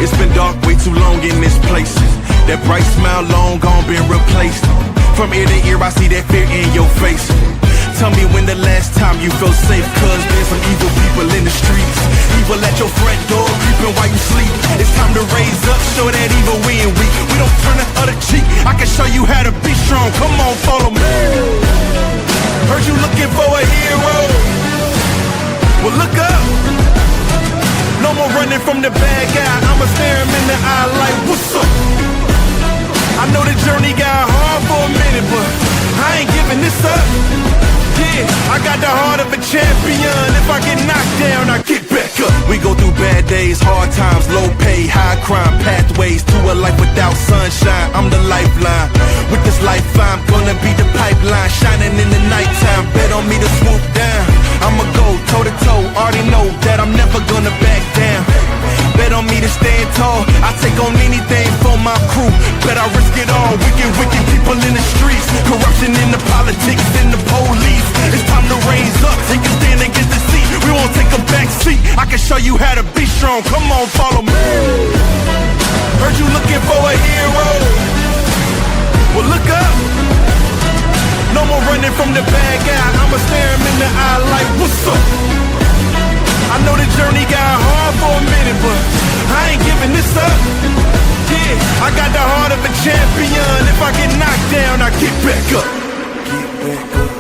It's been dark way too long in this place. That bright smile long gone been replaced. From ear to ear I see that fear in your face. Tell me when the last time you felt safe, cause there's some evil people in the streets. Evil at your front door, creeping while you sleep. It's time to raise up, show that evil we ain't weak. We don't turn the other cheek, I can show you how to be strong. Come on, follow me. Heard you looking for a hero. Well, look up. No more running from the bad guy, I'ma stare him in the eye like, what's up? I know the journey got hard for a minute, but I ain't giving this up. Yeah, I got the heart of a champion. If I get knocked down, I get back up. We go through bad days, hard times, low pay, high crime, pathways to a life without sunshine. I'm the lifeline. With this life, I'm gonna be the pipeline, shining in the nighttime. Bet on me to swoop down. I'ma go toe to toe. Already know that I'm never gonna back down. Bet on me to stand tall. I take on anything for my crew. Bet I risk it all. Wicked, wicked people in the streets. Corruption in the politics and the police. It's time to raise up. Take a stand against the seat. We won't take a back seat. I can show you how to be strong. Come on, follow me. Heard you looking for a hero. Well, look up. No more running from the bad guy. I'ma stare him in the eye like, what's up? I know the journey got hard for a minute, but I ain't giving this up. Yeah, I got the heart of a champion. If I get knocked down, I get back up. Get back up.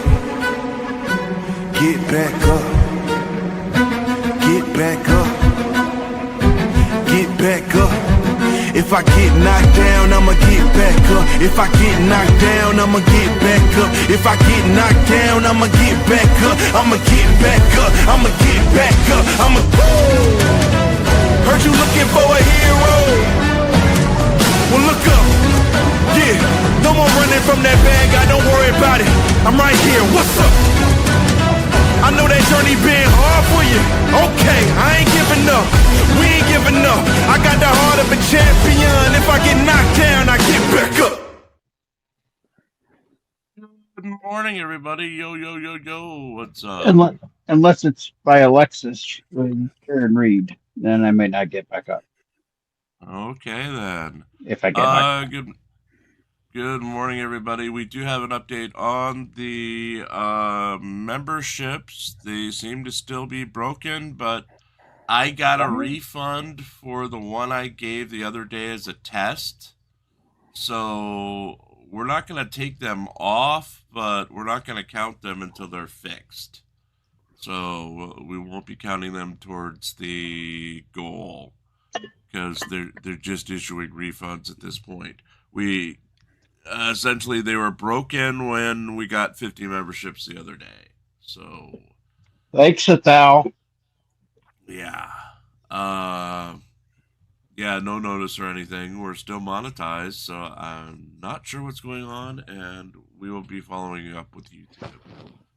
Get back up. Get back up. Get back up. If I get knocked down, I'ma get back up. If I get knocked down, I'ma get back up. If I get knocked down, I'ma get back up. I'ma get back up. I'ma get back up. I'ma. Heard you looking for a hero. Well, look up. Yeah, no more running from that bad guy. Don't worry about it. I'm right here. What's up? I know that journey been hard for you. Okay, I ain't giving up. We ain't giving up. I got the heart of a champion. If I get knocked down, I get back up. Good morning, everybody. Yo, yo, yo, yo. What's up? Unless it's by Alexis and Karen Reed, then I may not get back up. Okay, then. If I get back up. Good morning, everybody. We do have an update on the memberships. They seem to still be broken, but I got a refund for the one I gave the other day as a test. So we're not going to take them off, but we're not going to count them until they're fixed. So we won't be counting them towards the goal because they're just issuing refunds at this point. We essentially they were broken when we got 50 memberships the other day. So thanks a thou. Yeah. Yeah, no notice or anything. We're still monetized, so I'm not sure what's going on, and we will be following up with YouTube.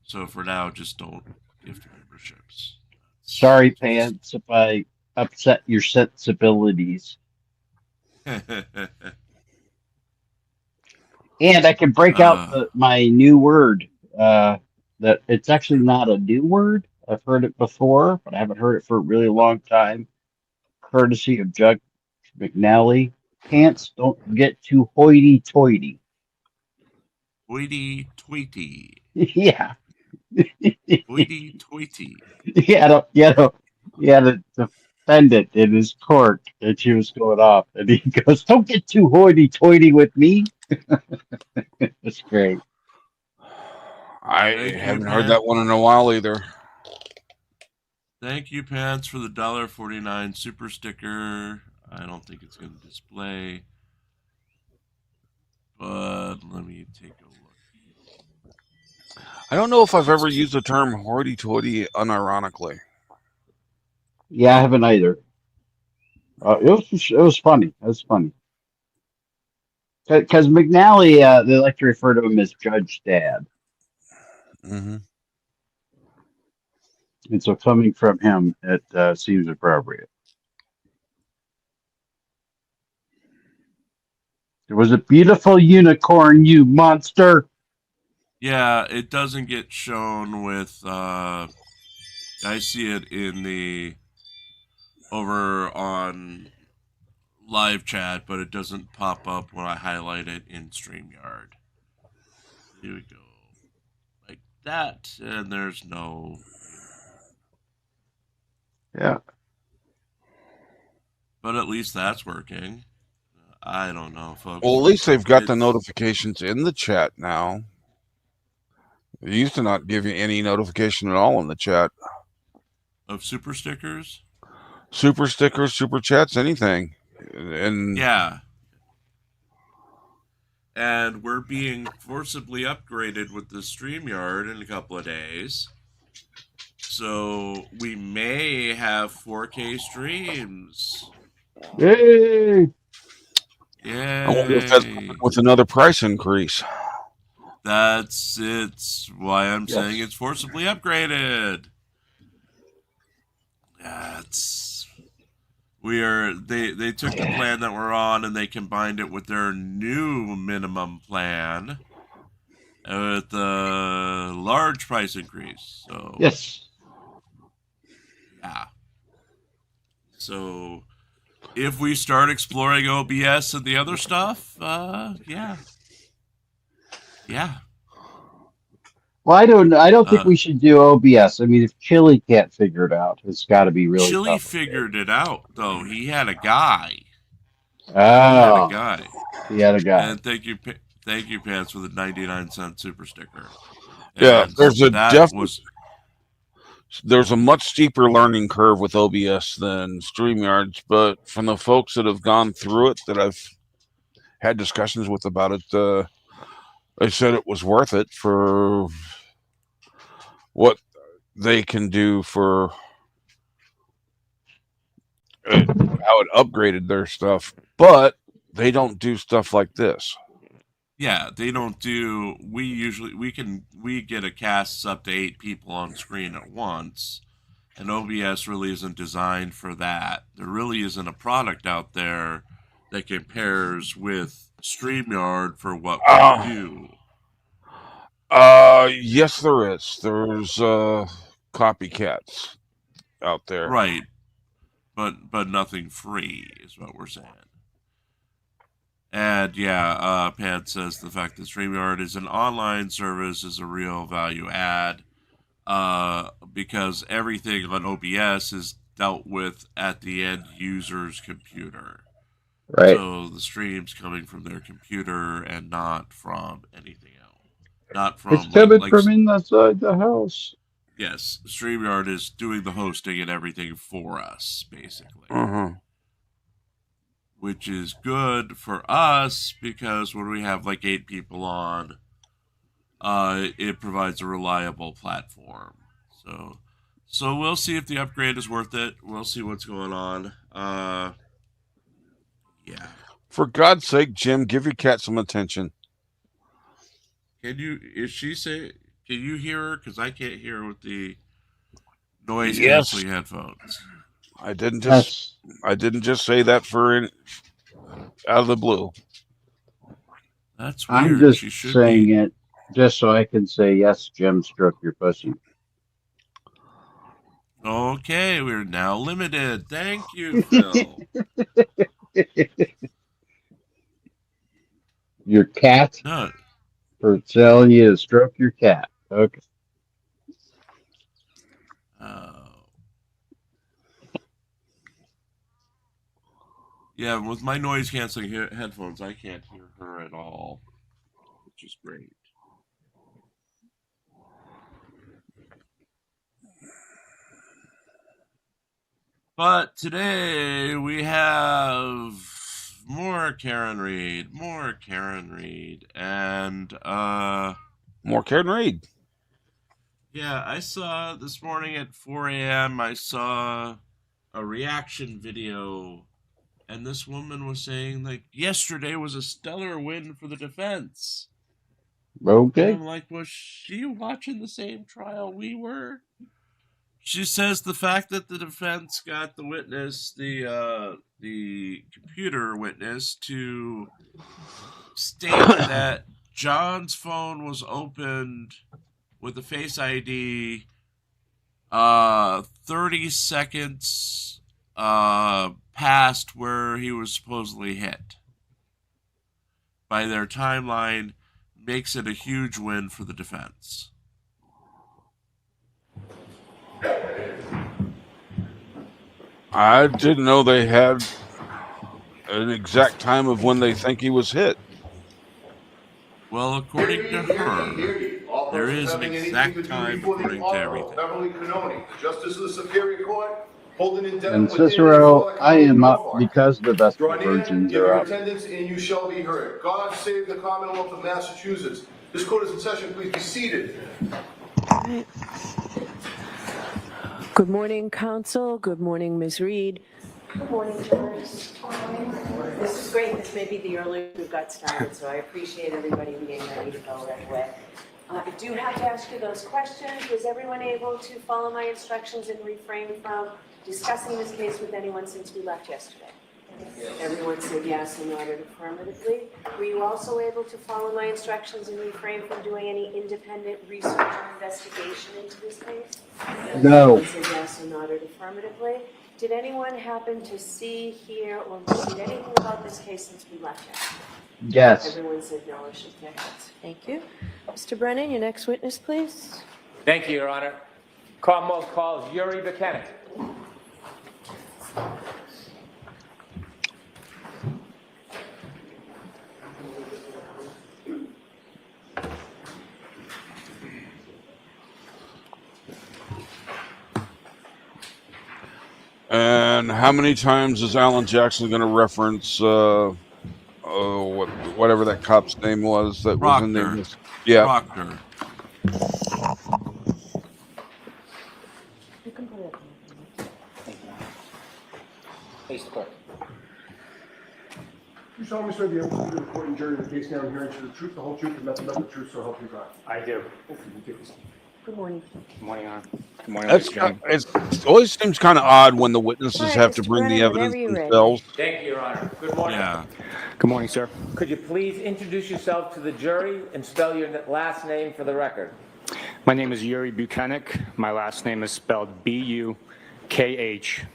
So for now, just don't gift memberships. Sorry, Pants, if I upset your sensibilities. And I can break out my new word. That it's actually not a new word. I've heard it before, but I haven't heard it for a really long time. Courtesy of Judge McNally. Pants don't get too hoity-toity. Hoity-toity. Yeah. Hoity-toity. He had to defend it in his court, and she was going off, and he goes, "Don't get too hoity-toity with me." That's great. I haven't heard that one in a while either. Thank you, Pants, for the $1.49 super sticker. I don't think it's going to display, but let me take a look. I don't know if I've ever used the term hoity-toity unironically. Yeah, I haven't either. It was funny. It was funny. Because McNally, they like to refer to him as Judge Dad. Mm-hmm. And so coming from him, it seems appropriate. It was a beautiful unicorn, you monster. Yeah, it doesn't get shown with, I see it in the, over on live chat, but it doesn't pop up when I highlight it in StreamYard. Here we go. Like that, and there's no... Yeah. But at least that's working. I don't know, folks. Well, at least they've got the notifications in the chat now. They used to not give you any notification at all in the chat. Of super stickers? Super stickers, super chats, anything. And yeah. And we're being forcibly upgraded with the StreamYard in a couple of days. So we may have 4K streams. Yay! Yay! I wonder if that's with another price increase. That's why I'm saying it's forcibly upgraded. They took the plan that we're on and they combined it with their new minimum plan with the large price increase. So yes. Yeah. So if we start exploring OBS and the other stuff, yeah. Well, I don't think we should do OBS. I mean, if Chili can't figure it out, it's got to be really Chili tough. figured it out, though. He had a guy. Oh. He had a guy. And thank you, Pants, for the 99-cent super sticker. And yeah, there's a much steeper learning curve with OBS than StreamYards, but from the folks that have gone through it, that I've had discussions with about it, they said it was worth it for what they can do for how it upgraded their stuff, but they don't do stuff like this. Yeah, they don't do. We get a cast up to 8 people on screen at once, and OBS really isn't designed for that. There really isn't a product out there that compares with StreamYard for what we do. Yes, there is. There's copycats out there, right? But nothing free is what we're saying. And yeah, Pat says the fact that StreamYard is an online service is a real value add, because everything on OBS is dealt with at the end user's computer. Right. So the stream's coming from their computer and not from anything else. Not from. It's coming from inside the house. Yes, StreamYard is doing the hosting and everything for us, basically. Which is good for us because when we have like 8 people on, it provides a reliable platform. So we'll see if the upgrade is worth it. We'll see what's going on. Yeah. For God's sake, Jim, give your cat some attention. Can you hear her? Because I can't hear her with the noise canceling headphones. I didn't just say that out of the blue. That's weird. I'm just saying it just so I can say, yes, Jim, stroke your pussy. Okay, we're now limited. Thank you, Phil. Your cat? No. For telling you to stroke your cat. Okay. Yeah, with my noise canceling headphones, I can't hear her at all, which is great. But today we have more Karen Reed, and more Karen Reed. Yeah, I saw this morning at 4 a.m. I saw a reaction video, and this woman was saying like yesterday was a stellar win for the defense. Okay. And I'm like, was she watching the same trial we were? She says the fact that the defense got the witness, the computer witness, to state that John's phone was opened with a Face ID 30 seconds past where he was supposedly hit. By their timeline, makes it a huge win for the defense. I didn't know they had an exact time of when they think he was hit. Well, according to her, there is an exact time according to everything. Beverly Canoni, Justice of the Superior Court, holding in And Cicero, I am up because the Vestal Virgins give are your up. attendance and you shall be heard. God save the Commonwealth of Massachusetts. This court is in session. Please be seated. Good morning, Council. Good morning, Ms. Reed. Good morning, jurors. This is great. This may be the earliest we've got started, so I appreciate everybody being ready to go right away. I do have to ask you those questions. Was everyone able to follow my instructions and refrain from discussing this case with anyone since we left yesterday? Yes. Everyone said yes and nodded affirmatively. Were you also able to follow my instructions and refrain from doing any independent research or investigation into this case? No. Everyone said yes and nodded affirmatively. Did anyone happen to see, hear, or read anything about this case since we left yesterday? Yes. Everyone said no or shook their heads. Thank you. Mr. Brennan, your next witness, please. Thank you, Your Honor. Commonwealth calls Yuri Buchanan. And how many times is Alan Jackson going to reference whatever that cop's name was that was in there? Yeah. Proctor. You can put it. Please, the court. You solemnly swear to be able to do the court and jury in the case now and hearing to the truth, the whole truth, and nothing but the truth, so help you God. I do. Good morning. Good morning, Your Honor. Good morning, That's ladies and gentlemen. it always seems kind of odd when the witnesses All right, have to Mr. bring the Brennan, evidence whenever you're ready. themselves. Thank you, Your Honor. Good morning. Yeah. Good morning, sir. Could you please introduce yourself to the jury and spell your last name for the record? My name is Yuri Buchanan. My last name is spelled Bukhenik.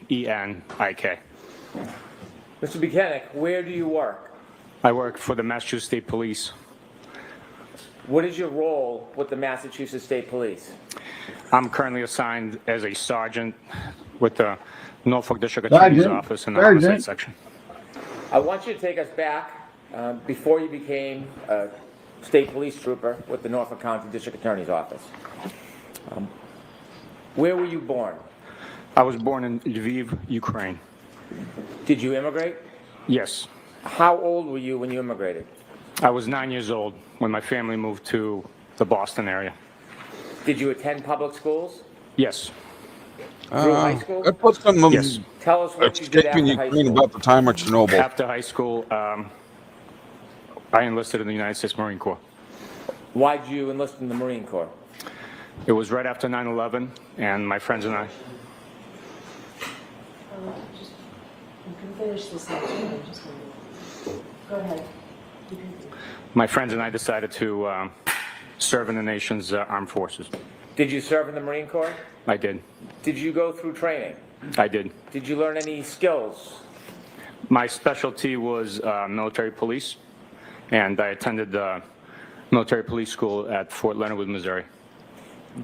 Mr. Buchanan, where do you work? I work for the Massachusetts State Police. What is your role with the Massachusetts State Police? I'm currently assigned as a sergeant with the Norfolk District Attorney's Sergeant. Office in the homicide Sergeant. section. I want you to take us back before you became a state police trooper with the Norfolk County District Attorney's Office. Where were you born? I was born in Lviv, Ukraine. Did you immigrate? Yes. How old were you when you immigrated? I was 9 years old when my family moved to the Boston area. Did you attend public schools? Yes. Through high school? That puts some Yes. Tell us what you did escaping after high Ukraine school. about the time at Chernobyl. After high school, I enlisted in the United States Marine Corps. Why'd you enlist in the Marine Corps? It was right after 9/11, and my friends and I, You can finish this next one. Just a minute. Go ahead. You can. my friends and I decided to serve in the nation's armed forces. Did you serve in the Marine Corps? I did. Did you go through training? I did. Did you learn any skills? My specialty was military police, and I attended the military police school at Fort Leonard Wood, Missouri.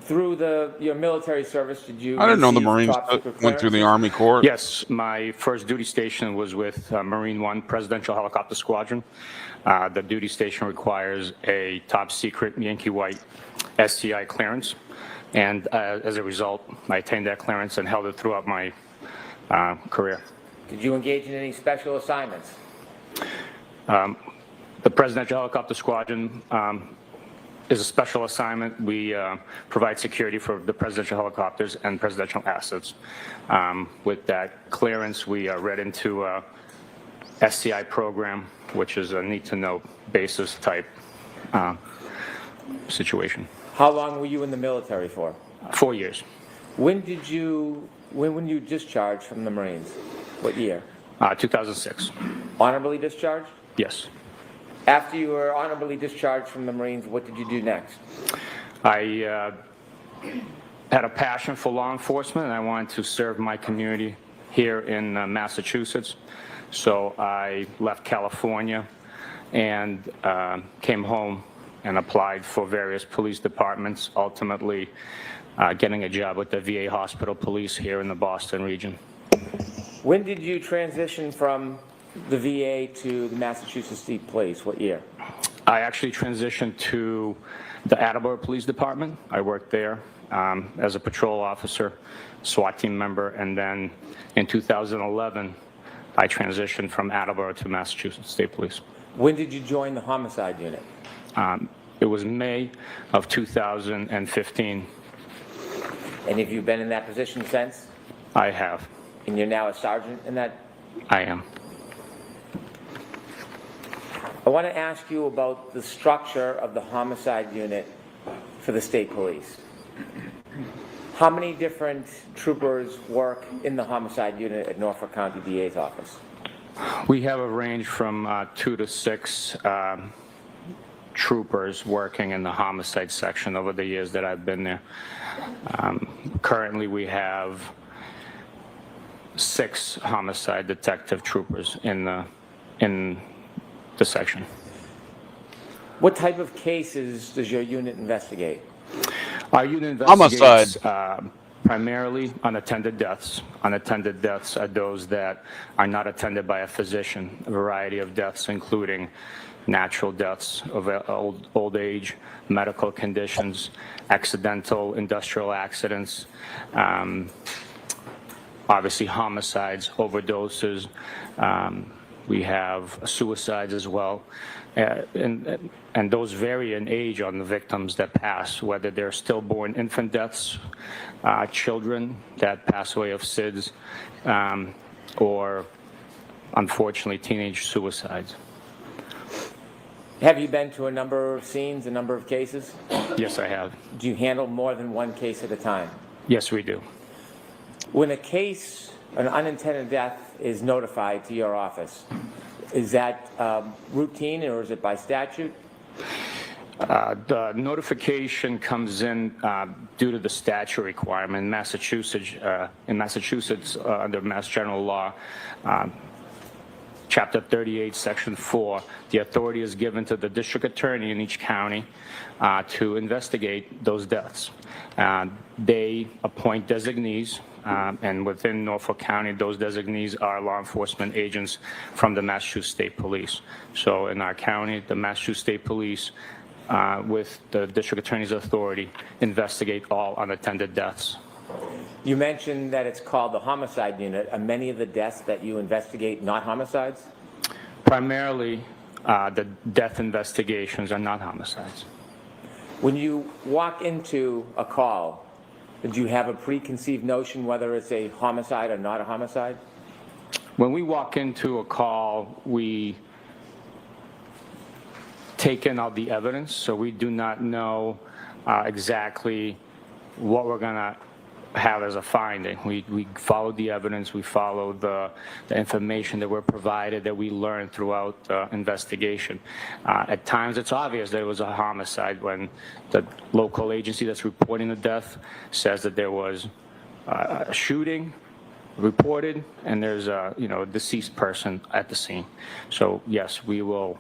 Through your military service, did you I didn't know the receive Marines top secret went through the clearance? Army Corps. Yes, my first duty station was with Marine One Presidential Helicopter Squadron. The duty station requires a top secret Yankee White SCI clearance, and as a result, I attained that clearance and held it throughout my career. Did you engage in any special assignments? The Presidential Helicopter Squadron is a special assignment. We provide security for the presidential helicopters and presidential assets. With that clearance, we are read into a SCI program, which is a need-to-know basis type situation. How long were you in the military for? 4 years. When you discharged from the Marines? What year? 2006. Honorably discharged? Yes. After you were honorably discharged from the Marines, what did you do next? I had a passion for law enforcement, and I wanted to serve my community here in Massachusetts. So I left California and came home and applied for various police departments, ultimately getting a job with the VA Hospital Police here in the Boston region. When did you transition from the VA to the Massachusetts State Police? What year? I actually transitioned to the Attleboro Police Department. I worked there as a patrol officer, SWAT team member, and then in 2011, I transitioned from Attleboro to Massachusetts State Police. When did you join the homicide unit? It was May of 2015. And have you been in that position since? I have. And you're now a sergeant in that? I am. I want to ask you about the structure of the homicide unit for the state police. How many different troopers work in the homicide unit at Norfolk County DA's office? We have a range from 2 to 6 troopers working in the homicide section over the years that I've been there. Currently, we have 6 homicide detective troopers in the section. What type of cases does your unit investigate? Our unit investigates Homicide. Primarily unattended deaths. Unattended deaths are those that are not attended by a physician. A variety of deaths, including natural deaths of old age, medical conditions, accidental industrial accidents, obviously homicides, overdoses. We have suicides as well. And those vary in age on the victims that pass, whether they're stillborn infant deaths, children that pass away of SIDS, or unfortunately teenage suicides. Have you been to a number of scenes, a number of cases? Yes, I have. Do you handle more than one case at a time? Yes, we do. When a case, an unintended death, is notified to your office, is that routine or is it by statute? The notification comes in due to the statute requirement. In Massachusetts, under Mass General Law, Chapter 38, Section 4, the authority is given to the district attorney in each county to investigate those deaths. They appoint designees, and within Norfolk County, those designees are law enforcement agents from the Massachusetts State Police. So in our county, the Massachusetts State Police, with the district attorney's authority, investigate all unattended deaths. You mentioned that it's called the homicide unit. Are many of the deaths that you investigate not homicides? Primarily, the death investigations are not homicides. When you walk into a call, did you have a preconceived notion whether it's a homicide or not a homicide? When we walk into a call, we take in all the evidence, so we do not know exactly what we're going to have as a finding. We follow the evidence, we follow the information that we're provided, that we learned throughout the investigation. At times it's obvious that it was a homicide when the local agency that's reporting the death says that there was a shooting reported and there's a deceased person at the scene. So yes, we will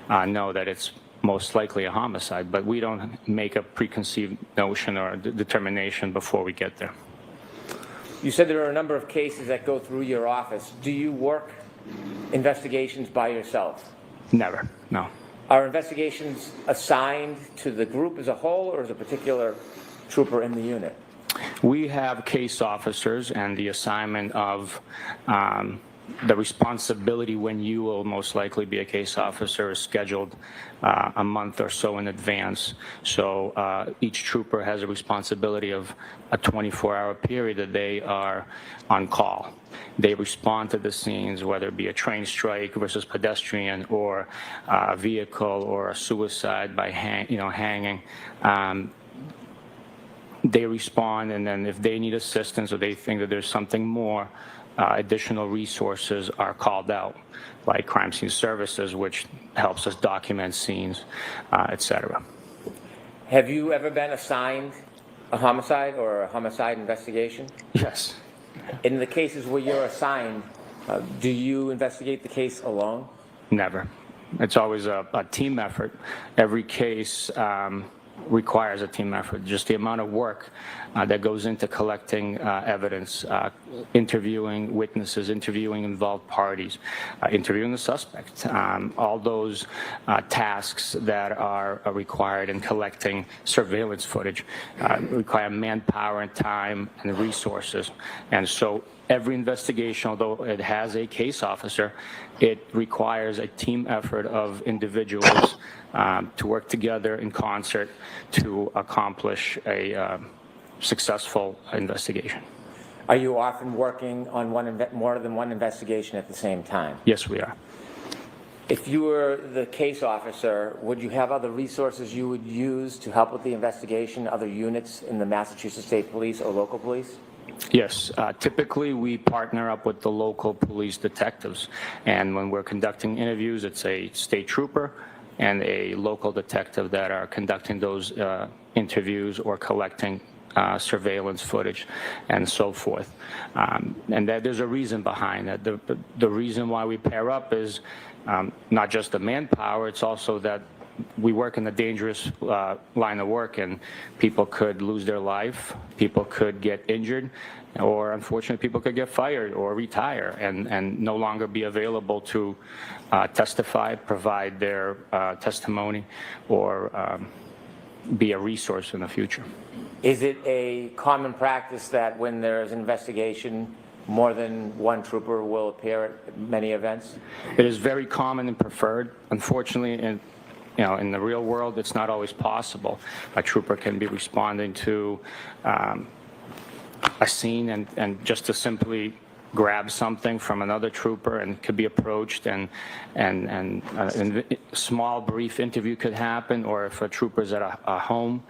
know that it's most likely a homicide, but we don't make a preconceived notion or determination before we get there. You said there are a number of cases that go through your office. Do you work investigations by yourself? Never, no. Are investigations assigned to the group as a whole, or is a particular trooper in the unit? We have case officers, and the assignment of the responsibility when you will most likely be a case officer is scheduled a month or so in advance. So each trooper has a responsibility of a 24-hour period that they are on call. They respond to the scenes, whether it be a train strike versus pedestrian, or a vehicle, or a suicide by hanging. They respond, and then if they need assistance or they think that there's something more, additional resources are called out, like crime scene services, which helps us document scenes, etc. Have you ever been assigned a homicide or a homicide investigation? Yes. In the cases where you're assigned, do you investigate the case alone? Never. It's always a team effort. Every case requires a team effort. Just the amount of work that goes into collecting evidence, interviewing witnesses, interviewing involved parties, interviewing the suspect, all those tasks that are required in collecting surveillance footage require manpower and time and resources. And so every investigation, although it has a case officer, it requires a team effort of individuals to work together in concert to accomplish a successful investigation. Are you often working on more than one investigation at the same time? Yes, we are. If you were the case officer, would you have other resources you would use to help with the investigation, other units in the Massachusetts State Police or local police? Yes, typically we partner up with the local police detectives, and when we're conducting interviews, it's a state trooper and a local detective that are conducting those interviews or collecting surveillance footage and so forth. And there's a reason behind that. The reason why we pair up is not just the manpower, it's also that we work in a dangerous line of work, and people could lose their life, people could get injured, or unfortunately people could get fired or retire and no longer be available to testify, provide their testimony, or be a resource in the future. Is it a common practice that when there's an investigation, more than one trooper will appear at many events? It is very common and preferred. Unfortunately, in the real world, it's not always possible. A trooper can be responding to a scene and just to simply grab something from another trooper and could be approached, and a small brief interview could happen, or if a trooper's at a home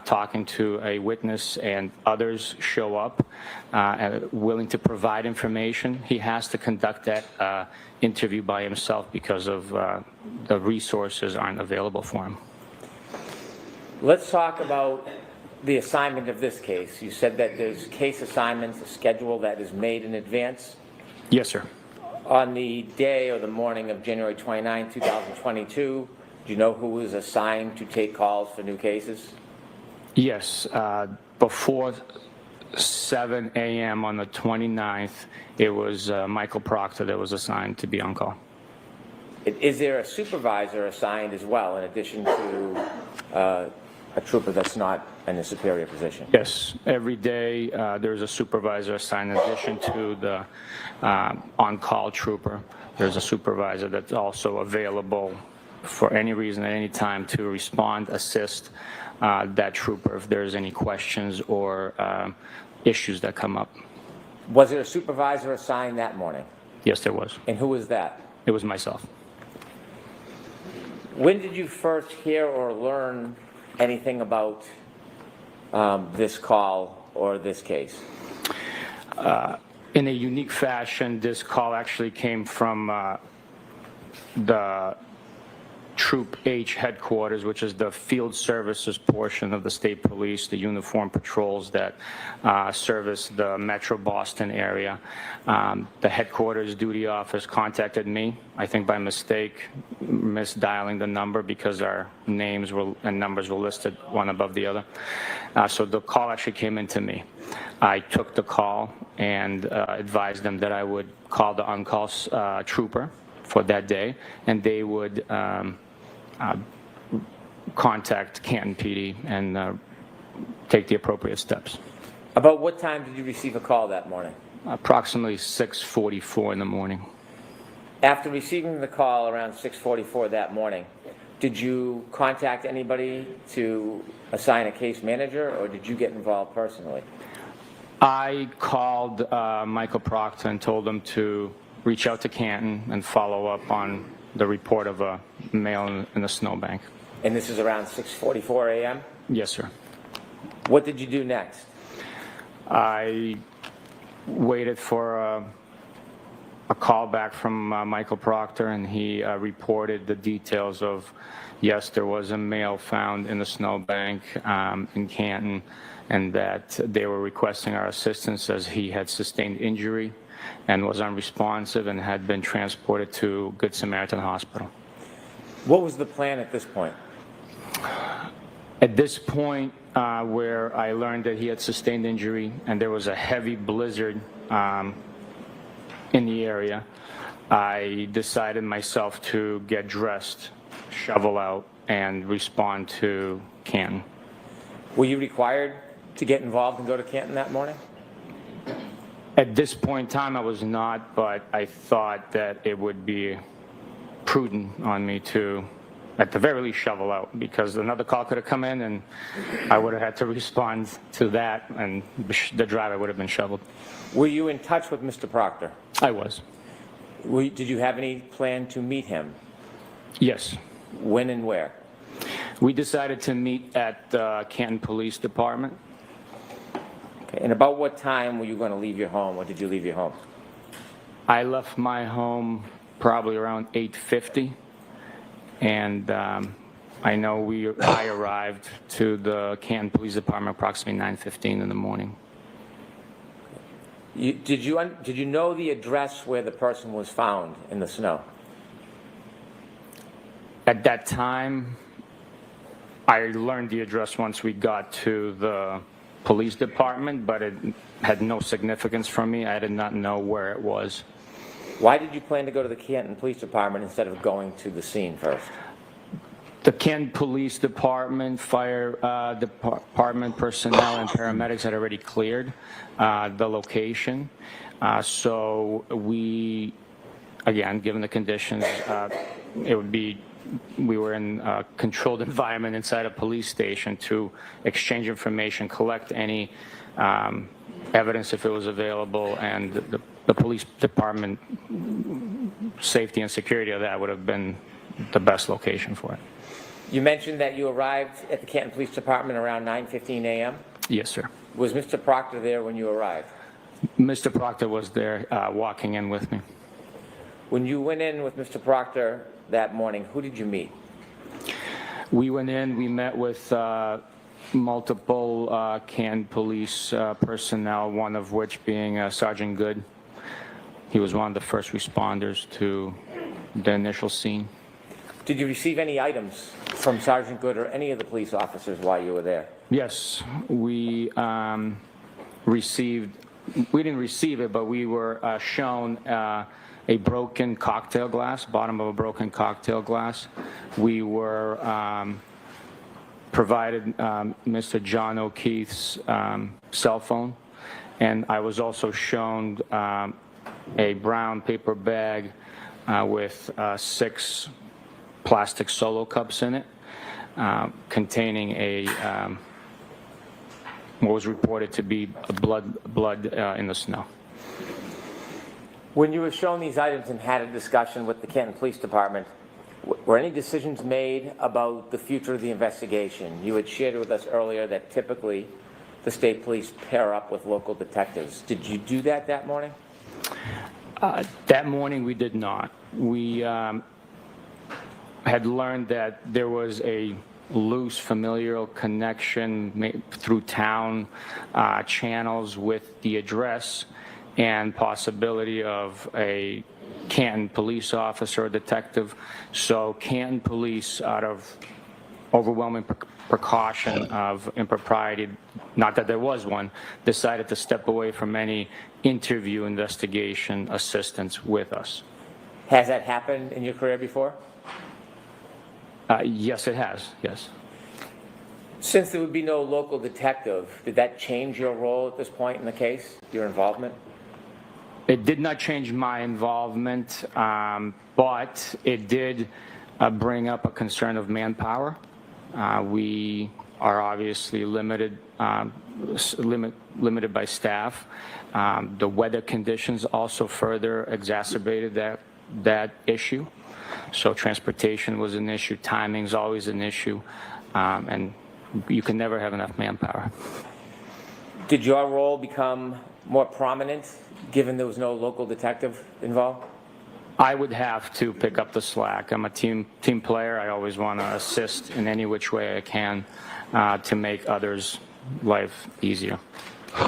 talking to a witness and others show up willing to provide information, he has to conduct that interview by himself because of the resources aren't available for him. Let's talk about the assignment of this case. You said that there's case assignments, a schedule that is made in advance. Yes, sir. On the day or the morning of January 29, 2022, do you know who was assigned to take calls for new cases? Yes. Before 7 a.m. on the 29th, it was Michael Proctor that was assigned to be on call. Is there a supervisor assigned as well, in addition to a trooper that's not in a superior position? Yes, every day there's a supervisor assigned in addition to the on-call trooper. There's a supervisor that's also available for any reason at any time to respond, assist that trooper if there's any questions or issues that come up. Was there a supervisor assigned that morning? Yes, there was. And who was that? It was myself. When did you first hear or learn anything about this call or this case? In a unique fashion, this call actually came from the Troop H headquarters, which is the field services portion of the state police, the uniform patrols that service the Metro Boston area. The headquarters duty office contacted me, I think by mistake, misdialing the number because our names and numbers were listed one above the other. So the call actually came into me. I took the call and advised them that I would call the on-call trooper for that day, and they would contact Canton PD and take the appropriate steps. About what time did you receive a call that morning? Approximately 6:44 in the morning. After receiving the call around 6:44 that morning, did you contact anybody to assign a case manager, or did you get involved personally? I called Michael Proctor and told him to reach out to Canton and follow up on the report of a male in the snowbank. And this is around 6:44 a.m.? Yes, sir. What did you do next? I waited for a call back from Michael Proctor, and he reported the details of, yes, there was a male found in the snowbank in Canton, and that they were requesting our assistance as he had sustained injury and was unresponsive and had been transported to Good Samaritan Hospital. What was the plan at this point? At this point, where I learned that he had sustained injury and there was a heavy blizzard in the area, I decided myself to get dressed, shovel out, and respond to Canton. Were you required to get involved and go to Canton that morning? At this point in time, I was not, but I thought that it would be prudent on me to, at the very least, shovel out, because another call could have come in and I would have had to respond to that, and the driver would have been shoveled. Were you in touch with Mr. Proctor? I was. Did you have any plan to meet him? Yes. When and where? We decided to meet at the Canton Police Department. Okay. And about what time were you going to leave your home, or did you leave your home? I left my home probably around 8:50, and I know I arrived to the Canton Police Department approximately 9:15 in the morning. Did you know the address where the person was found in the snow? At that time, I learned the address once we got to the police department, but it had no significance for me. I did not know where it was. Why did you plan to go to the Canton Police Department instead of going to the scene first? The Canton Police Department, Fire Department personnel and paramedics had already cleared the location. So we, again, given the conditions, we were in a controlled environment inside a police station to exchange information, collect any evidence if it was available, and the police department safety and security of that would have been the best location for it. You mentioned that you arrived at the Canton Police Department around 9:15 a.m.? Yes, sir. Was Mr. Proctor there when you arrived? Mr. Proctor was there walking in with me. When you went in with Mr. Proctor that morning, who did you meet? We went in, we met with multiple Canton police personnel, one of which being Sergeant Good. He was one of the first responders to the initial scene. Did you receive any items from Sergeant Good or any of the police officers while you were there? Yes, we didn't receive it, but we were shown a broken cocktail glass, bottom of a broken cocktail glass. We were provided Mr. John O'Keefe's cell phone, and I was also shown a brown paper bag with 6 plastic Solo cups in it, containing what was reported to be blood in the snow. When you were shown these items and had a discussion with the Canton Police Department, were any decisions made about the future of the investigation? You had shared with us earlier that typically the state police pair up with local detectives. Did you do that morning? That morning we did not. We had learned that there was a loose familial connection through town channels with the address and possibility of a Canton police officer or detective. So Canton police, out of overwhelming precaution of impropriety, not that there was one, decided to step away from any interview investigation assistance with us. Has that happened in your career before? Yes, it has, yes. Since there would be no local detective, did that change your role at this point in the case, your involvement? It did not change my involvement, but it did bring up a concern of manpower. We are obviously limited by staff. The weather conditions also further exacerbated that issue. So transportation was an issue, timing's always an issue, and you can never have enough manpower. Did your role become more prominent given there was no local detective involved? I would have to pick up the slack. I'm a team player. I always want to assist in any which way I can to make others' life easier.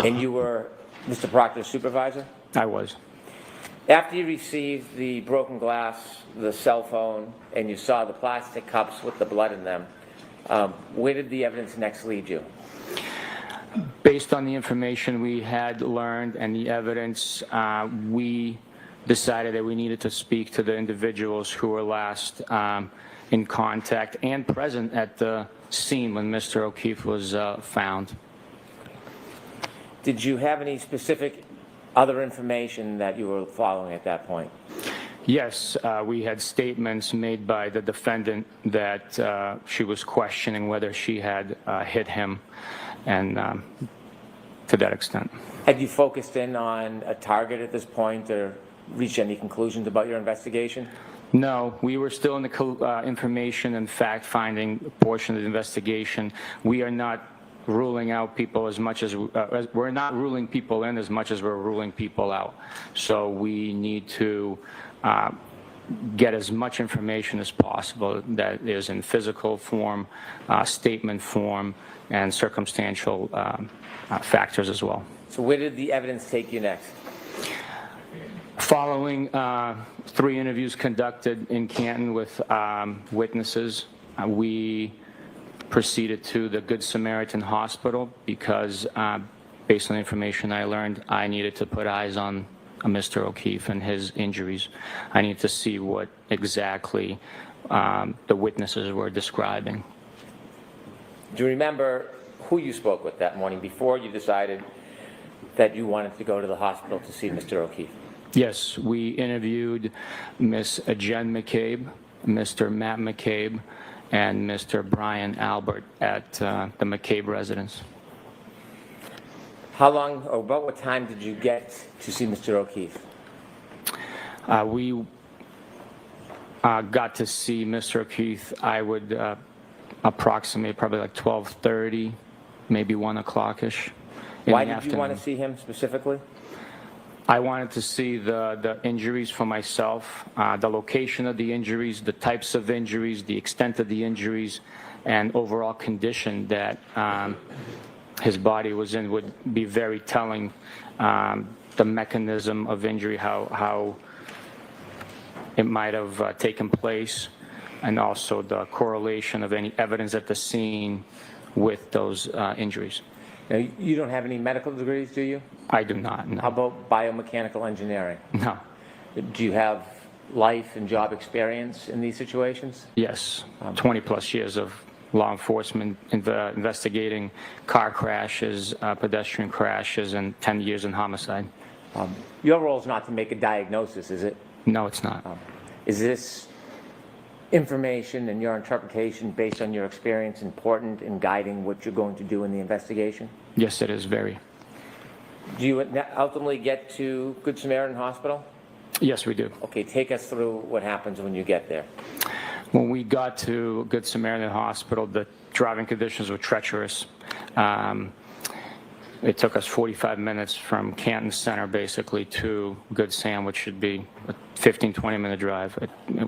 And you were Mr. Proctor's supervisor? I was. After you received the broken glass, the cell phone, and you saw the plastic cups with the blood in them, where did the evidence next lead you? Based on the information we had learned and the evidence, we decided that we needed to speak to the individuals who were last in contact and present at the scene when Mr. O'Keefe was found. Did you have any specific other information that you were following at that point? Yes, we had statements made by the defendant that she was questioning whether she had hit him, and to that extent. Had you focused in on a target at this point or reached any conclusions about your investigation? No, we were still in the information and fact-finding portion of the investigation. We are not ruling out people as much as we're not ruling people in as much as we're ruling people out. So we need to get as much information as possible that is in physical form, statement form, and circumstantial factors as well. So where did the evidence take you next? Following 3 interviews conducted in Canton with witnesses, we proceeded to the Good Samaritan Hospital because, based on the information I learned, I needed to put eyes on Mr. O'Keefe and his injuries. I needed to see what exactly the witnesses were describing. Do you remember who you spoke with that morning before you decided that you wanted to go to the hospital to see Mr. O'Keefe? Yes, we interviewed Miss Jen McCabe, Mr. Matt McCabe, and Mr. Brian Albert at the McCabe residence. How long, or about what time did you get to see Mr. O'Keefe? We got to see Mr. O'Keefe, I would approximate probably like 12:30, maybe 1 o'clock-ish. Why did you want to see him specifically? I wanted to see the injuries for myself, the location of the injuries, the types of injuries, the extent of the injuries, and overall condition that his body was in would be very telling. The mechanism of injury, how it might have taken place, and also the correlation of any evidence at the scene with those injuries. Now, you don't have any medical degrees, do you? I do not, no. How about biomechanical engineering? No. Do you have life and job experience in these situations? Yes, 20 plus years of law enforcement investigating car crashes, pedestrian crashes, and 10 years in homicide. Your role is not to make a diagnosis, is it? No, it's not. Is this information and your interpretation based on your experience important in guiding what you're going to do in the investigation? Yes, it is very. Do you ultimately get to Good Samaritan Hospital? Yes, we do. Okay, take us through what happens when you get there. When we got to Good Samaritan Hospital, the driving conditions were treacherous. It took us 45 minutes from Canton Center, basically, to Good Sam, which should be a 15, 20-minute drive.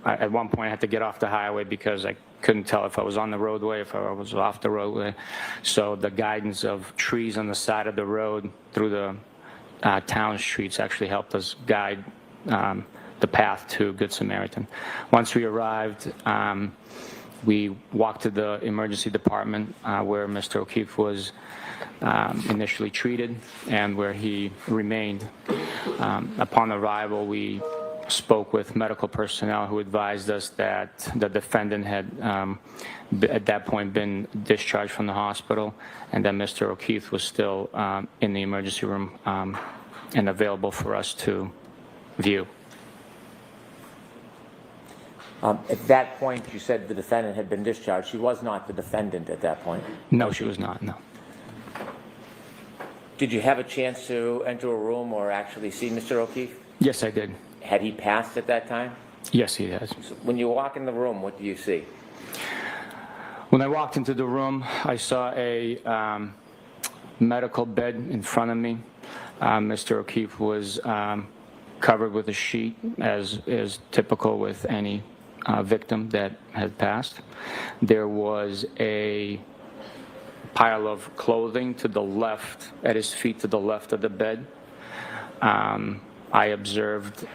At one point, I had to get off the highway because I couldn't tell if I was on the roadway, if I was off the roadway. So the guidance of trees on the side of the road through the town streets actually helped us guide the path to Good Samaritan. Once we arrived, we walked to the emergency department where Mr. O'Keefe was initially treated and where he remained. Upon arrival, we spoke with medical personnel who advised us that the defendant had at that point been discharged from the hospital and that Mr. O'Keefe was still in the emergency room and available for us to view. At that point, you said the defendant had been discharged. She was not the defendant at that point. No, she was not, no. Did you have a chance to enter a room or actually see Mr. O'Keefe? Yes, I did. Had he passed at that time? Yes, he has. So when you walk in the room, what do you see? When I walked into the room, I saw a medical bed in front of me. Mr. O'Keefe was covered with a sheet, as is typical with any victim that had passed. There was a pile of clothing to the left, at his feet to the left of the bed. I observed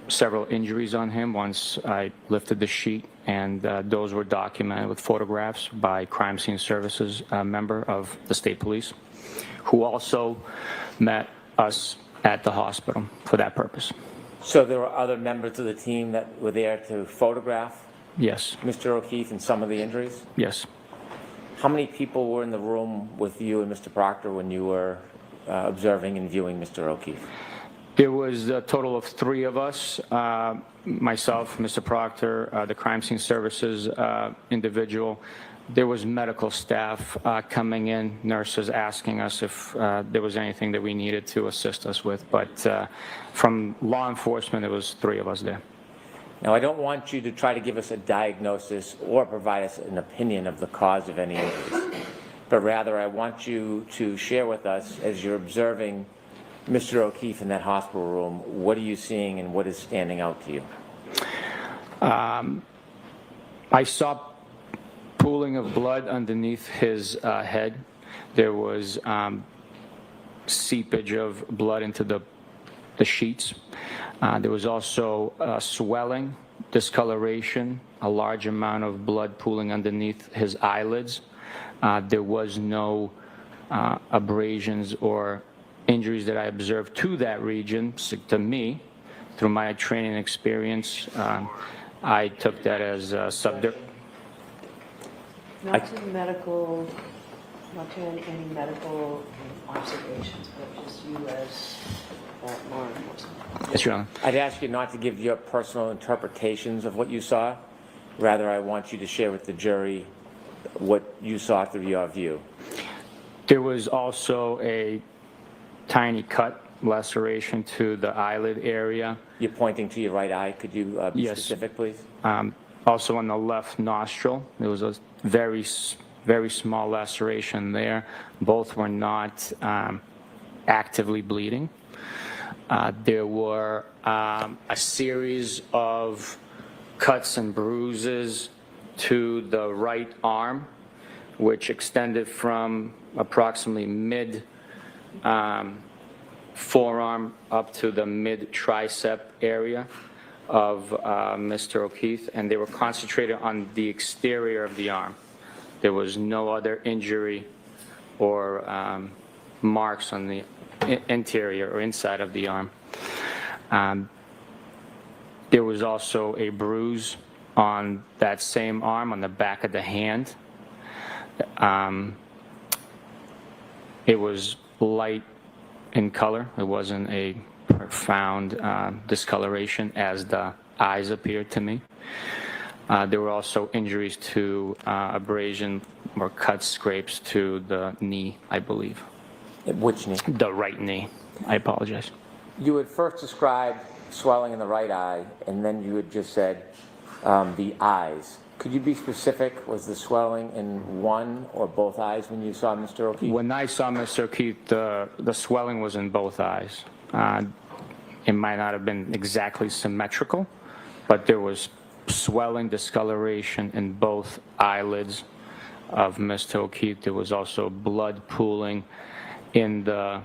several injuries on him once I lifted the sheet, and those were documented with photographs by Crime Scene Services member of the State Police, who also met us at the hospital for that purpose. So there were other members of the team that were there to photograph Yes, Mr. O'Keefe and some of the injuries? yes. How many people were in the room with you and Mr. Proctor when you were observing and viewing Mr. O'Keefe? There was a total of 3 of us, myself, Mr. Proctor, the Crime Scene Services individual. There was medical staff coming in, nurses asking us if there was anything that we needed to assist us with. But from law enforcement, there was 3 of us there. Now, I don't want you to try to give us a diagnosis or provide us an opinion of the cause of any injuries, but rather I want you to share with us, as you're observing Mr. O'Keefe in that hospital room, what are you seeing and what is standing out to you? I saw pooling of blood underneath his head. There was seepage of blood into the sheets. There was also swelling, discoloration, a large amount of blood pooling underneath his eyelids. There was no abrasions or injuries that I observed to that region. So to me, through my training experience, I took that as subdural. Not to any medical observations, but just you as law enforcement. Yes, Your Honor. I'd ask you not to give your personal interpretations of what you saw. Rather, I want you to share with the jury what you saw through your view. There was also a tiny cut, laceration to the eyelid area. You're pointing to your right eye. Could you be Yes. specific, please? Also on the left nostril, there was a very small laceration there. Both were not actively bleeding. There were a series of cuts and bruises to the right arm, which extended from approximately mid forearm up to the mid tricep area of Mr. O'Keefe, and they were concentrated on the exterior of the arm. There was no other injury or marks on the interior or inside of the arm. There was also a bruise on that same arm on the back of the hand. It was light in color. It wasn't a profound discoloration as the eyes appeared to me. There were also injuries to abrasion or cut scrapes to the knee, I believe. Which knee? The right knee. I apologize. You had first described swelling in the right eye, and then you had just said the eyes. Could you be specific? Was the swelling in one or both eyes when you saw Mr. O'Keefe? When I saw Mr. O'Keefe, the swelling was in both eyes. It might not have been exactly symmetrical, but there was swelling, discoloration in both eyelids of Mr. O'Keefe. There was also blood pooling in the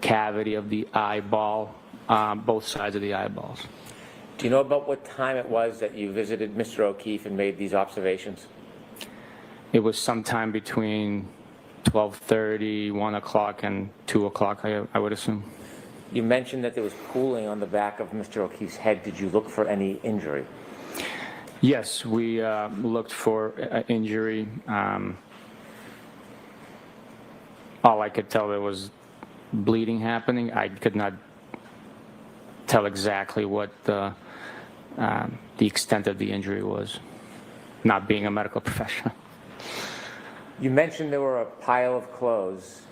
cavity of the eyeball, both sides of the eyeballs. Do you know about what time it was that you visited Mr. O'Keefe and made these observations? It was sometime between 12:30, 1 o'clock, and 2 o'clock, I would assume. You mentioned that there was pooling on the back of Mr. O'Keefe's head. Did you look for any injury? Yes, we looked for injury. All I could tell, there was bleeding happening. I could not tell exactly what the extent of the injury was, not being a medical professional. You mentioned there were a pile of clothes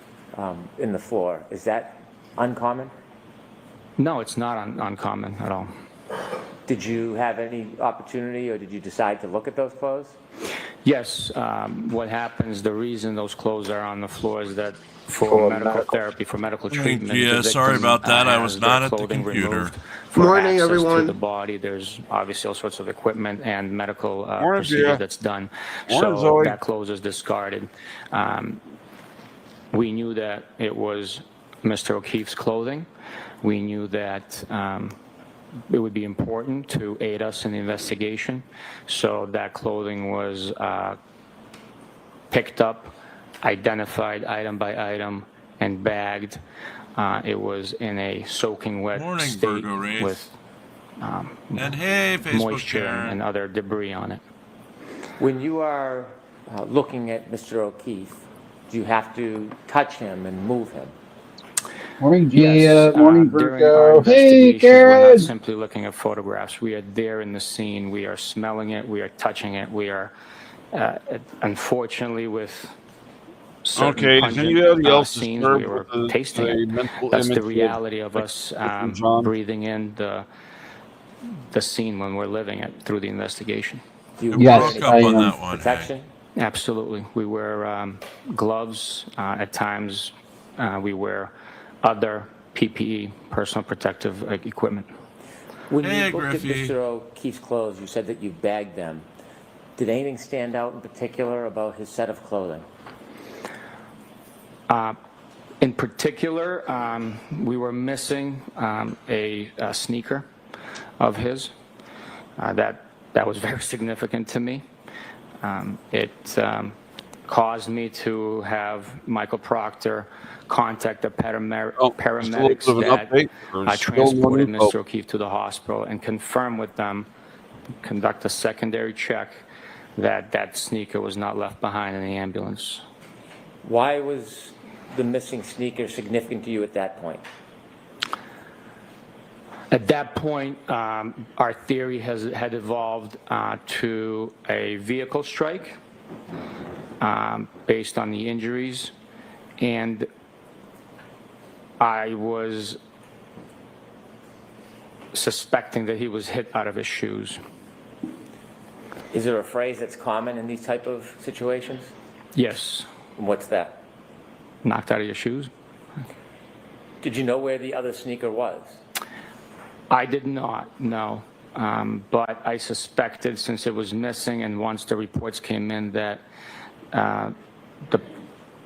in the floor. Is that uncommon? No, it's not uncommon at all. Did you have any opportunity, or did you decide to look at those clothes? Yes, what happens, the reason those clothes are on the floor is that for medical therapy, for medical treatment. Yeah, the sorry victim, about that. I has was their not at the clothing computer. removed for Morning, access everyone. to the body. There's obviously all sorts of equipment and medical Morning, procedure Gia. that's done. Morning, So Zoe. that clothes is discarded. We knew that it was Mr. O'Keefe's clothing. We knew that it would be important to aid us in the investigation. So that clothing was picked up, identified item by item, and bagged. It was in a soaking wet Morning, state Virgo Wraith. with And hey, Facebook moisture and Karen. other debris on it. When you are looking at Mr. O'Keefe, do you have to touch him and move him? Morning, Gia. Yes, Morning, during our Virgo. Hey, investigations, we're not Karen. simply looking at photographs. We are there in the scene. We are smelling it. We are touching it. We are, unfortunately, with certain Okay, does pungent, anybody else scenes, disturbed we were with tasting the it. mental That's the image of reality of us John? breathing in the scene when we're living it through the investigation. Do you Yes, wear Broke up I on am. that one. Hey. protection? Absolutely. We wear gloves. At times, we wear other PPE, personal protective equipment. When Hey, you looked Griffey. at Mr. O'Keefe's clothes, you said that you bagged them. Did anything stand out in particular about his set of clothing? In particular, we were missing a sneaker of his. That was very significant to me. It caused me to have Michael Proctor contact the paramedics Just a little bit of an that update, or still no transported info? Mr. O'Keefe to the hospital and confirm with them, conduct a secondary check that that sneaker was not left behind in the ambulance. Why was the missing sneaker significant to you at that point? At that point, our theory had evolved to a vehicle strike based on the injuries, and I was suspecting that he was hit out of his shoes. Is there a phrase that's common in these type of situations? Yes, And what's that? knocked out of your shoes. Did you know where the other sneaker was? I did not, no. But I suspected, since it was missing, and once the reports came in that the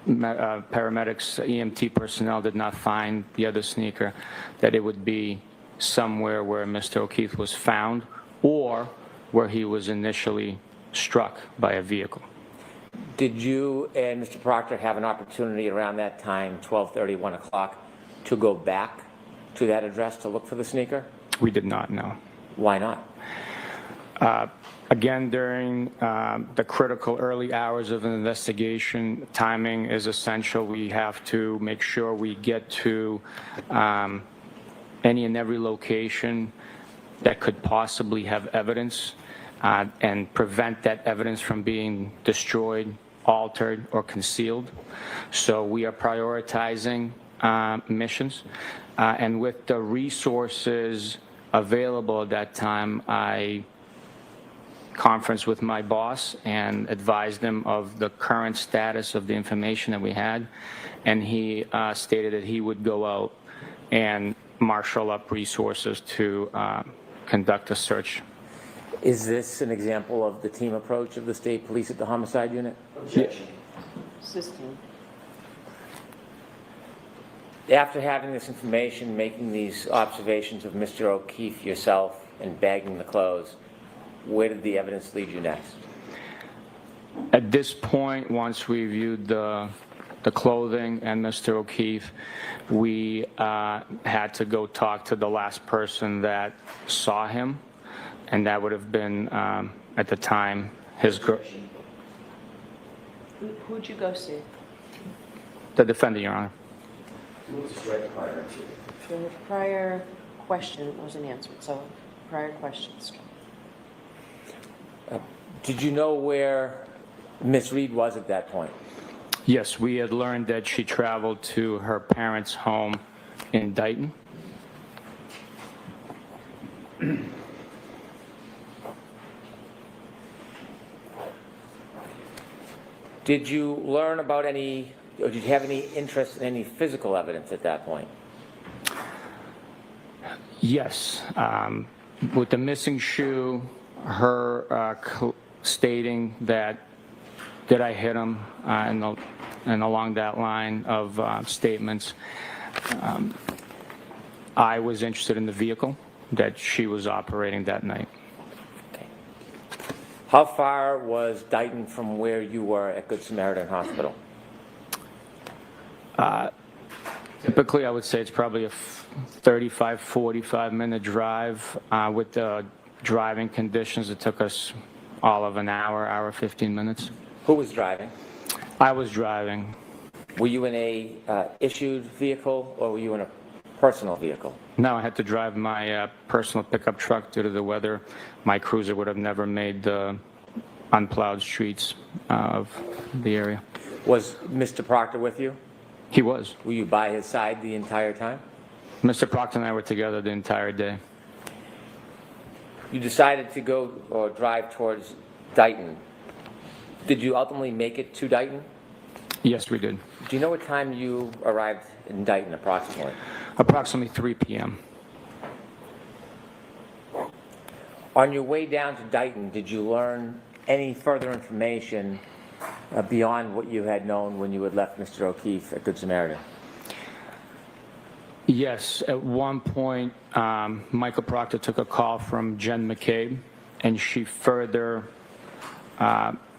paramedics, EMT personnel did not find the other sneaker, that it would be somewhere where Mr. O'Keefe was found or where he was initially struck by a vehicle. Did you and Mr. Proctor have an opportunity around that time, 12:30, 1 o'clock, to go back to that address to look for the sneaker? We did not know. Why not? Again, during the critical early hours of an investigation, timing is essential. We have to make sure we get to any and every location that could possibly have evidence and prevent that evidence from being destroyed, altered, or concealed. So we are prioritizing missions. And with the resources available at that time, I conferenced with my boss and advised him of the current status of the information that we had. And he stated that he would go out and marshal up resources to conduct a search. Is this an example of the team approach of the state police at the homicide unit? Objection. System. After having this information, making these observations of Mr. O'Keefe yourself and bagging the clothes, where did the evidence lead you next? At this point, once we viewed the clothing and Mr. O'Keefe, we had to go talk to the last person that saw him, and that would have been, at the time, his girl. Who'd you go see? The defendant, Your Honor. The prior question wasn't answered, so prior questions. Did you know where Miss Reed was at that point? Yes, we had learned that she traveled to her parents' home in Dayton. Did you learn about any, or did you have any interest in any physical evidence at that point? Yes. With the missing shoe, her stating that I hit him, and along that line of statements, I was interested in the vehicle that she was operating that night. Okay. How far was Dighton from where you were at Good Samaritan Hospital? Typically, I would say it's probably a 35, 45-minute drive. With the driving conditions, it took us all of an hour, 15 minutes. Who was driving? I was driving. Were you in a issued vehicle, or were you in a personal vehicle? No, I had to drive my personal pickup truck due to the weather. My cruiser would have never made the unplowed streets of the area. Was Mr. Proctor with you? He was. Were you by his side the entire time? Mr. Proctor and I were together the entire day. You decided to go or drive towards Dighton. Did you ultimately make it to Dighton? Yes, we did. Do you know what time you arrived in Dighton approximately? Approximately 3 p.m. On your way down to Dighton, did you learn any further information beyond what you had known when you had left Mr. O'Keefe at Good Samaritan? Yes, at one point, Michael Proctor took a call from Jen McCabe, and she further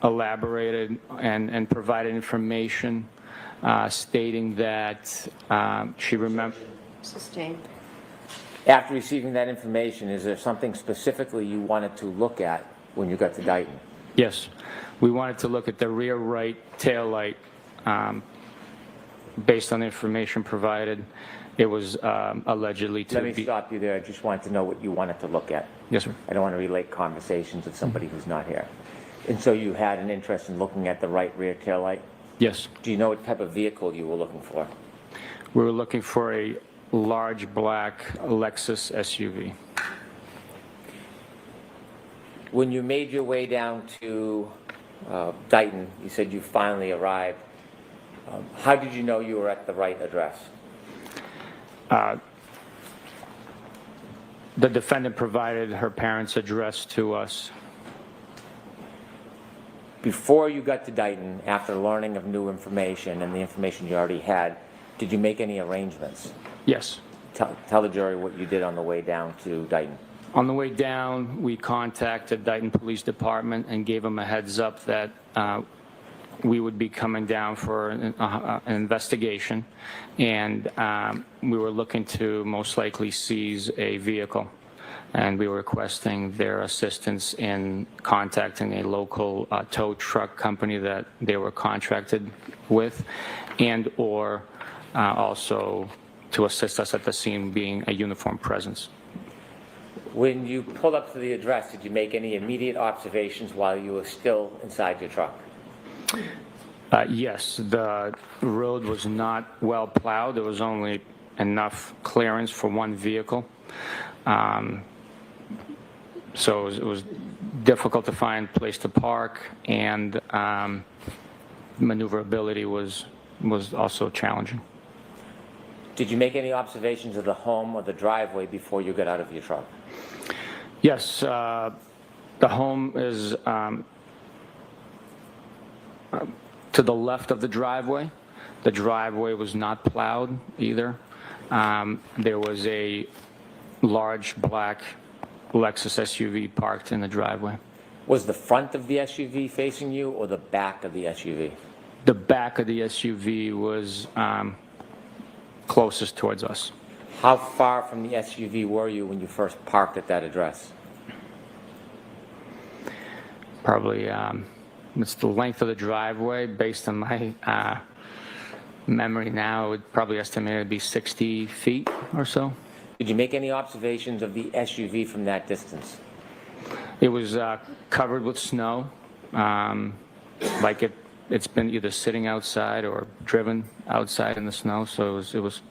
elaborated and provided information stating that she remembered. Sustained. After receiving that information, is there something specifically you wanted to look at when you got to Dighton? Yes, we wanted to look at the rear right tail light. Based on the information provided, it was allegedly to be... Let me stop you there. I just wanted to know what you wanted to look at. Yes, sir. I don't want to relate conversations with somebody who's not here. And so you had an interest in looking at the right rear tail light? Yes. Do you know what type of vehicle you were looking for? We were looking for a large black Lexus SUV. When you made your way down to Dighton, you said you finally arrived. How did you know you were at the right address? The defendant provided her parents' address to us. Before you got to Dighton, after learning of new information and the information you already had, did you make any arrangements? Yes. Tell the jury what you did on the way down to Dighton. On the way down, we contacted Dighton Police Department and gave them a heads up that we would be coming down for an investigation, and we were looking to most likely seize a vehicle, and we were requesting their assistance in contacting a local tow truck company that they were contracted with, and or also to assist us at the scene being a uniformed presence. When you pulled up to the address, did you make any immediate observations while you were still inside your truck? Yes, the road was not well plowed. There was only enough clearance for one vehicle. So it was difficult to find a place to park, and maneuverability was also challenging. Did you make any observations of the home or the driveway before you got out of your truck? Yes, the home is to the left of the driveway. The driveway was not plowed either. There was a large black Lexus SUV parked in the driveway. Was the front of the SUV facing you or the back of the SUV? The back of the SUV was closest towards us. How far from the SUV were you when you first parked at that address? Probably, it's the length of the driveway. Based on my memory now, it would probably estimate to be 60 feet or so. Did you make any observations of the SUV from that distance? It was covered with snow, like it's been either sitting outside or driven outside in the snow, so it was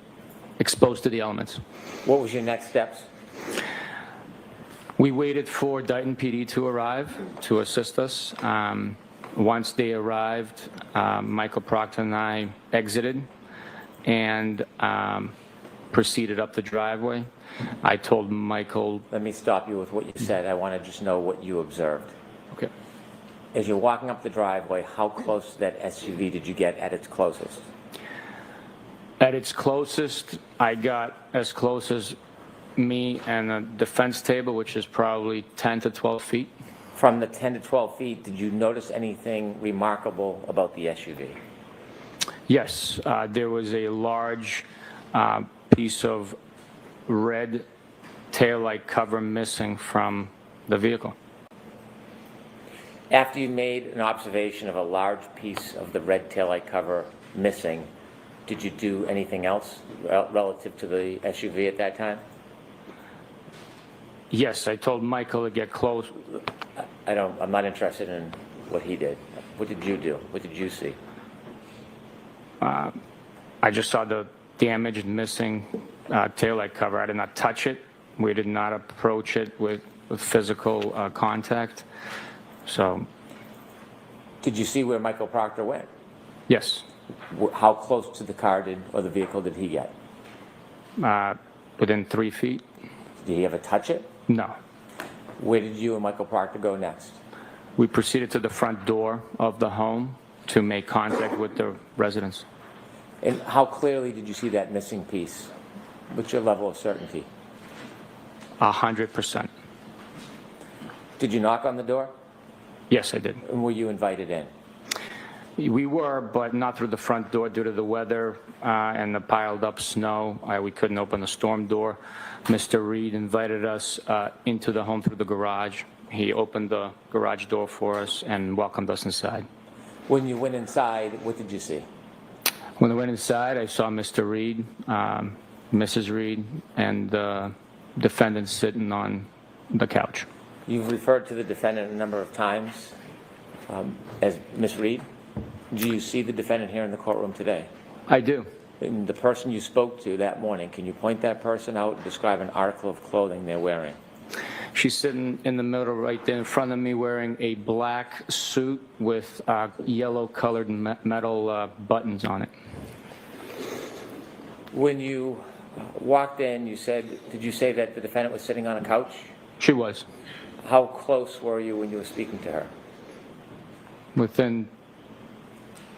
exposed to the elements. What was your next steps? We waited for Dighton PD to arrive to assist us. Once they arrived, Michael Proctor and I exited and proceeded up the driveway. I told Michael... Let me stop you with what you said. I want to just know what you observed. Okay. As you're walking up the driveway, how close to that SUV did you get at its closest? At its closest, I got as close as me and the defense table, which is probably 10 to 12 feet. From the 10 to 12 feet, did you notice anything remarkable about the SUV? Yes, there was a large piece of red taillight cover missing from the vehicle. After you made an observation of a large piece of the red taillight cover missing, did you do anything else relative to the SUV at that time? Yes, I told Michael to get close. I'm not interested in what he did. What did you do? What did you see? I just saw the damaged, missing taillight cover. I did not touch it. We did not approach it with physical contact. So. Did you see where Michael Proctor went? Yes. How close to the car or the vehicle did he get? Within 3 feet. Did he ever touch it? No. Where did you and Michael Proctor go next? We proceeded to the front door of the home to make contact with the residents. And how clearly did you see that missing piece? What's your level of certainty? 100%. Did you knock on the door? Yes, I did. And were you invited in? We were, but not through the front door due to the weather and the piled up snow. We couldn't open the storm door. Mr. Reed invited us into the home through the garage. He opened the garage door for us and welcomed us inside. When you went inside, what did you see? When I went inside, I saw Mr. Reed, Mrs. Reed, and the defendant sitting on the couch. You've referred to the defendant a number of times as Miss Reed. Do you see the defendant here in the courtroom today? I do. And the person you spoke to that morning, can you point that person out and describe an article of clothing they're wearing? She's sitting in the middle right there in front of me wearing a black suit with yellow-colored metal buttons on it. When you walked in, did you say that the defendant was sitting on a couch? She was. How close were you when you were speaking to her? Within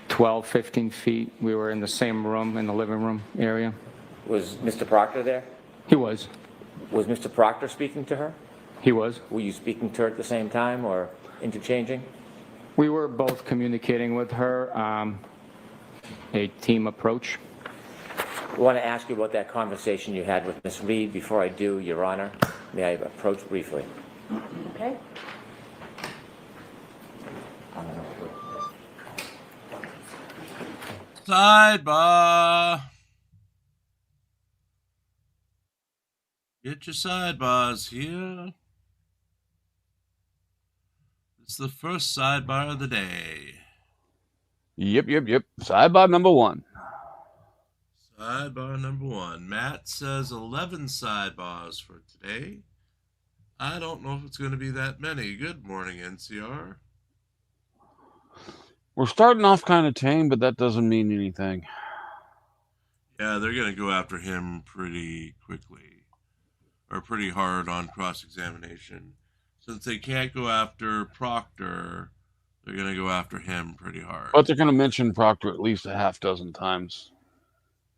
12, 15 feet. We were in the same room, in the living room area. Was Mr. Proctor there? He was. Was Mr. Proctor speaking to her? He was. Were you speaking to her at the same time or interchanging? We were both communicating with her, a team approach. I want to ask you about that conversation you had with Ms. Reed. Before I do, Your Honor, may I approach briefly? Okay. Sidebar. Get your sidebars here. It's the first sidebar of the day. Yep. Sidebar number one. Sidebar number one. Matt says 11 sidebars for today. I don't know if it's going to be that many. Good morning, NCR. We're starting off kind of tame, but that doesn't mean anything. Yeah, they're going to go after him pretty quickly, or pretty hard on cross-examination. Since they can't go after Proctor, they're going to go after him pretty hard. But they're going to mention Proctor at least a half dozen times.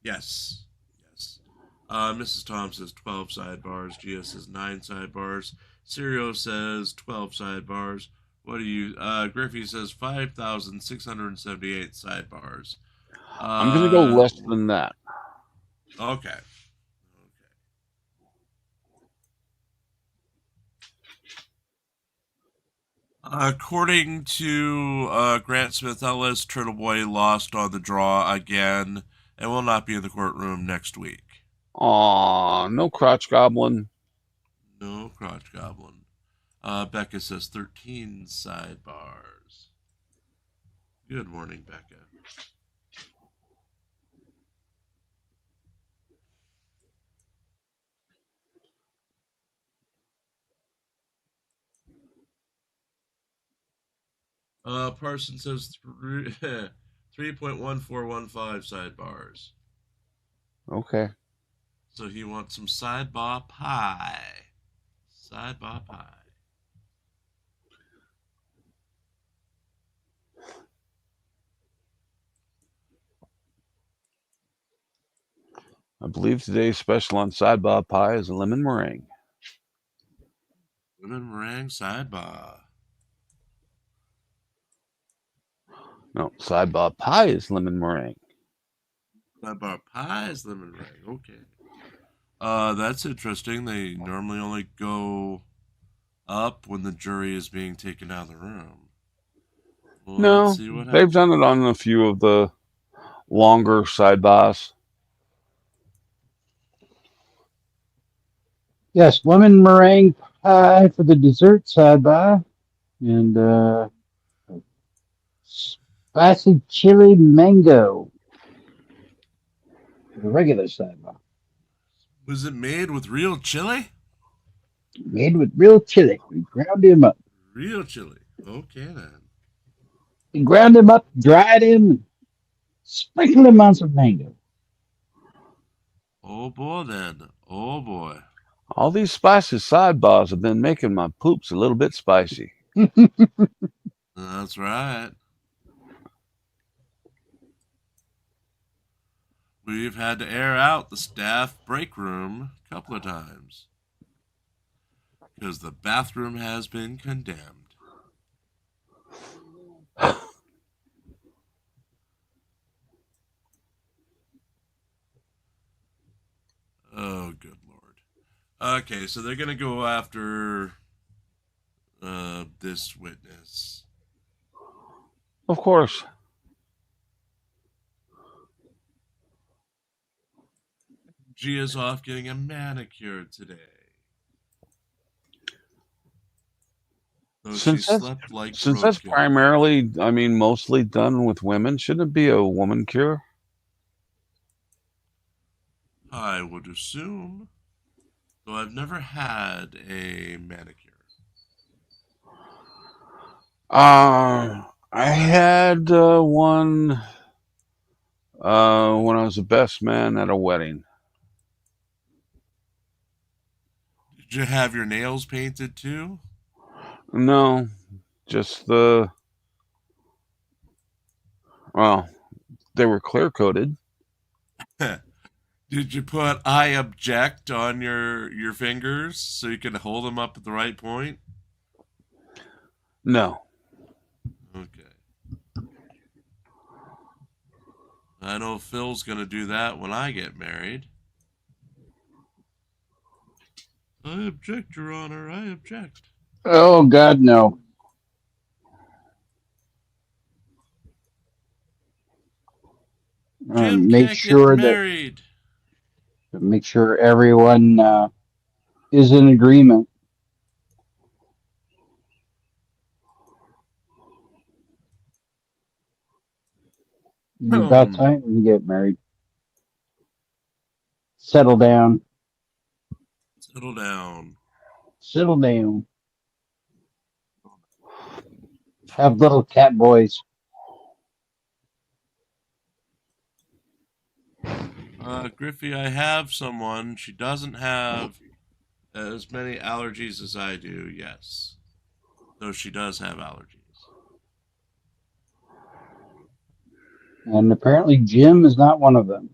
Yes. Mrs. Tom says 12 sidebars. Gia says 9 sidebars. Sirio says 12 sidebars. What do you... Griffey says 5,678 sidebars. I'm going to go less than that. Okay. According to Grant Smith Ellis, Turtle Boy lost on the draw again and will not be in the courtroom next week. Aw, no crotch goblin. No crotch goblin. Becca says 13 sidebars. Good morning, Becca. Parson says 3.1415 sidebars. Okay. So he wants some sidebah pie. Sidebah pie. I believe today's special on sidebah pie is a lemon meringue. Lemon meringue sidebah. No, sidebah pie is lemon meringue. Sidebah pie is lemon meringue. Okay. That's interesting. They normally only go up when the jury is being taken out of the room. Well, No, let's see what they've happens. done it on a few of the longer sidebahs. Yes, lemon meringue pie for the dessert sidebah, and spicy chili mango for the regular sidebah. Was it made with real chili? Made with real chili. We ground him up. Real chili. Okay, then. We ground him up, dried him, sprinkled him on some mango. Oh, boy, then. Oh, boy. All these spicy sidebahs have been making my poops a little bit spicy. That's right. We've had to air out the staff break room a couple of times because the bathroom has been condemned. Oh, good Lord. Okay, so they're going to go after this witness. Of course. Gia's off getting a manicure today. So Since she slept like that's roadkill. primarily, I mean, mostly done with women, shouldn't it be a woman cure? I would assume. Though I've never had a manicure. I had one when I was a best man at a wedding. Did you have your nails painted too? No, just well, they were clear coated. Did you put I object on your fingers so you can hold them up at the right point? No. Okay. I know Phil's going to do that when I get married. I object, Your Honor. I object. Oh, God, no. Jim Make can't sure get married. Make sure everyone is in agreement. It's about time we get married. Settle down. Settle down. Settle down. Have little cat boys. Griffey, I have someone. She doesn't have as many allergies as I do, yes. Though she does have allergies. And apparently Jim is not one of them.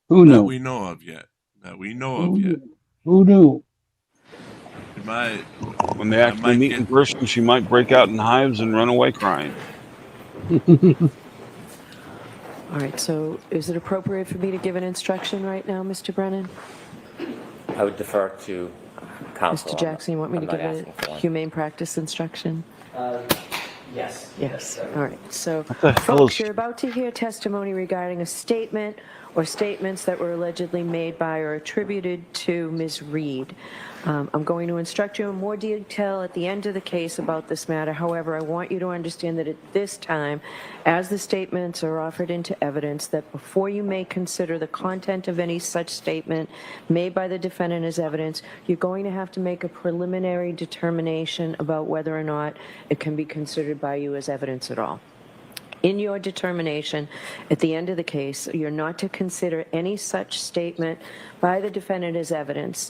Who knew? That we know of yet. Who knew? She might, when they actually meet in person, she might break out in hives and run away crying. All right, so is it appropriate for me to give an instruction right now, Mr. Brennan? I would defer to counsel. Mr. Jackson, you want me to give asking for a one. humane practice instruction? Yes. Yes. All right. So, the hell folks, is- you're about to hear testimony regarding a statement or statements that were allegedly made by or attributed to Ms. Reed. I'm going to instruct you in more detail at the end of the case about this matter. However, I want you to understand that at this time, as the statements are offered into evidence, that before you may consider the content of any such statement made by the defendant as evidence, you're going to have to make a preliminary determination about whether or not it can be considered by you as evidence at all. In your determination, at the end of the case, you're not to consider any such statement by the defendant as evidence,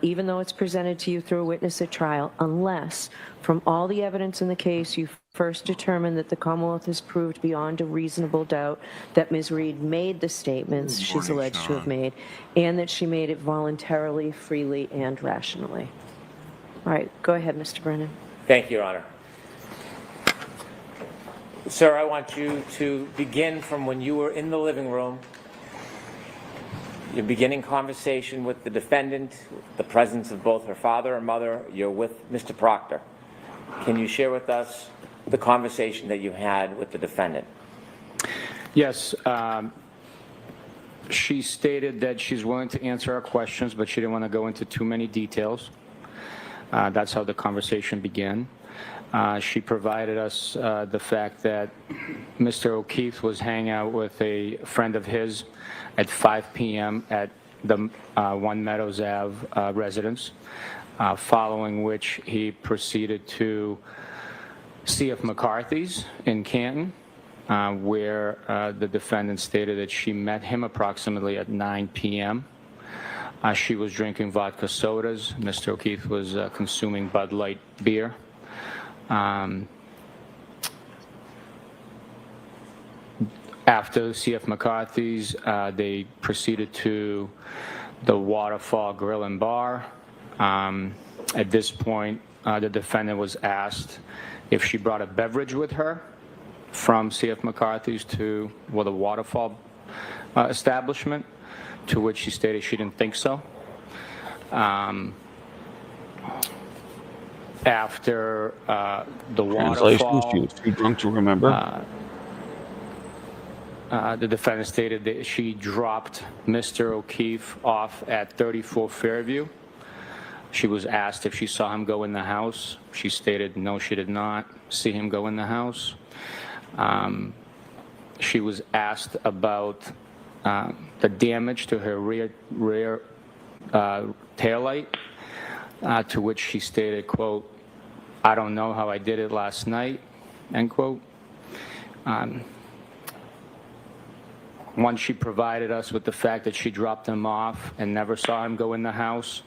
even though it's presented to you through a witness at trial, unless, from all the evidence in the case, you first determine that the Commonwealth has proved beyond a reasonable doubt that Ms. Reed made the statements she's alleged to have made, and that she made it voluntarily, freely, and rationally. All right, go ahead, Mr. Brennan. Thank you, Your Honor. Sir, I want you to begin from when you were in the living room, your beginning conversation with the defendant, the presence of both her father and mother. You're with Mr. Proctor. Can you share with us the conversation that you had with the defendant? Yes. She stated that she's willing to answer our questions, but she didn't want to go into too many details. That's how the conversation began. She provided us the fact that Mr. O'Keefe was hanging out with a friend of his at 5 p.m. at the One Meadows Ave residence, following which he proceeded to C.F. McCarthy's in Canton, where the defendant stated that she met him approximately at 9 p.m. She was drinking vodka sodas. Mr. O'Keefe was consuming Bud Light beer. After C.F. McCarthy's, they proceeded to the Waterfall Grill and Bar. At this point, the defendant was asked if she brought a beverage with her from C.F. McCarthy's to the Waterfall establishment, to which she stated she didn't think so. After the Waterfall, she was too drunk to remember. The defendant stated that she dropped Mr. O'Keefe off at 34 Fairview. She was asked if she saw him go in the house. She stated no, she did not see him go in the house. She was asked about the damage to her rear taillight, to which she stated, quote, "I don't know how I did it last night," end quote. Once she provided us with the fact that she dropped him off and never saw him go in the house,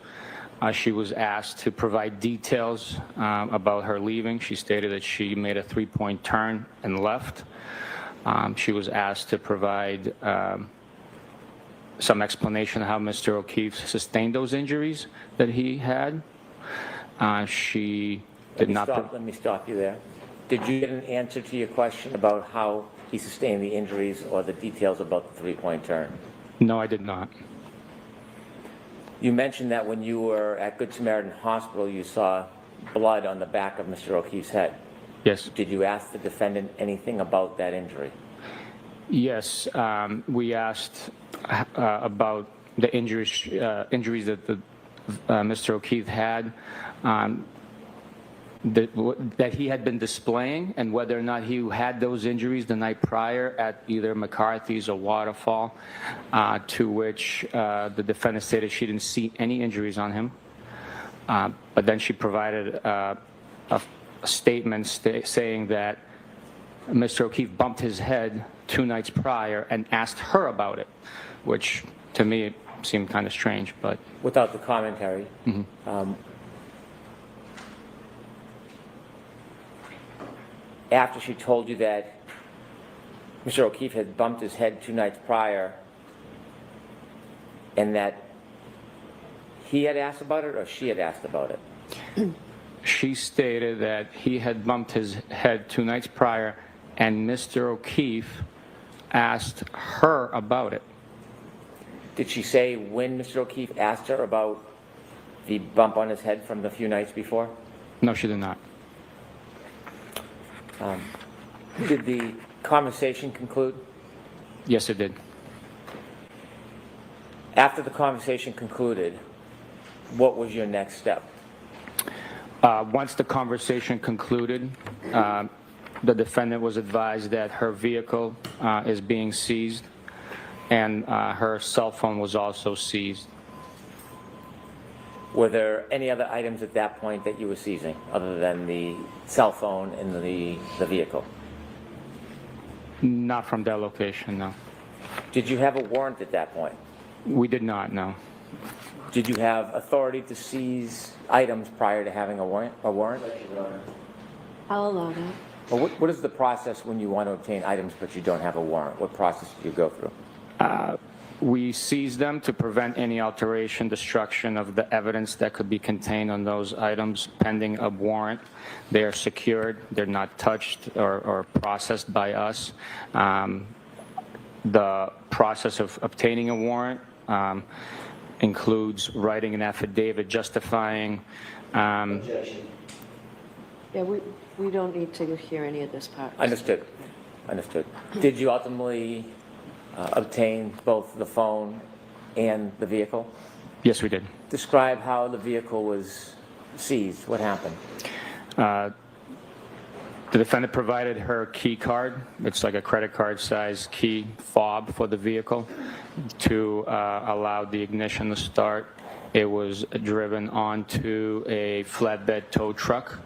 she was asked to provide details about her leaving. She stated that she made a 3-point turn and left. She was asked to provide some explanation of how Mr. O'Keefe sustained those injuries that he had. She did not. Let me stop you there. Did you get an answer to your question about how he sustained the injuries or the details about the 3-point turn? No, I did not. You mentioned that when you were at Good Samaritan Hospital, you saw blood on the back of Mr. O'Keefe's head. Yes. Did you ask the defendant anything about that injury? Yes, we asked about the injuries that Mr. O'Keefe had, that he had been displaying, and whether or not he had those injuries the night prior at either McCarthy's or Waterfall, to which the defendant stated she didn't see any injuries on him. But then she provided a statement saying that Mr. O'Keefe bumped his head 2 nights prior and asked her about it, which to me seemed kind of strange. But without the commentary, after she told you that Mr. O'Keefe had bumped his head 2 nights prior and that he had asked about it or she had asked about it? She stated that he had bumped his head 2 nights prior and Mr. O'Keefe asked her about it. Did she say when Mr. O'Keefe asked her about the bump on his head from the few nights before? No, she did not. Did the conversation conclude? Yes, it did. After the conversation concluded, what was your next step? Once the conversation concluded, the defendant was advised that her vehicle is being seized, and her cell phone was also seized. Were there any other items at that point that you were seizing, other than the cell phone and the vehicle? Not from that location, no. Did you have a warrant at that point? We did not, no. Did you have authority to seize items prior to having a warrant? I'll allow that. Well, what is the process when you want to obtain items but you don't have a warrant? What process do you go through? We seized them to prevent any alteration, destruction of the evidence that could be contained on those items pending a warrant. They are secured. They're not touched or processed by us. The process of obtaining a warrant includes writing an affidavit justifying. Yeah, we don't need to hear any of this part. Understood. Understood. Did you ultimately obtain both the phone and the vehicle? Yes, we did. Describe how the vehicle was seized. What happened? The defendant provided her key card. It's like a credit card size key fob for the vehicle to allow the ignition to start. It was driven onto a flatbed tow truck,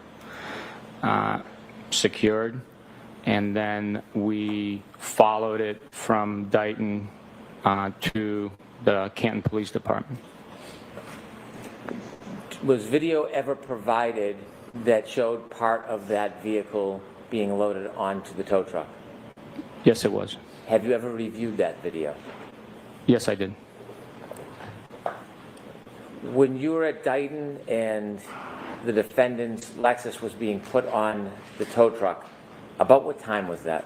secured, and then we followed it from Dighton to the Canton Police Department. Was video ever provided that showed part of that vehicle being loaded onto the tow truck? Yes, it was. Have you ever reviewed that video? Yes, I did. When you were at Dighton and the defendant's Lexus was being put on the tow truck, about what time was that?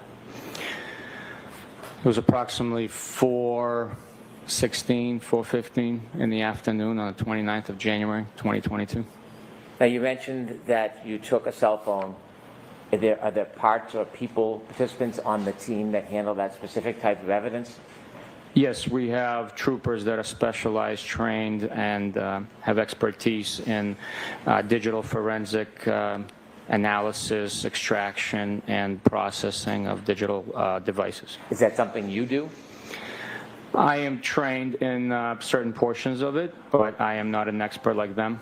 It was approximately 4:16, 4:15 in the afternoon on the 29th of January, 2022. Now, you mentioned that you took a cell phone. Are there parts or people, participants on the team that handle that specific type of evidence? Yes, we have troopers that are specialized, trained, and have expertise in digital forensic analysis, extraction, and processing of digital devices. Is that something you do? I am trained in certain portions of it, but I am not an expert like them.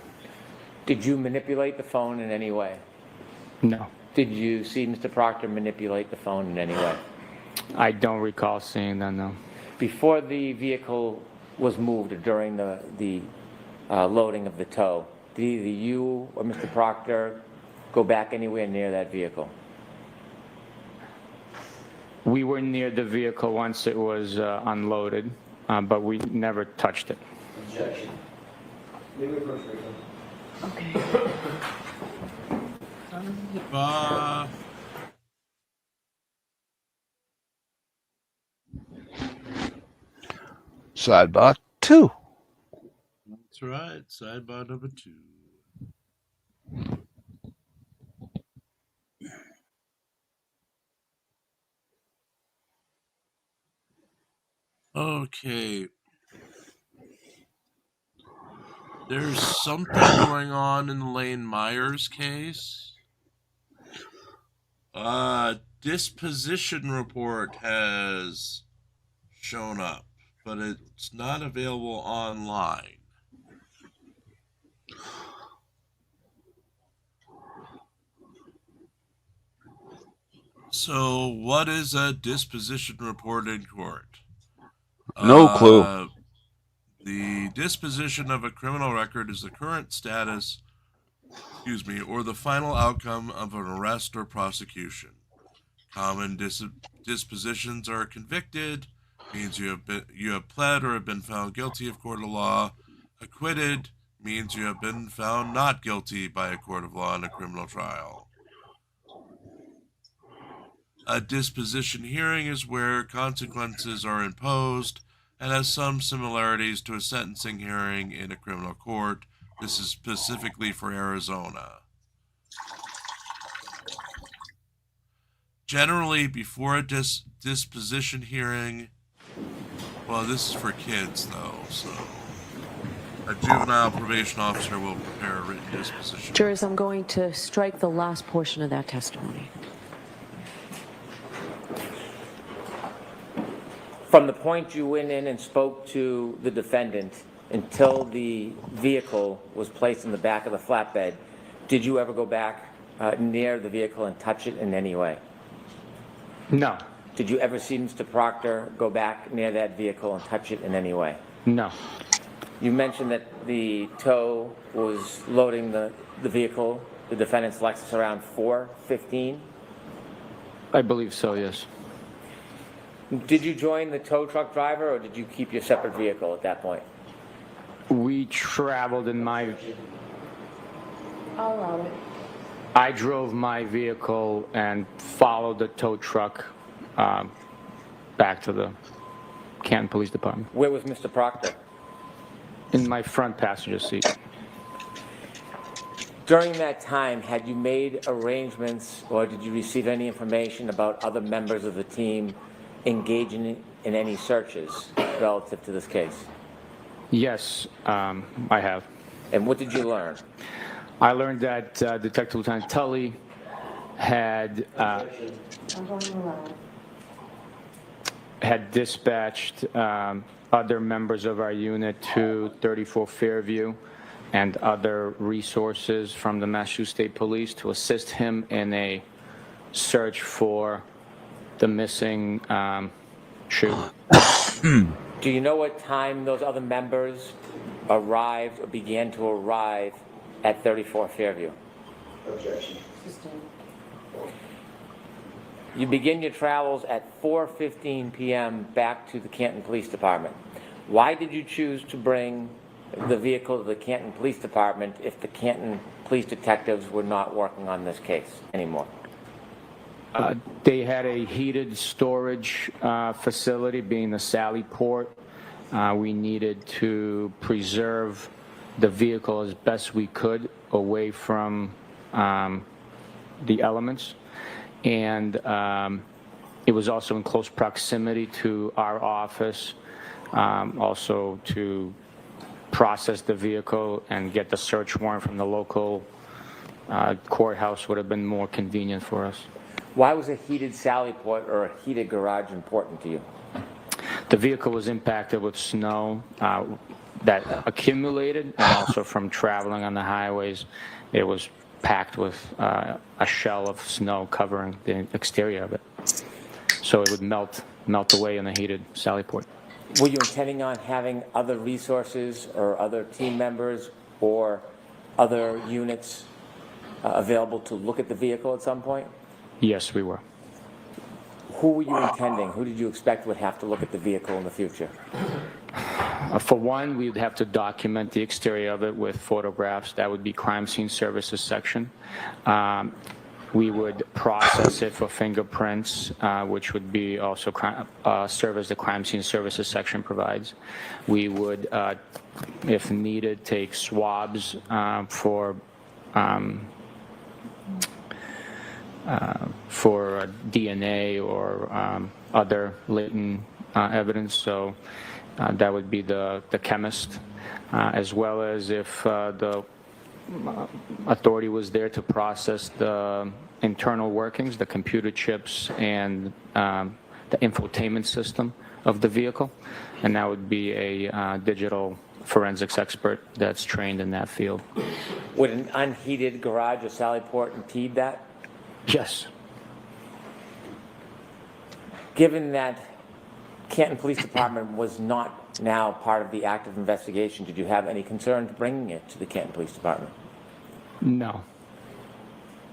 Did you manipulate the phone in any way? No. Did you see Mr. Proctor manipulate the phone in any way? I don't recall seeing that, no. Before the vehicle was moved or during the loading of the tow, did either you or Mr. Proctor go back anywhere near that vehicle? We were near the vehicle once it was unloaded, but we never touched it. Objection. Okay. Sidebar 2. That's right. Sidebar number 2. Okay. There's something going on in the Lane Myers case. Disposition report has shown up, but it's not available online. So, what is a disposition report in court? No clue. The disposition of a criminal record is the current status, or the final outcome of an arrest or prosecution. Common dispositions are convicted, means you have pled or have been found guilty of court of law. Acquitted means you have been found not guilty by a court of law in a criminal trial. A disposition hearing is where consequences are imposed and has some similarities to a sentencing hearing in a criminal court. This is specifically for Arizona. Generally, before a disposition hearing, well, this is for kids, though, so A juvenile probation officer will prepare a written disposition. Jurors, I'm going to strike the last portion of that testimony. From the point you went in and spoke to the defendant until the vehicle was placed in the back of the flatbed, did you ever go back near the vehicle and touch it in any way? No. Did you ever see Mr. Proctor go back near that vehicle and touch it in any way? No. You mentioned that the tow was loading the vehicle, the defendant's Lexus, around 4:15. I believe so, yes. Did you join the tow truck driver, or did you keep your separate vehicle at that point? We traveled in my... I'll allow it. I drove my vehicle and followed the tow truck back to the Canton Police Department. Where was Mr. Proctor? In my front passenger seat. During that time, had you made arrangements or did you receive any information about other members of the team engaging in any searches relative to this case? Yes, I have. And what did you learn? I learned that Detective Lieutenant Tully had dispatched other members of our unit to 34 Fairview and other resources from the Massachusetts State Police to assist him in a search for the missing shoe. Do you know what time those other members arrived or began to arrive at 34 Fairview? Objection. You begin your travels at 4:15 p.m. back to the Canton Police Department. Why did you choose to bring the vehicle to the Canton Police Department if the Canton police detectives were not working on this case anymore? They had a heated storage facility, being the Sally Port. We needed to preserve the vehicle as best we could away from the elements. And it was also in close proximity to our office, also to process the vehicle and get the search warrant from the local courthouse would have been more convenient for us. Why was a heated Sally Port or a heated garage important to you? The vehicle was impacted with snow that accumulated, and also from traveling on the highways, it was packed with a shell of snow covering the exterior of it. So it would melt away in the heated Sally Port. Were you intending on having other resources or other team members or other units available to look at the vehicle at some point? Yes, we were. Who were you intending? Who did you expect would have to look at the vehicle in the future? For one, we'd have to document the exterior of it with photographs. That would be crime scene services section. We would process it for fingerprints, which would be also serve as the crime scene services section provides. We would, if needed, take swabs for DNA or other latent evidence. So that would be the chemist, as well as if the authority was there to process the internal workings, the computer chips, and the infotainment system of the vehicle. And that would be a digital forensics expert that's trained in that field. Would an unheated garage or Sally Port impede that? Yes. Given that Canton Police Department was not now part of the active investigation, did you have any concerns bringing it to the Canton Police Department? No.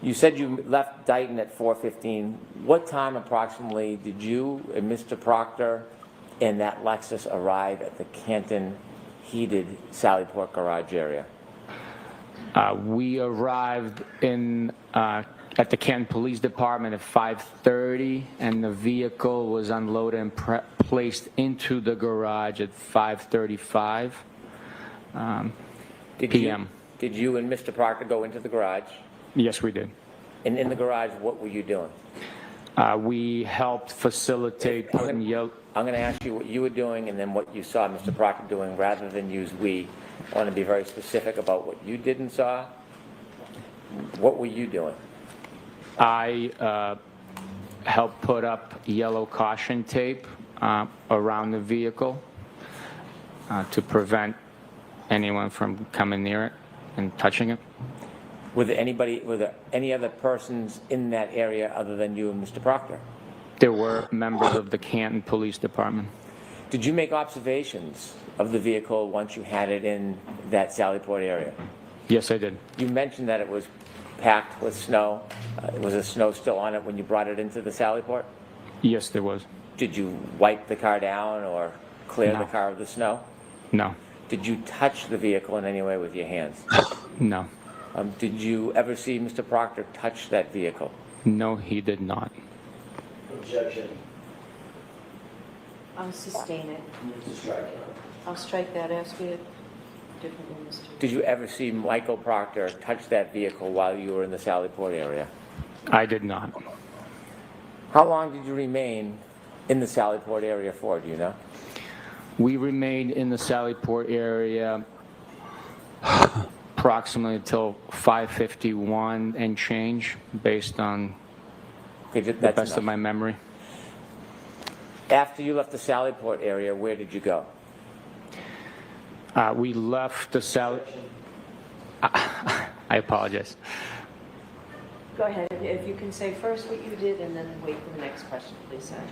You said you left Dighton at 4:15. What time approximately did you and Mr. Proctor and that Lexus arrive at the Canton heated Sally Port garage area? We arrived at the Canton Police Department at 5:30, and the vehicle was unloaded and placed into the garage at 5:35 p.m. Did you and Mr. Proctor go into the garage? Yes, we did. And in the garage, what were you doing? We helped facilitate putting I'm going to ask you what you were doing and then what you saw Mr. Proctor doing rather than use we. I want to be very specific about what you did and saw. What were you doing? I helped put up yellow caution tape around the vehicle to prevent anyone from coming near it and touching it. Were there any other persons in that area other than you and Mr. Proctor? There were members of the Canton Police Department. Did you make observations of the vehicle once you had it in that Sallyport area? Yes, I did. You mentioned that it was packed with snow. Was the snow still on it when you brought it into the Sallyport? Yes, there was. Did you wipe the car down or clear the car of the snow? No. Did you touch the vehicle in any way with your hands? No. Did you ever see Mr. Proctor touch that vehicle? No, he did not. Objection. I'll sustain it. Move to strike. I'll strike that, ask you differently, Mr. Did you ever see Michael Proctor touch that vehicle while you were in the Sallyport area? I did not. How long did you remain in the Sallyport area for, do you know? We remained in the Sallyport area approximately until 5:51 and change, based on the best of my memory. After you left the Sallyport area, where did you go? We left the I apologize. Go ahead, if you can say first what you did and then wait for the next question, please, Sergeant.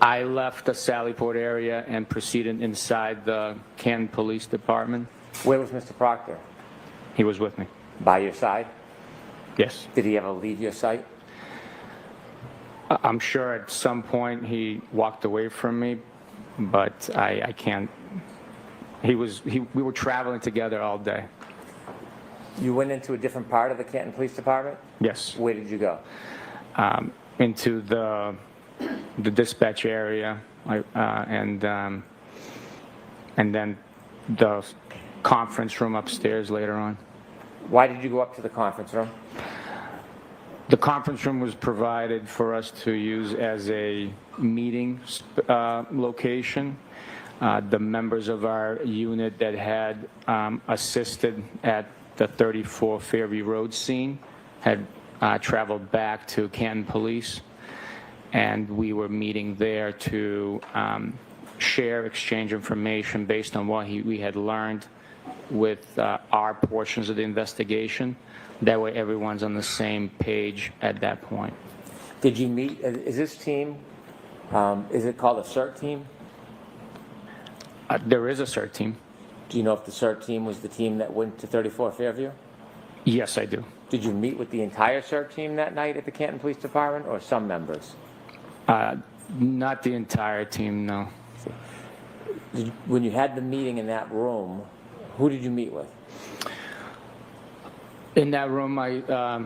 I left the Sallyport area and proceeded inside the Canton Police Department. Where was Mr. Proctor? He was with me. By your side? Yes. Did he ever leave your sight? I'm sure at some point he walked away from me, but I can't. We were traveling together all day. You went into a different part of the Canton Police Department? Yes. Where did you go? Into the dispatch area, and then the conference room upstairs later on. Why did you go up to the conference room? The conference room was provided for us to use as a meeting location. The members of our unit that had assisted at the 34 Fairview Road scene had traveled back to Canton Police, and we were meeting there to exchange information based on what we had learned with our portions of the investigation. That way everyone's on the same page at that point. Did you meet, is this team, is it called a CERT team? There is a CERT team. Do you know if the CERT team was the team that went to 34 Fairview? Yes, I do. Did you meet with the entire CERT team that night at the Canton Police Department, or some members? Not the entire team, no. When you had the meeting in that room, who did you meet with? In that room, I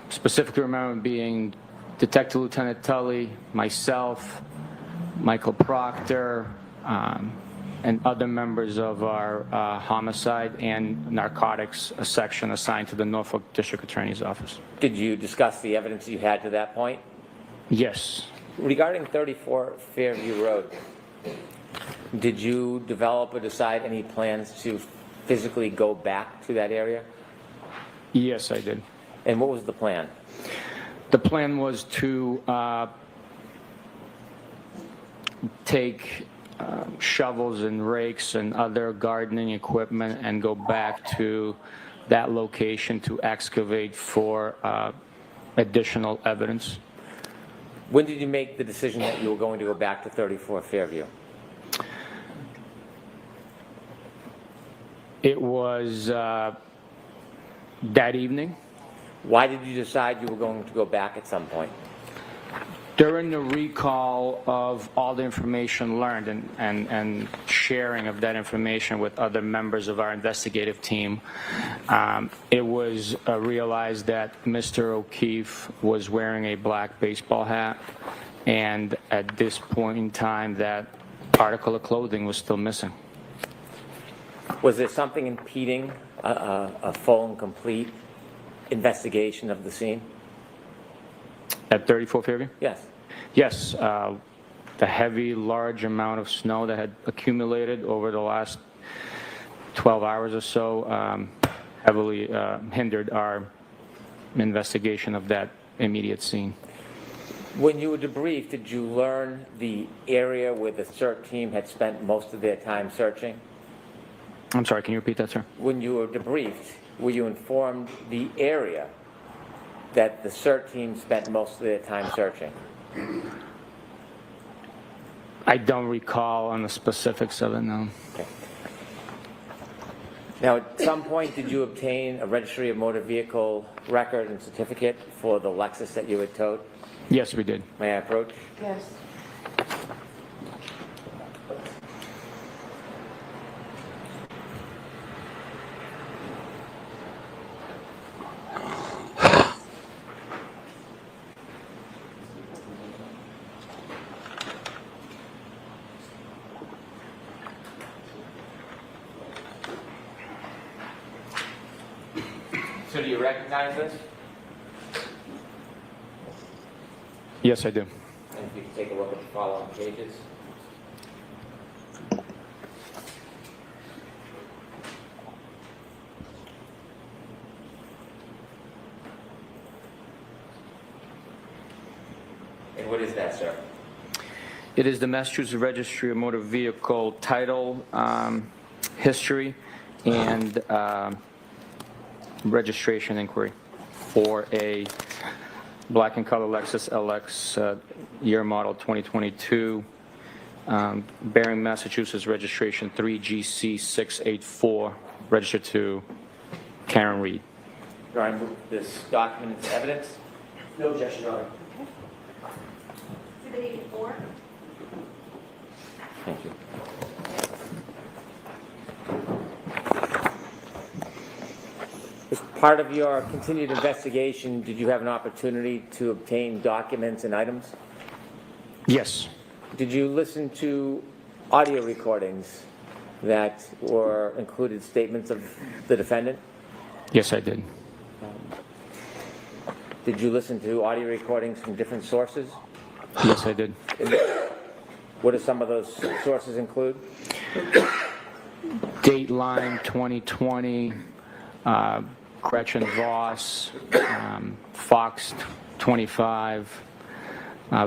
specifically remember being Detective Lieutenant Tully, myself, Michael Proctor, and other members of our homicide and narcotics section assigned to the Norfolk District Attorney's Office. Did you discuss the evidence you had to that point? Yes. Regarding 34 Fairview Road, did you develop or decide any plans to physically go back to that area? Yes, I did. And what was the plan? The plan was to take shovels and rakes and other gardening equipment and go back to that location to excavate for additional evidence. When did you make the decision that you were going to go back to 34 Fairview? It was that evening. Why did you decide you were going to go back at some point? During the recall of all the information learned and sharing of that information with other members of our investigative team, it was realized that Mr. O'Keefe was wearing a black baseball hat, and at this point in time, that article of clothing was still missing. Was there something impeding a full and complete investigation of the scene? At 34 Fairview? Yes. Yes. The heavy, large amount of snow that had accumulated over the last 12 hours or so, heavily hindered our investigation of that immediate scene. When you were debriefed, did you learn the area where the CERT team had spent most of their time searching? I'm sorry, can you repeat that, sir? When you were debriefed, were you informed the area that the CERT team spent most of their time searching? I don't recall on the specifics of it, no. Okay. Now, at some point, did you obtain a registry of motor vehicle record and certificate for the Lexus that you had towed? Yes, we did. May I approach? Yes. So do you recognize this? Yes, I do. And if you can take a look at the following pages. And what is that, sir? It is the Massachusetts Registry of Motor Vehicle title, history, and registration inquiry for a black and color Lexus LX year model 2022, bearing Massachusetts registration 3GC684, registered to Karen Reed. Do I move this document into evidence? No objection, Your Honor. Exhibit 84. Thank you. As part of your continued investigation, did you have an opportunity to obtain documents and items? Yes. Did you listen to audio recordings that were included statements of the defendant? Yes, I did. Did you listen to audio recordings from different sources? Yes, I did. What do some of those sources include? Dateline 2020, Gretchen Voss, Fox 25,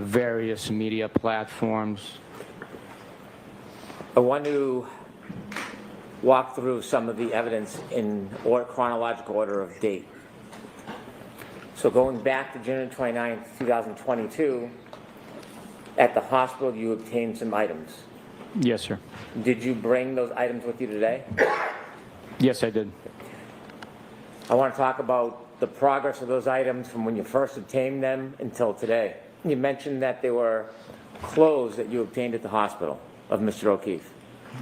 various media platforms. I want to walk through some of the evidence in chronological order of date. So going back to January 29, 2022, at the hospital you obtained some items. Yes, sir. Did you bring those items with you today? Yes, I did. I want to talk about the progress of those items from when you first obtained them until today. You mentioned that they were clothes that you obtained at the hospital of Mr. O'Keefe.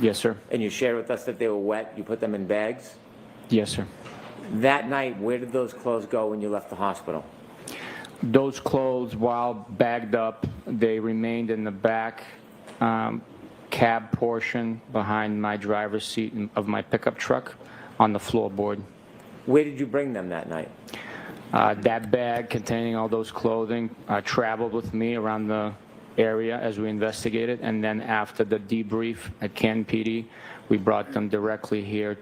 Yes, sir. And you shared with us that they were wet. You put them in bags. Yes, sir. That night, where did those clothes go when you left the hospital? Those clothes, while bagged up, they remained in the back cab portion behind my driver's seat of my pickup truck on the floorboard. Where did you bring them that night? That bag containing all those clothing traveled with me around the area as we investigated, and then after the debrief at Canton PD, we brought them directly here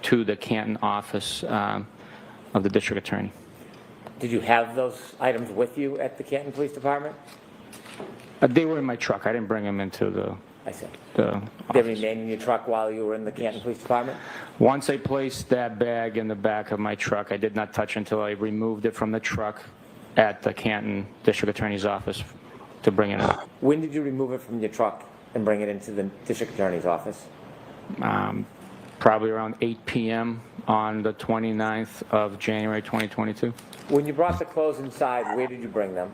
to the Canton office of the district attorney. Did you have those items with you at the Canton Police Department? They were in my truck. I didn't bring them into the I see. office. They remained in your truck while you were in the Canton Police Department? Once I placed that bag in the back of my truck, I did not touch until I removed it from the truck at the Canton District Attorney's office to bring it up. When did you remove it from your truck and bring it into the District Attorney's office? Probably around 8 p.m. on the 29th of January 2022. When you brought the clothes inside, where did you bring them?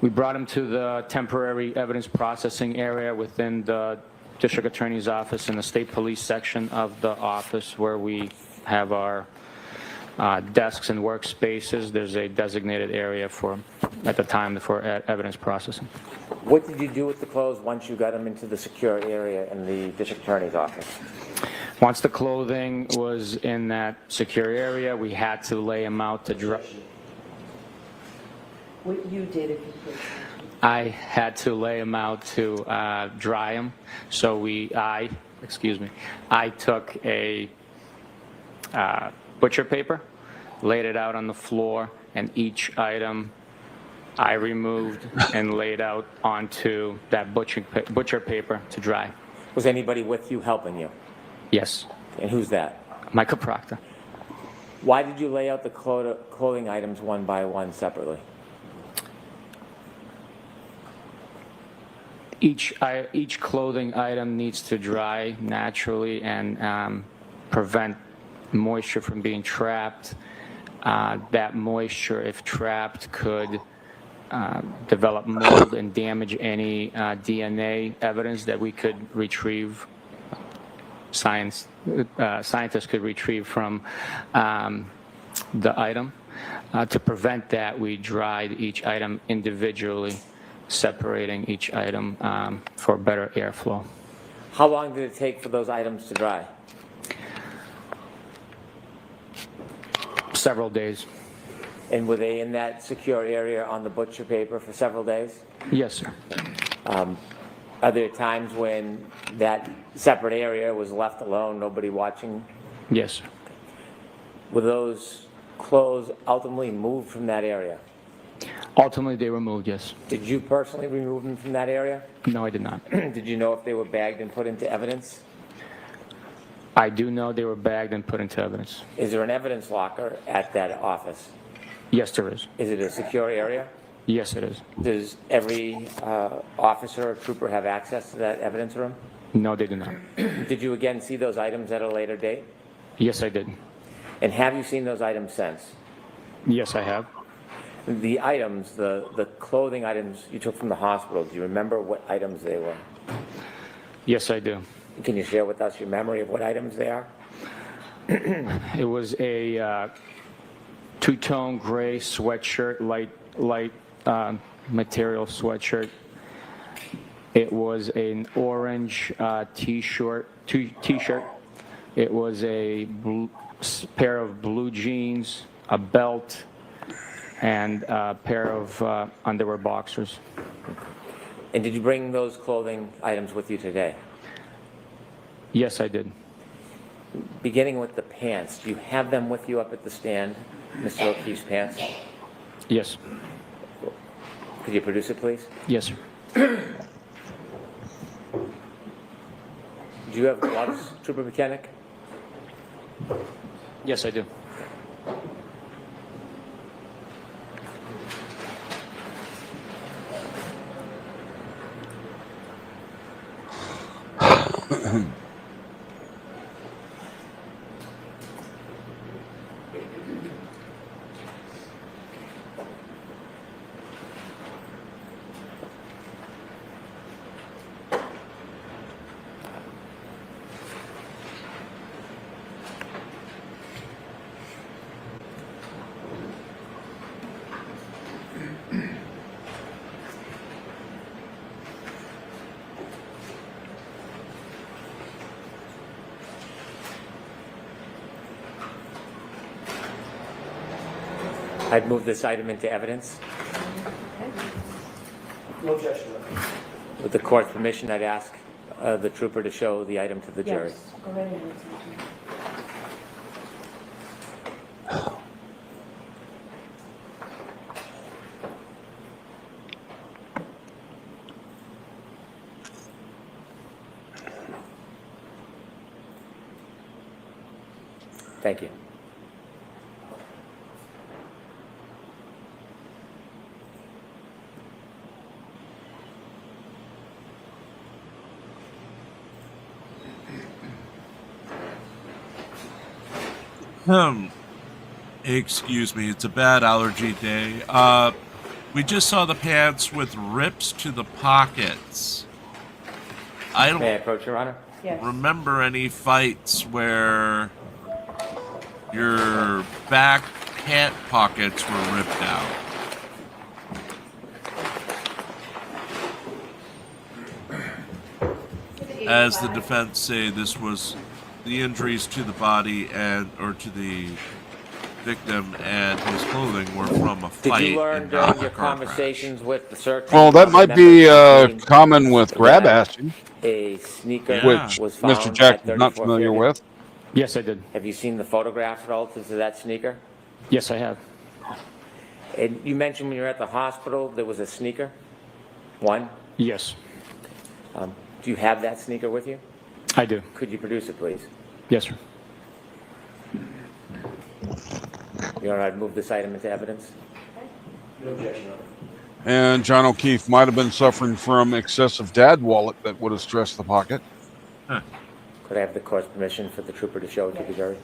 We brought them to the temporary evidence processing area within the District Attorney's office in the State Police section of the office where we have our desks and workspaces. There's a designated area at the time for evidence processing. What did you do with the clothes once you got them into the secure area in the District Attorney's office? Once the clothing was in that secure area, we had to lay them out to dry. What you did, if you could. I had to lay them out to dry them. So I excuse me, I took a butcher paper, laid it out on the floor, and each item I removed and laid out onto that butcher paper to dry. Was anybody with you helping you? Yes, And who's that? Michael Proctor. Why did you lay out the clothing items one by one separately? Each clothing item needs to dry naturally and prevent moisture from being trapped. That moisture, if trapped, could develop mold and damage any DNA evidence that we could retrieve. Scientists could retrieve from the item. To prevent that, we dried each item individually, separating each item for better airflow. How long did it take for those items to dry? Several days. And were they in that secure area on the butcher paper for several days? Yes, sir. Are there times when that separate area was left alone, nobody watching? Yes, sir. Were those clothes ultimately moved from that area? Ultimately, they were moved, yes. Did you personally remove them from that area? No, I did not. Did you know if they were bagged and put into evidence? I do know they were bagged and put into evidence. Is there an evidence locker at that office? Yes, there is. Is it a secure area? Yes, it is. Does every officer or trooper have access to that evidence room? No, they do not. Did you again see those items at a later date? Yes, I did. And have you seen those items since? Yes, I have. The items, the clothing items you took from the hospital, do you remember what items they were? Yes, I do. Can you share with us your memory of what items they are? It was a two-tone gray sweatshirt, light material sweatshirt. It was an orange t-shirt. It was a pair of blue jeans, a belt, and a pair of underwear boxers. And did you bring those clothing items with you today? Yes, I did. Beginning with the pants, do you have them with you up at the stand, Mr. O'Keefe's pants? Yes. Could you produce it, please? Yes, sir. Do you have gloves, Trooper Mechanic? Yes, I do. I'd move this item into evidence. No objection. With the court's permission, I'd ask the trooper to show the item to the jury. Yes, go right ahead. Thank you. Excuse me, it's a bad allergy day. We just saw the pants with rips to the pockets. I May I don't approach, Your Honor? Yes. remember any fights where your back pant pockets were ripped out. As the defense say, this was the injuries to the body and or to the victim and his clothing were from a fight. Did you learn and not during your a car crash. conversations with the search? Well, that might be common with grab asking, A sneaker Yeah. which was found Mr. Jack at is not 34 familiar Fairview? with. Yes, I did. Have you seen the photographs relative to that sneaker? Yes, I have. And you mentioned when you were at the hospital, there was a sneaker? One? Yes, Do you have that sneaker with you? I do. Could you produce it, please? Yes, sir. You know, I'd move this item into evidence. No objection, Your Honor. And John O'Keefe might have been suffering from excessive dad wallet that would have stressed the pocket. Could I have the court's permission for the trooper to show it to the jury?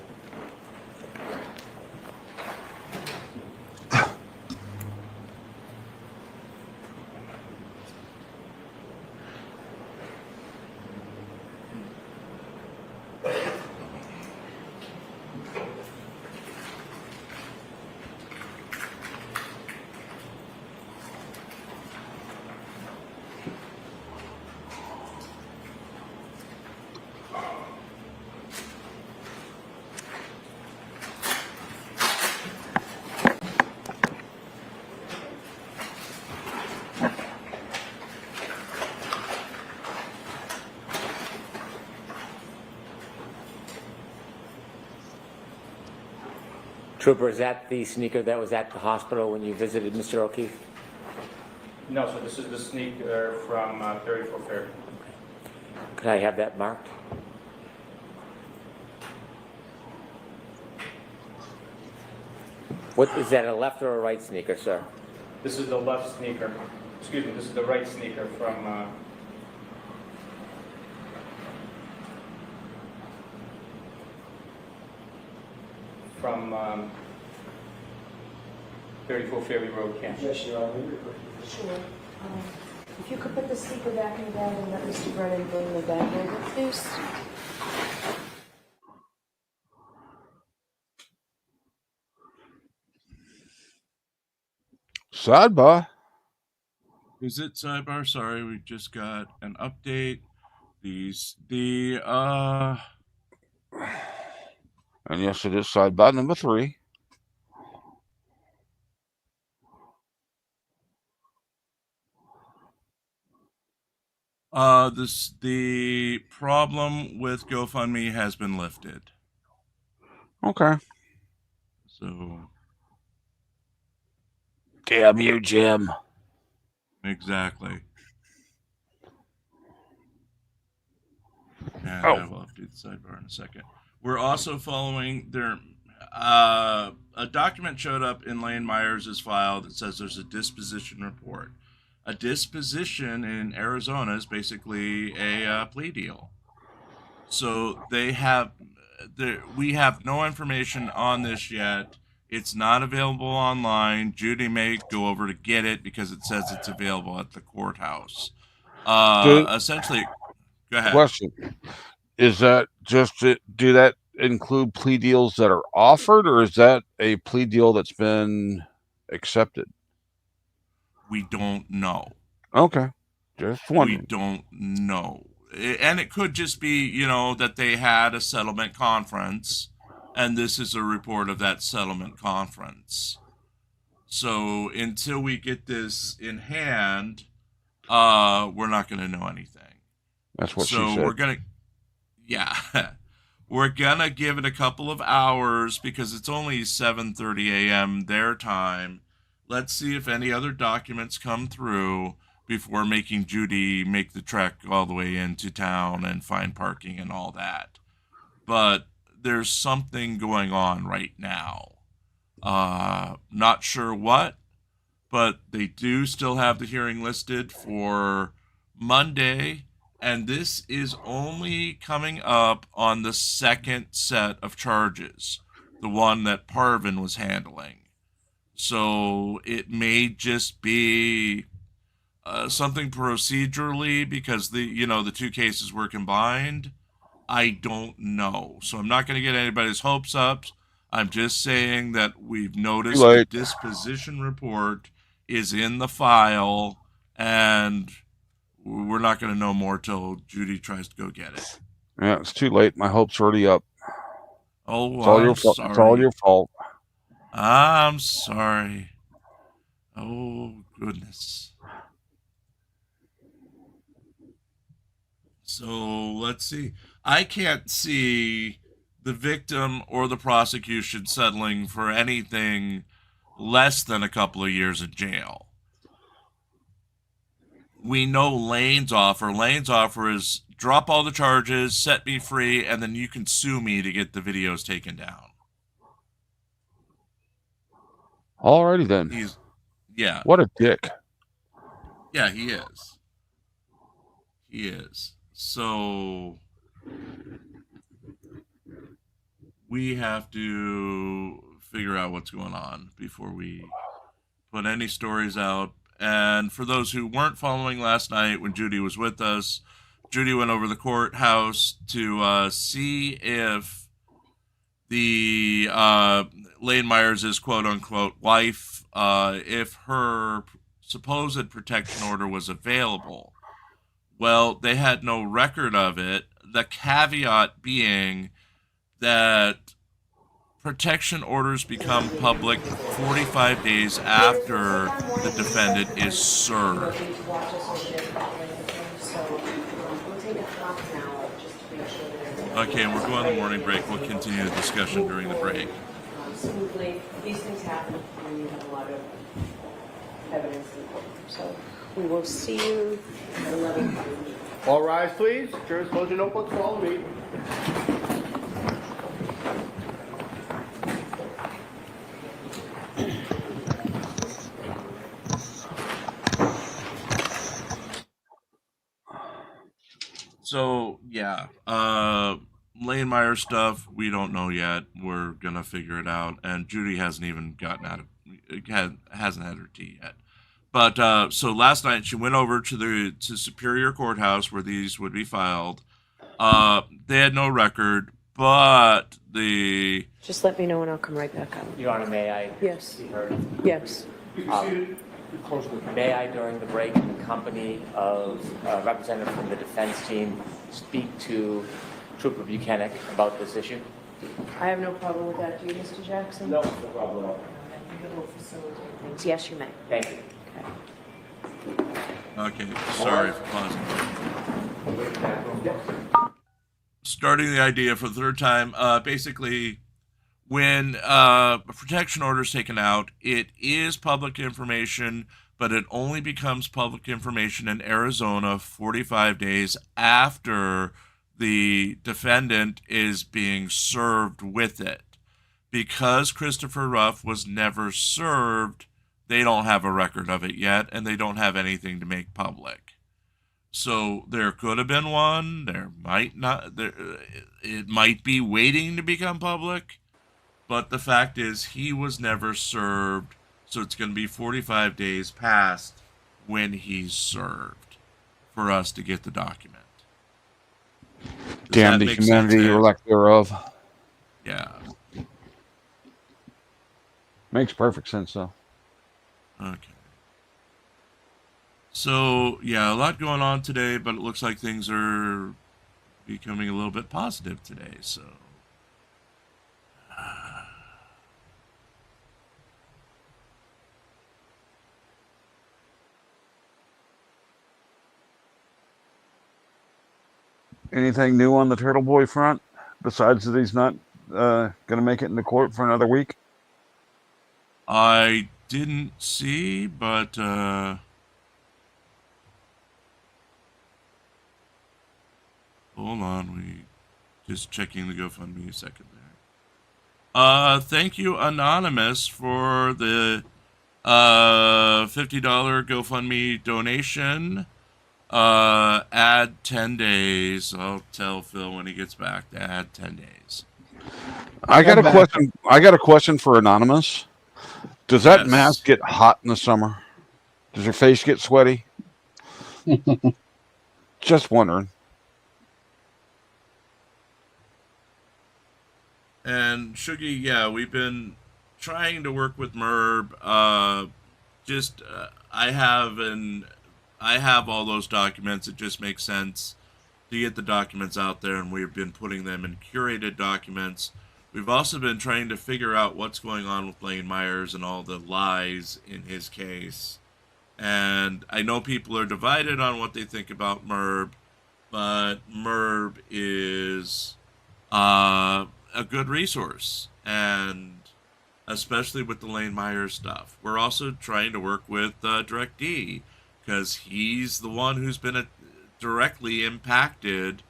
Trooper, is that the sneaker that was at the hospital when you visited Mr. O'Keefe? No, so this is the sneaker from 34 Fairview. Could I have that marked? What, is that a left or a right sneaker, sir? This is the left sneaker. Excuse me, this is the right sneaker from 34 Fairview Road, Kansas. Objection, Your Honor. Sure. If you could put the speaker back in the bag and let Mr. Brennan bring the bag over, please. Sidebah. Is it sidebar? Sorry, we just got an update. And yes, it is sidebah number 3. The problem with GoFundMe has been lifted. Okay. So Damn you, Jim. exactly. And Oh. I will update the sidebar in a second. We're also following there. A document showed up in Lane Myers' file that says there's a disposition report. A disposition in Arizona is basically a plea deal. So we have no information on this yet. It's not available online. Judy may go over to get it because it says it's available at the courthouse. Essentially, go ahead. Question. Is that just do that include plea deals that are offered, or is that a plea deal that's been accepted? We don't know. Okay. Just wondering. We don't know. And it could just be, that they had a settlement conference, and this is a report of that settlement conference. So until we get this in hand, we're not going to know anything. That's what she So said. we're gonna give it a couple of hours because it's only 7:30 a.m. their time. Let's see if any other documents come through before making Judy make the trek all the way into town and find parking and all that. But there's something going on right now. Not sure what, but they do still have the hearing listed for Monday. And this is only coming up on the second set of charges, the one that Parvin was handling. So it may just be something procedurally because the two cases were combined. I don't know. So I'm not going to get anybody's hopes up. I'm just saying that we've noticed the disposition report is in the file, and we're not going to know more till Judy tries to go get it. Yeah, it's too late. My hopes are already up. Oh, It's all I'm your fault. sorry. It's all your fault. I'm sorry. Oh, goodness. So let's see. I can't see the victim or the prosecution settling for anything less than a couple of years in jail. We know Lane's offer. Lane's offer is drop all the charges, set me free, and then you can sue me to get the videos taken down. Alrighty then. Yeah. What a dick. Yeah, he is. He is. So we have to figure out what's going on before we put any stories out. And for those who weren't following last night when Judy was with us, Judy went over the courthouse to see if the Lane Myers' quote-unquote wife, if her supposed protection order was available. Well, they had no record of it, the caveat being that protection orders become public 45 days after the defendant is served. Okay, we're going to the morning break. We'll continue the discussion during the break. Smoothly, these things happen when you have a lot of evidence in court. So we will see you at 11. All rise, please. Jurors, close your notebooks, follow me. So, yeah, Lane Meyer stuff, we don't know yet. We're going to figure it out. And Judy hasn't even gotten out of, hasn't had her tea yet. But, so last night she went over to Superior Courthouse where these would be filed. They had no record, but the... Just let me know and I'll come right back out. Your Honor, may I? Yes. Be heard? Yes. May I, during the break, in the company of a representative from the defense team, speak to Trooper Buchanan about this issue? I have no problem with that. Do you, Mr. Jackson? No, no problem at all. You will facilitate things. Yes, you may. Thank you. Okay, sorry for pausing. Starting the idea for the third time, basically, when a protection order is taken out, it is public information, but it only becomes public information in Arizona 45 days after the defendant is being served with it. Because Christopher Ruff was never served, they don't have a record of it yet, and they don't have anything to make public. So there could have been one, there might not, it might be waiting to become public. But the fact is, he was never served, so it's going to be 45 days past when he's served for us to get the document. Damn the humanity or lack thereof. Yeah. Makes perfect sense, though. Okay. So, yeah, a lot going on today, but it looks like things are becoming a little bit positive today, so... Anything new on the Turtle Boy front, besides that he's not going to make it into court for another week? I didn't see, but hold on, we just checking the GoFundMe a second there. Thank you, Anonymous, for the $50 GoFundMe donation. Add 10 days. I'll tell Phil when he gets back to add 10 days. I got a question. I got a question for Anonymous. Does that mask get hot in the summer? Does your face get sweaty? Just wondering. And Shuggy, yeah, we've been trying to work with Merb. I have all those documents. It just makes sense to get the documents out there, and we've been putting them in curated documents. we've also been trying to figure out what's going on with Lane Myers and all the lies in his case. And I know people are divided on what they think about MERB, but MERB is a good resource, and especially with the Lane Myers stuff. We're also trying to work with DirectD, because he's the one who's been directly impacted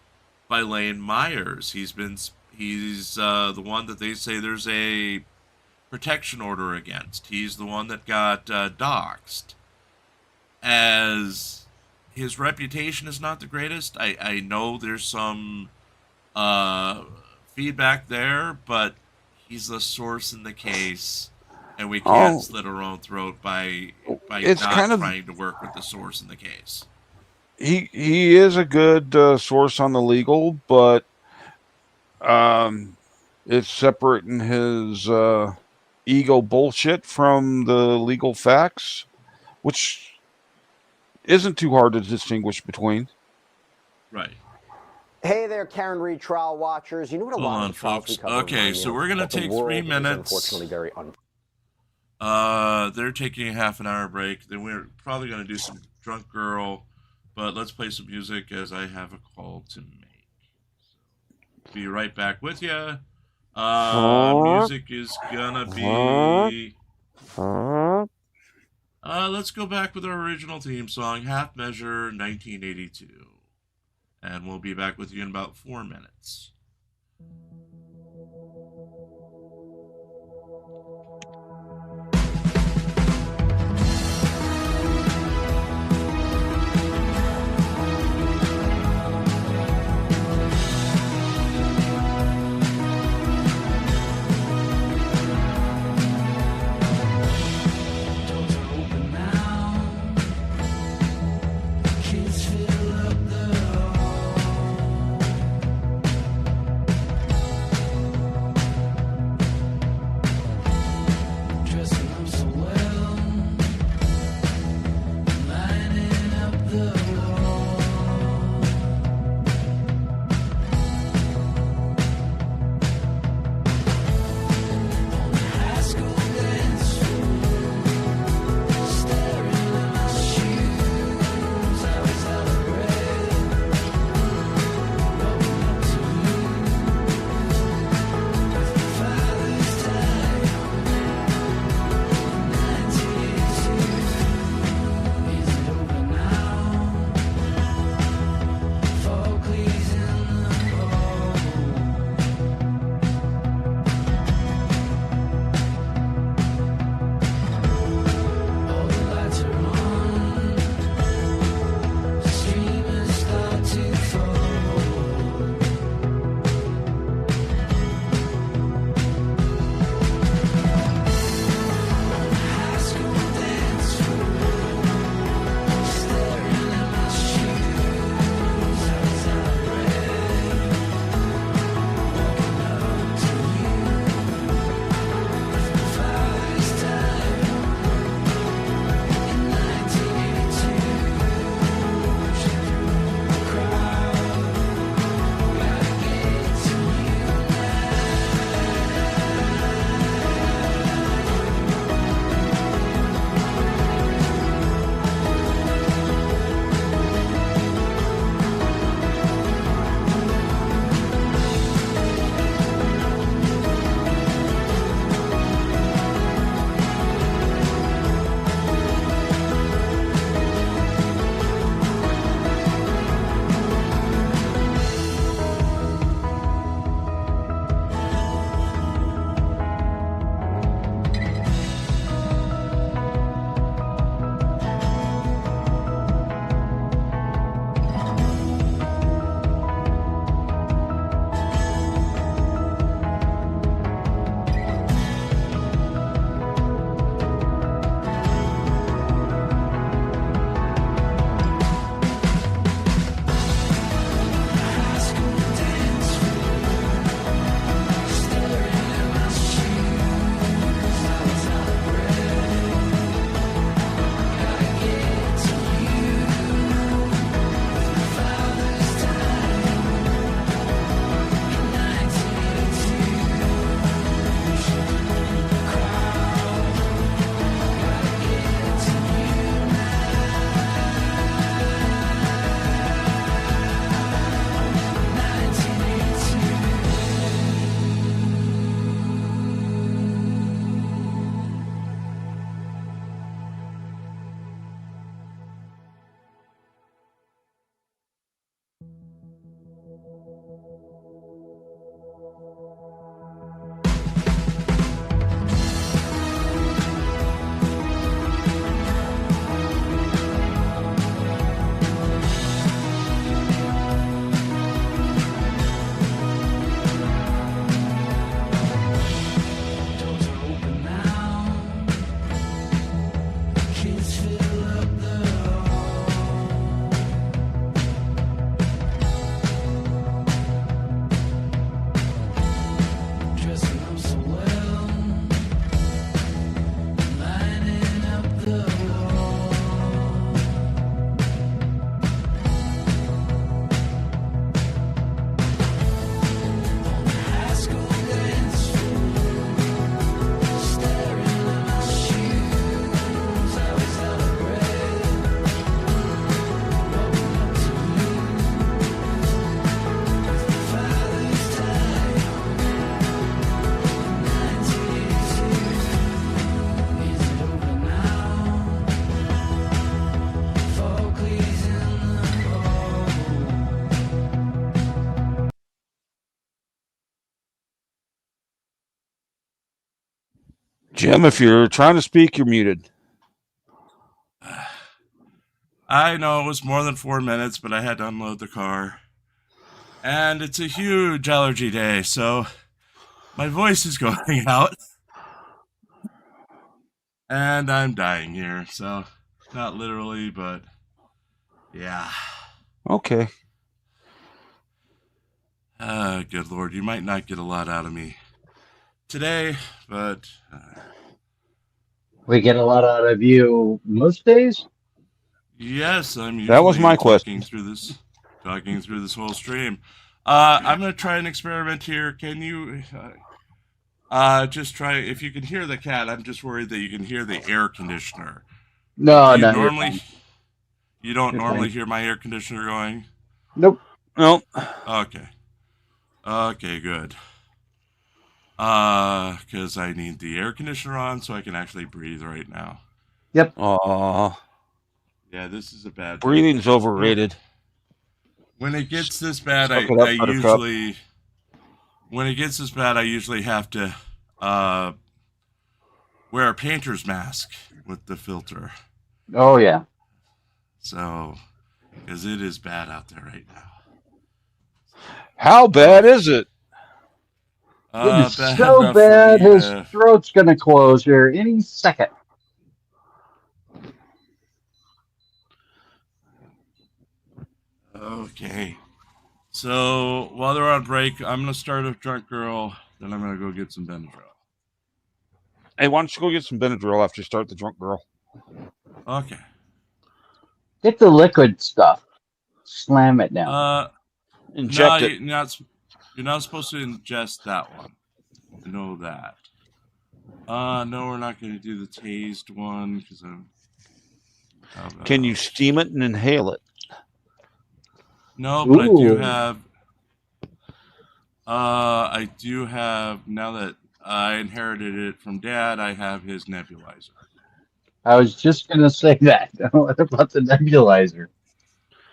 by Lane Myers. He's the one that they say there's a protection order against. He's the one that got doxxed. As his reputation is not the greatest, I know there's some feedback there, but he's the source in the case, and we can't slit our own throat by not trying to work with the source in the case. He is a good source on the legal, but it's separating his ego bullshit from the legal facts, which isn't too hard to distinguish between. Right. Hey there, Karen Reed trial watchers. You know what a lot of the trials we cover. Okay, so we're gonna take 3 minutes. Unfortunately, very they're taking a half an hour break. Then we're probably gonna do some Drunk Girl, but let's play some music as I have a call to make. So, be right back with you. Music is gonna be. Let's go back with our original theme song, Half Measure 1982. And we'll be back with you in about 4 minutes. Jim, if you're trying to speak, you're muted. I know it was more than 4 minutes, but I had to unload the car. And it's a huge allergy day, so my voice is going out. And I'm dying here, so not literally, but yeah. Okay. Good Lord, you might not get a lot out of me today, but we get a lot out of you most days. yes, I'm usually that was my question. Talking through this whole stream. I'm gonna try an experiment here. Can you just try? If you can hear the cat, I'm just worried that you can hear the air conditioner. No, you no. You don't normally hear my air conditioner going? Nope. Nope. Okay. Okay, good. Because I need the air conditioner on so I can actually breathe right now. Yep. Yeah, this is a bad. Breathing's overrated. When it gets this bad, when it gets this bad, I usually have to wear a painter's mask with the filter. Oh yeah. So, because it is bad out there right now. How bad is it? It is so bad, his throat's going to close here any second. Okay. So, while they're on break, I'm going to start a drunk girl, then I'm going to go get some Benadryl. Hey, why don't you go get some Benadryl after you start the drunk girl? Okay. Get the liquid stuff. Slam it down. Inject it. You're not supposed to ingest that one. I know that. No, we're not going to do the tased one because I'm. Can you steam it and inhale it? No, but I do have. Now that I inherited it from Dad, I have his nebulizer. I was just going to say that. What about the nebulizer?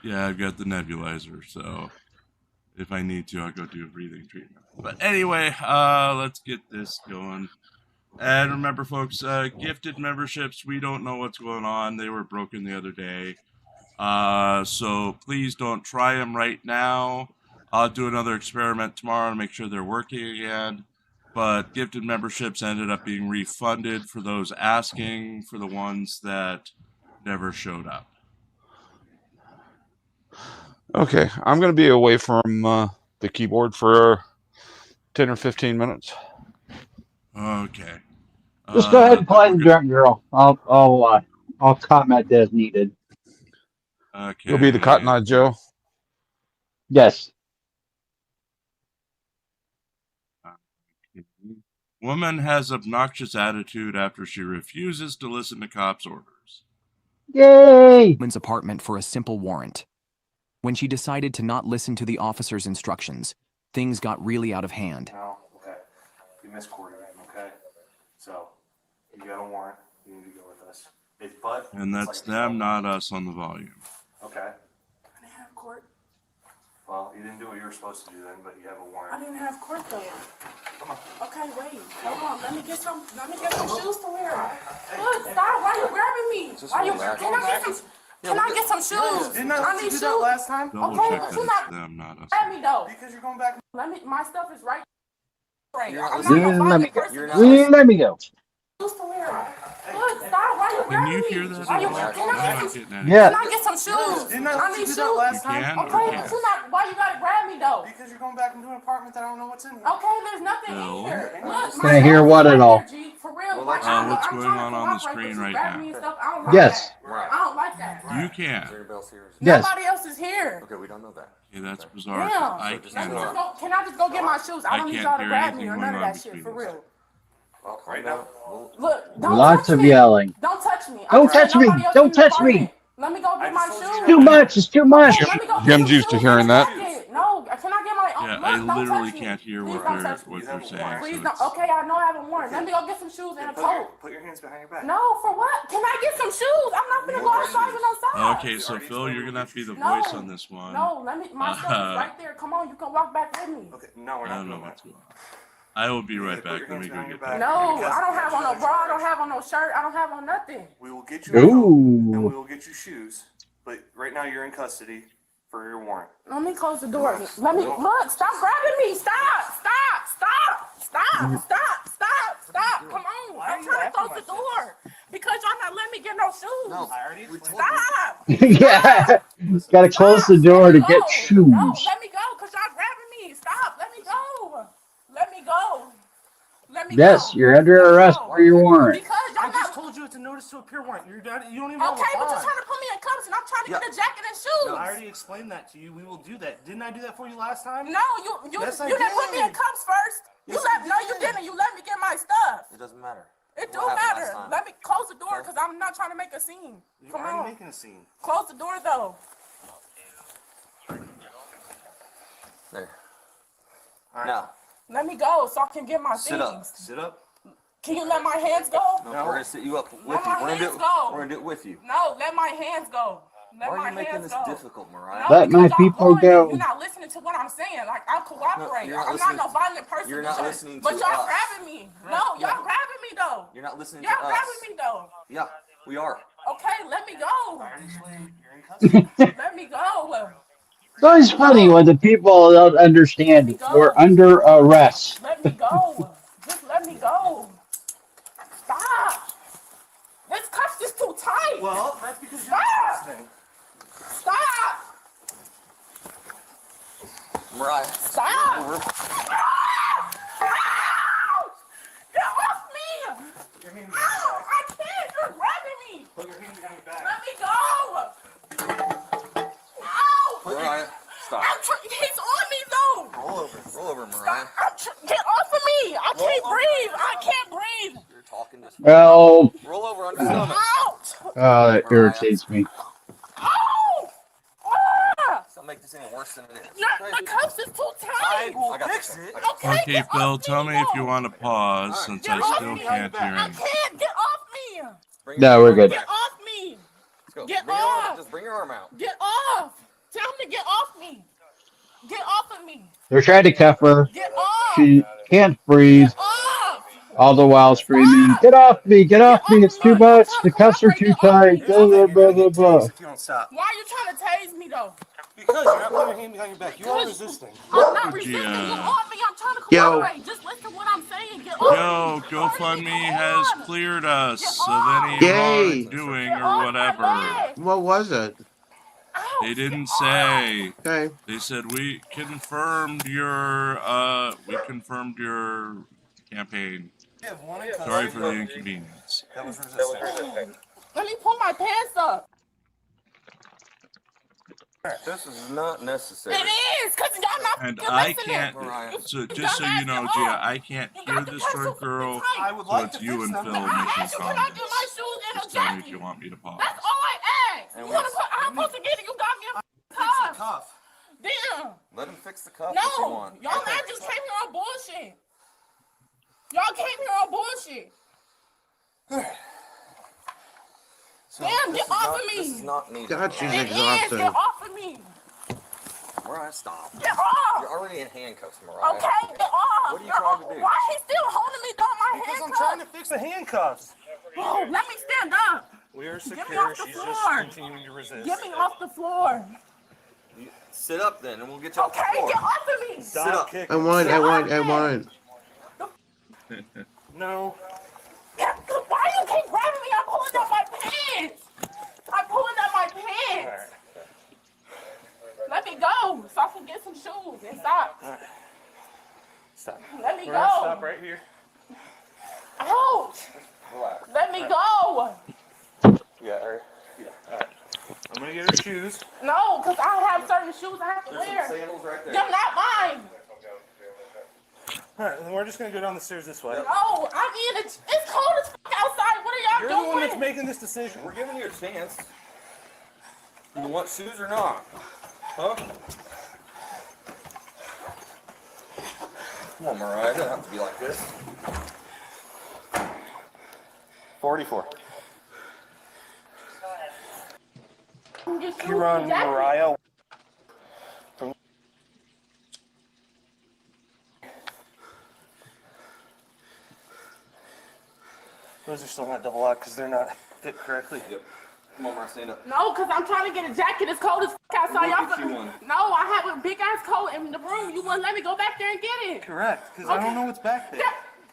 Yeah, I've got the nebulizer, so if I need to, I'll go do a breathing treatment. But anyway, let's get this going. And remember, folks, gifted memberships, we don't know what's going on. They were broken the other day. So please don't try them right now. I'll do another experiment tomorrow to make sure they're working again. But gifted memberships ended up being refunded for those asking, for the ones that never showed up. Okay, I'm going to be away from the keyboard for 10 or 15 minutes. Okay. Just go ahead and play the drunk girl. I'll comment as needed. Okay. You'll be the Cotton Eye Joe? Yes. Woman has obnoxious attitude after she refuses to listen to cops' orders. Yay! Woman's apartment for a simple warrant. When she decided to not listen to the officer's instructions, things got really out of hand. No, okay. You missed court again, okay? So, you got a warrant. You need to go with us. And that's them, not us on the volume. Okay. I didn't have court. Well, you didn't do what you were supposed to do then, but you have a warrant. I didn't have court though. Come on. Okay, wait. Hold on. Let me get some shoes to wear. Look, stop. Why you grabbing me? Can I get some shoes? Didn't I let you do that last time? Double Okay, check but that you're it's not them, not us. grab me though. Because you're going back. My stuff is right. I'm not Let gonna me find the go. person. Let me go. Shoes to wear. Look, stop. Why you Can grabbing you me? hear that? Why you, I'm not getting at it. Yeah. Can I get some shoes? Didn't I I let need you do shoes. that last time? can. Okay, but you're not. Why you gotta grab me though? Because you're going back into an apartment that I don't know what's in here. Okay, there's nothing No. in here. Look, Can I hear what at all? For real, Well, like, what's I'm going trying to on the cooperate, screen but you right grab now? me and stuff. I don't like Yes. that. I don't like that. You can. Yes. Nobody else is here. Okay, we don't know that. Okay, that's bizarre. Damn. I cannot. Can I just go get my shoes? I don't need can't y'all to hear grab me anything or none of going on that shit. between For us. real. Well, right now. Look, don't Lots touch of me. yelling. Don't touch me. Don't touch me. Nobody else Don't in the touch me. apartment. Let me go get my shoes. Too much. It's too much. Let me go get Jim's some used to shoes hearing in a that. second. No, can I get my own? Yeah, Look, I don't literally touch me. can't hear Please what don't they're touch me. saying. Please So don't. Okay, I know I have a warrant. Let me go get some shoes and a coat. Put your hands behind your back. No, for what? Can I get some shoes? I'm not gonna go outside with no socks. okay, so Phil, you're gonna have to be the No. voice on this one. No, let me. My stuff is right there. Come on, you can walk back with me. Okay, no, we're I not don't know doing what's that. going on. I will be right back. Let me go get that. No, I don't have on no bra. I don't have on no shirt. I don't have on nothing. We will get you a coat, and Ooh. we will get you shoes. But right now you're in custody for your warrant. Let me close the door. Let me look. Stop grabbing me. Stop. Come on. I'm trying to close the door because y'all not letting me get no shoes. No, I already explained. Stop. Yeah. Gotta close the door to get shoes. No, let me go because y'all grabbing me. Stop. Let me go. Let me go. Let me Yes, go. you're under arrest for your warrant. Because I y'all just not. told you it's a notice to appear warrant. You don't even Okay, know but you're why. trying to put me in cuffs and I'm trying to get a jacket and shoes. No, I already explained that to you. We will do that. Didn't I do that for you last time? No, you Yes, I didn't put me in did. cuffs first. Yes, You didn't. You let me get my stuff. It doesn't matter. It do What happened matter. last time? Let me close the door because I'm not trying to make a scene. You're Come already on. making a scene. Close the door though. There. All right. Now, Let me go so I can get my sit things. up. Sit up. Can you let my hands go? No, we're gonna sit you up with you. Let my hands go. We're gonna do it with you. No, let my hands go. Let Why my are you making hands this go. difficult, Mariah? No, Let my because y'all people blowing me. go. You're not listening to what I'm saying. Like, I'll cooperate. you're not I'm listening- not no violent person. you're not listening But to y'all us. grabbing me. No, y'all grabbing me though. You're not listening Y'all to us. grabbing me though. Yeah, we are. Okay, let me go. You're in custody. Let me go. It's always funny when the people don't understand it. We're under arrest. Let me go. Just let me go. Stop. This cuff's just too tight. Well, that's because you're Stop. listening. Stop. Mariah. Stop. Over. Get off me. Your hand behind Ow, I can't. You're grabbing me. Put your hand behind your back. Let me go. Ow. Mariah, stop. He's on me though. Roll over, Mariah. Get off of me. I can't breathe. I can't breathe. You're talking this. Well, Roll over on your stomach. Out. oh, that irritates me. Ow. Ah. Don't make this any worse than it is. The cuffs is too tight. I got fix it. Okay, get Phil, off tell me if you though. want to pause since I off still me. can't hear I him. can't. Get off me. No, we're good. Get off me. Let's go. Get Bring your arm- off. Just bring your arm out. Get off. Tell him to get off me. Get off of me. They're trying to cuff her. Get off. She can't breathe. Get off. All the while screaming, "Get off me! Get off me! It's too much. The cuffs are too tight." Blah blah blah blah blah. If you don't stop. Why are you trying to tase me though? Because you're not putting your hand behind your back. You are resisting. I'm not resisting. Get off me. I'm trying to cooperate. Just listen to what I'm saying. Get off Yo, GoFundMe has cleared us of any Yay. wrongdoing or whatever. What was it? They didn't say. Okay. They said we confirmed your campaign. Sorry for the inconvenience. That was resisting. Let me pull my pants up. This is not necessary. It is, because y'all not And fucking I listening. can't. So just so you know, Gia, I can't hear this short girl. I would So like it's to you fix and them. Phil I making asked you, can I get my comments. shoes and a Just tell me if jacket? you want me to pause. That's all I asked. And You want to put, I'm supposed to get it. You got me a cuff. Cuff. Damn. Let him fix the cuff if you No. want. Y'all not just came here on bullshit. Y'all came here on bullshit. So, Damn, this get is off not- of me. This is not needed. God, she's It is. exhausted. Get off of me. Mariah, stop. Get off. You're already in handcuffs, Mariah. Okay, get off. What are you trying to do? Why he still holding me down my Because I'm handcuffs? trying to fix the handcuffs. Oh, let me stand up. We are Get me secure. off the She's floor. just continuing to resist. Get me off the floor. Sit up then, and we'll get you off the Okay, floor. get off of me. Sit up. I want. No. Why you keep grabbing me? I'm pulling up my pants. I'm pulling up my pants. Let me go so I can get some shoes and socks. Stop. Let me We're go. gonna stop right here. Ouch. Relax. Let me go. Yeah, all right. Yeah. All right. I'm gonna get her shoes. No, because I have certain shoes I have to There's some wear. sandals right there. They're not mine. All right, then we're just gonna go down the stairs this way. No, I mean, it's cold as fuck outside. What are You're y'all the one that's doing? making this decision. We're giving you a chance. You want shoes or not? Huh? Come on, Mariah. It doesn't have to be like this. 44. You run Mariah. Those are still not double locked because they're not fit correctly. Yep. Come on, Mara, stand up. No, because I'm trying to get a jacket. It's cold as outside. We'll get you one. No, I have a big ass coat in the room. You wouldn't let me go back there and get it. Correct, because I don't know what's back there. Yeah,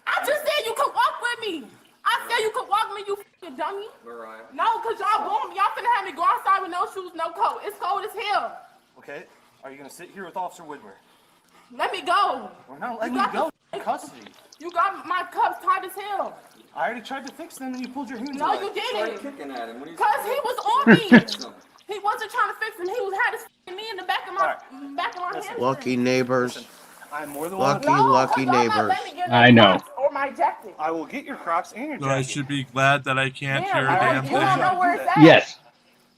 I just said you could walk with me. I said you could walk with me, you f***ing dummy. Mariah. No, because y'all boom. Y'all finna have me go outside with no shoes, no coat. It's cold as hell. Okay, are you going to sit here with Officer Whitmer? Let me go. We're not letting you go. In custody. You got my cuffs tight as hell. I already tried to fix them and you pulled your hands No, away. you didn't. Kicking at him. Because he was on me. He wasn't trying to fix them. He had his knee in the back of my hand. Lucky neighbors. I'm more than lucky neighbors. I know. Or my jacket. I will get your Crocs and your So jacket. I should be glad that I can't Yeah, hear a damn you don't thing. know where it's at. Yes.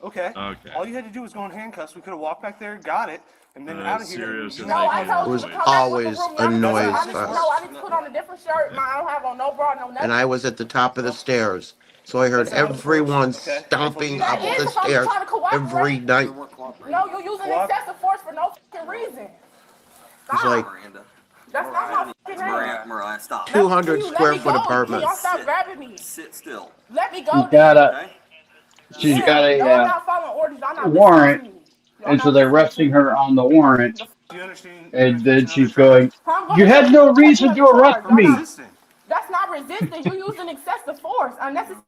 Okay. Okay. All you had to do was go in handcuffs. We could have walked back there, got it, and then out of here. Serious No, I told It you was to come back always with the room. a noise No, I fest. need to put on a different shirt. I don't have on no bra, no nothing. And I was at the top of the stairs. So I heard everyone stomping up the stairs every night. No, you're using excessive force for no fucking reason. It's like That's not my fucking name. Mariah, stop. 200 Let me square go. foot apartments. Y'all stop grabbing me. Sit still. Let me go. She's got Okay? she's got No, I'm a not following orders. I'm not warrant, listening to you. and so they're arresting her on the warrant. Do you understand? And then she's going, I'm going you had no reason to arrest me. That's not resisting. You're using excessive force. Unnecessary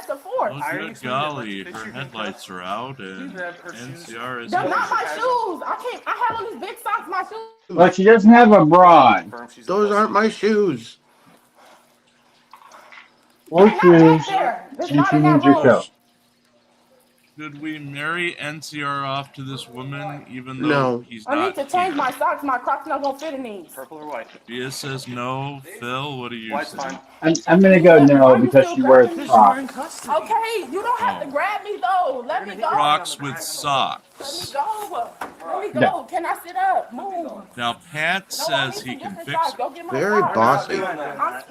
force. Oh, good golly, her headlights are out and NCR is... They're not my shoes. I have on these big socks, my shoes. But she doesn't have a bra on. Those aren't my shoes. Or shoes. It's And not she in that needs your room. coat. Should we marry NCR off to this woman even though No. he's I need not to change here? my socks. My Crocs not gonna fit in these. Purple or white? Bia says no. Phil, what do you White's say? fine. I'm gonna go no because she wears Crocs. Okay, you don't have to grab me though. Let me go. Crocs with Let me socks. go. Let me go. No. Can I sit up? Move. Now Pat No, I need says he some can different fix socks. it. Go get my Very socks. bossy.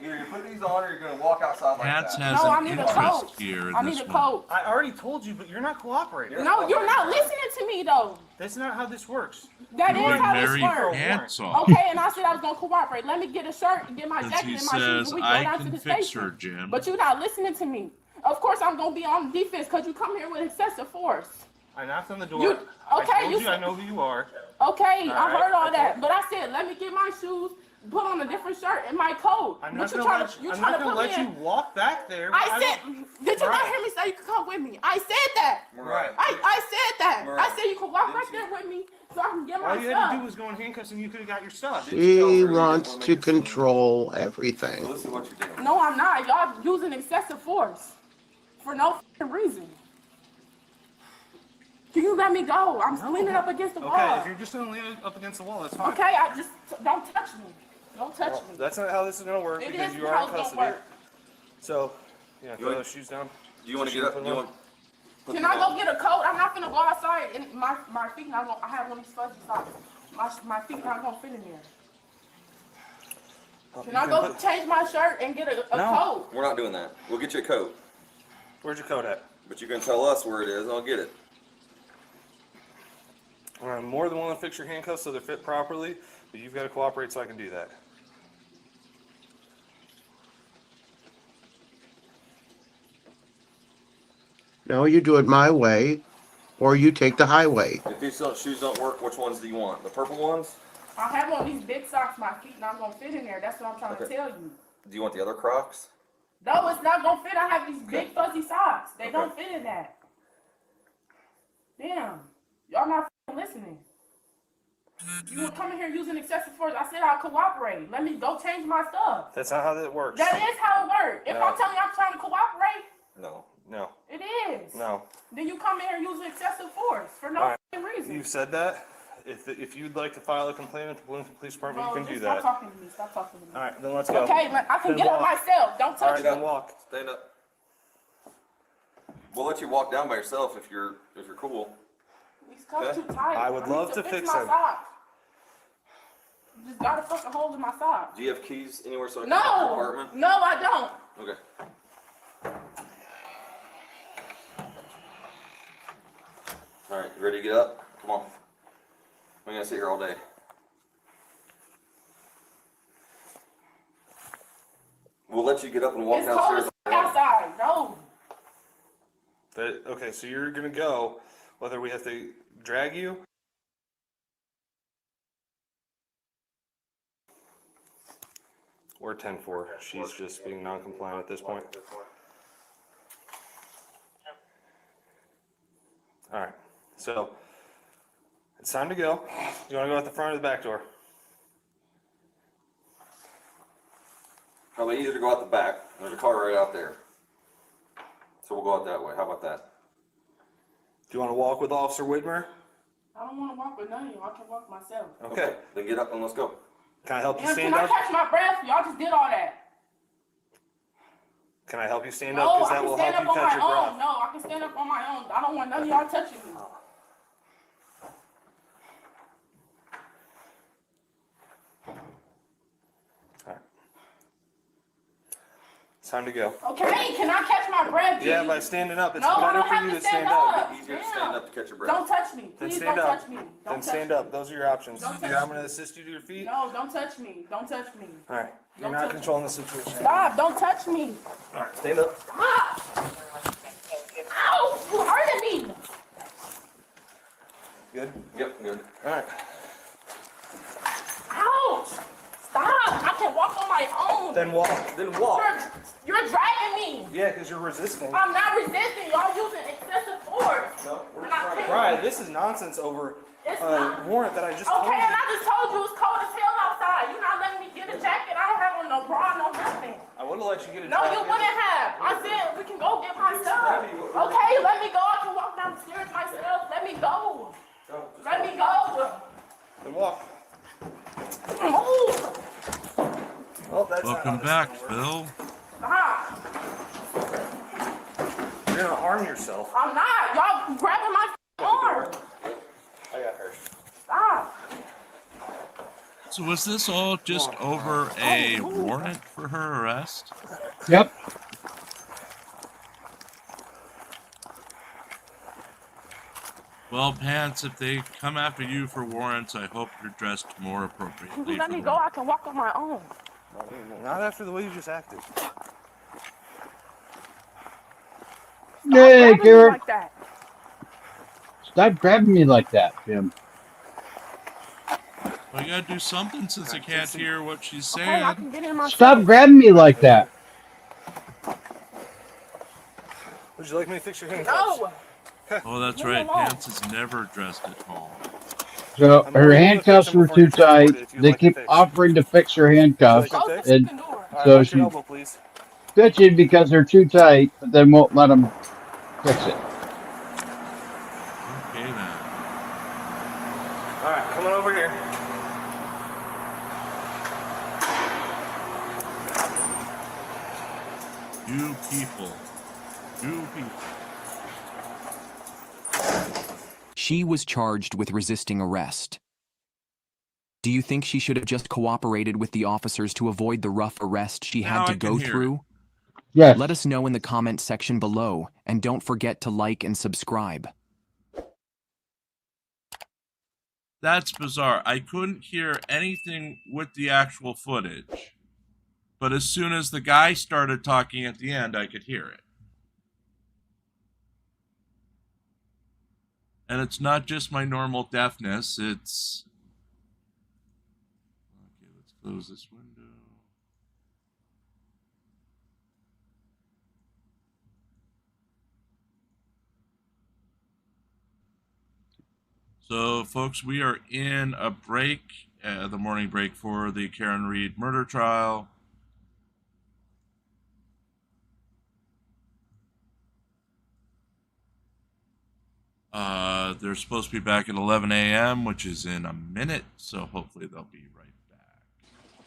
Either you put these on or you're going to walk outside like Pat that. has No, I an need a interest coat. here in I need this a one. coat. I already told you, but you're not cooperating. No, you're not listening to me though. That's not how this works. That You is would how this marry works. pants off. Okay, and I said I was gonna cooperate. Let me get a shirt and get my Since jacket he and my shoes says and we go I down to can the fix station. her, Jim. But you're not listening to me. Of course I'm gonna be on defense because you come here with excessive force. I knocked on the door. You- okay, I told you you I said- know who you are. Okay, I Alright, heard all okay. that. But I said, let me get my shoes, put on a different shirt and my coat. I'm But not you gonna trying let to you, you I'm trying not to gonna put let me you in. walk back there. I don't- said, did you not Mariah. hear me say you could come with me? I said that. Mariah. I said that. Mariah, I said you could walk didn't back there with me so I can get All my you had to do stuff. was go in handcuffs and you could have got your stuff. She wants to control everything. Listen to what you're doing. No, I'm not. Y'all using excessive force for no f***ing reason. Can you let me go? I'm leaning up against the Okay, wall. if you're just gonna lean up against the wall, that's fine. Okay, I just don't touch me. Don't touch Well, me. that's not how this is gonna work It because is you are how in it's gonna custody. work. So, yeah, You throw want- those shoes down. Do you want to get up? Do you want Can I go get a coat? I'm not gonna go outside and my feet not gonna. I have one of these fuzzy socks. My feet not gonna fit in there. Can I go change my shirt and get a No. coat? We're not doing that. We'll get you a coat. Where's your coat at? But you can tell us where it is and I'll get it. I'm more than willing to fix your handcuffs so they're fit properly, but you've got to cooperate so I can do that. No, you do it my way, or you take the highway. If these shoes don't work, which ones do you want? The purple ones? I have on these big socks. My feet not gonna fit in there. That's what I'm trying to Okay. tell you. Do you want the other Crocs? No, it's not gonna fit. I have these big fuzzy socks. They don't fit in that. Damn, y'all not f***ing listening. You were coming here using excessive force. I said I'll cooperate. Let me go change my stuff. That's not how that works. That is how it works. If No. I'm telling you I'm trying to cooperate, No. No. it is. No. Then you come here using excessive force for no All right. f***ing reason. You've said that. If you'd like to file a complaint at the Bloomington Police Department, Bro, you can just do that. Stop talking to me. Stop talking to me. All right, then let's go. Okay, I can Then get up walk. myself. Don't All touch right, me. then walk. Stand up. We'll let you walk down by yourself if you're cool. These cuffs Okay. too tight. I would need love to fix my them. socks. You just got a fucking hole in my sock. Do you have keys anywhere so I can get to your No, apartment? no, I don't. Okay. All right, you ready to get up? Come on. We're gonna sit here all day. we'll let you get up and walk It's cold downstairs. as outside. No. Okay, so you're gonna go, whether we have to drag you. Or 10-4. She's just being non-compliant at this point. All right, so it's time to go. You want to go out the front or the back door? Probably easier to go out the back. There's a car right out there. So we'll go out that way. How about that? Do you want to walk with Officer Whitmer? I don't want to walk with none of you. I can walk myself. Okay. Then get up and let's go. Can I help you And stand can up? I catch my breath? Y'all just did all that. Can I help you stand No, up? Because I that can will stand help up you on catch my your own. breath. No, I can stand up on my own. I don't want none of y'all touching me. It's time to go. Okay, can I catch my breath? Yeah, please? by standing up. It's No, I better don't for have you to to stand stand up. up. Easier to stand up to catch your breath. Don't touch me. Then Please stand don't up. touch me. Then Don't stand touch up. Those are your options. Don't touch I'm me. going to assist you to your feet. No, don't touch me. Don't touch me. All right. You're Don't not touch controlling the situation. Stop. Don't touch me. All right. Stand up. Stop. Ow! You hurting me. Good? Yep, good. All right. Ouch! Stop! I can walk on my own. Then walk. Then walk. You're dragging me. Yeah, because you're resisting. I'm not resisting. Y'all using excessive force. No, And I can't- Right, this is nonsense over It's a not. warrant that I just told Okay, you. and I just told you it's cold as hell outside. You're not letting me get a jacket. I don't have on no bra, no nothing. I would have let you get a No, jacket. you wouldn't have. I said we can go get my stuff. Okay, let me go. I can walk down the stairs myself. Let me go. Let me go. Then walk. Move. Well, that's Welcome not back, Phil. Stop. You're going to harm yourself. I'm not. Y'all grabbing my arm. I got hurt. Stop. So was this all just over a warrant for her arrest? Yep. Well, Pants, if they come after you for warrants, I hope you're dressed more appropriately. Let for me the go. I can walk on my own. Not after the way you just acted. Hey, Grabbing me Garrett. like that. Stop grabbing me like that, Jim. Well, you gotta do something since I can't hear what she's saying. Okay, I can get in my Stop grabbing me like that. Would you like me to fix your handcuffs? No. Oh, that's right. Pants is never dressed at home. So her handcuffs were too tight. They keep offering to fix her handcuffs, and so she bitching because they're too tight, but they won't let them fix it. Okay, then. All right, come on over here. You people. You people. She was charged with resisting arrest. Do you think she should have just cooperated with the officers to avoid the rough arrest she had to go through? Yes. Let us know in the comment section below, and don't forget to like and subscribe. That's bizarre. I couldn't hear anything with the actual footage. But as soon as the guy started talking at the end, I could hear it. And it's not just my normal deafness, it's... Okay, let's close this window. So, folks, we are in a break, the morning break for the Karen Reed murder trial. They're supposed to be back at 11 a.m., which is in a minute, so hopefully they'll be right back.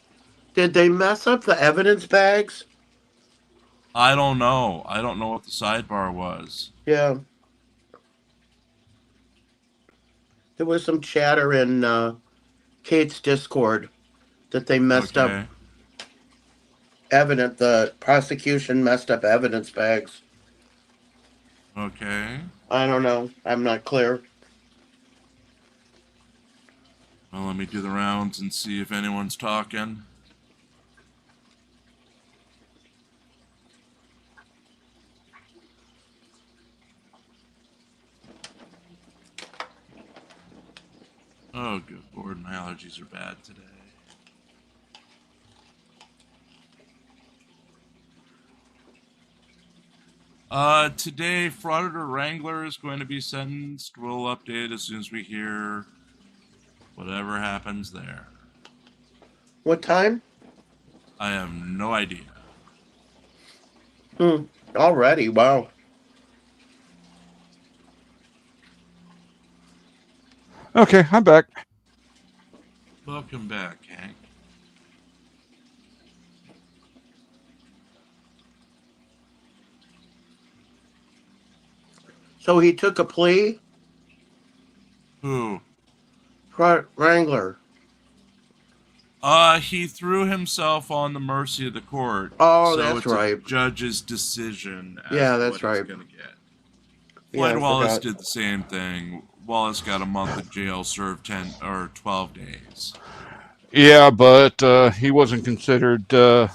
Did they mess up the evidence bags? I don't know. I don't know what the sidebar was. Yeah. There was some chatter in Kate's Discord that they messed up the prosecution messed up evidence bags. Okay. I don't know. I'm not clear. Well, let me do the rounds and see if anyone's talking. Oh, good Lord, my allergies are bad today. Today, Frauditor Wrangler is going to be sentenced. We'll update as soon as we hear whatever happens there. What time? I have no idea. Already, wow. Okay, I'm back. Welcome back, Hank. So he took a plea? Who? Wrangler. He threw himself on the mercy of the court. Oh, so that's it's right. a judge's decision. As Yeah, to that's what right. He's gonna get. Yeah, Floyd I Wallace forgot. did the same thing. Wallace got a month in jail, served 10 or 12 days. Yeah, but he wasn't considered not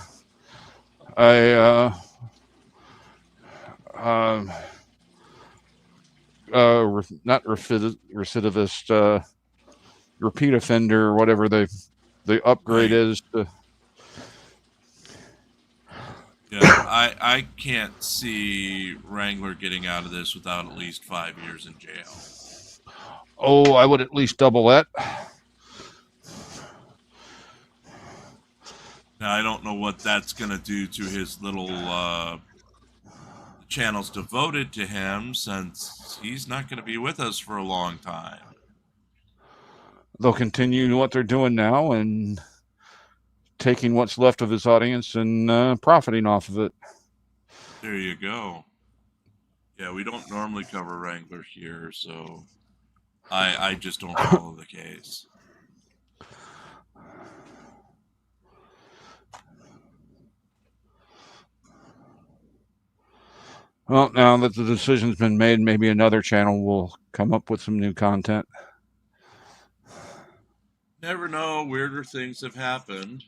recidivist, repeat offender, whatever the upgrade is. Yeah, I can't see Wrangler getting out of this without at least 5 years in jail. Oh, I would at least double that. Now, I don't know what that's going to do to his little channels devoted to him, since he's not going to be with us for a long time. They'll continue what they're doing now and taking what's left of his audience and profiting off of it. There you go. Yeah, we don't normally cover Wrangler here, so I just don't follow the case. Well, now that the decision's been made, maybe another channel will come up with some new content. Never know, weirder things have happened.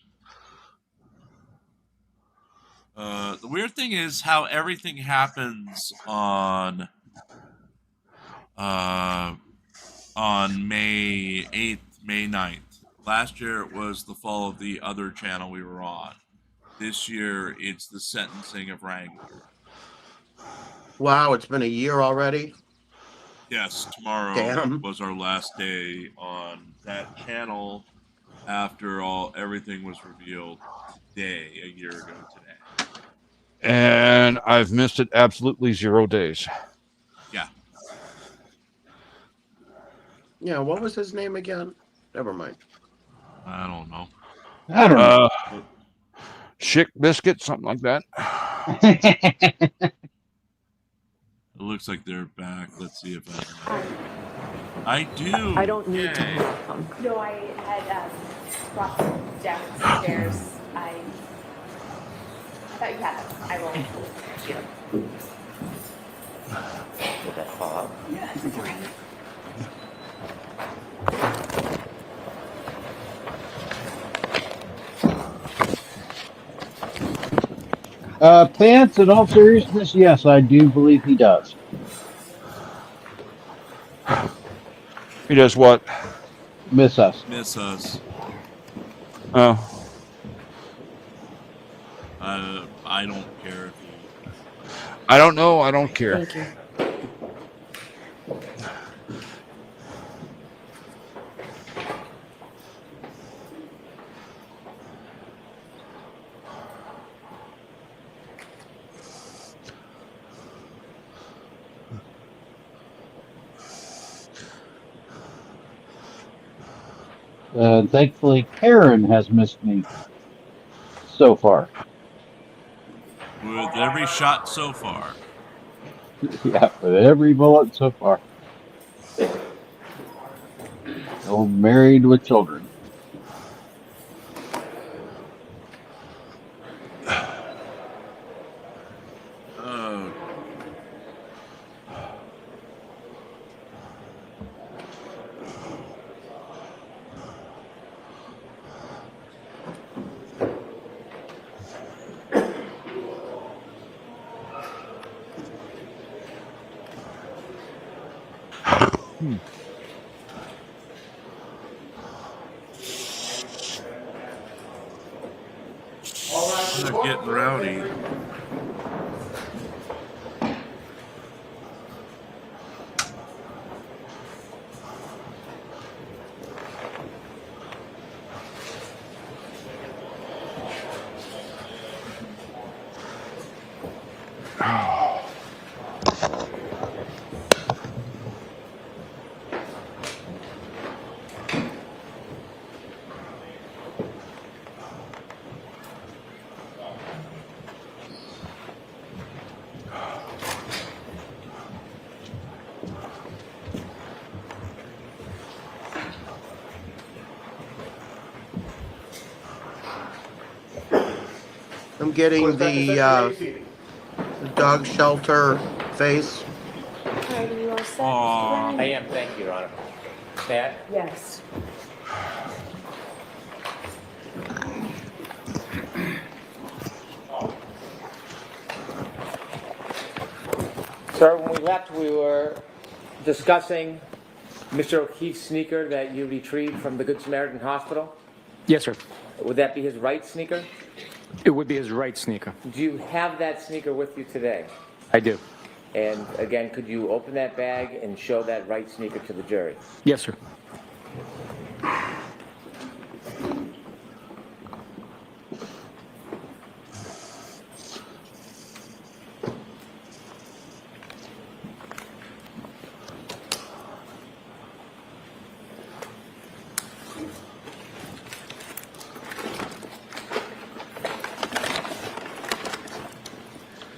The weird thing is how everything happens on May 8th, May 9th. Last year it was the fall of the other channel we were on. This year it's the sentencing of Wrangler. Wow, it's been a year already? Yes, tomorrow was our last day on that channel after everything was revealed today, a year ago today. And I've missed it absolutely 0 days. Yeah. Yeah, what was his name again? Never mind. I don't know. I don't know. Chick Biscuit, something like that. It looks like they're back. Let's see if I do. I don't need to welcome. No, I had brought them downstairs. I thought you had them. I will. Here. Did that fall out? Yeah, it's all right. Pants, in all seriousness, yes, I do believe he does. He does what? Miss us. Miss us. Oh. I don't care if you... I don't know. I don't care. Thank you. Thankfully, Karen has missed me so far. With every shot so far. Yeah, with every bullet so far. Oh, married with children. Oh. They're getting rowdy. I'm getting the dog shelter face. Are you all set? Aww. I am, thank you, Your Honor. Matt? Yes. Sir, when we left, we were discussing Mr. O'Keefe's sneaker that you retrieved from the Good Samaritan Hospital. Yes, sir. Would that be his right sneaker? It would be his right sneaker. Do you have that sneaker with you today? I do. And again, could you open that bag and show that right sneaker to the jury? Yes, sir.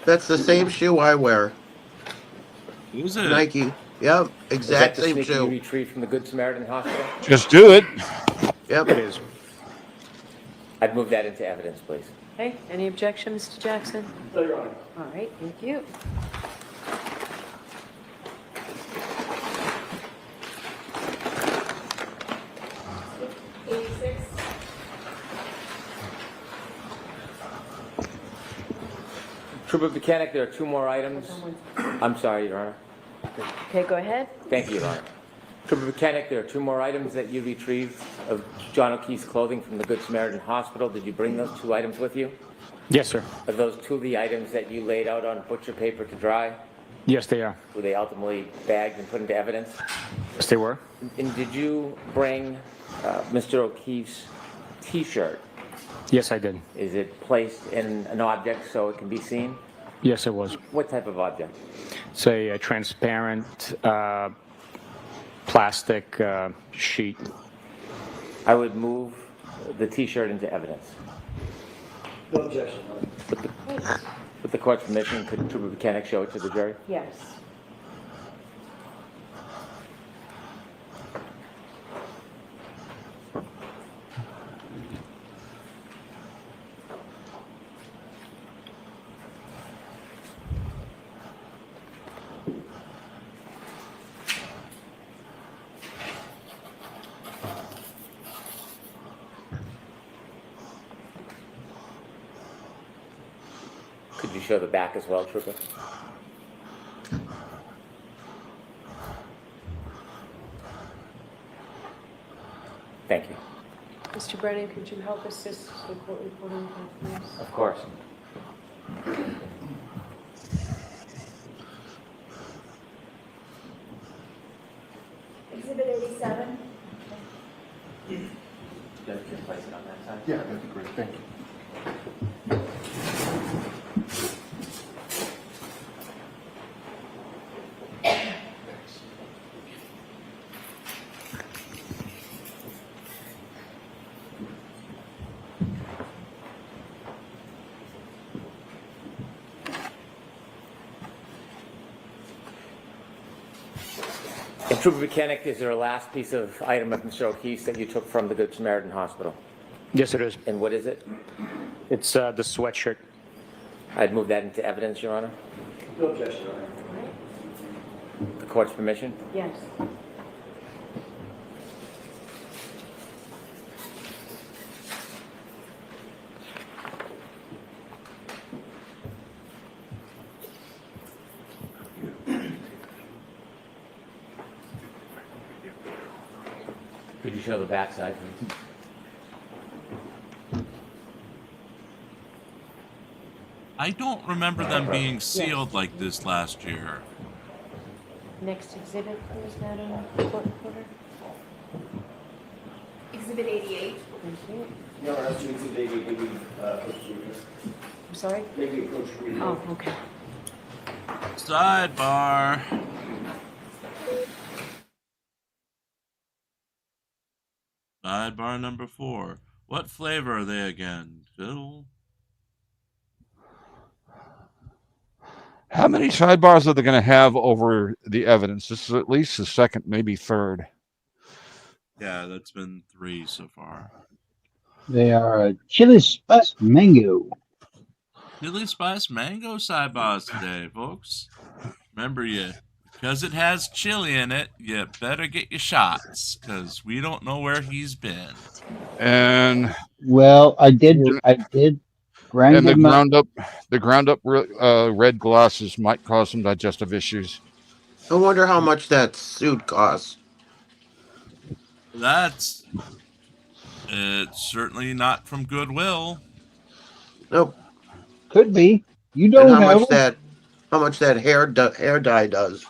That's the same shoe I wear. Is it? Nike. Yep, exact Is that same the sneaker you shoe. retrieved from the Good Samaritan Hospital? Just do it. Yep. It is. I'd move that into evidence, please. Okay, any objection, Mr. Jackson? No, Your Honor. All right, thank you. Trooper Mechanic, there are two more items. I'm sorry, Your Honor. Okay, go ahead. Thank you, Your Honor. Trooper Mechanic, there are two more items that you retrieved of John O'Keefe's clothing from the Good Samaritan Hospital. Did you bring those two items with you? Yes, sir. Are those two of the items that you laid out on butcher paper to dry? Yes, they are. Were they ultimately bagged and put into evidence? Yes, they were. And did you bring Mr. O'Keefe's T-shirt? Yes, I did. Is it placed in an object so it can be seen? Yes, it was. What type of object? It's a transparent plastic sheet. I would move the T-shirt into evidence. No objection. With the court's permission, could Trooper Mechanic show it to the jury? Yes. Could you show the back as well, Trooper? Thank you. Mr. Brennan, could you help assist the court reporting, please? Of course. Exhibit 87. Just place it on that side. Yeah, that'd be great. Thank you. And Trooper Mechanic, is there a last piece of item of Mr. O'Keefe's that you took from the Good Samaritan Hospital? Yes, it is. And what is it? It's the sweatshirt. I'd move that into evidence, Your Honor. No objection, Your Honor. The court's permission? Yes. Could you show the back side, please? I don't remember them being sealed like this last year. Next exhibit, please, Madam Court Reporter. Exhibit 88. Thank you. No, that's exhibit 88. I'm sorry? Maybe approach reading. Oh, okay. Sidebar. Sidebar number 4. What flavor are they again, Phil? How many sidebars are they going to have over the evidence? This is at least the second, maybe third. Yeah, that's been 3 so far. They are a chili spice mango. Chili spice mango sidebars today, folks. Remember, because it has chili in it, you better get your shots, because we don't know where he's been. And well, I did grind and the ground up red glasses might cause some digestive issues. I wonder how much that suit costs. It's certainly not from Goodwill. Nope. Could be. You don't and know how much that hair dye does.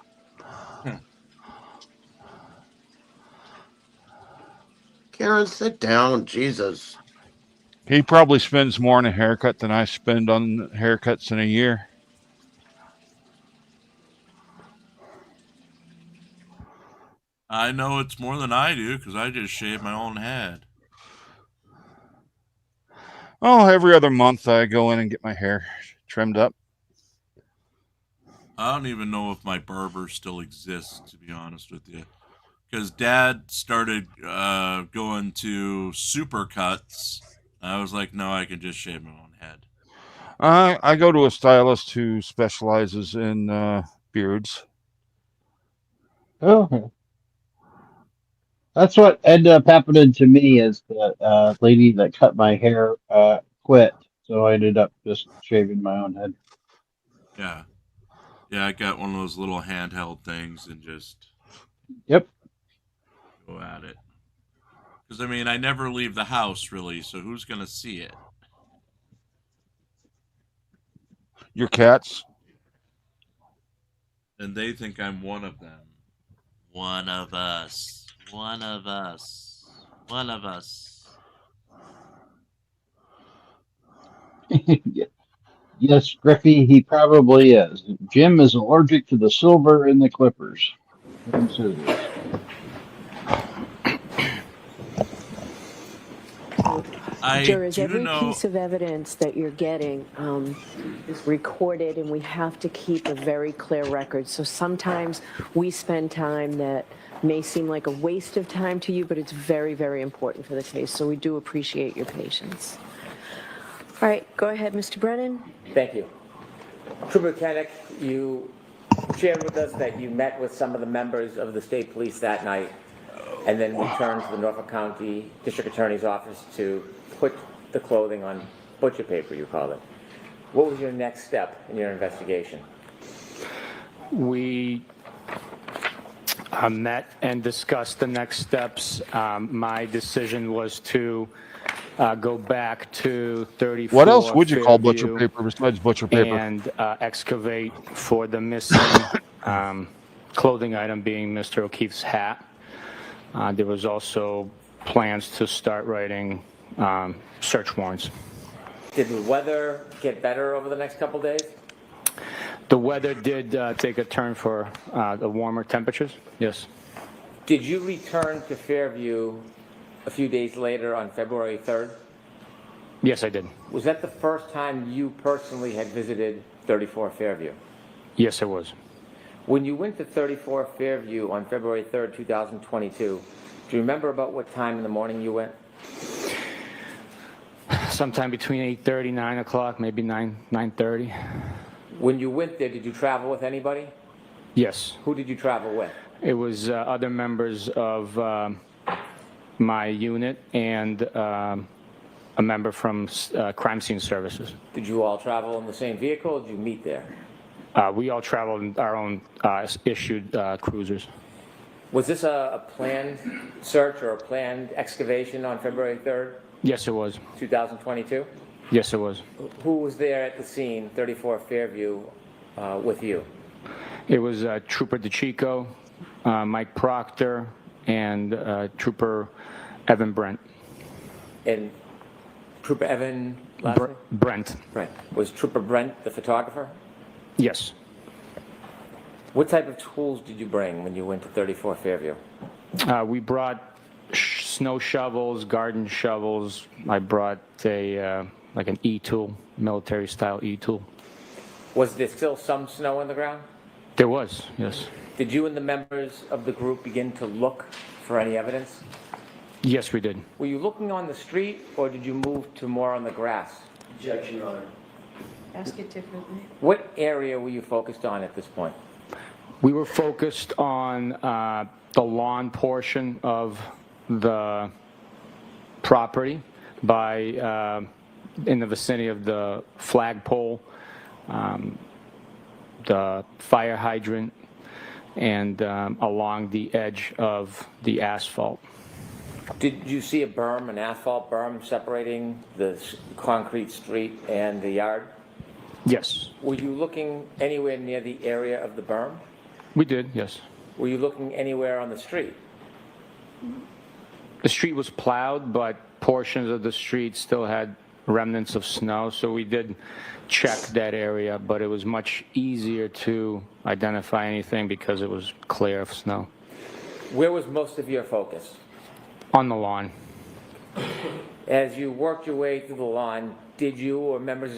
Karen, sit down. Jesus. He probably spends more on a haircut than I spend on haircuts in a year. I know it's more than I do because I just shave my own head. Oh, every other month I go in and get my hair trimmed up. I don't even know if my barber still exists, to be honest with you. Because Dad started going to supercuts. I was like, no, I can just shave my own head. I go to a stylist who specializes in beards. Oh, that's what ended up happening to me. Is the lady that cut my hair quit, so I ended up just shaving my own head. Yeah, I got one of those little handheld things and just go at it. Because I mean, I never leave the house really, so who's gonna see it? Your cats. And they think I'm one of them. One of us. One of us. One of us. Yes, Griffey, he probably is. Jim is allergic to the silver in the clippers. Consider this. Jurors, every piece of evidence that you're getting is recorded, and we have to keep a very clear record. So sometimes we spend time that may seem like a waste of time to you, but it's very, very important for the case. So we do appreciate your patience. All right, go ahead, Mr. Brennan. Thank you. Trooper Kennick, you shared with us that you met with some of the members of the state police that night and then returned to the Norfolk County District Attorney's Office to put the clothing on butcher paper, you called it. What was your next step in your investigation? We met and discussed the next steps. My decision was to go back to 34. What else would you call butcher paper besides butcher paper? And excavate for the missing clothing item being Mr. O'Keefe's hat. There was also plans to start writing search warrants. Did the weather get better over the next couple days? The weather did take a turn for the warmer temperatures, yes. Did you return to Fairview a few days later on February 3rd? Yes, I did. Was that the first time you personally had visited 34 Fairview? Yes, it was. When you went to 34 Fairview on February 3rd, 2022, do you remember about what time in the morning you went? Sometime between 8:30, 9 o'clock, maybe 9:30. When you went there, did you travel with anybody? Yes. Who did you travel with? It was other members of my unit and a member from crime scene services. Did you all travel in the same vehicle, or did you meet there? We all traveled in our own issued cruisers. Was this a planned search or a planned excavation on February 3rd? Yes, it was. 2022? Yes, it was. Who was there at the scene, 34 Fairview, with you? It was Trooper DeChico, Mike Proctor, and Trooper Evan Brent. And Trooper Evan, Brent. Brent. Was Trooper Brent the photographer? Yes. What type of tools did you bring when you went to 34 Fairview? We brought snow shovels, garden shovels. I brought a like an E-tool, military-style E-tool. Was there still some snow on the ground? There was, yes. Did you and the members of the group begin to look for any evidence? Yes, we did. Were you looking on the street, or did you move to more on the grass? Objection, Your Honor. Ask it differently. What area were you focused on at this point? We were focused on the lawn portion of the property by in the vicinity of the flagpole, the fire hydrant, and along the edge of the asphalt. Did you see a berm, an asphalt berm, separating the concrete street and the yard? Yes. Were you looking anywhere near the area of the berm? We did, yes. Were you looking anywhere on the street? The street was plowed, but portions of the street still had remnants of snow, so we did check that area, but it was much easier to identify anything because it was clear of snow. Where was most of your focus? On the lawn. As you worked your way through the lawn, did you or members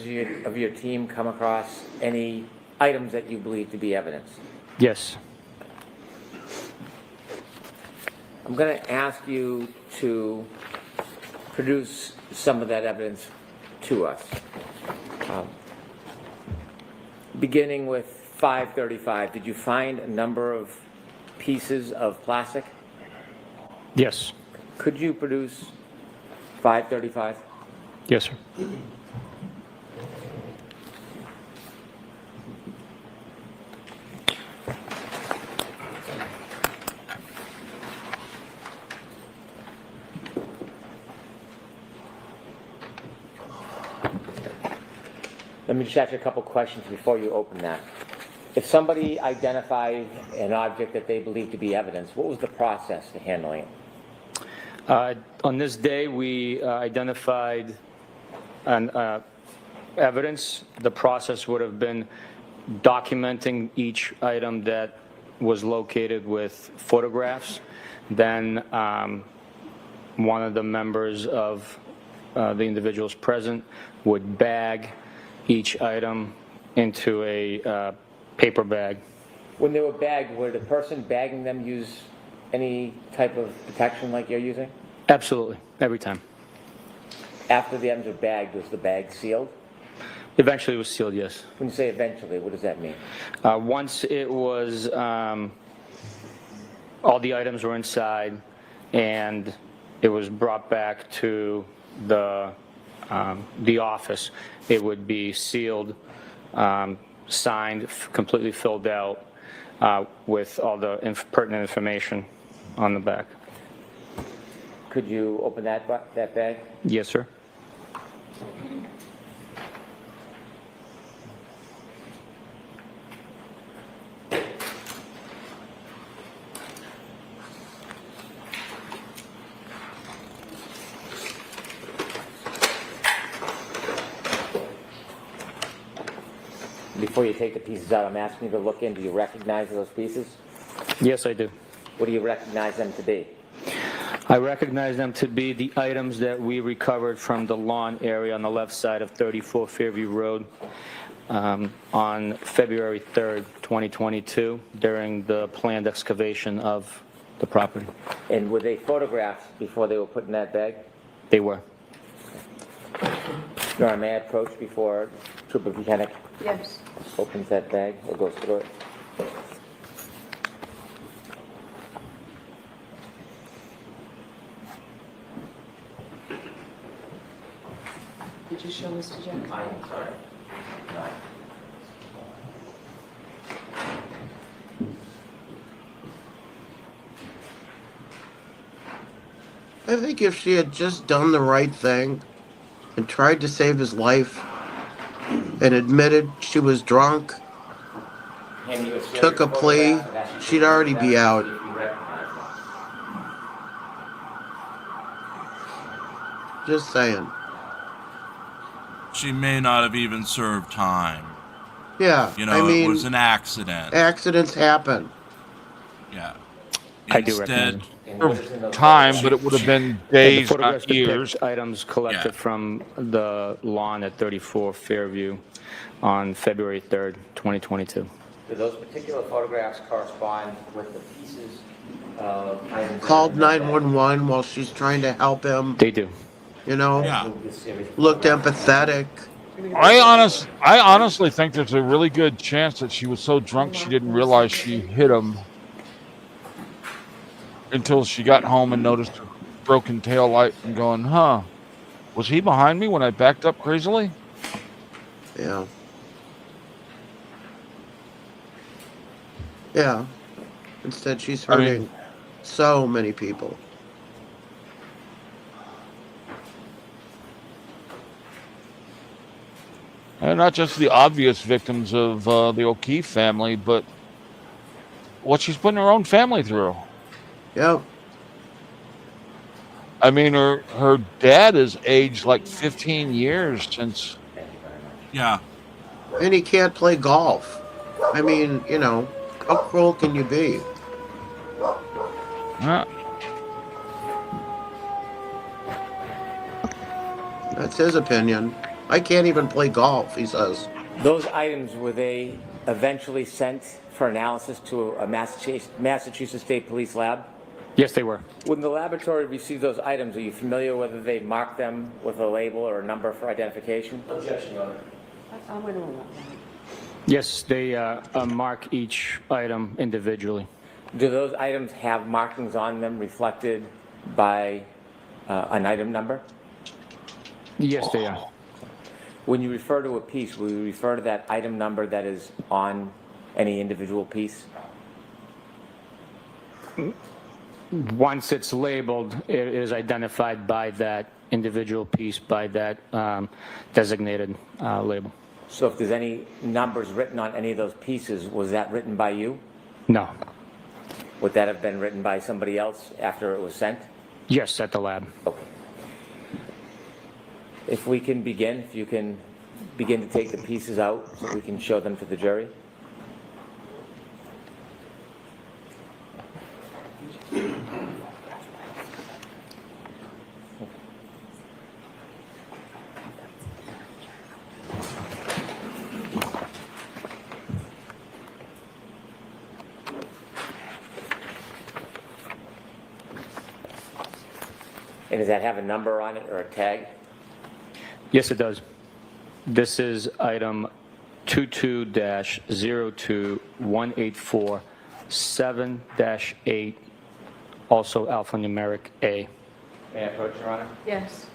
of your team come across any items that you believe to be evidence? Yes. I'm going to ask you to produce some of that evidence to us. Beginning with 535, did you find a number of pieces of plastic? Yes. Could you produce 535? Yes, sir. Let me just ask you a couple questions before you open that. If somebody identified an object that they believed to be evidence, what was the process to handling it? On this day, we identified an evidence. The process would have been documenting each item that was located with photographs. Then one of the members of the individuals present would bag each item into a paper bag. When they were bagged, would the person bagging them use any type of protection like you're using? Absolutely, every time. After the items were bagged, was the bag sealed? Eventually it was sealed, yes. When you say eventually, what does that mean? Once it was, all the items were inside and it was brought back to the office, it would be sealed, signed, completely filled out with all the pertinent information on the back. Could you open that bag? Yes, sir. Before you take the pieces out, I'm asking you to look in. Do you recognize those pieces? Yes, I do. What do you recognize them to be? I recognize them to be the items that we recovered from the lawn area on the left side of 34 Fairview Road on February 3rd, 2022, during the planned excavation of the property. And were they photographed before they were put in that bag? They were. Your Honor, may I approach before Trooper Buchanan Yes. opens that bag or goes through it? Did you show Mr. Jackson? I'm sorry. I think if she had just done the right thing and tried to save his life and admitted she was drunk, took a plea, she'd already be out. Just saying. She may not have even served time. Yeah, You know, I mean, it was an accident. accidents happen. Yeah. I do Instead, recognize Time, but it would have been days, not years. Items collected from the lawn at 34 Fairview on February 3rd, 2022. Do those particular photographs correspond with the pieces of items? Called 911 while she's trying to help him. They do. You know, looked empathetic. I honestly think there's a really good chance that she was so drunk she didn't realize she hit him until she got home and noticed her broken tail light and going, huh, was he behind me when I backed up crazily? Yeah. Yeah. Instead, she's hurting so many people. And not just the obvious victims of the O'Keefe family, but what she's putting her own family through. Yep. I mean, her dad is aged like 15 years since. Yeah. And he can't play golf. I mean, you know, how cruel can you be? That's his opinion. I can't even play golf, he says. Those items, were they eventually sent for analysis to a Massachusetts State Police lab? Yes, they were. When the laboratory received those items, are you familiar whether they marked them with a label or a number for identification? Objection, Your Honor. I'm going to allow that. Yes, they mark each item individually. Do those items have markings on them reflected by an item number? Yes, they are. When you refer to a piece, will you refer to that item number that is on any individual piece? Once it's labeled, it is identified by that individual piece, by that designated label. So if there's any numbers written on any of those pieces, was that written by you? No. Would that have been written by somebody else after it was sent? Yes, at the lab. Okay. If we can begin, if you can begin to take the pieces out so we can show them to the jury. And does that have a number on it or a tag? Yes, it does. This is item 22-02-184-7-8, also alphanumeric A. May I approach, Your Honor? Yes.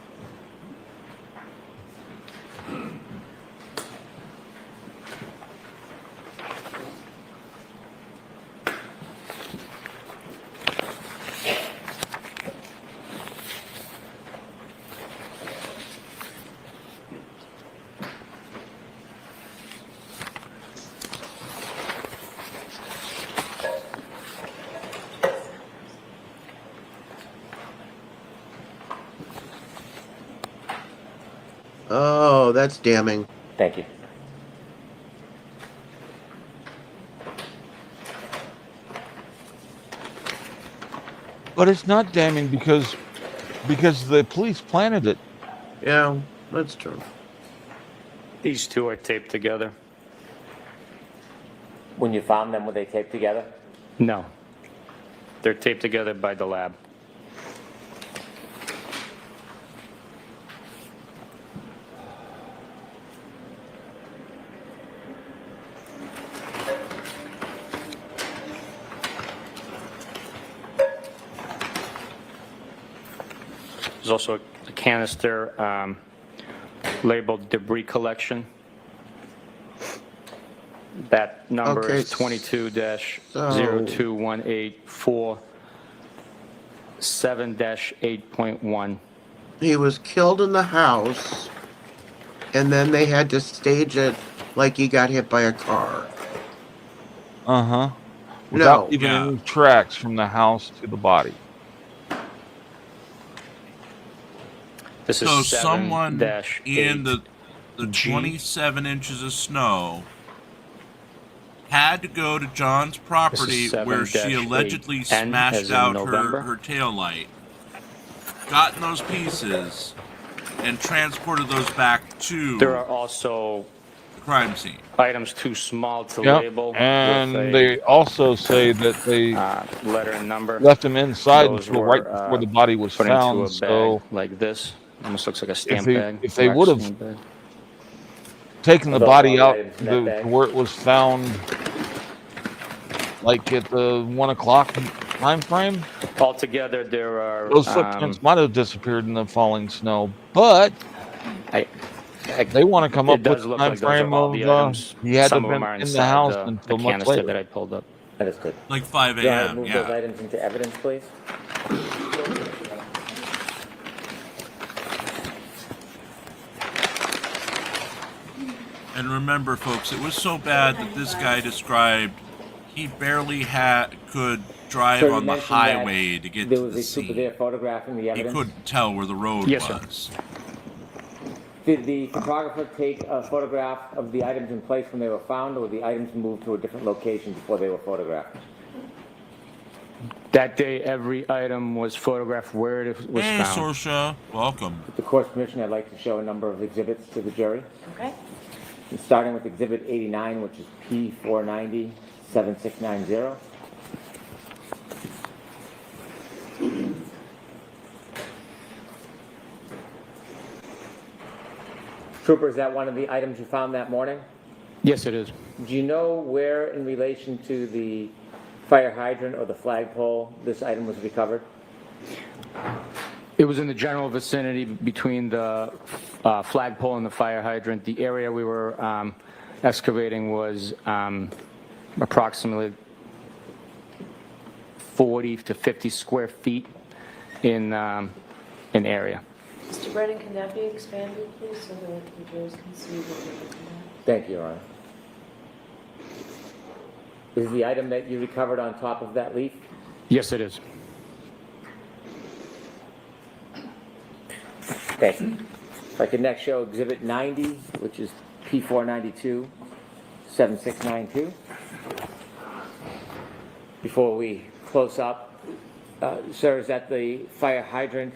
Oh, that's damning. Thank you. But it's not damning because the police planted it. Yeah, that's true. These two are taped together. When you found them, were they taped together? No. They're taped together by the lab. There's also a canister labeled debris collection. That number is 22-02-184-7-8.1. he was killed in the house, and then they had to stage it like he got hit by a car. Uh-huh. Without No. leaving Yeah. any tracks from the house to the body. This is So someone 7-8. in the 27 inches of snow had to go to John's property where she allegedly 7-8N smashed as in out November. her tail light, gotten those pieces, and transported those back to There are also the crime scene. items too small to Yep. label. And with a, they also say that they letter and number. left him inside Those until were, right before the body was put into found. a So bag like this. Almost looks like a stamp they- bag. if they wax would've stamp bag. taking the Those body all out items in that bag. to where it was found, like at the 1 o'clock time frame, Altogether, there are. those footprints might have disappeared in the falling snow. But they want to come It up with does the look time like those are frame all of the items. he had to Some have of them been are in the inside house the until much canister later. that I pulled up. Understood. Like 5 John, a.m., move yeah. those items into evidence, please. And remember, folks, it was so bad that this guy described he barely could drive So you on the mentioned that highway to get there to was the a trooper scene. there photographing the He evidence. couldn't tell where the road Yes, sir. was. Did the photographer take a photograph of the items in place when they were found, or were the items moved to a different location before they were photographed? That day, every item was photographed where it was Hey, found. Sorsha, welcome. With the court's permission, I'd like to show a number of exhibits to the jury. Okay. And starting with Exhibit 89, which is P490-7690. Trooper, is that one of the items you found that morning? Yes, it is. Do you know where, in relation to the fire hydrant or the flagpole, this item was recovered? It was in the general vicinity between the flagpole and the fire hydrant. The area we were excavating was approximately 40 to 50 square feet in area. Mr. Brennan, can that be expanded, please, so that the jurors can see what we're looking at? Thank you, Your Honor. Is the item that you recovered on top of that leaf? Yes, it is. Okay. If I could next show Exhibit 90, which is P492-7692. Before we close up, sir, is that the fire hydrant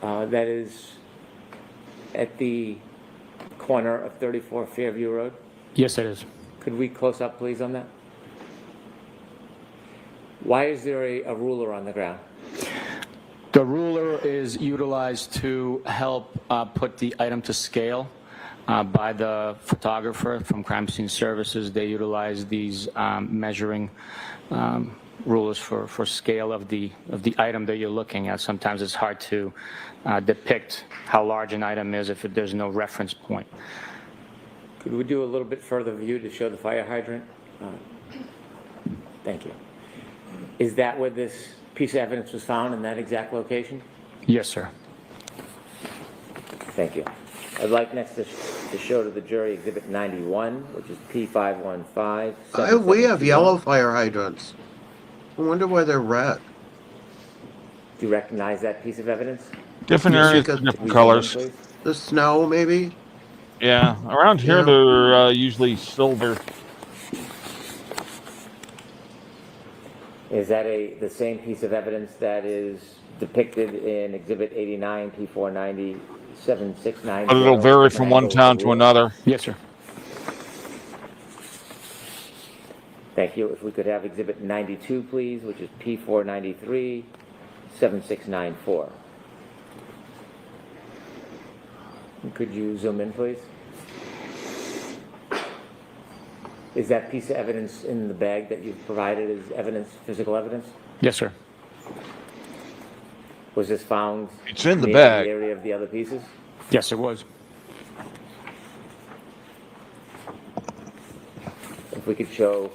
that is at the corner of 34 Fairview Road? Yes, it is. Could we close up, please, on that? Why is there a ruler on the ground? The ruler is utilized to help put the item to scale by the photographer from Crime Scene Services. They utilize these measuring rulers for scale of the item that you're looking at. Sometimes it's hard to depict how large an item is if there's no reference point. Could we do a little bit further view to show the fire hydrant? Thank you. Is that where this piece of evidence was found, in that exact location? Yes, sir. Thank you. I'd like next to show to the jury Exhibit 91, which is P515. We have yellow fire hydrants. I wonder why they're red. Do you recognize that piece of evidence? Different areas, different colors. The snow, maybe? Yeah, around here Yeah. they're usually silver. Is that the same piece of evidence that is depicted in Exhibit 89, P490-7690? But it'll vary from one town to another. Yes, sir. Thank you. If we could have Exhibit 92, please, which is P493-7694. Could you zoom in, please? Is that piece of evidence in the bag that you've provided as evidence, physical evidence? Yes, sir. Was this found It's in the near bag. the area of the other pieces? Yes, it was. If we could show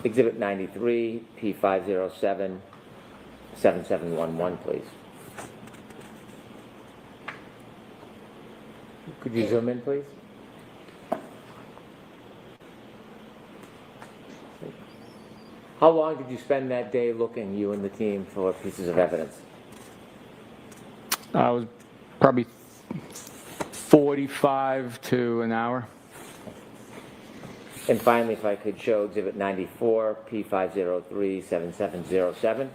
Exhibit 93, P507-7711, please. Could you zoom in, please? How long did you spend that day looking, you and the team, for pieces of evidence? I was probably 45 to an hour. And finally, if I could show Exhibit 94, P5037707.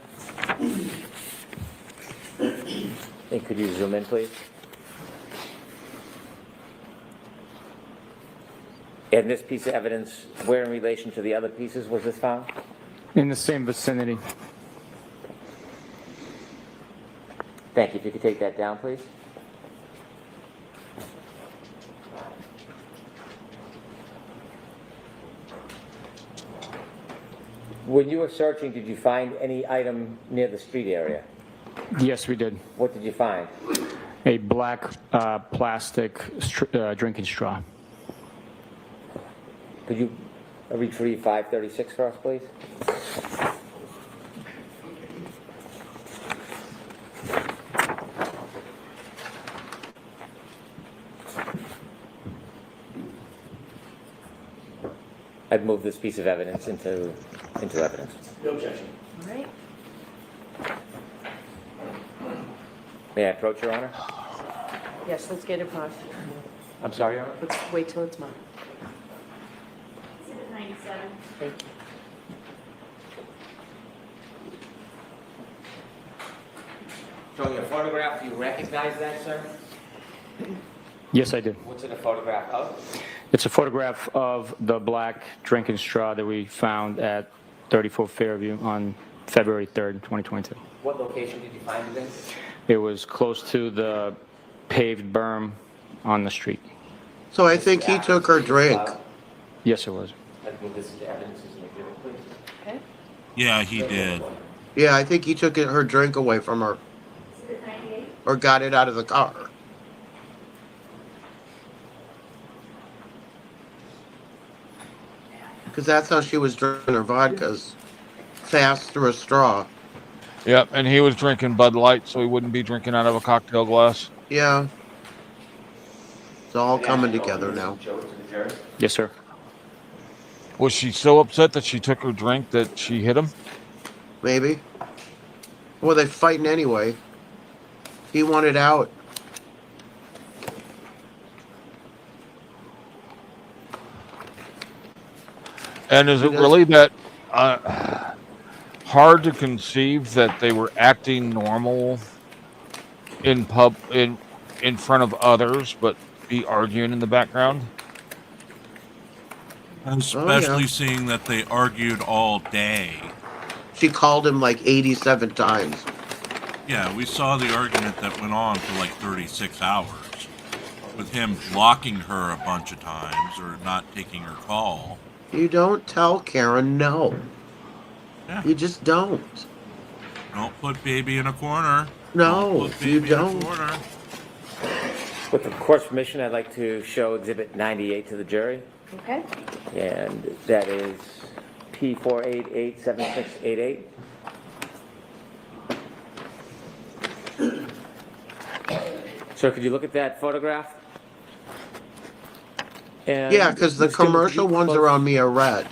And could you zoom in, please? And this piece of evidence, where in relation to the other pieces was this found? In the same vicinity. Thank you. If you could take that down, please. When you were searching, did you find any item near the street area? Yes, we did. What did you find? A black plastic drinking straw. Could you retrieve 536 for us, please? I'd move this piece of evidence into evidence. No objection. All right. May I approach, Your Honor? Yes, let's get it paused. I'm sorry, Your Honor? Let's wait till it's marked. Exhibit 97. Thank you. Showing a photograph, do you recognize that, sir? Yes, I did. What's it a photograph of? It's a photograph of the black drinking straw that we found at 34 Fairview on February 3rd, 2022. What location did you find it in? It was close to the paved berm on the street. So I think he took her drink. Yes, it was. I'd move this into evidence as an exhibit, please. Okay. Yeah, he did. Yeah, I think he took her drink away from her. Exhibit 98. Or got it out of the car. Because that's how she was drinking her vodkas. Fast through a straw. Yep, and he was drinking Bud Light, so he wouldn't be drinking out of a cocktail glass. Yeah. It's all coming together now. Yes, sir. Was she so upset that she took her drink that she hit him? Maybe. Well, they're fighting anyway. He wanted out. And is it really that hard to conceive that they were acting normal in front of others, but be arguing in the background? Especially seeing that they argued all day. She called him like 87 times. Yeah, we saw the argument that went on for like 36 hours. With him blocking her a bunch of times or not taking her call. You don't tell Karen no. Yeah. You just don't. Don't put baby in a corner. No, you don't. With the court's permission, I'd like to show Exhibit 98 to the jury. Okay. And that is P4887688. Sir, could you look at that photograph? And Yeah, because the commercial ones around me are red.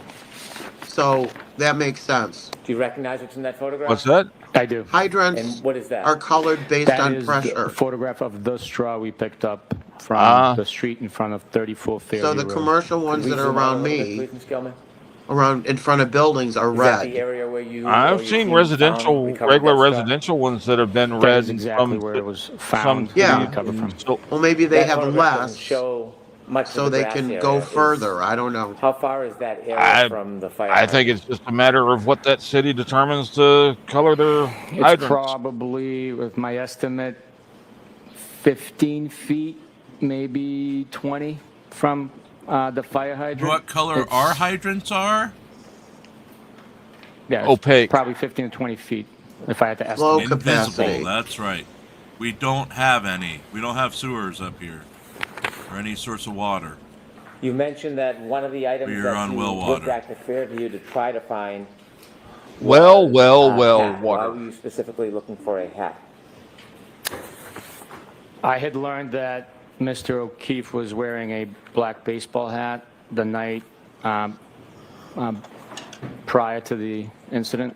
So that makes sense. Do you recognize what's in that photograph? What's that? I do. Hydrants And what is that? are colored based That on is pressure. the photograph of the straw we picked up from the street in front of 34 Fairview So the Road. commercial ones that are around me, Please, Ms. Gilman? around in front of buildings, are Is that red. the area where you? I've seen residential, regular residential ones that have been That red is exactly where it was found. Yeah. Recovered from. Well, maybe they That have photograph doesn't less, show much of so the they grass can area. go Is- further. I don't know. How far is that area I- from the fire? I think it's just a matter of what that city determines to color their It's hydrants. probably, with my estimate, 15 feet, maybe 20 from the fire hydrant. What color It's- our hydrants are? Yeah, it's Opaque. Probably 15 to 20 feet, if I had to estimate. Low Invisible, capacity. that's right. We don't have any. We don't have sewers up here. Or any source of water. You mentioned that one of the items We're that on you well looked water. at to Fairview to try to find Well, was, well, hat. Why water. were you specifically looking for a hat? I had learned that Mr. O'Keefe was wearing a black baseball hat the night prior to the incident.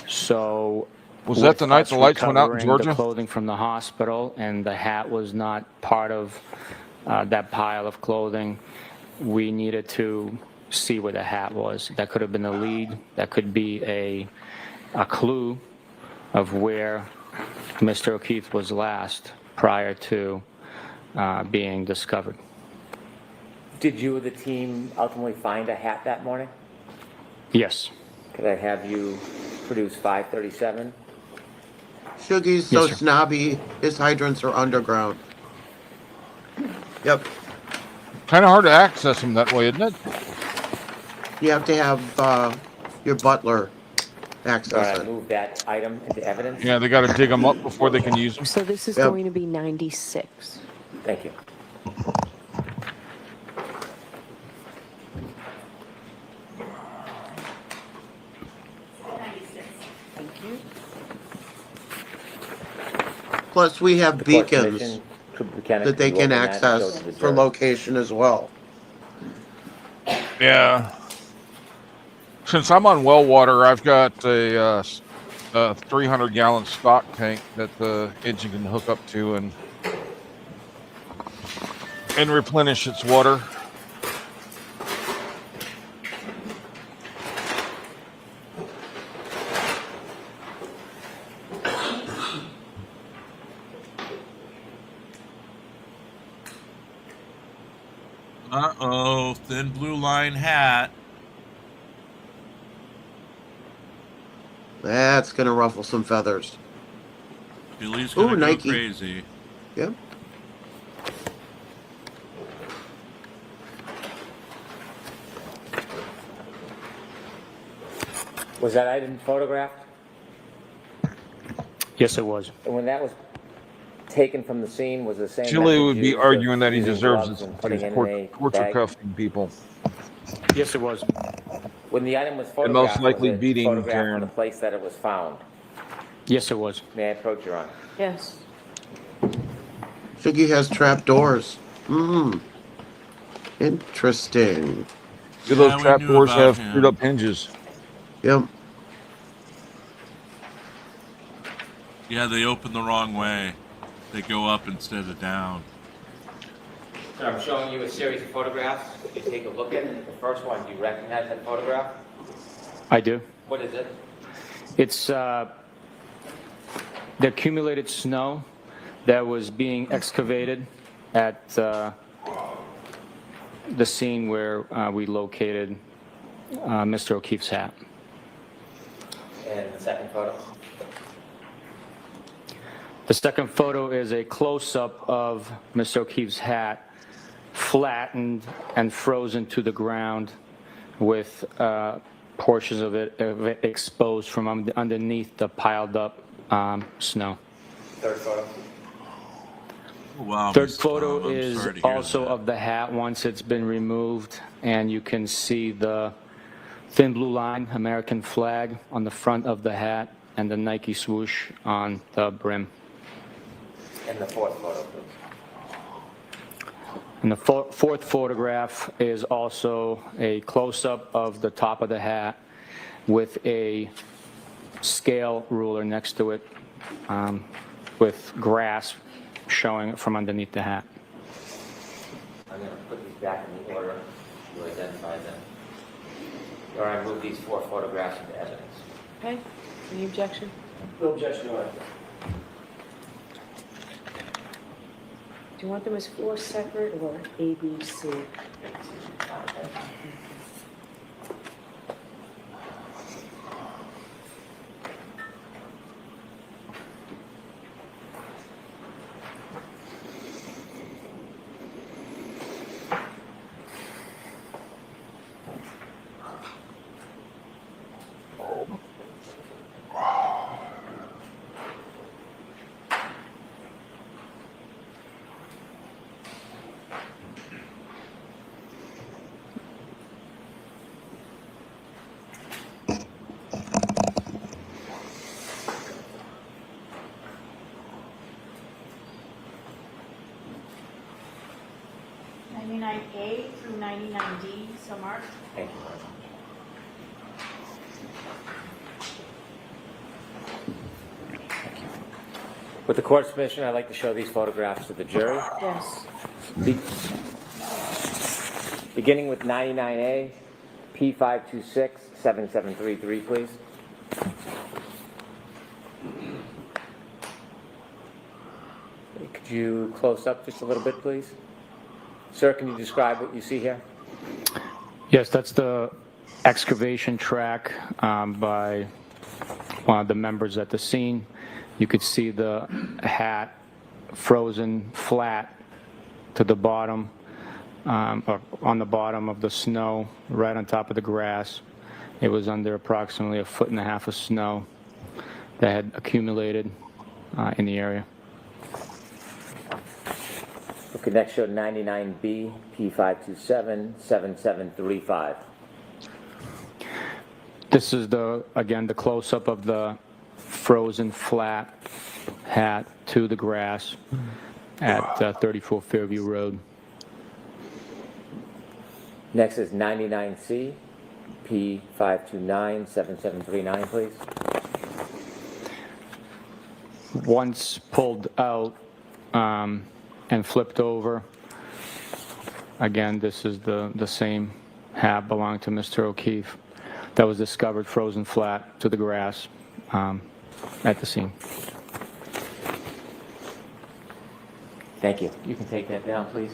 So was that the night the lights went out in Georgia? The clothing from the hospital, and the hat was not part of that pile of clothing. We needed to see where the hat was. That could have been a lead. That could be a clue of where Mr. O'Keefe was last prior to being discovered. Did you or the team ultimately find a hat that morning? Yes. Could I have you produce 537? Shuggy's so snobby, his hydrants are underground. Yep. Kind of hard to access them that way, isn't it? You have to have your butler access it. Move that item into evidence. Yeah, they got to dig them up before they can use them. So this is going to be 96. Thank you. Plus, we have beacons that they can access for location as well. Yeah. Since I'm on well water, I've got a 300-gallon stock tank that the engine can hook up to and replenish its water. Uh-oh, thin blue line hat. That's gonna ruffle some feathers. Billy's gonna go Nike. crazy. Yep. Was that item photographed? Yes, it was. And when that was taken from the scene, was the same? Chile method would be used of arguing that he using deserves gloves it and since putting he's it in a torture bag? cuffing people. Yes, it was. When the item was And photographed, most likely was it beating photographed Karen. from the place that it was found? Yes, it was. May I approach, Your Honor? Yes. Shuggy has trap doors. Interesting. Do those trap doors have screwed up hinges? Yep. Yeah, they open the wrong way. They go up instead of down. So I'm showing you a series of photographs. You take a look at it. The first one, do you recognize that photograph? I do. What is it? It's the accumulated snow that was being excavated at the scene where we located Mr. O'Keefe's hat. And the second photo? The second photo is a close-up of Mr. O'Keefe's hat, flattened and frozen to the ground with portions of it exposed from underneath the piled up snow. Third photo? Wow, Third photo is also of the hat once it's been removed, and you can see the thin blue line, American flag, on the front of the hat, and the Nike swoosh on the brim. And the fourth photo, please. And the fourth photograph is also a close-up of the top of the hat with a scale ruler next to it with grass showing from underneath the hat. I'm going to put these back in the order you identify them. Or I move these four photographs into evidence. Okay. Any objection? No objection, Your Honor. Do you want them as 4 separate or A, B, C? 99A through 99D, so marked. Thank you very much. With the court's permission, I'd like to show these photographs to the jury. Yes. Beginning with 99A, P5267733, please. Could you close up just a little bit, please? Sir, can you describe what you see here? Yes, that's the excavation track by one of the members at the scene. You could see the hat frozen flat to the bottom, or on the bottom of the snow, right on top of the grass. It was under approximately 1.5 feet of snow that had accumulated in the area. Okay, next show 99B, P5277735. This is again the close-up of the frozen flat hat to the grass at 34 Fairview Road. Next is 99C, P5297739, please. Once pulled out and flipped over, again, this is the same hat belonging to Mr. O'Keefe that was discovered frozen flat to the grass at the scene. Thank you. You can take that down, please.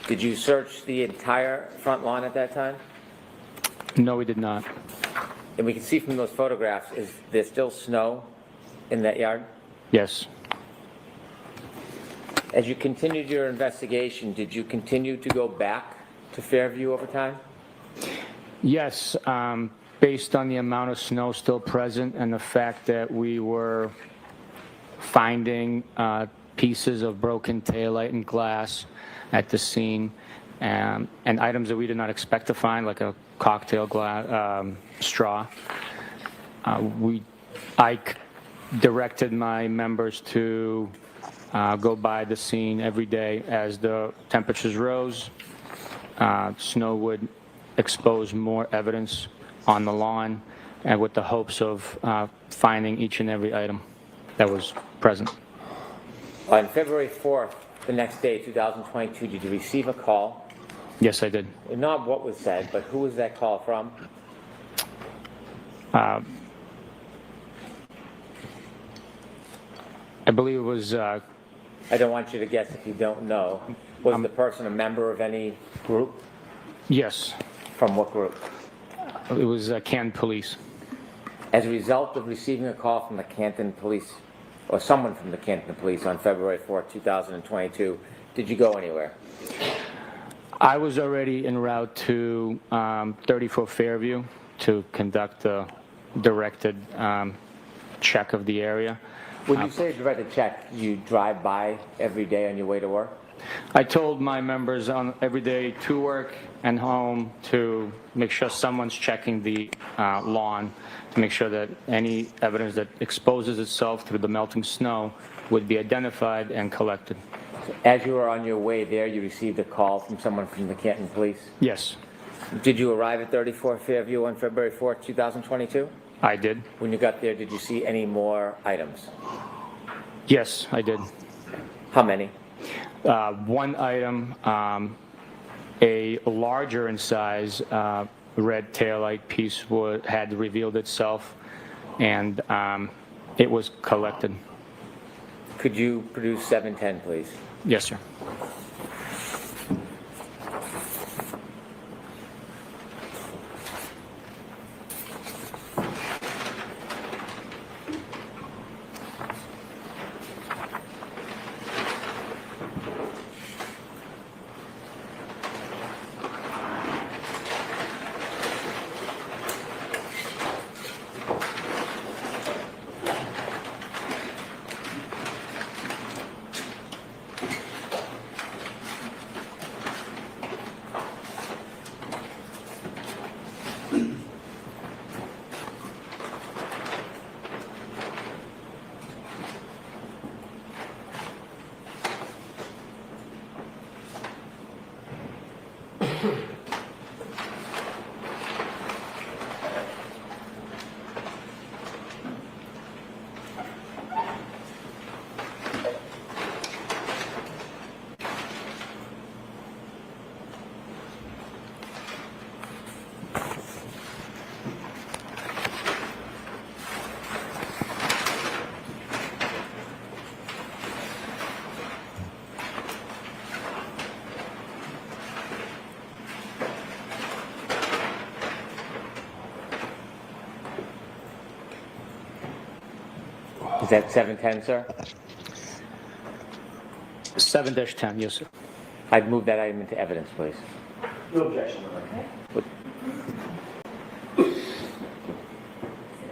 Did you search the entire front lawn at that time? No, we did not. And we can see from those photographs, is there still snow in that yard? Yes. As you continued your investigation, did you continue to go back to Fairview over time? Yes, based on the amount of snow still present and the fact that we were finding pieces of broken taillight and glass at the scene, and items that we did not expect to find, like a cocktail glass straw. I directed my members to go by the scene every day as the temperatures rose. Snow would expose more evidence on the lawn, and with the hopes of finding each and every item that was present. On February 4th, the next day, 2022, did you receive a call? Yes, I did. Not what was said, but who was that call from? I believe it was... I don't want you to guess if you don't know. Was the person a member of any group? Yes. From what group? It was Canton Police. As a result of receiving a call from the Canton Police, or someone from the Canton Police on February 4th, 2022, did you go anywhere? I was already en route to 34 Fairview to conduct a directed check of the area. When you say directed check, you drive by every day on your way to work? I told my members on every day to work and home to make sure someone's checking the lawn to make sure that any evidence that exposes itself through the melting snow would be identified and collected. So as you were on your way there, you received a call from someone from the Canton Police? Yes. Did you arrive at 34 Fairview on February 4th, 2022? I did. When you got there, did you see any more items? Yes, I did. How many? One item, a larger in size red taillight piece had revealed itself, and it was collected. Could you produce 710, please? Yes, sir. Is that 710, sir? 7-10, yes, sir. I'd move that item into evidence, please. No objection. Exhibit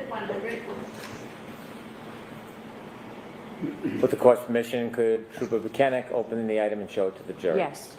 100. With the court's permission, could Trooper Buchanan open the item and show it to the jury? Yes.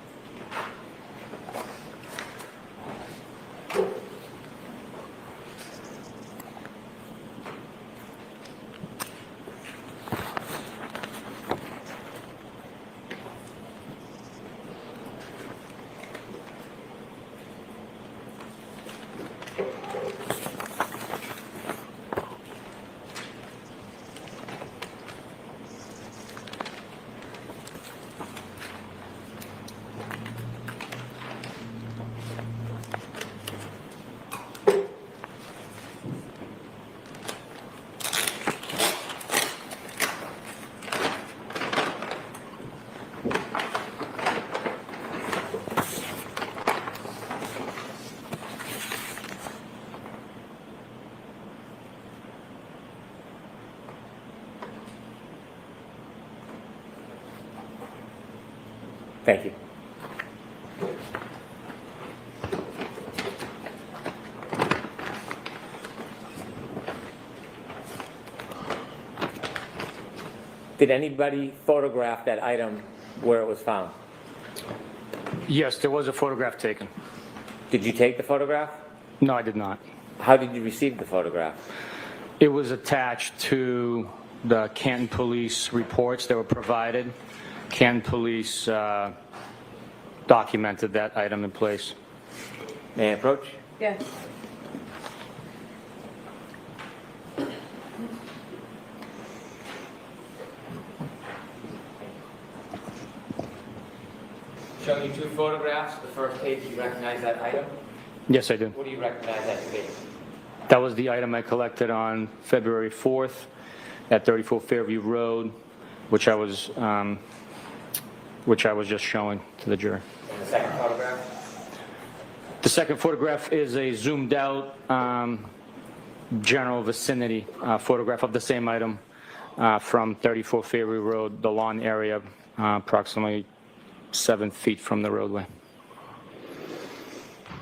Thank you. Did anybody photograph that item where it was found? Yes, there was a photograph taken. Did you take the photograph? No, I did not. How did you receive the photograph? It was attached to the Canton Police reports that were provided. Canton Police documented that item in place. May I approach? Yes. Showing you two photographs. The first page, you recognize that item? Yes, I did. What do you recognize that to be? That was the item I collected on February 4th at 34 Fairview Road, which I was just showing to the jury. And the second photograph? The second photograph is a zoomed out general vicinity photograph of the same item from 34 Fairview Road, the lawn area, approximately 7 feet from the roadway.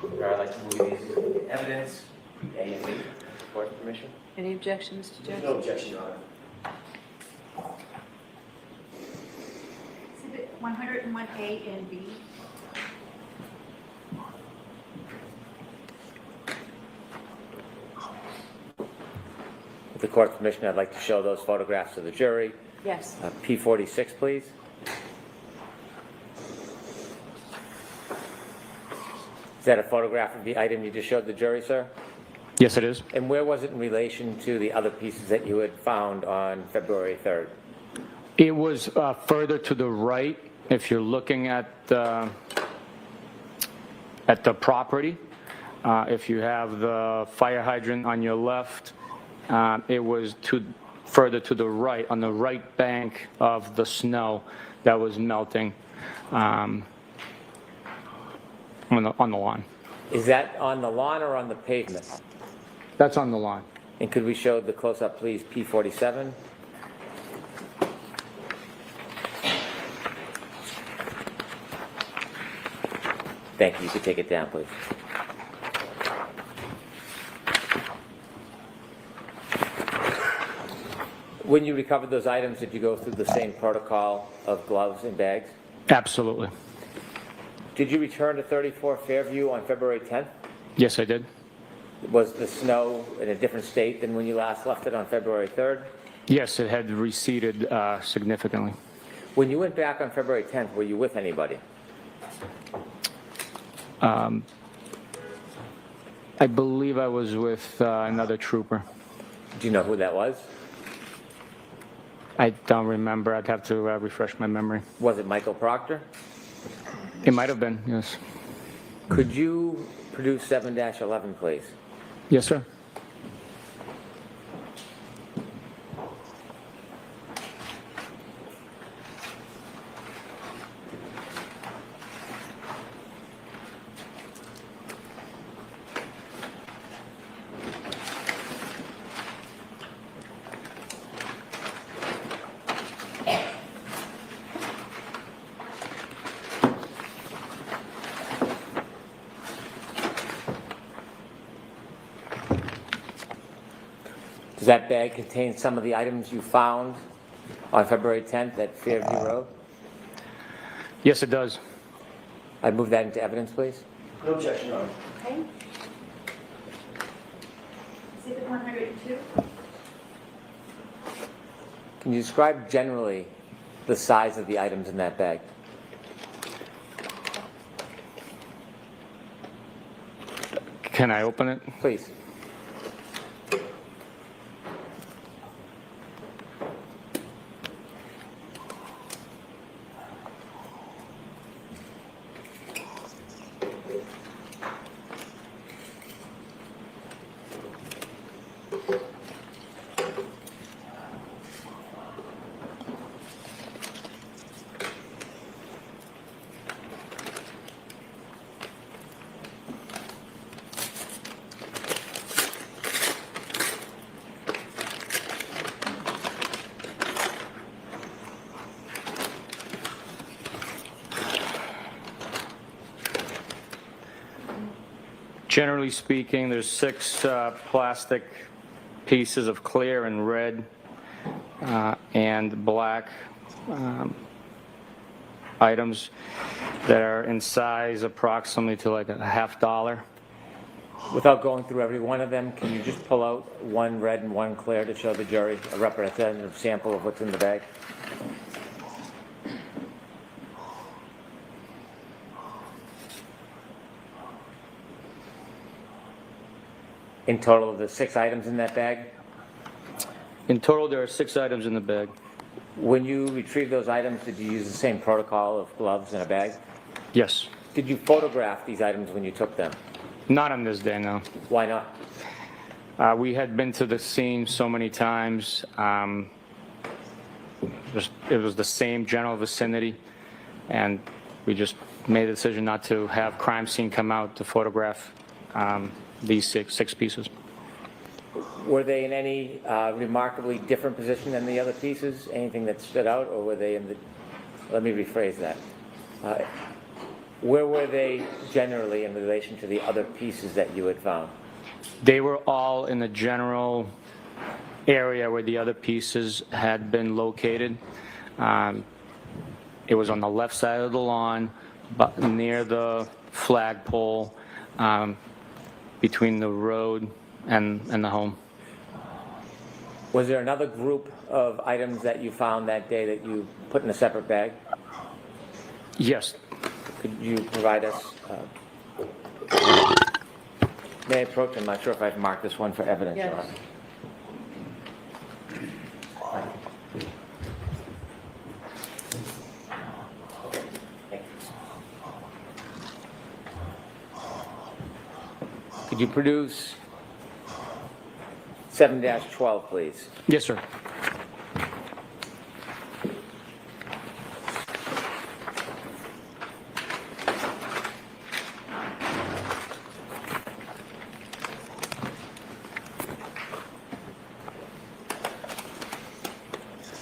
I'd like to move these into evidence. A and B. Court permission? Any objection, Mr. Judge? No objection, Your Honor. Exhibit 101A and B. With the court's permission, I'd like to show those photographs to the jury. Yes. P46, please. Is that a photograph of the item you just showed the jury, sir? Yes, it is. And where was it in relation to the other pieces that you had found on February 3rd? It was further to the right. If you're looking at the property, if you have the fire hydrant on your left, it was further to the right, on the right bank of the snow that was melting on the lawn. Is that on the lawn or on the pavement? That's on the lawn. And could we show the close-up, please, P47? Thank you. You could take it down, please. When you recovered those items, did you go through the same protocol of gloves and bags? Absolutely. Did you return to 34 Fairview on February 10th? Yes, I did. Was the snow in a different state than when you last left it on February 3rd? Yes, it had receded significantly. When you went back on February 10th, were you with anybody? I believe I was with another trooper. Do you know who that was? I don't remember. I'd have to refresh my memory. Was it Michael Proctor? It might have been, yes. Could you produce 7-11, please? Yes, sir. Does that bag contain some of the items you found on February 10th at Fairview Road? Yes, it does. I'd move that into evidence, please. No objection, Your Honor. Okay. Exhibit 102. Can you describe generally the size of the items in that bag? Can I open it? Please. Generally speaking, there's 6 plastic pieces of clear and red and black items that are in size approximately to like $50. Without going through every one of them, can you just pull out one red and one clear to show the jury a representative sample of what's in the bag? In total, of the 6 items in that bag? In total, there are 6 items in the bag. When you retrieved those items, did you use the same protocol of gloves in a bag? Yes. Did you photograph these items when you took them? Not on this day, no. Why not? We had been to the scene so many times. It was the same general vicinity, and we just made the decision not to have crime scene come out to photograph these six pieces. Were they in any remarkably different position than the other pieces? Anything that stood out, or were they in the, let me rephrase that. Where were they generally in relation to the other pieces that you had found? They were all in the general area where the other pieces had been located. It was on the left side of the lawn, but near the flagpole, between the road and the home. Was there another group of items that you found that day that you put in a separate bag? Yes. Could you provide us? May I approach? I'm not sure if I've marked this one for evidence or not. Could you produce 7-12, please? Yes, sir.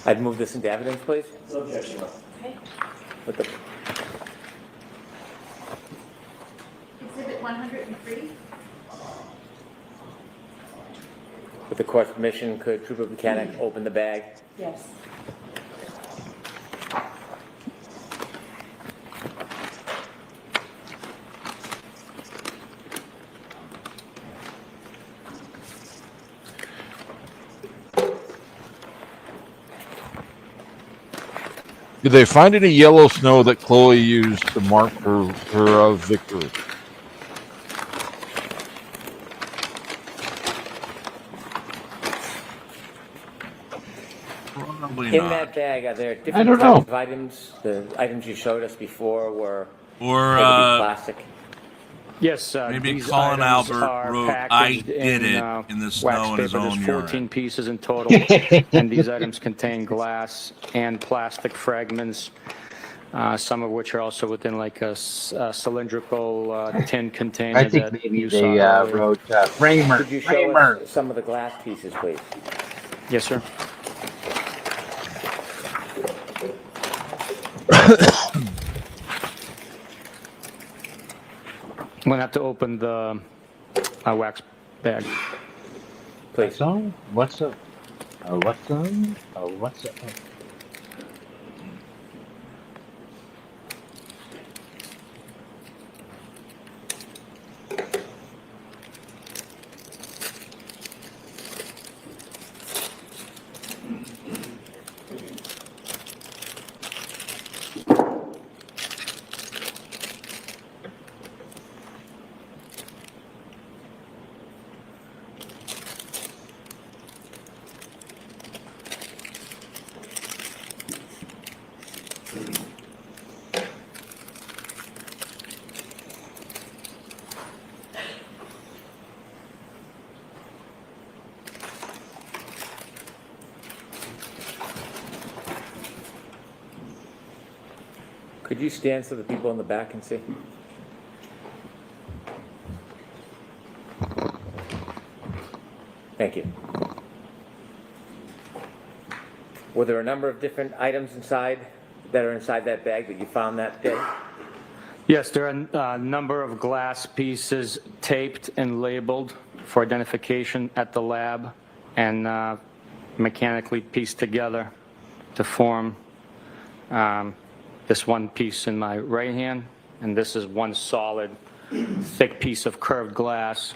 I'd move this into evidence, please. No objection. Okay. With the, Exhibit 103. with the court's permission, could Trooper Buchanan open the bag? Yes. Did they find any yellow snow that Chloe used to mark her victory? Probably In not. that bag, are there don't different know. types of items? The items you showed us before were Or maybe plastic. Yes, maybe these Colin items Albert are wrote, packaged "I did it" in the wax snow in his paper. own There's urine. 14 pieces in total, and these items contain glass and plastic fragments, some of which are also within like a cylindrical tin container. I think that maybe you they saw earlier. wrote Framer. Could you show Framer. us some of the glass pieces, please? Yes, sir. I'm gonna have to open the wax bag. Please. Song? What's up? What's up? What's up? Could you stand so the people in the back can see? Thank you. Were there a number of different items inside that are inside that bag that you found that day? Yes, there are a number of glass pieces taped and labeled for identification at the lab and mechanically pieced together to form this one piece in my right hand, and this is one solid, thick piece of curved glass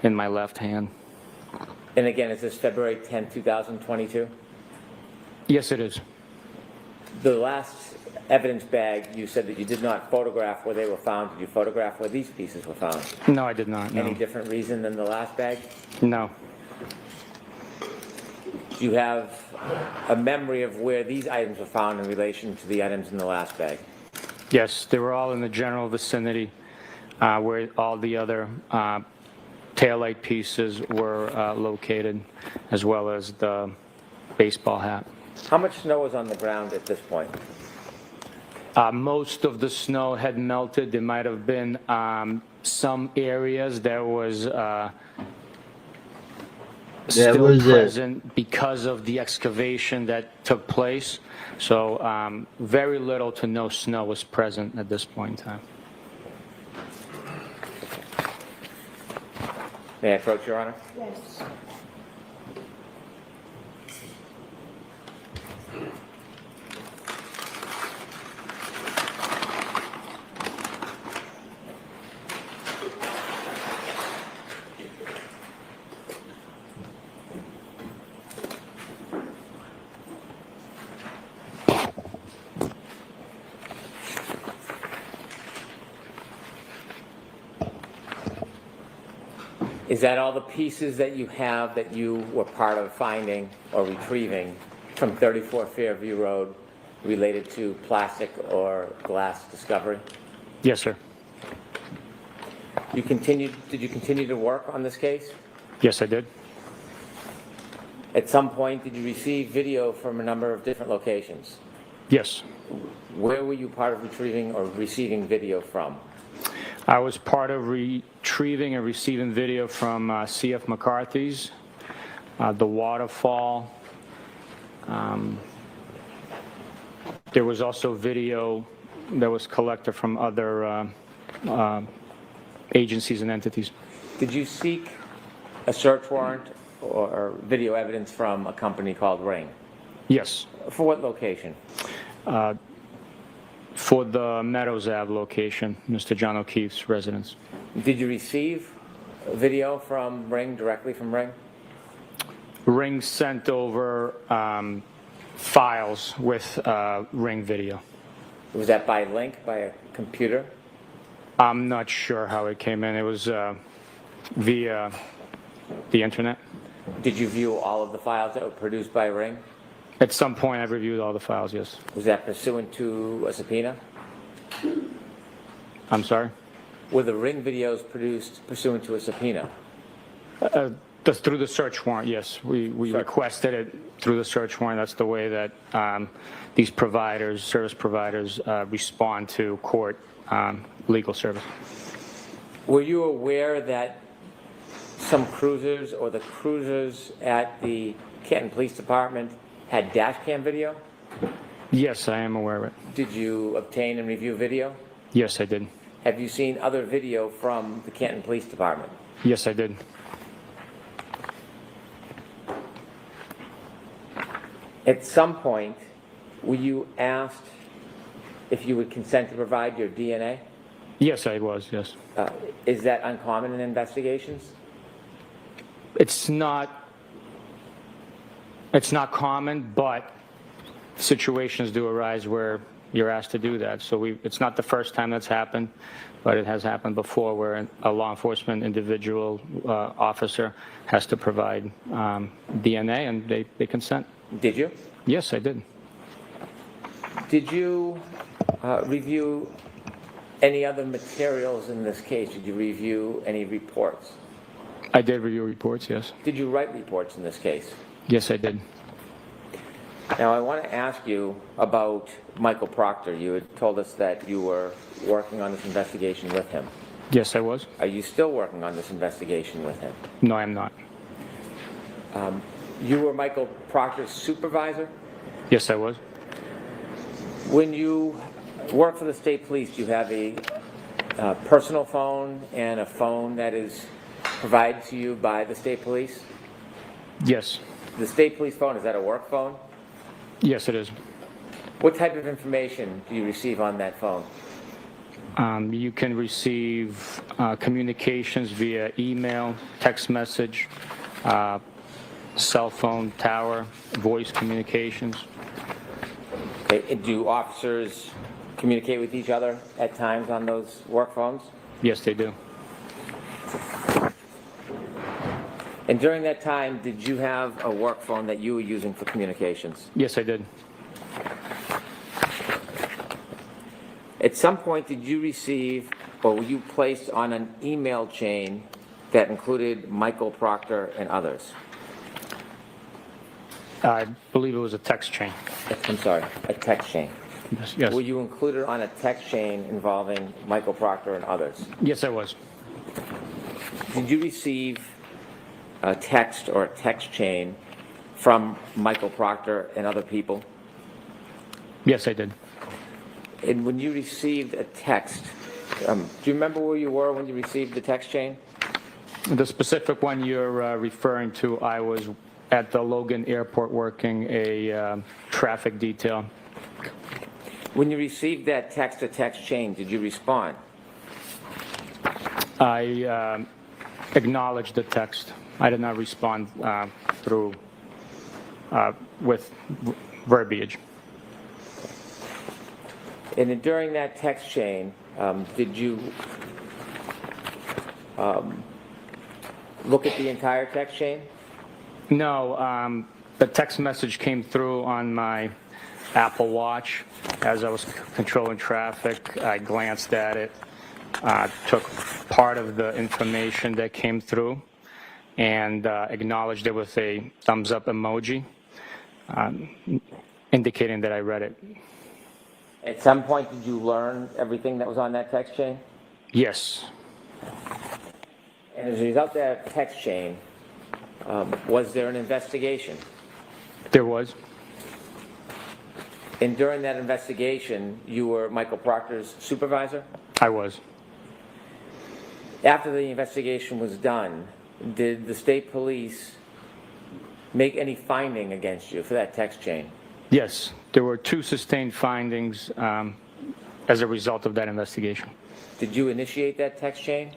in my left hand. And again, is this February 10, 2022? Yes, it is. The last evidence bag, you said that you did not photograph where they were found. Did you photograph where these pieces were found? No, I did not. No. Any different reason than the last bag? No. Do you have a memory of where these items were found in relation to the items in the last bag? Yes, they were all in the general vicinity where all the other taillight pieces were located, as well as the baseball hat. How much snow was on the ground at this point? Most of the snow had melted. There might have been some areas that was still present because of the excavation that took place. So very little to no snow was present at this point in time. May I approach, Your Honor? Yes. Is that all the pieces that you have that you were part of finding or retrieving from 34 Fairview Road related to plastic or glass discovery? Yes, sir. Did you continue to work on this case? Yes, I did. At some point, did you receive video from a number of different locations? Yes. Where were you part of retrieving or receiving video from? I was part of retrieving and receiving video from C.F. McCarthy's, the waterfall. There was also video that was collected from other agencies and entities. Did you seek a search warrant or video evidence from a company called Ring? Yes. For what location? For the Meadows Ave location, Mr. John O'Keefe's residence. Did you receive video from Ring, directly from Ring? Ring sent over files with Ring video. Was that by link, by a computer? I'm not sure how it came in. It was via the internet. Did you view all of the files that were produced by Ring? At some point, I reviewed all the files, yes. Was that pursuant to a subpoena? I'm sorry? Were the Ring videos produced pursuant to a subpoena? Through the search warrant, yes. We requested it through the search warrant. That's the way that these providers, service providers, respond to court legal service. Were you aware that some cruisers or the cruisers at the Canton Police Department had dash cam video? Yes, I am aware of it. Did you obtain and review video? Yes, I did. Have you seen other video from the Canton Police Department? Yes, I did. At some point, were you asked if you would consent to provide your DNA? Yes, I was, yes. Is that uncommon in investigations? It's not common, but situations do arise where you're asked to do that. So it's not the first time that's happened, but it has happened before where a law enforcement individual officer has to provide DNA, and they consent. Did you? Yes, I did. Did you review any other materials in this case? Did you review any reports? I did review reports, yes. Did you write reports in this case? Yes, I did. Now, I want to ask you about Michael Proctor. You had told us that you were working on this investigation with him. Yes, I was. Are you still working on this investigation with him? No, I'm not. You were Michael Proctor's supervisor? Yes, I was. When you work for the state police, you have a personal phone and a phone that is provided to you by the state police? Yes. The state police phone, is that a work phone? Yes, it is. What type of information do you receive on that phone? You can receive communications via email, text message, cell phone, tower, voice communications. Okay. And do officers communicate with each other at times on those work phones? Yes, they do. And during that time, did you have a work phone that you were using for communications? Yes, I did. At some point, did you receive, or were you placed on an email chain that included Michael Proctor and others? I believe it was a text chain. I'm sorry, a text chain. Yes. Were you included on a text chain involving Michael Proctor and others? Yes, I was. Did you receive a text or a text chain from Michael Proctor and other people? Yes, I did. And when you received a text, do you remember where you were when you received the text chain? The specific one you're referring to, I was at the Logan Airport working a traffic detail. When you received that text-to-text chain, did you respond? I acknowledged the text. I did not respond through with verbiage. And then during that text chain, did you look at the entire text chain? No, the text message came through on my Apple Watch as I was controlling traffic. I glanced at it, took part of the information that came through, and acknowledged it with a thumbs up emoji, indicating that I read it. At some point, did you learn everything that was on that text chain? Yes. And as a result of that text chain, was there an investigation? There was. And during that investigation, you were Michael Proctor's supervisor? I was. After the investigation was done, did the state police make any finding against you for that text chain? Yes, there were 2 sustained findings as a result of that investigation. Did you initiate that text chain?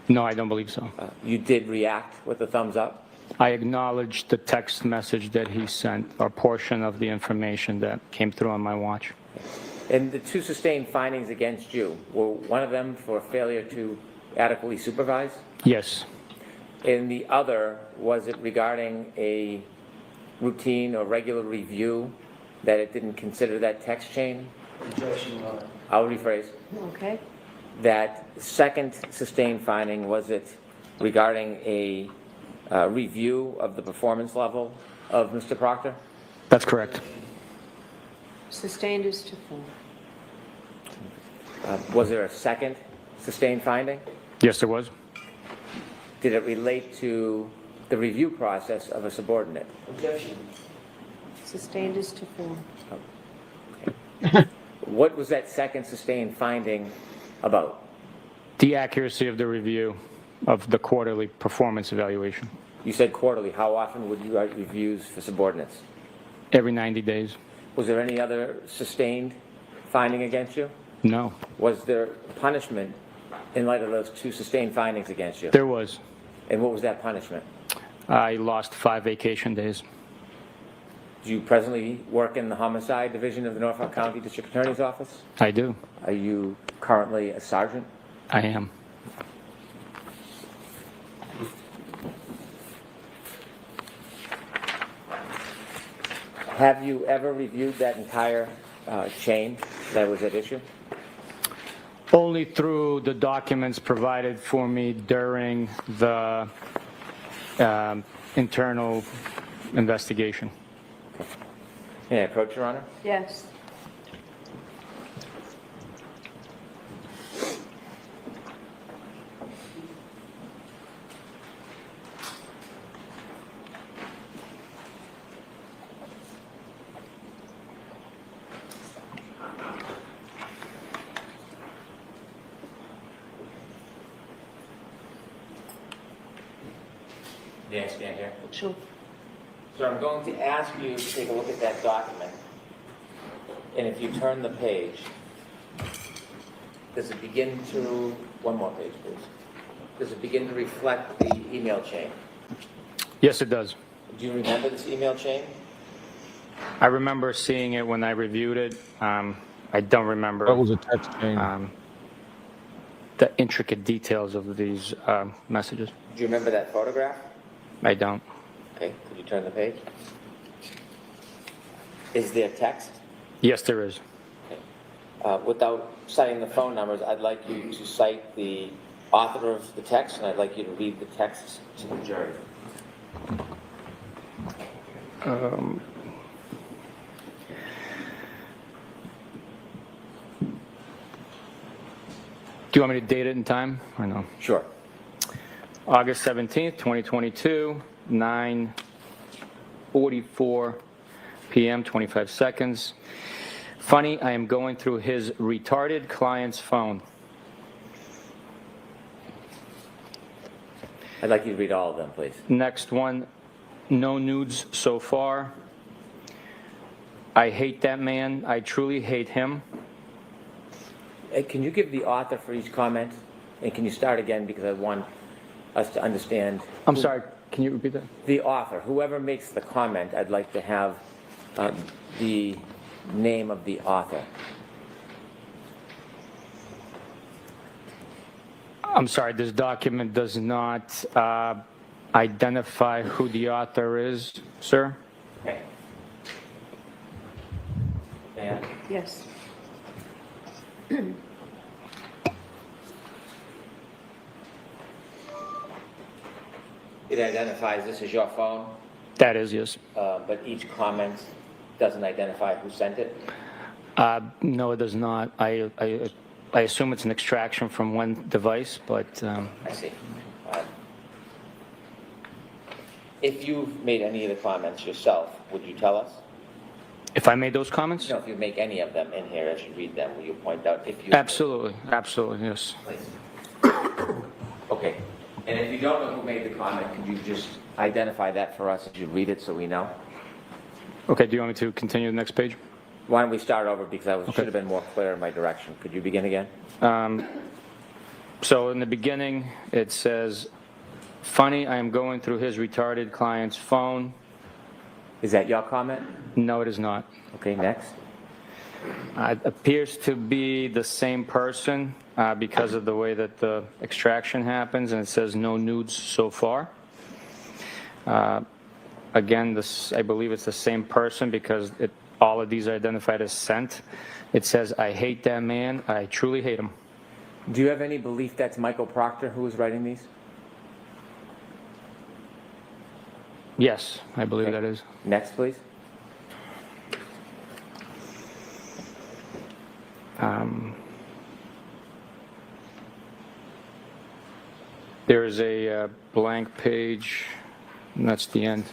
No, I don't believe so. You did react with a thumbs up? I acknowledged the text message that he sent, or portion of the information that came through on my watch. And the 2 sustained findings against you, were one of them for failure to adequately supervise? Yes. And the other, was it regarding a routine or regular review that it didn't consider that text chain? Objection, Your Honor. I'll rephrase. Okay. That second sustained finding, was it regarding a review of the performance level of Mr. Proctor? That's correct. Sustained is to full. Was there a second sustained finding? Yes, there was. Did it relate to the review process of a subordinate? Objection. Sustained is to full. What was that second sustained finding about? The accuracy of the review of the quarterly performance evaluation. You said quarterly. How often would you write reviews for subordinates? Every 90 days. Was there any other sustained finding against you? No. Was there punishment in light of those 2 sustained findings against you? There was. And what was that punishment? I lost 5 vacation days. Do you presently work in the Homicide Division of the Norfolk County District Attorney's Office? I do. Are you currently a sergeant? I am. Have you ever reviewed that entire chain that was at issue? Only through the documents provided for me during the internal investigation. May I approach, Your Honor? Yes. Yeah, stand here. Sure. So I'm going to ask you to take a look at that document. And if you turn the page, does it begin to, one more page, please. Does it begin to reflect the email chain? Yes, it does. Do you remember this email chain? I remember seeing it when I reviewed it. I don't remember. That was a text chain. The intricate details of these messages. Do you remember that photograph? I don't. Okay, could you turn the page? Is there text? Yes, there is. Without citing the phone numbers, I'd like you to cite the author of the text, and I'd like you to read the text to the jury. Do you want me to date it in time or no? Sure. August 17th, 2022, 9:44 p.m., 25 seconds. Funny, I am going through his retarded client's phone. I'd like you to read all of them, please. Next one, no nudes so far. I hate that man. I truly hate him. Can you give the author for each comment? And can you start again, because I want us to understand. I'm sorry, can you repeat that? The author, whoever makes the comment, I'd like to have the name of the author. I'm sorry, this document does not identify who the author is, sir. Okay. Yeah. Yes. It identifies this as your phone, That is, yes. but each comment doesn't identify who sent it. No, it does not. I assume it's an extraction from one device, but I see. If you've made any of the comments yourself, would you tell us? if I made those comments? No, if you make any of them in here as you read them, will you point out if you... Absolutely, absolutely, yes. Please. Okay. And if you don't know who made the comment, could you just identify that for us as you read it so we know? Okay, do you want me to continue the next page? Why don't we start over, because I Okay. should have been more clear in my direction. Could you begin again? So in the beginning, it says, funny, I am going through his retarded client's phone. Is that your comment? No, it is not. Okay, next. It appears to be the same person because of the way that the extraction happens, and it says no nudes so far. Again, this, I believe it's the same person because all of these are identified as sent. It says, I hate that man. I truly hate him. Do you have any belief that's Michael Proctor who is writing these? Yes, I believe that is. Next, please. There is a blank page, and that's the end.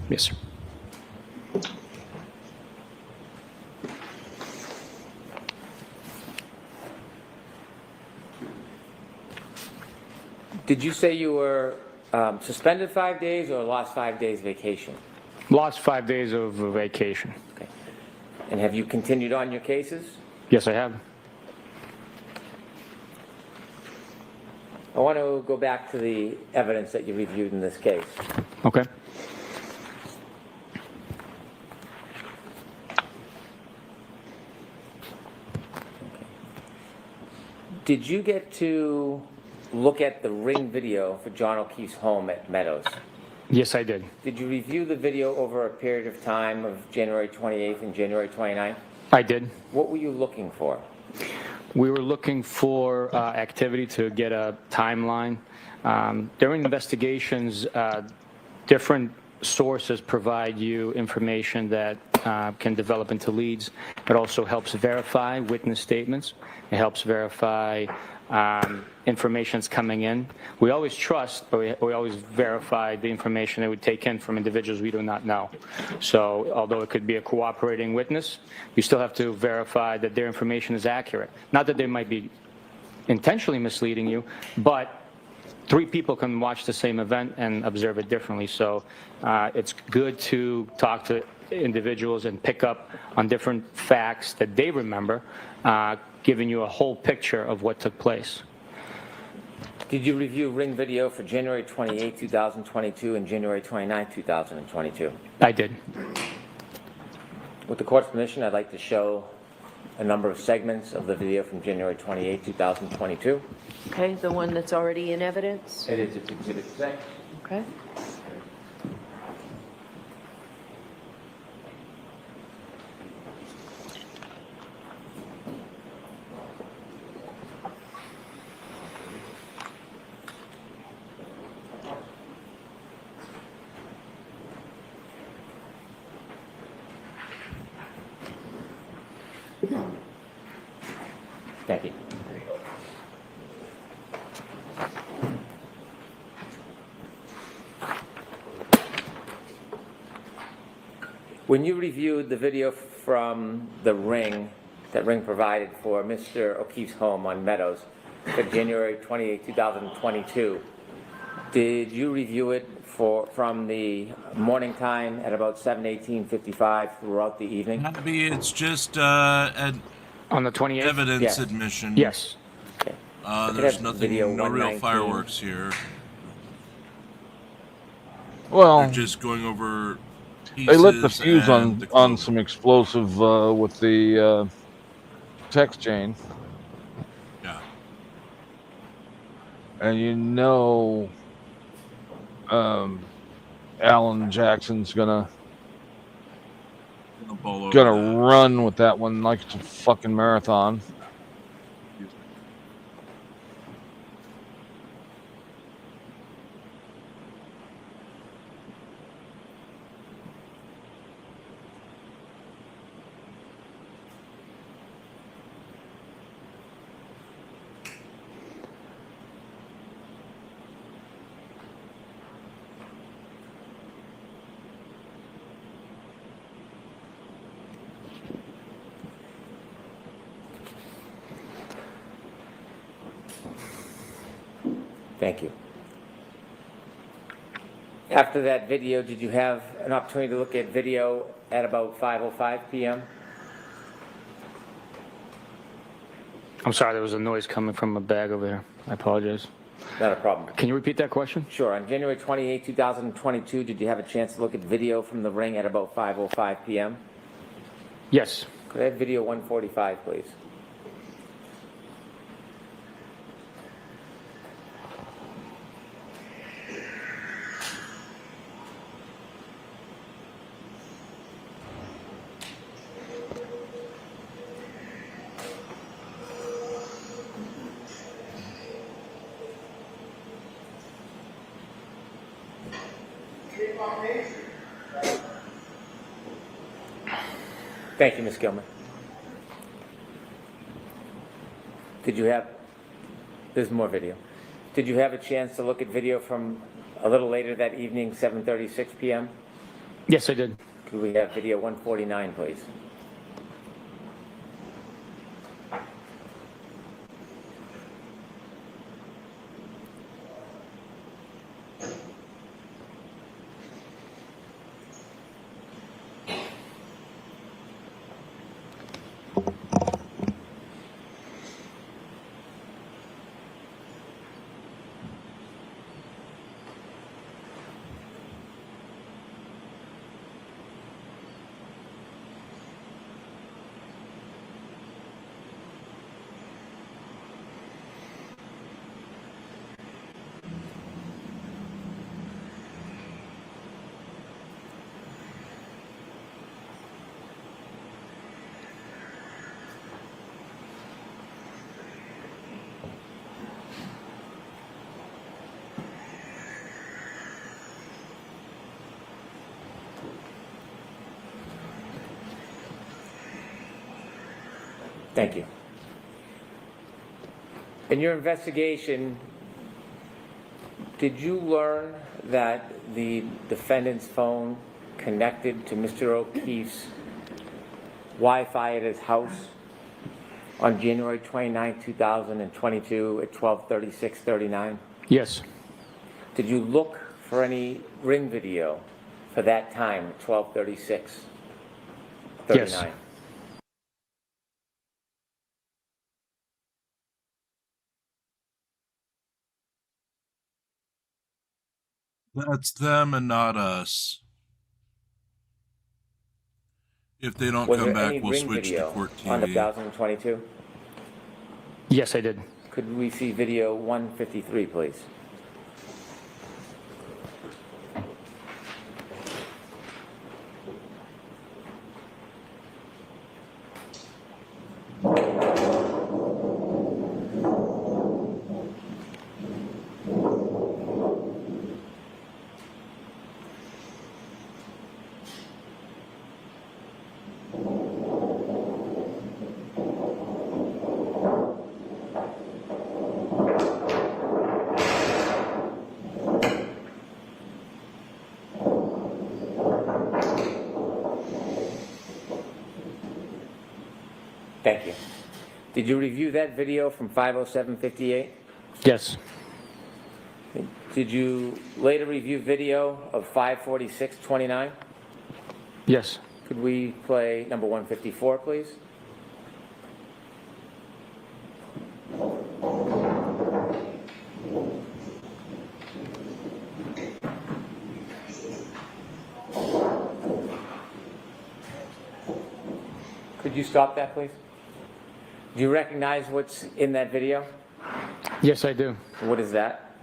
Yes, sir. Did you say you were suspended 5 days or lost 5 days vacation? Lost 5 days of vacation. Okay. And have you continued on your cases? Yes, I have. I want to go back to the evidence that you reviewed in this case. Okay. Did you get to look at the Ring video for John O'Keefe's home at Meadows? Yes, I did. Did you review the video over a period of time of January 28th and January 29th? I did. What were you looking for? We were looking for activity to get a timeline. During investigations, different sources provide you information that can develop into leads. It also helps verify witness statements. It helps verify information that's coming in. We always trust, but we always verify the information that we take in from individuals we do not know. So although it could be a cooperating witness, you still have to verify that their information is accurate. Not that they might be intentionally misleading you, but 3 people can watch the same event and observe it differently. So it's good to talk to individuals and pick up on different facts that they remember, giving you a whole picture of what took place. Did you review Ring video for January 28, 2022 and January 29, 2022? I did. With the court's permission, I'd like to show a number of segments of the video from January 28, 2022. Okay, the one that's already in evidence? It is Exhibit 6. Okay. Thank you. When you reviewed the video from the Ring, that Ring provided for Mr. O'Keefe's home on Meadows for January 28, 2022, did you review it from the morning time at about 7:18:55 throughout the evening? Maybe it's just on the 28th? Evidence Yes. admission. Yes. Okay. There's nothing, no real fireworks here. Well, they're just going over pieces. They lit the fuse and the on some explosive with the text chain. Yeah. And you know, Alan Jackson's gonna run with that one like it's a fucking marathon. Thank you. After that video, did you have an opportunity to look at video at about 5:05 p.m.? I'm sorry, there was a noise coming from a bag over there. I apologize. Not a problem. Can you repeat that question? Sure. On January 28, 2022, did you have a chance to look at video from the Ring at about 5:05 p.m.? Yes. Could I have video 145, please? Thank you, Ms. Gilman. Did you have, there's more video. Did you have a chance to look at video from a little later that evening, 7:36 p.m.? Yes, I did. Could we have video 149, please? Thank you. In your investigation, did you learn that the defendant's phone connected to Mr. O'Keefe's Wi-Fi at his house on January 29, 2022 at 12:36:39? Yes. Did you look for any ring video for that time, 12:36:39? Yes. That's them and not us. If they don't Was come there any back, we'll ring switch to video court on TV. 2022? Yes, I did. Could we see video 153, please? Thank you. Did you review that video from 5:07:58? Yes. Did you later review video of 5:46:29? Yes. Could we play number 154, please? Could you stop that, please? Do you recognize what's in that video? Yes, I do. What is that?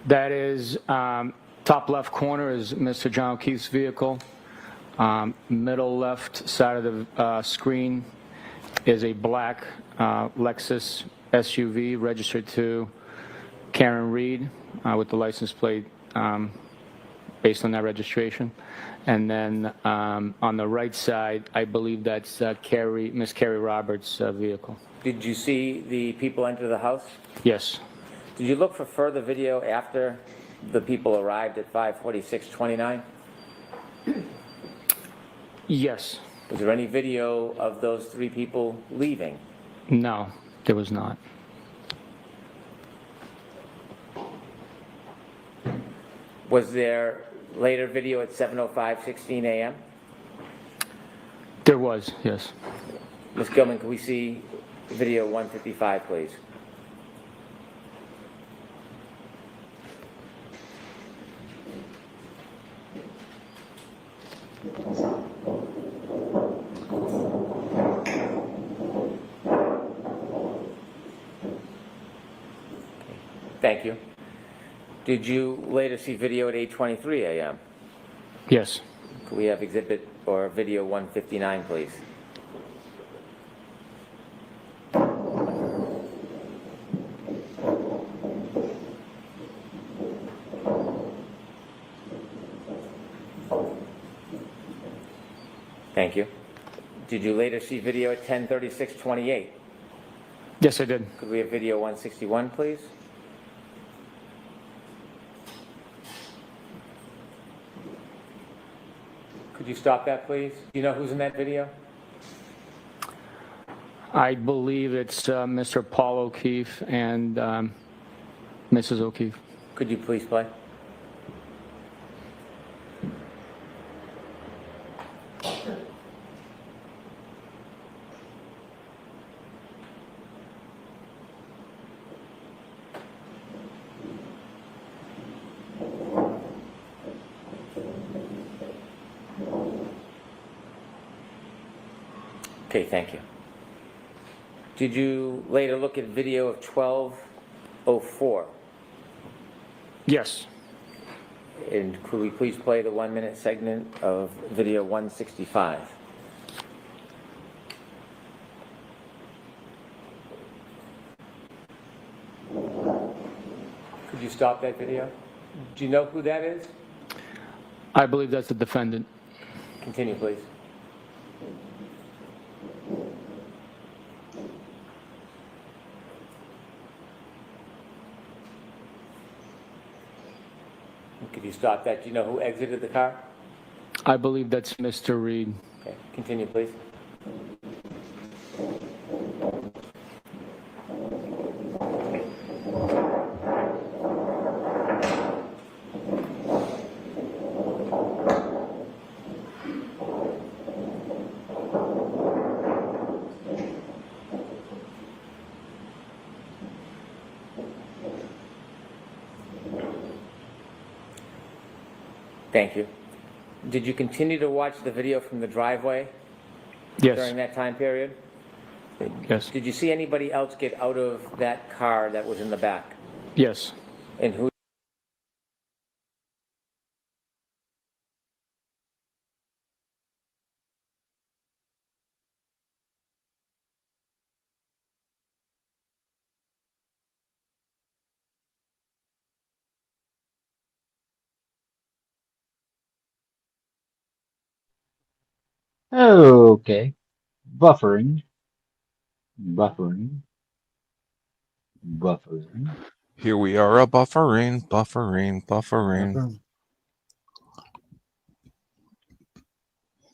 That is, top left corner is Mr. John O'Keefe's vehicle. Middle left side of the screen is a black Lexus SUV registered to Karen Reed with the license plate based on that registration. And then on the right side, I believe that's Miss Carrie Roberts' vehicle. Did you see the people enter the house? Yes. Did you look for further video after the people arrived at 5:46:29? Yes. Was there any video of those three people leaving? No, there was not. Was there later video at 7:05:16 a.m.? There was, yes. Ms. Gilman, can we see video 155, please? Thank you. Did you later see video at 8:23 a.m.? Yes. Could we have exhibit or video 159, please? Thank you. Did you later see video at 10:36:28? Yes, I did. Could we have video 161, please? Could you stop that, please? Do you know who's in that video? I believe it's Mr. Paul O'Keefe and Mrs. O'Keefe. Could you please play? Okay, thank you. Did you later look at video of 12:04? Yes. And could we please play the 1-minute segment of video 165? Could you stop that video? Do you know who that is? I believe that's the defendant. Continue, please. Could you stop that? Do you know who exited the car? I believe that's Mr. Reed. Okay, continue, please. Thank you. Did you continue to watch the video from the driveway? Yes. During that time period? Yes. Did you see anybody else get out of that car that was in the back? Yes. And who? Okay. Buffering. Buffering. Buffering. Here we are, buffering. Buffering.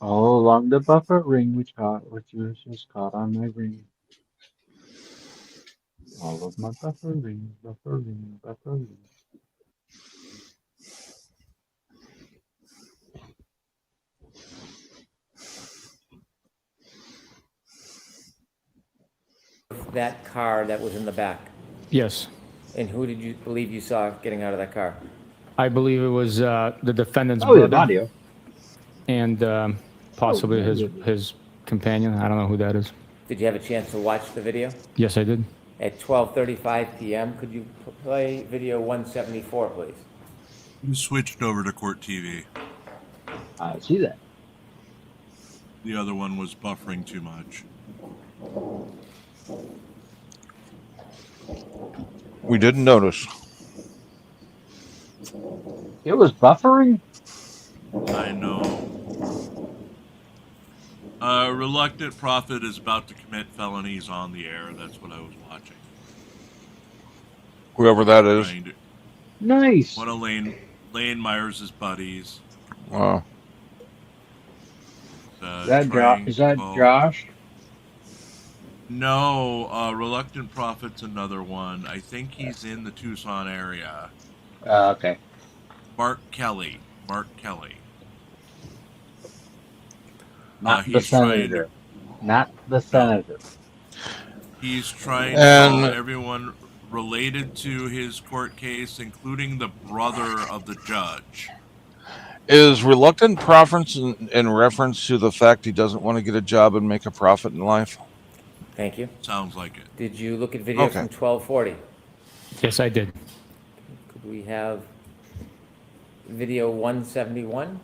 All along the buffer ring, which was just caught on my ring. All of my buffering. That car that was in the back? Yes. And who did you believe you saw getting out of that car? I believe it was the defendant's the brother. audio. And possibly his companion. I don't know who that is. Did you have a chance to watch the video? Yes, I did. At 12:35 p.m., could you play video 174, please? You switched over to Court TV. I see that. The other one was buffering too much. We didn't notice. It was buffering? I know. Reluctant Prophet is about to commit felonies on the air. That's what I was watching. Whoever that is. Nice. One of Lane Myers' buddies. Wow. Is that Josh? No, Reluctant Prophet's another one. I think he's in the Tucson area. Okay. Mark Kelly. Not the senator. Not the senator. He's trying to call everyone related to his court case, including the brother of the judge. Is Reluctant Prophet in reference to the fact he doesn't want to get a job and make a profit in life? Thank you. Sounds like it. Did you look at video from 1240? Yes, I did. Could we have video 171?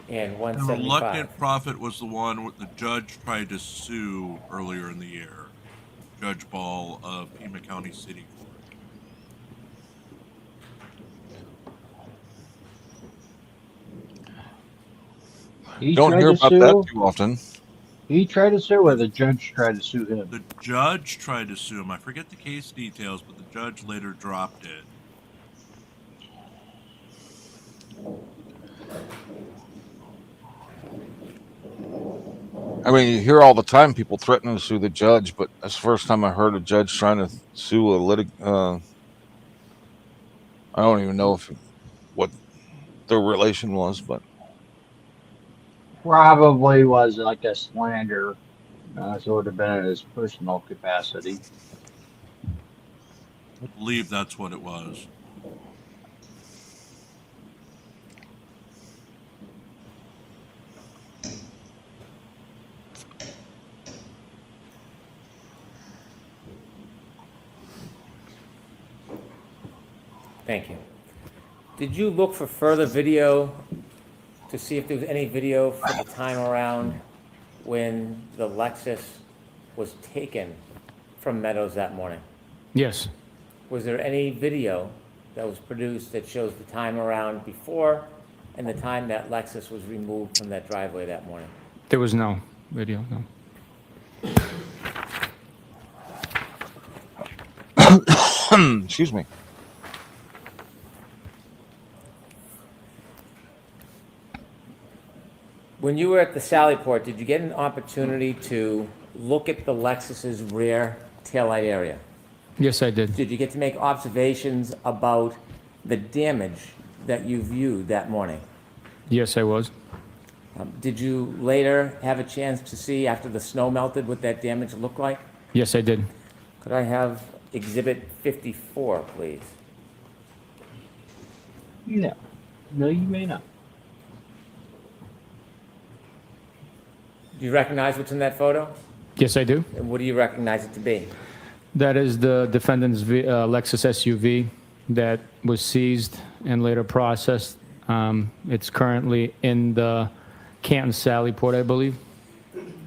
And The 175. Reluctant Prophet was the one the judge tried to sue earlier in the year. Judge Ball of Pima County City Court. Don't hear about that too often. He tried to sue, or the judge tried to sue him? The judge tried to sue him. I forget the case details, but the judge later dropped it. I mean, you hear all the time people threatening to sue the judge, but that's the first time I heard a judge trying to sue I don't even know what their relation was, but Probably was like a slander, so it would have been in his personal capacity. I believe that's what it was. Thank you. Did you look for further video to see if there was any video for the time around when the Lexus was taken from Meadows that morning? Yes. Was there any video that was produced that shows the time around before and the time that Lexus was removed from that driveway that morning? There was no video, no. Excuse me. When you were at the Sallyport, did you get an opportunity to look at the Lexus's rear taillight area? Yes, I did. Did you get to make observations about the damage that you viewed that morning? Yes, I was. Did you later have a chance to see, after the snow melted, what that damage looked like? Yes, I did. Could I have Exhibit 54, please? No. No, you may not. Do you recognize what's in that photo? Yes, I do. And what do you recognize it to be? That is the defendant's Lexus SUV that was seized and later processed. It's currently in the Canton Sallyport, I believe.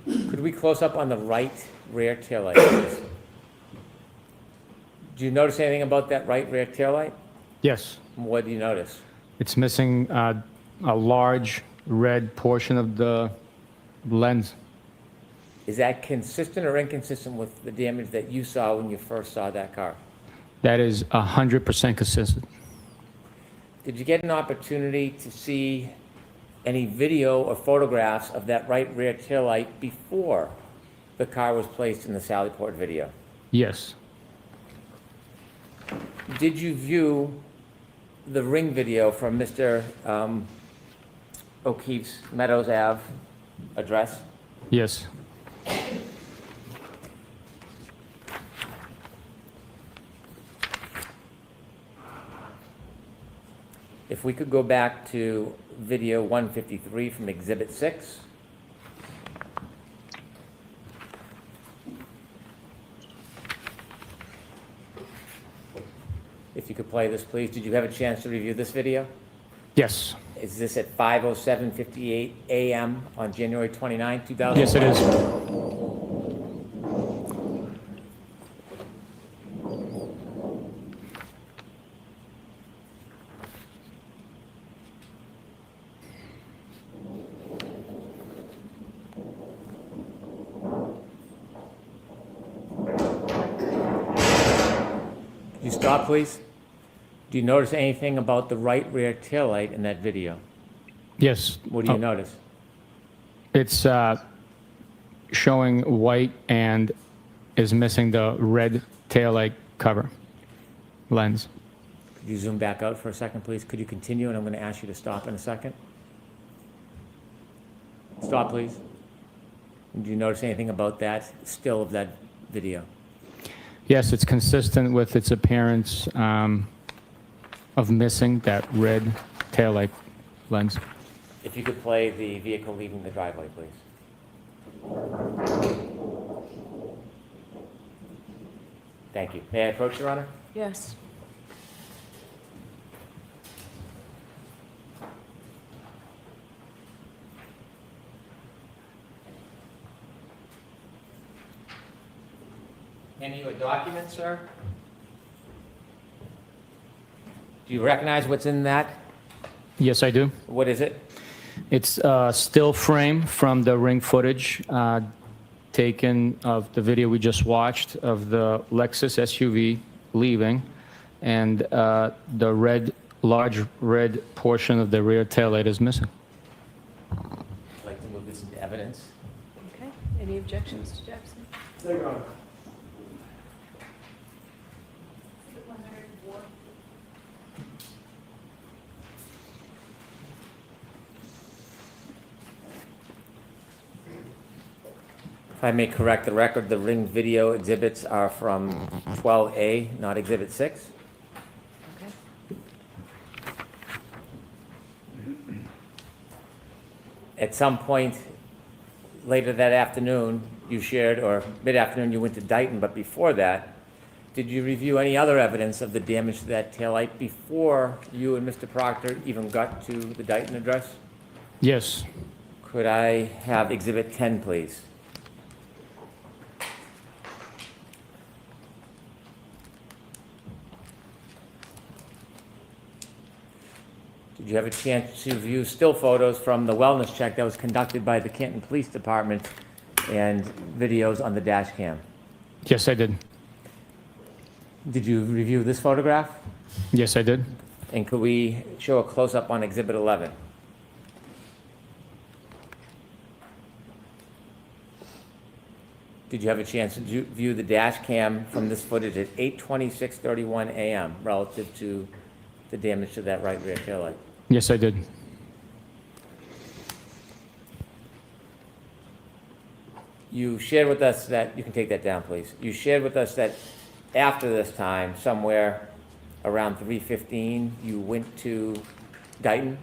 Could we close up on the right rear taillight, please? Do you notice anything about that right rear taillight? Yes. What do you notice? It's missing a large red portion of the lens. Is that consistent or inconsistent with the damage that you saw when you first saw that car? That is 100% consistent. Did you get an opportunity to see any video or photographs of that right rear taillight before the car was placed in the Sallyport video? Yes. Did you view the ring video from Mr. O'Keefe's Meadows Ave address? Yes. If we could go back to video 153 from Exhibit 6. If you could play this, please. Did you have a chance to review this video? Yes. Is this at 5:07:58 a.m. on January 29, 2000? Yes, it is. Could you stop, please? Do you notice anything about the right rear taillight in that video? Yes. What do you notice? It's showing white and is missing the red taillight cover lens. Could you zoom back out for a second, please? Could you continue? And I'm going to ask you to stop in a second. Stop, please. Do you notice anything about that still of that video? Yes, it's consistent with its appearance of missing that red taillight lens. If you could play the vehicle leaving the driveway, please. Thank you. May I approach, Your Honor? Yes. Hand you a document, sir? Do you recognize what's in that? Yes, I do. What is it? It's a still frame from the ring footage taken of the video we just watched of the Lexus SUV leaving, and the large red portion of the rear taillight is missing. I'd like to move this into evidence. Okay. Any objections to Jackson? Thank you, Your Honor. Exhibit 104. If I may correct the record, the ring video exhibits are from 12A, not Exhibit 6. Okay. At some point later that afternoon, you shared, or mid-afternoon, you went to Dayton, but before that, did you review any other evidence of the damage to that taillight before you and Mr. Proctor even got to the Dayton address? Yes. Could I have Exhibit 10, please? Did you have a chance to view still photos from the wellness check that was conducted by the Canton Police Department and videos on the dash cam? Yes, I did. Did you review this photograph? Yes, I did. And could we show a close-up on Exhibit 11? Did you have a chance to view the dash cam from this footage at 8:26:31 a.m. relative to the damage to that right rear taillight? Yes, I did. You shared with us that, you can take that down, please. You shared with us that after this time, somewhere around 3:15, you went to Dayton?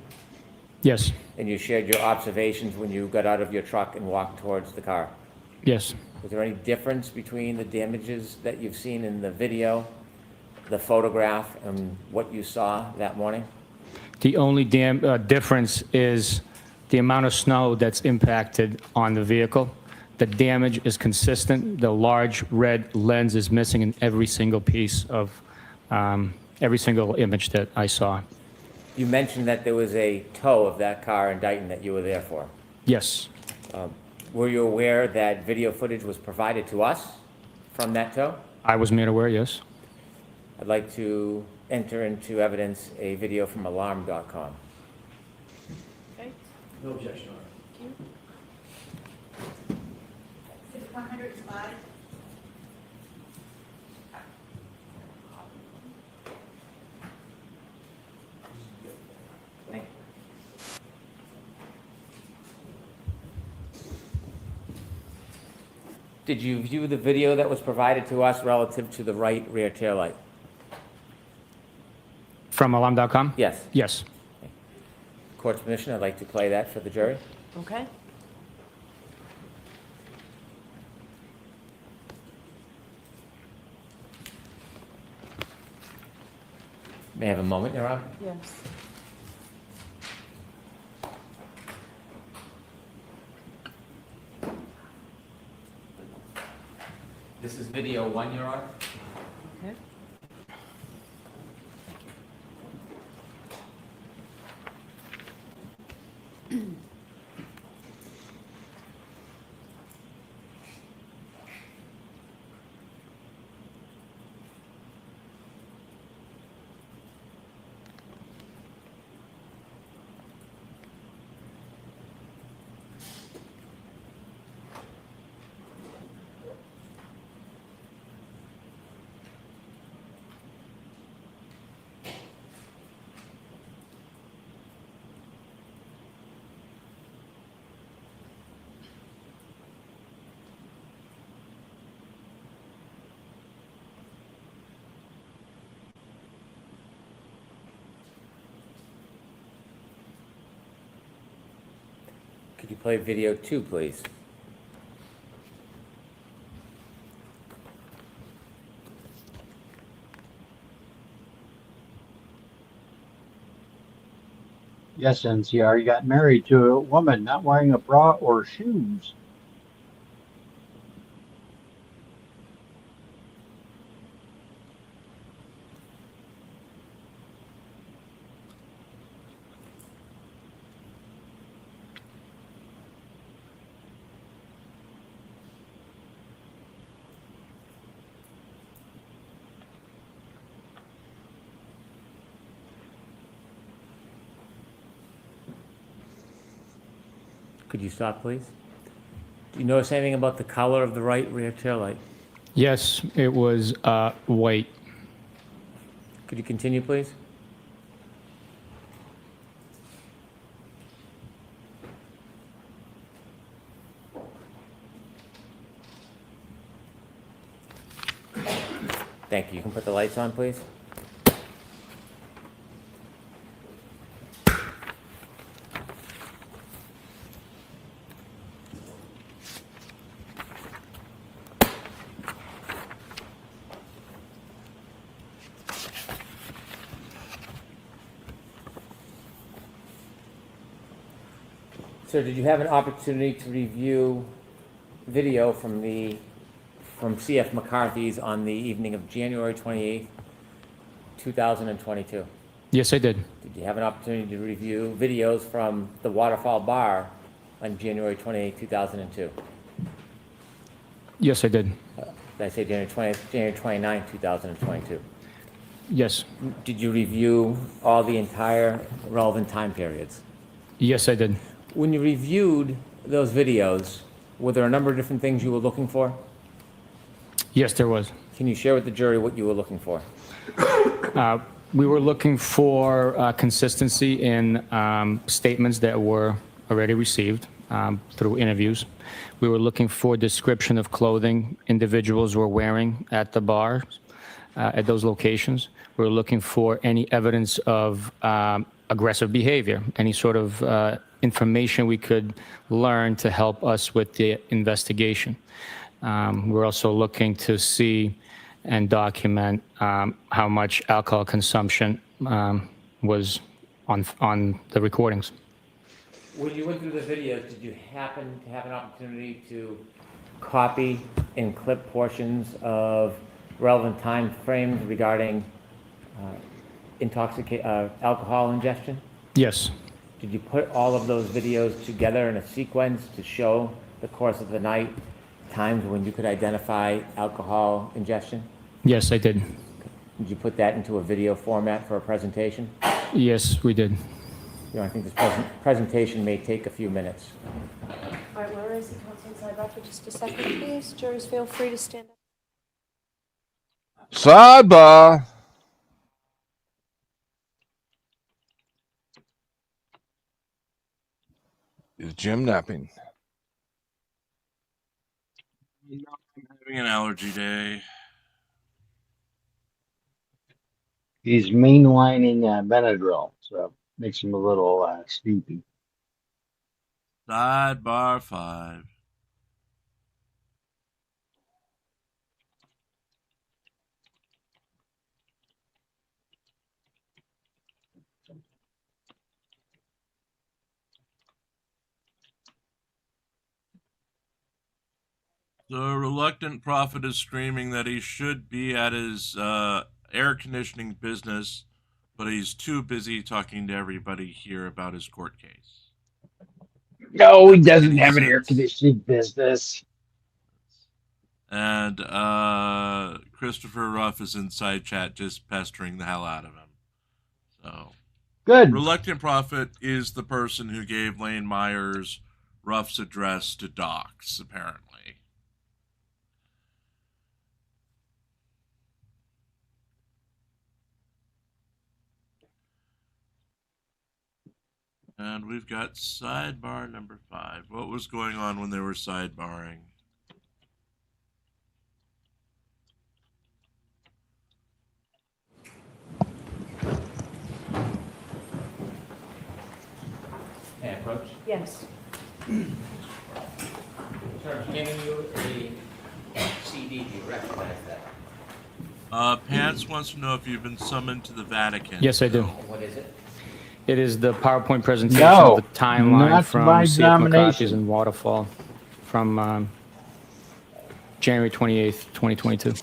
Yes. And you shared your observations when you got out of your truck and walked towards the car? Yes. Was there any difference between the damages that you've seen in the video, the photograph, and what you saw that morning? The only difference is the amount of snow that's impacted on the vehicle. The damage is consistent. The large red lens is missing in every single piece of, every single image that I saw. You mentioned that there was a tow of that car in Dayton that you were there for. Yes. Were you aware that video footage was provided to us from that tow? I was made aware, yes. I'd like to enter into evidence a video from alarm.com. Okay. No objection, Your Honor. Thank you. Exhibit 105. Thank you. Did you view the video that was provided to us relative to the right rear taillight? From alarm.com? Yes. Yes. Court's permission, I'd like to play that for the jury. Okay. May I have a moment, Your Honor? Yes. This is video 1, Your Honor. Okay. Could you play video 2, please? Yes, NCR, you got married to a woman not wearing a bra or shoes. Could you stop, please? Do you notice anything about the color of the right rear tail light? Yes, it was white. Could you continue, please? Thank you. You can put the lights on, please. Sir, did you have an opportunity to review video from CF McCarthy's on the evening of January 28th, 2022? Yes, I did. Did you have an opportunity to review videos from the Waterfall Bar on January 28th, 2002? Yes, I did. Did I say January 29th, 2022? Yes. Did you review all the entire relevant time periods? Yes, I did. When you reviewed those videos, were there a number of different things you were looking for? Yes, there was. Can you share with the jury what you were looking for? We were looking for consistency in statements that were already received through interviews. We were looking for description of clothing individuals were wearing at the bars, at those locations. We were looking for any evidence of aggressive behavior, any sort of information we could learn to help us with the investigation. We're also looking to see and document how much alcohol consumption was on the recordings. When you went through the videos, did you happen to have an opportunity to copy and clip portions of relevant time frames regarding alcohol ingestion? Yes. Did you put all of those videos together in a sequence to show the course of the night, times when you could identify alcohol ingestion? Yes, I did. Did you put that into a video format for a presentation? Yes, we did. You know, I think this presentation may take a few minutes. All right, where is the council sidebar for just a second, please? Jurors, feel free to stand up. Sidebah. Is Jim napping? I'm having an allergy day. He's mainlining Benadryl, so makes him a little sleepy. Sidebar 5. The reluctant prophet is screaming that he should be at his air conditioning business, but he's too busy talking to everybody here about his court case. No, he doesn't have an air conditioning business. And Christopher Ruff is inside chat just pestering the hell out of him. So good. Reluctant prophet is the person who gave Lane Myers Ruff's address to docs, apparently. And we've got sidebar number 5. What was going on when they were sidebarring? May I approach? Yes. Sir, I'm giving you a CD. Do you recognize that? Pants wants to know if you've been summoned to the Vatican. Yes, I do. What is it? It is the PowerPoint presentation No, of the timeline not from by CF nomination. McCarthy's and Waterfall from January 28th, 2022.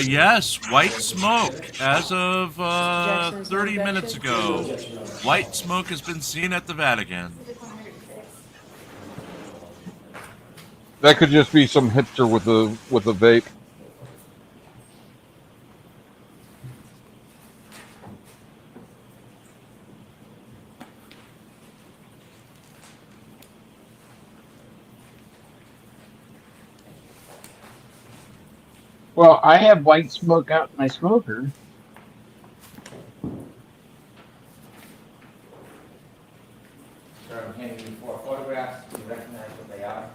Yes, white smoke as of 30 minutes ago. White smoke has been seen at the Vatican. That could just be some hipster with a vape. Well, I have white smoke out in my smoker. Sir, I'm handing you 4 photographs. Do you recognize what they are?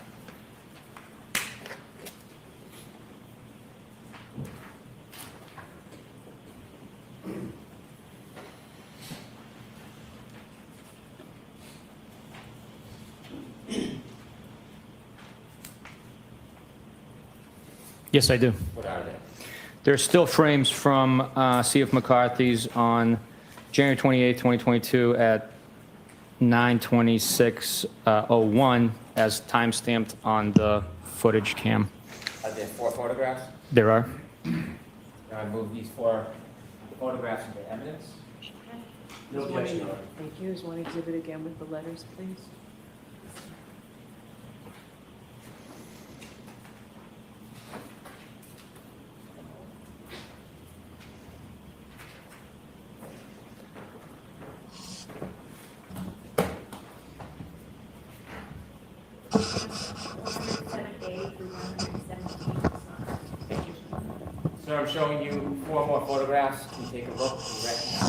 Yes, I do. What are they? There's still frames from C.F. McCarthy's on January 28, 2022 at 9:26:01 as timestamped on the footage cam. Are there 4 photographs? There are. Now I move these 4 photographs into evidence. No objection, Your Honor. Thank you. Is one exhibit again with the letters, please? Sir, I'm showing you 4 more photographs. Can you take a look? Do you recognize?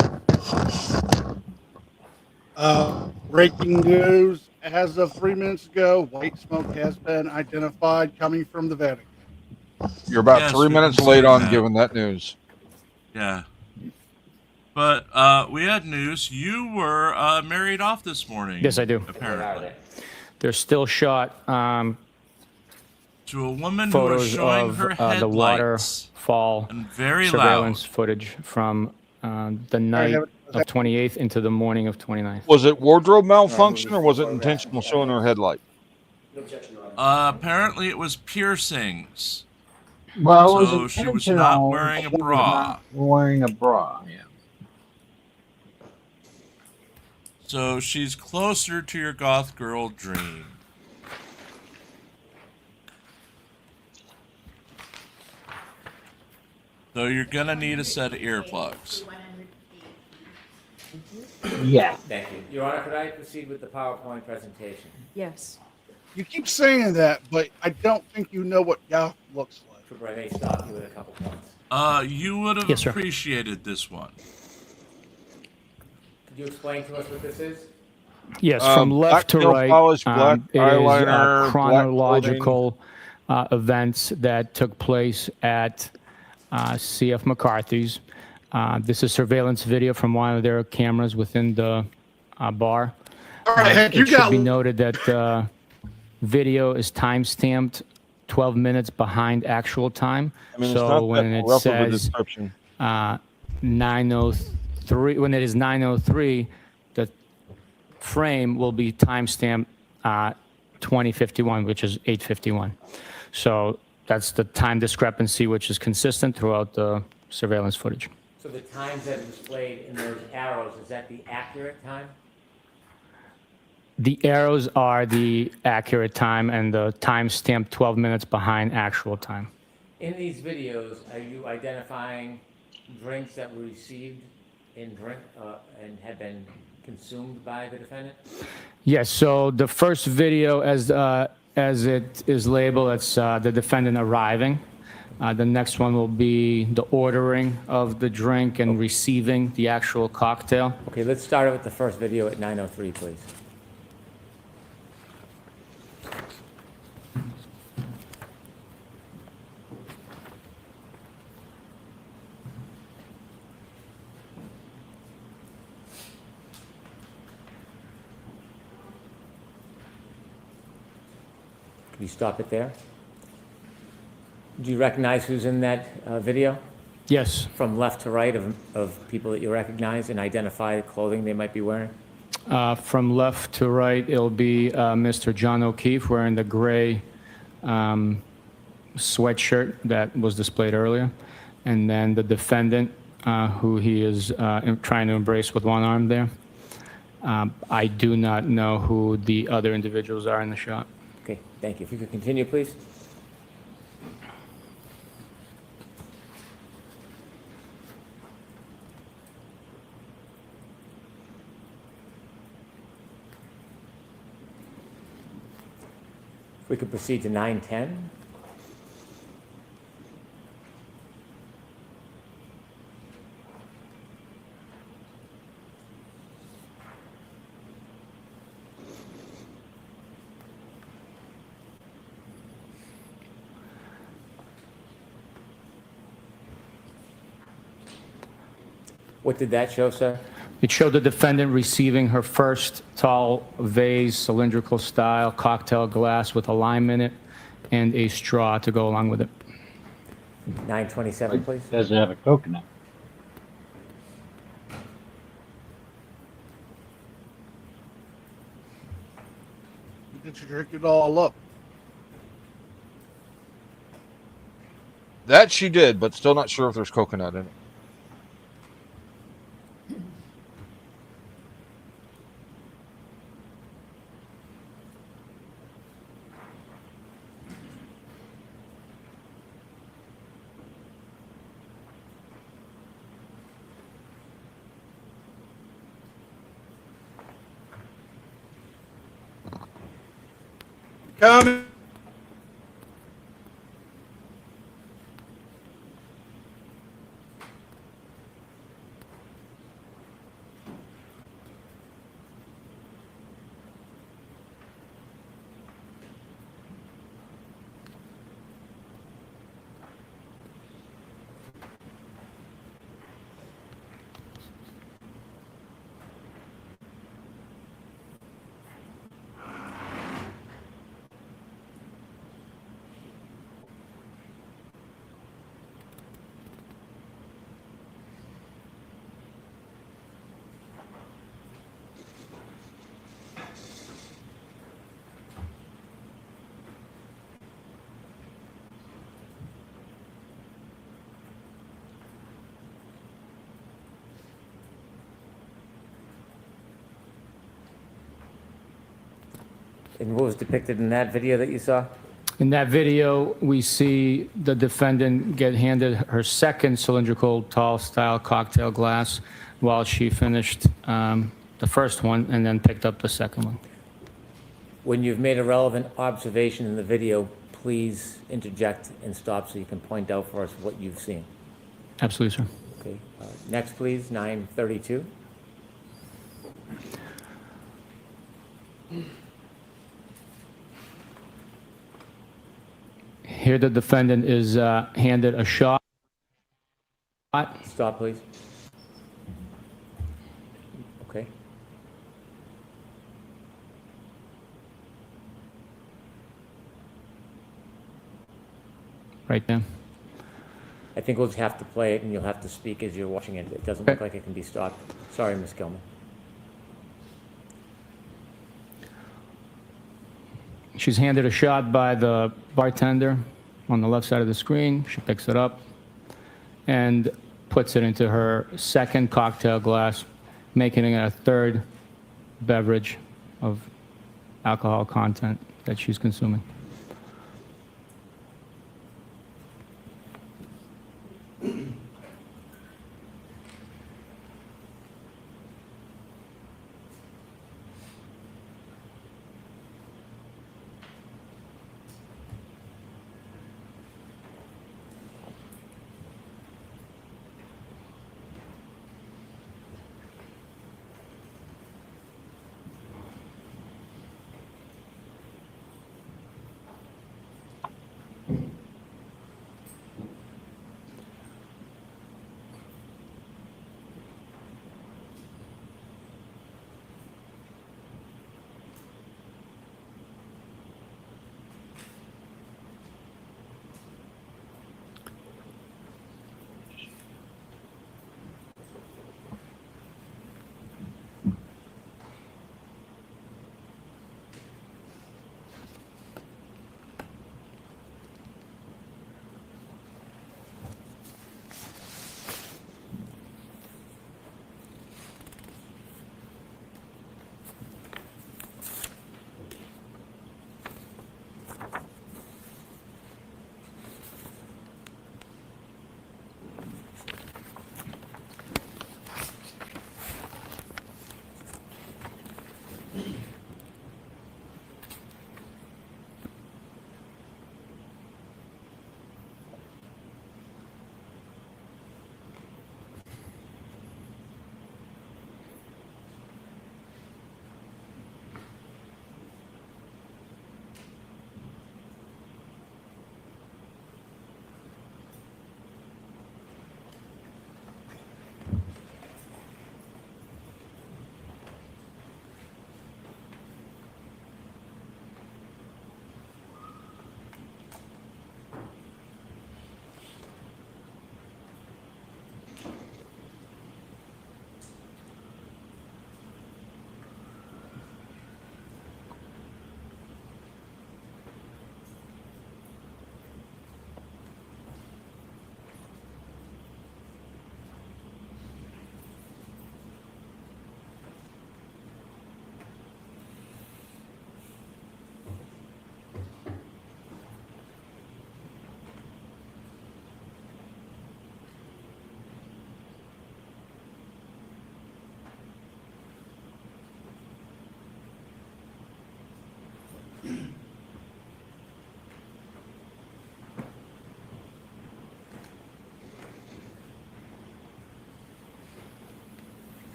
Breaking news, as of 3 minutes ago, white smoke has been identified coming from the Vatican. You're about Yes, 3 we minutes can late see on that. giving that news. Yeah. But we had news. You were married off this morning. Yes, I do. Apparently. There's still shot To a woman who was photos showing of her the headlights. waterfall And very surveillance footage from the night of 28th into the morning of 29th. Was it wardrobe malfunction or was it intentional showing her headlight? Apparently it was piercings. Well, it So was she was intentional. not wearing a She was bra. not wearing a bra. Yeah. So she's closer to your goth girl dream. So you're gonna need a set of earplugs. Yeah. Thank you. Your Honor, could I proceed with the PowerPoint presentation? Yes. You keep saying that, but I don't think you know what goth looks like. Trooper, I may stop you with a couple points. You would have Yes, sir. appreciated this one. Could you explain to us what this is? Yes, from Black left to nail right, polish, black it is eyeliner, black chronological events that took place at C.F. McCarthy's. This is surveillance video from one of their cameras within the bar. All right, Hank, you It should got be noted that the video is time-stamped 12 minutes behind actual time. I mean, it's So not when that it rough of a says description. 9:03, when it is 9:03, the frame will be timestamped 2051, which is 8:51. So that's the time discrepancy, which is consistent throughout the surveillance footage. So the times that are displayed in those arrows, is that the accurate time? The arrows are the accurate time, and the time stamped 12 minutes behind actual time. In these videos, are you identifying drinks that were received and had been consumed by the defendant? Yes. So the first video, as it is labeled, it's the defendant arriving. The next one will be the ordering of the drink and receiving the actual cocktail. Okay, let's start with the first video at 9:03, please. Can you stop it there? Do you recognize who's in that video? Yes. From left to right of people that you recognize and identify the clothing they might be wearing? From left to right, it'll be Mr. John O'Keefe wearing the gray sweatshirt that was displayed earlier. And then the defendant, who he is trying to embrace with one arm there. I do not know who the other individuals are in the shot. Okay, thank you. If you could continue, please. We could proceed to 9:10. What did that show, sir? It showed the defendant receiving her first tall vase, cylindrical style, cocktail glass with a lime in it and a straw to go along with it. 927, please. Does it have a coconut? Did you drink it all up? That she did, but still not sure if there's coconut in it. Coming. And what was depicted in that video that you saw? In that video, we see the defendant get handed her second cylindrical tall style cocktail glass while she finished the first one and then picked up the second one. When you've made a relevant observation in the video, please interject and stop so you can point out for us what you've seen. Absolutely, sir. Okay. Next, please, 932. Here the defendant is handed a shot. Stop, please. Okay. Right there. I think we'll just have to play it and you'll have to speak as you're watching it. It doesn't look like it can be stopped. Sorry, Ms. Gilman. She's handed a shot by the bartender on the left side of the screen. She picks it up and puts it into her second cocktail glass, making it a third beverage of alcohol content that she's consuming.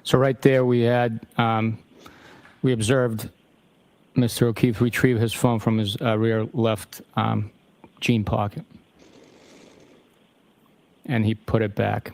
So right there, we observed Mr. O'Keefe retrieve his phone from his rear left jean pocket, and he put it back.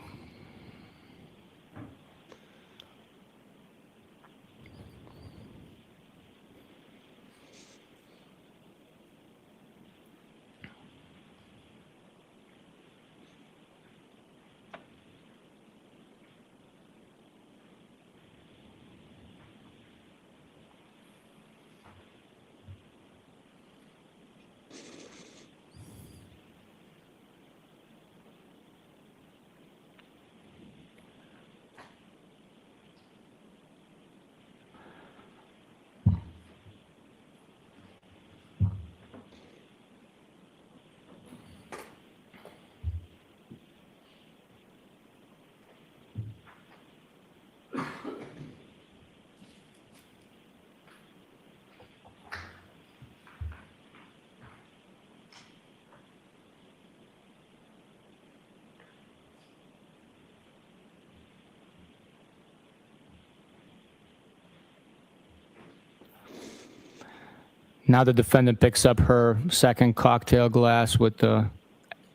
Now the defendant picks up her second cocktail glass with the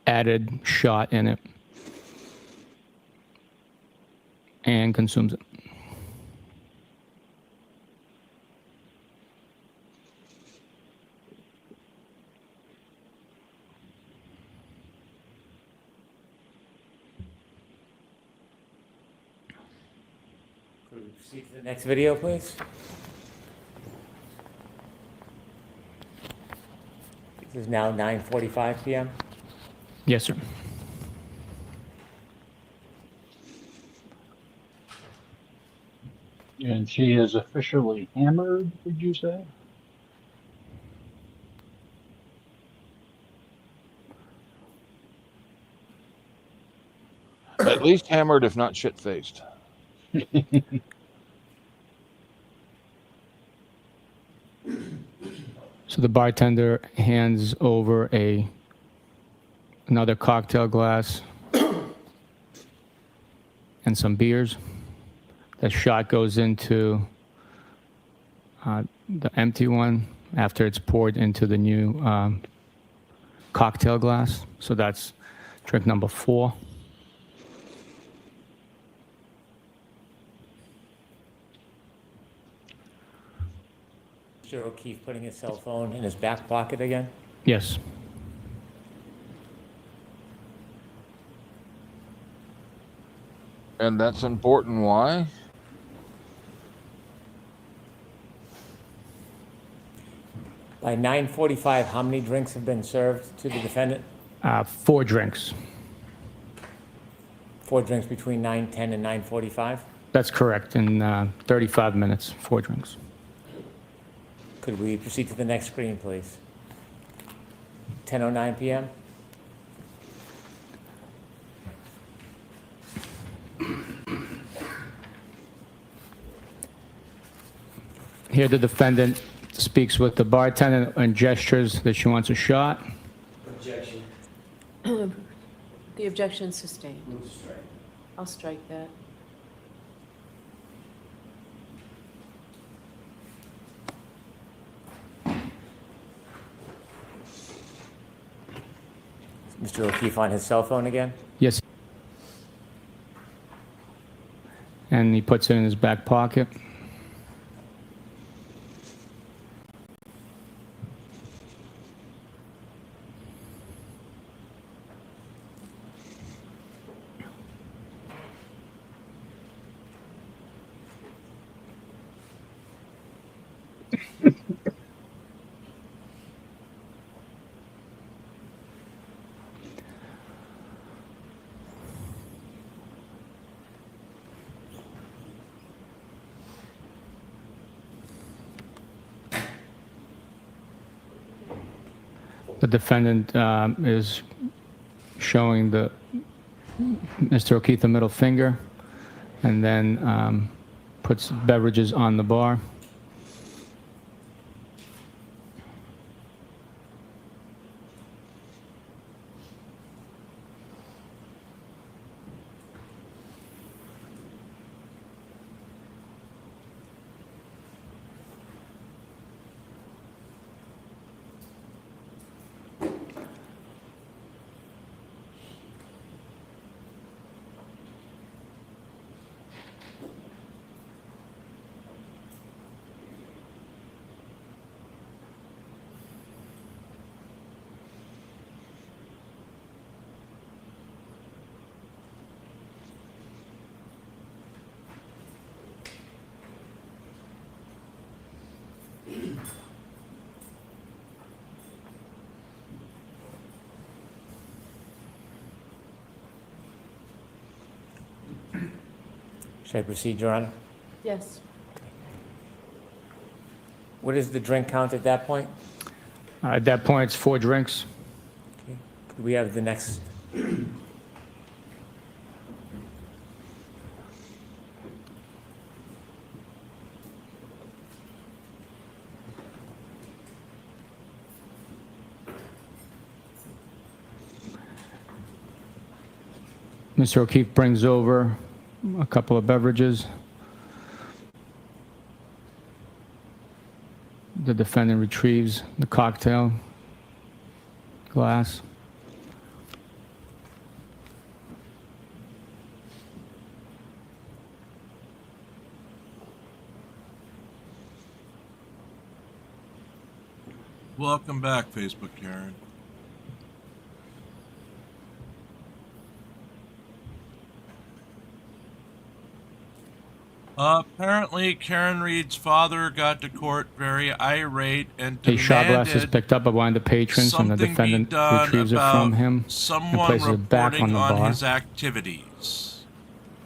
added shot in it and consumes it. Could we proceed to the next video, please? This is now 9:45 p.m. Yes, sir. And she is officially hammered, would you say? At least hammered, if not shit-faced. So the bartender hands over another cocktail glass and some beers. The shot goes into the empty one after it's poured into the new cocktail glass. So that's drink number 4. Mr. O'Keefe putting his cell phone in his back pocket again? Yes. And that's important. Why? By 9:45, how many drinks have been served to the defendant? 4 drinks. 4 drinks between 9:10 and 9:45? That's correct. In 35 minutes, 4 drinks. Could we proceed to the next screen, please? 10:09 p.m. Here the defendant speaks with the bartender and gestures that she wants a shot. Objection. The objection sustained. I'll strike that. Mr. O'Keefe on his cell phone again? Yes. And he puts it in his back pocket. The defendant is showing Mr. O'Keefe the middle finger, and then puts beverages on the bar. Should I proceed, Your Honor? Yes. What is the drink count at that point? At that point, it's 4 drinks. Okay. Could we have the next? Mr. O'Keefe brings over a couple of beverages. The defendant retrieves the cocktail glass. Welcome back, Facebook Karen. Apparently, Karen Reed's father got to court very irate and A shot glass is demanded picked up by one of the patrons, and the something be defendant done retrieves it about from him and someone places it back on reporting the on bar. his activities.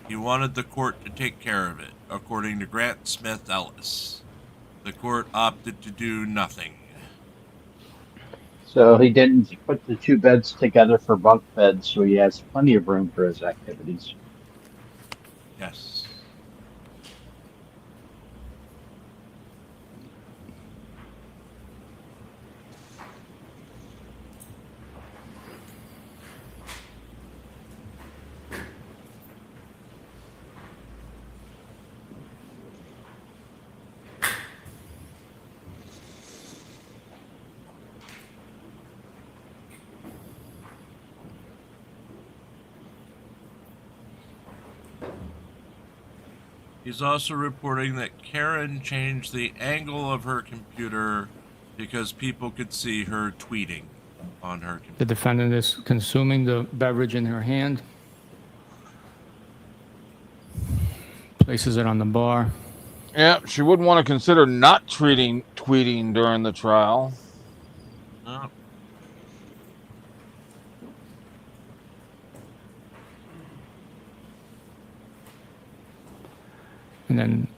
He wanted the court to take care of it, according to Grant Smith Ellis. The court opted to do nothing. So he didn't put the 2 beds together for bunk beds, so he has plenty of room for his activities. Yes. He's also reporting that Karen changed the angle of her computer because people could see her tweeting on her computer. The defendant is consuming the beverage in her hand, places it on the bar. Yeah, she would want to consider not tweeting during the trial. Oh. And then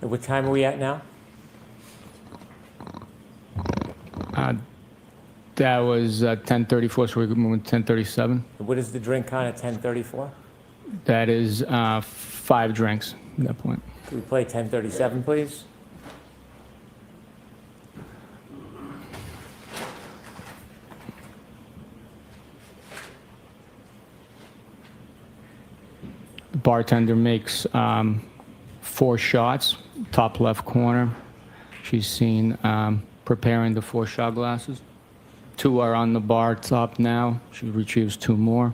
What time are we at now? That was 10:34, so we're moving to 10:37. What is the drink count at 10:34? That is 5 drinks at that point. Could we play 10:37, please? The bartender makes 4 shots, top left corner. She's seen preparing the 4 shot glasses. 2 are on the bar top now. She retrieves 2 more.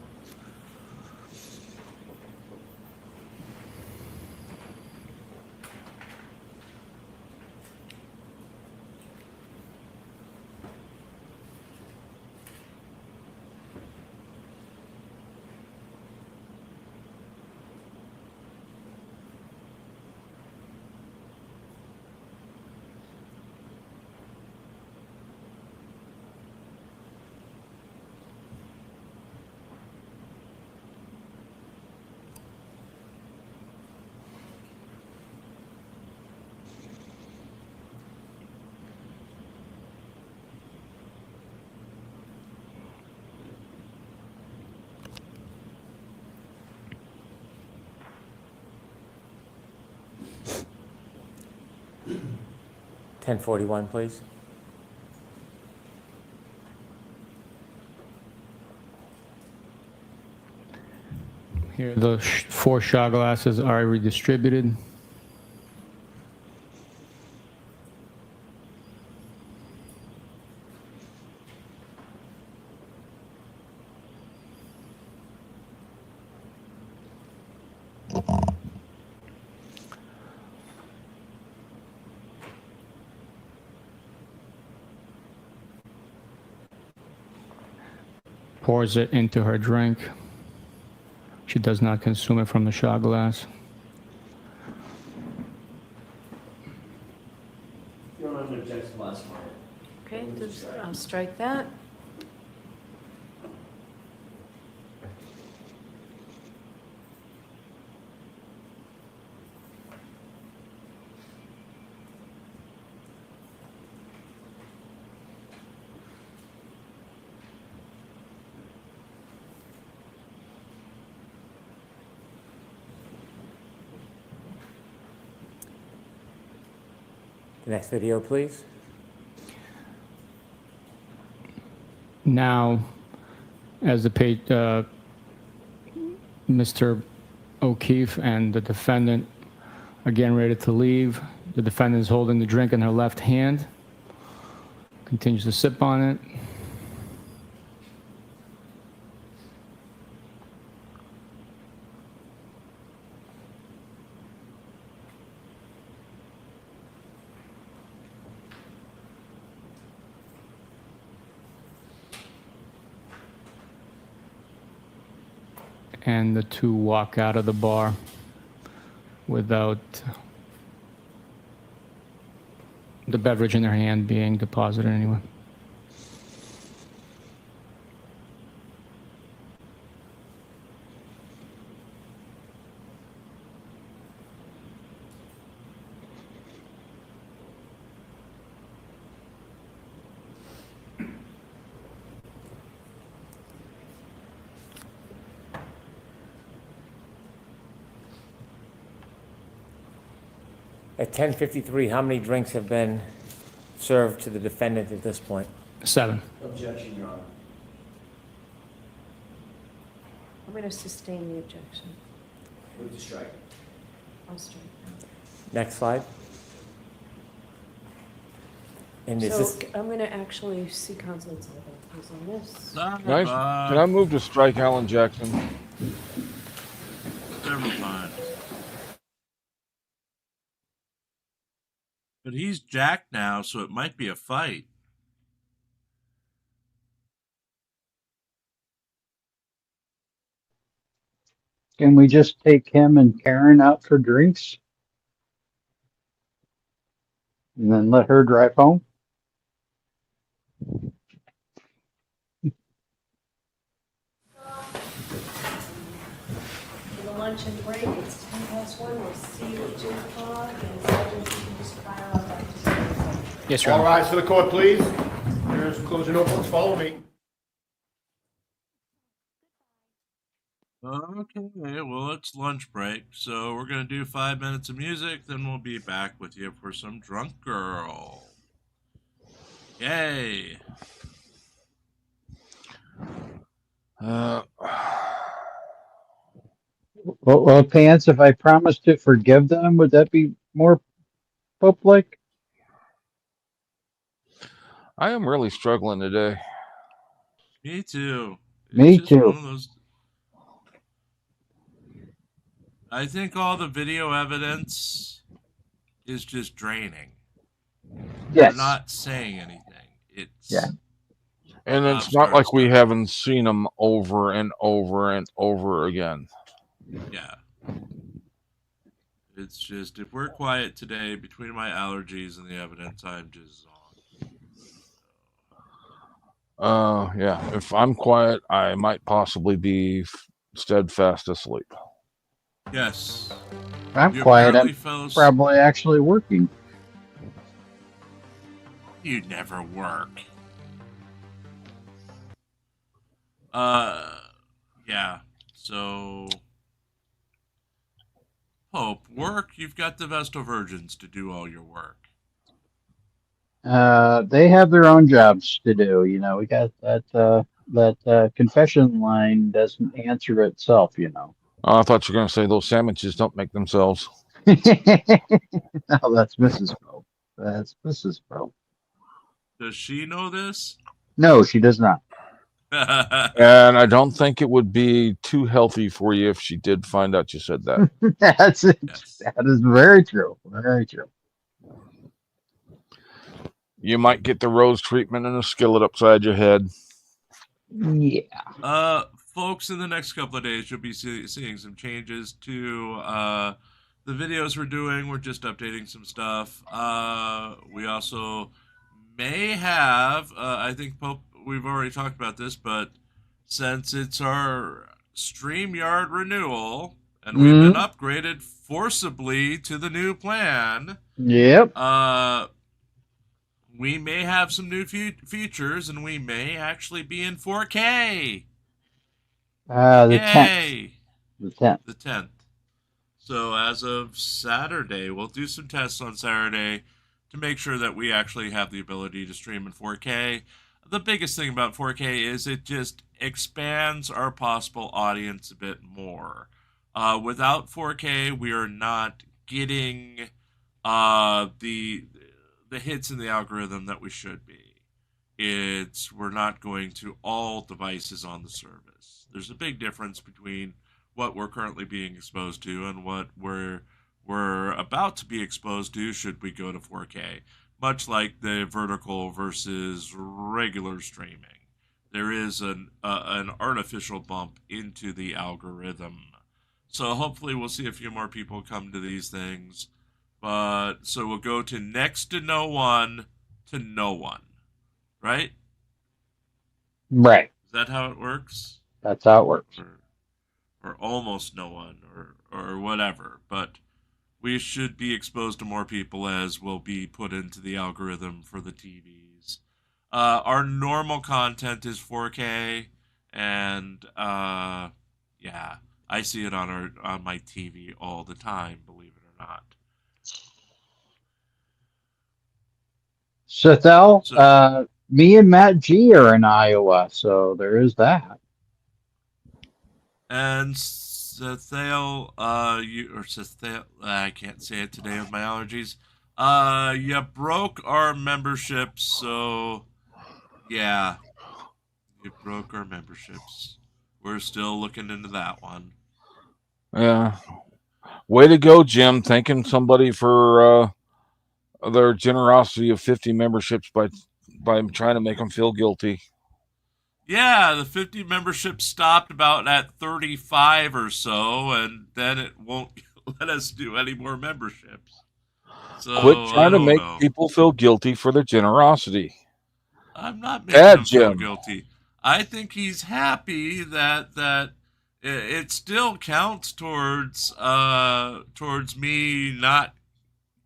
$10.41, please. Here, the 4 shot glasses are redistributed. pours it into her drink. She does not consume it from the shot glass. You don't have an objection to last one. Okay, I'll strike that. The next video, please. Now, as the Mr. O'Keefe and the defendant are getting ready to leave, the defendant is holding the drink in her left hand, continues to sip on it. And the two walk out of the bar without the beverage in their hand being deposited anywhere. At 10:53, how many drinks have been served to the defendant at this point? 7. Objection, Your Honor. I'm going to sustain the objection. Move to strike. I'll strike Next slide. And is so this, I'm going to actually see counsel and who's on this. Nice. Can I move to strike Alan Jackson? Several times. But he's jacked now, so it might be a fight. Can we just take him and Karen out for drinks? And then let her drive home? For the lunch and break, it's 1:10. We'll see you at 2 o'clock, and Sergeant, you can just file out that. Yes, Your All Honor. rise for the court, please. Here's closing notebooks. Follow me. Okay, well, it's lunch break, so we're going to do 5 minutes of music, then we'll be back with you for some Drunk Girl. Yay! Well, Pants, if I promised to forgive them, would that be more Pope-like? I am really struggling today. Me too. Me It's just too. one of those... I think all the video evidence is just draining. Yes. They're not saying anything. It's And it's not like we haven't seen them over and over and over again. yeah. It's just if we're quiet today between my allergies and the evidence, I'm just on. Yeah. If I'm quiet, I might possibly be steadfast asleep. Yes. I'm You quiet. apparently I'm fell asleep. probably actually working. You never work. Yeah. So, Hope, work. You've got the Vestal Virgins to do all your work. They have their own jobs to do. You know, we got that confession line doesn't answer itself. You know. I thought you were going to say those sandwiches don't make themselves. No, that's Mrs. Pope. That's Mrs. Pope. Does she know this? No, she does not. And I don't think it would be too healthy for you if she did find out you said that. That's it. Yes. That is very true. Very true. You might get the rose treatment in a skillet upside your head. Yeah. Folks, in the next couple of days, you'll be seeing some changes to the videos we're doing. We're just updating some stuff. We also may have, I think Pope, we've already talked about this, but since it's our StreamYard renewal and we've been upgraded forcibly to the new plan, yep. We may have some new features, and we may actually be in 4K. The Yay! 10th. The 10th. The 10th. So as of Saturday, we'll do some tests on Saturday to make sure that we actually have the ability to stream in 4K. The biggest thing about 4K is it just expands our possible audience a bit more. Without 4K, we are not getting the hits in the algorithm that we should be. We're not going to all devices on the service. There's a big difference between what we're currently being exposed to and what we're about to be exposed to should we go to 4K. Much like the vertical versus regular streaming, there is an artificial bump into the algorithm. So hopefully we'll see a few more people come to these things. But so we'll go to next to no one to no one, right? Right. Is that how it works? That's how it works. Or almost no one, or whatever. But we should be exposed to more people as will be put into the algorithm for the TVs. Our normal content is 4K, and yeah, I see it on my TV all the time, believe it or not. Sethel, me and Matt G are in Iowa, so there is that. And Sethel, Sethel, I can't say it today with my allergies. You broke our memberships, so yeah, you broke our memberships. We're still looking into that one. Yeah. Way to go, Jim. Thanking somebody for their generosity of 50 memberships by trying to make them feel guilty. Yeah, the 50 memberships stopped about at 35 or so, and then it won't let us do any more memberships. So quit trying to make people feel guilty for their generosity. I'm not making him feel guilty. I think he's happy that it still counts towards me not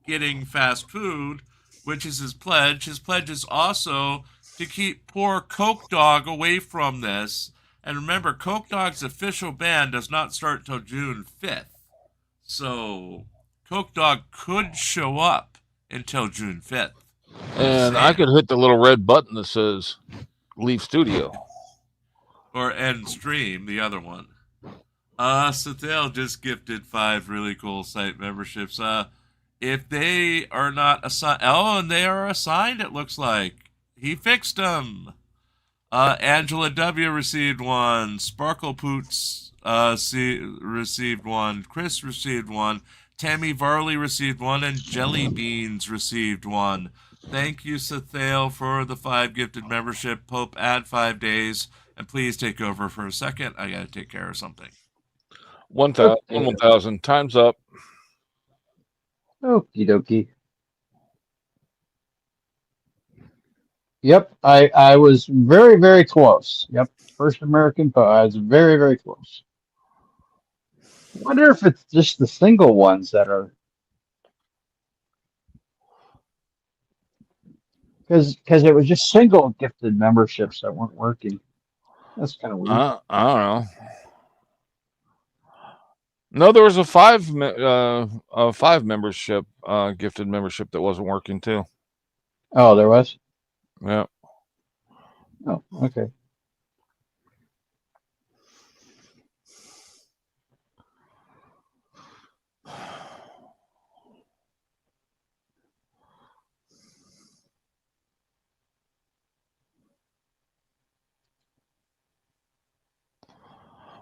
getting fast food, which is his pledge. His pledge is also to keep poor Coke Dog away from this. And remember, Coke Dog's official ban does not start till June 5th. So Coke Dog could show up until June 5th. And I could hit the little red button that says leave studio. Or end stream, the other one. Sethel just gifted 5 really cool site memberships. If they are not assigned, and they are assigned, it looks like. He fixed them. Angela W. received 1. Sparkle Poots received 1. Chris received 1. Tammy Varley received 1. And Jelly Beans received 1. Thank you, Sethel, for the 5 gifted membership. Pope, add 5 days. And please take over for a second. I got to take care of something. 1,000. Time's up. Okie dokie. Yep, I was very, very close. Yep, first American Pope. I was very, very close. I wonder if it's just the single ones that are. Because it was just single gifted memberships that weren't working. That's kind of weird. I don't know. No, there was a 5 membership gifted membership that wasn't working too. Oh, there was? Yeah. Oh, okay.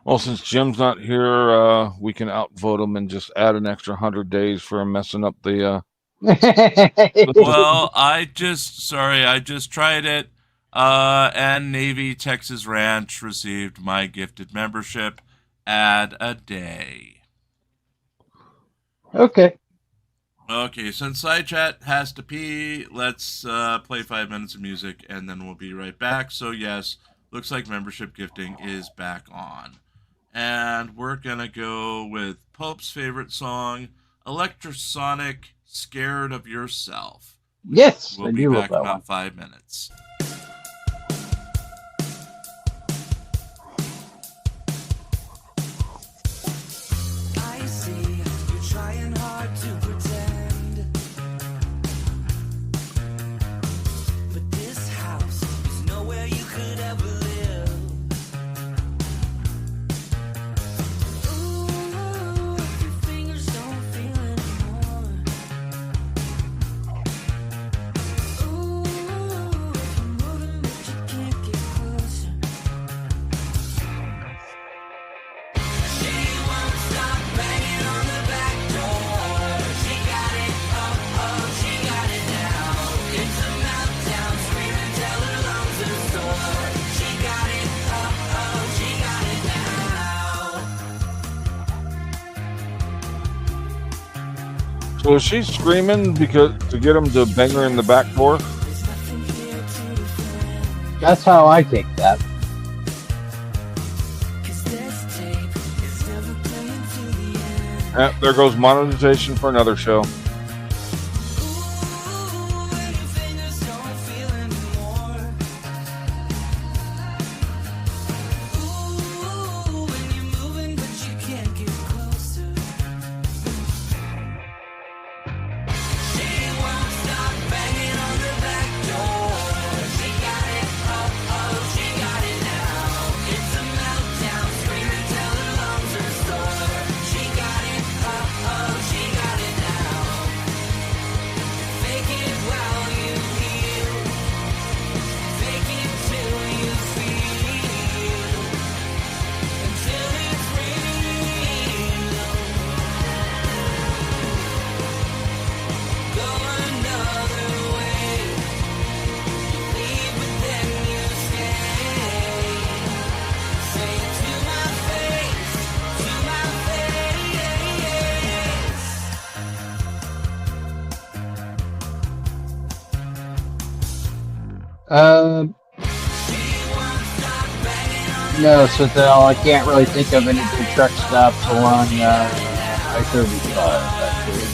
Well, since Jim's not here, we can outvote him and just add an extra 100 days for him messing up the. Well, I just tried it. And Navy Texas Ranch received my gifted membership. Add a day. Okay. Okay, since Side Chat has to pee, let's play 5 minutes of music, and then we'll be right back. So yes, looks like membership gifting is back on. And we're going to go with Pope's favorite song, Electrosonic, Scared of Yourself. Yes, we'll I be do love back in that about one. 5 minutes. I see you're trying hard to pretend, but this house is nowhere you could ever live. Ooh, if your fingers don't feel anymore. Ooh, if you're moving but you can't get closer. She won't stop banging on the back door. She got it, she got it now. It's a meltdown, screaming till her lungs are sore. She got it, she got it now. So is she screaming because to get him to bang her in the back door? That's how I take that. There goes monetization for another show. No, so I can't really think of any big truck stops along I-35. Actually.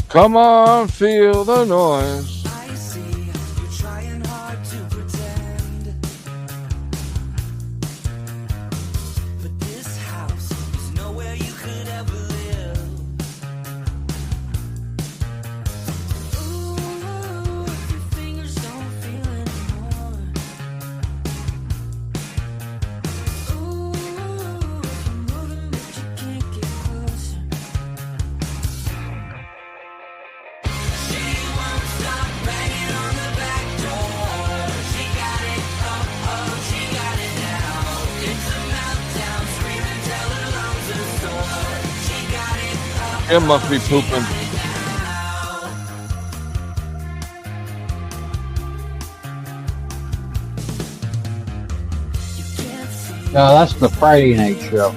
Come on, feel the noise. I see you're trying hard to pretend, but this house is nowhere you could ever live. Ooh, if your fingers don't feel anymore. Ooh, if you're moving but you can't get closer. She won't stop banging on the back door. She got it, she got it now. It's a meltdown, screaming till her lungs are sore. She got it, It must be pooping. No, that's the Friday night show.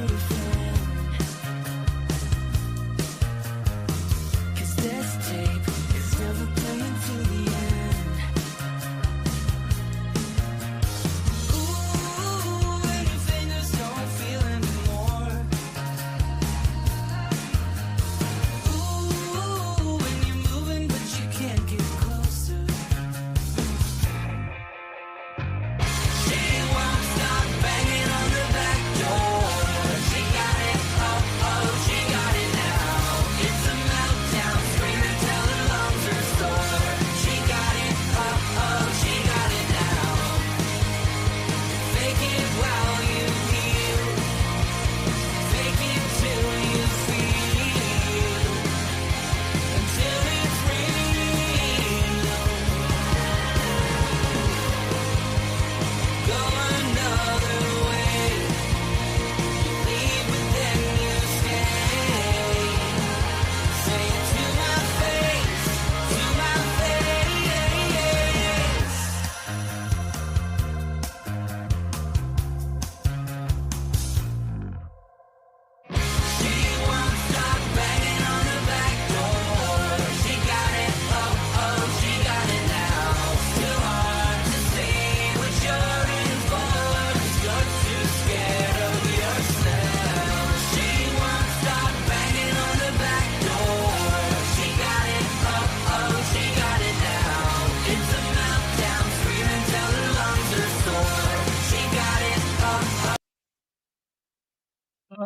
this tape is never playing to the end. Ooh, when your fingers don't feel anymore. Ooh, when you're moving but you can't get closer. She won't stop banging on the back door.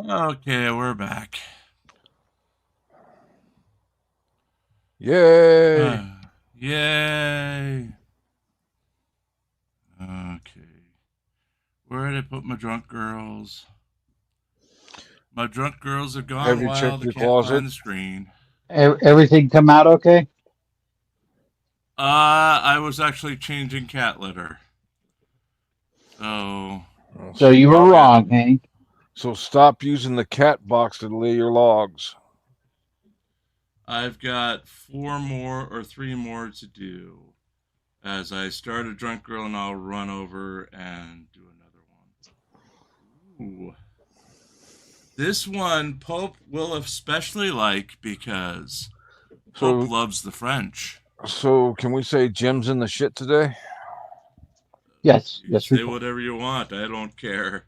Okay, we're back. Yay! Yay! Okay. Where did I put my drunk girls? My drunk girls have gone Have you wild. checked I your can't closet? find the screen. Everything come out okay? I was actually changing cat litter. So you were wrong, Hank. So stop using the cat box to lay your logs. I've got 3 more to do. As I start a drunk girl, and I'll run over and do another one. Ooh. This one Pope will especially like because Pope loves the French. So can we say Jim's in the shit today? Yes. You say whatever you want. I don't care.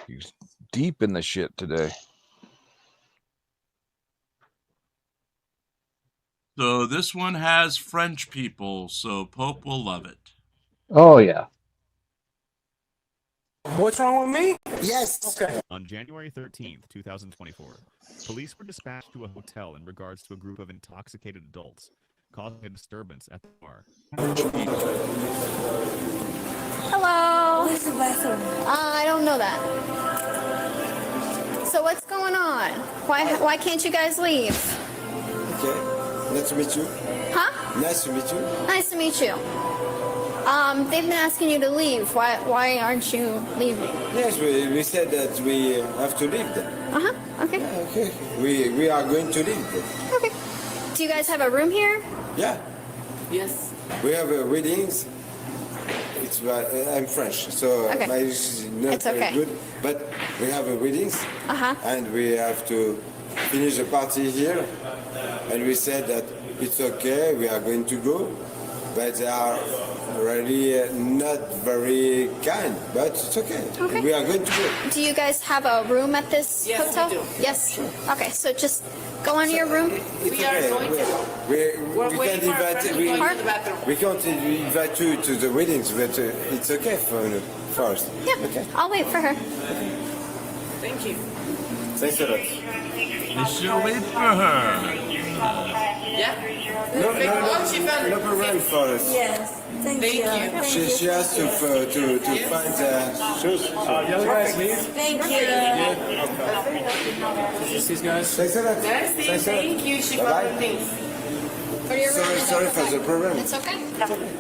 He's deep in the shit today. So this one has French people, so Pope will love it. Oh, yeah. What's wrong with me? Yes. Okay. On January 13th, 2024, police were dispatched to a hotel in regards to a group of intoxicated adults causing a disturbance at the bar. Hello. Where's the bathroom? I don't know that. So what's going on? Why can't you guys leave? Okay. Nice to meet you. Huh? Nice to meet you. Nice to meet you. They've been asking you to leave. Why aren't you leaving? Yes, we said that we have to leave then. Okay. Yeah, okay. We are going to leave then. Okay. Do you guys have a room here? Yeah. Yes. We have weddings. It's I'm French, so Okay. my English is not It's okay. very good. But we have weddings, and we have to finish the party here. And we said that it's okay. We are going to go, but they are really not very kind. But it's okay. Okay. We are going to go. Do you guys have a room at this hotel? we do. Yes. Okay, so just go into your room. We can't invite we can't invite you to the weddings, but it's okay for us. Yeah. Okay. I'll wait for her. Thank you. Thanks a lot. You should wait for her. No problem for us. Yes. Thank you. She has to find shoes. The other guys leave? Thank you. These guys? Thanks a lot. Thank you. She brought the things. Go to your room. Sorry for the problem. It's okay.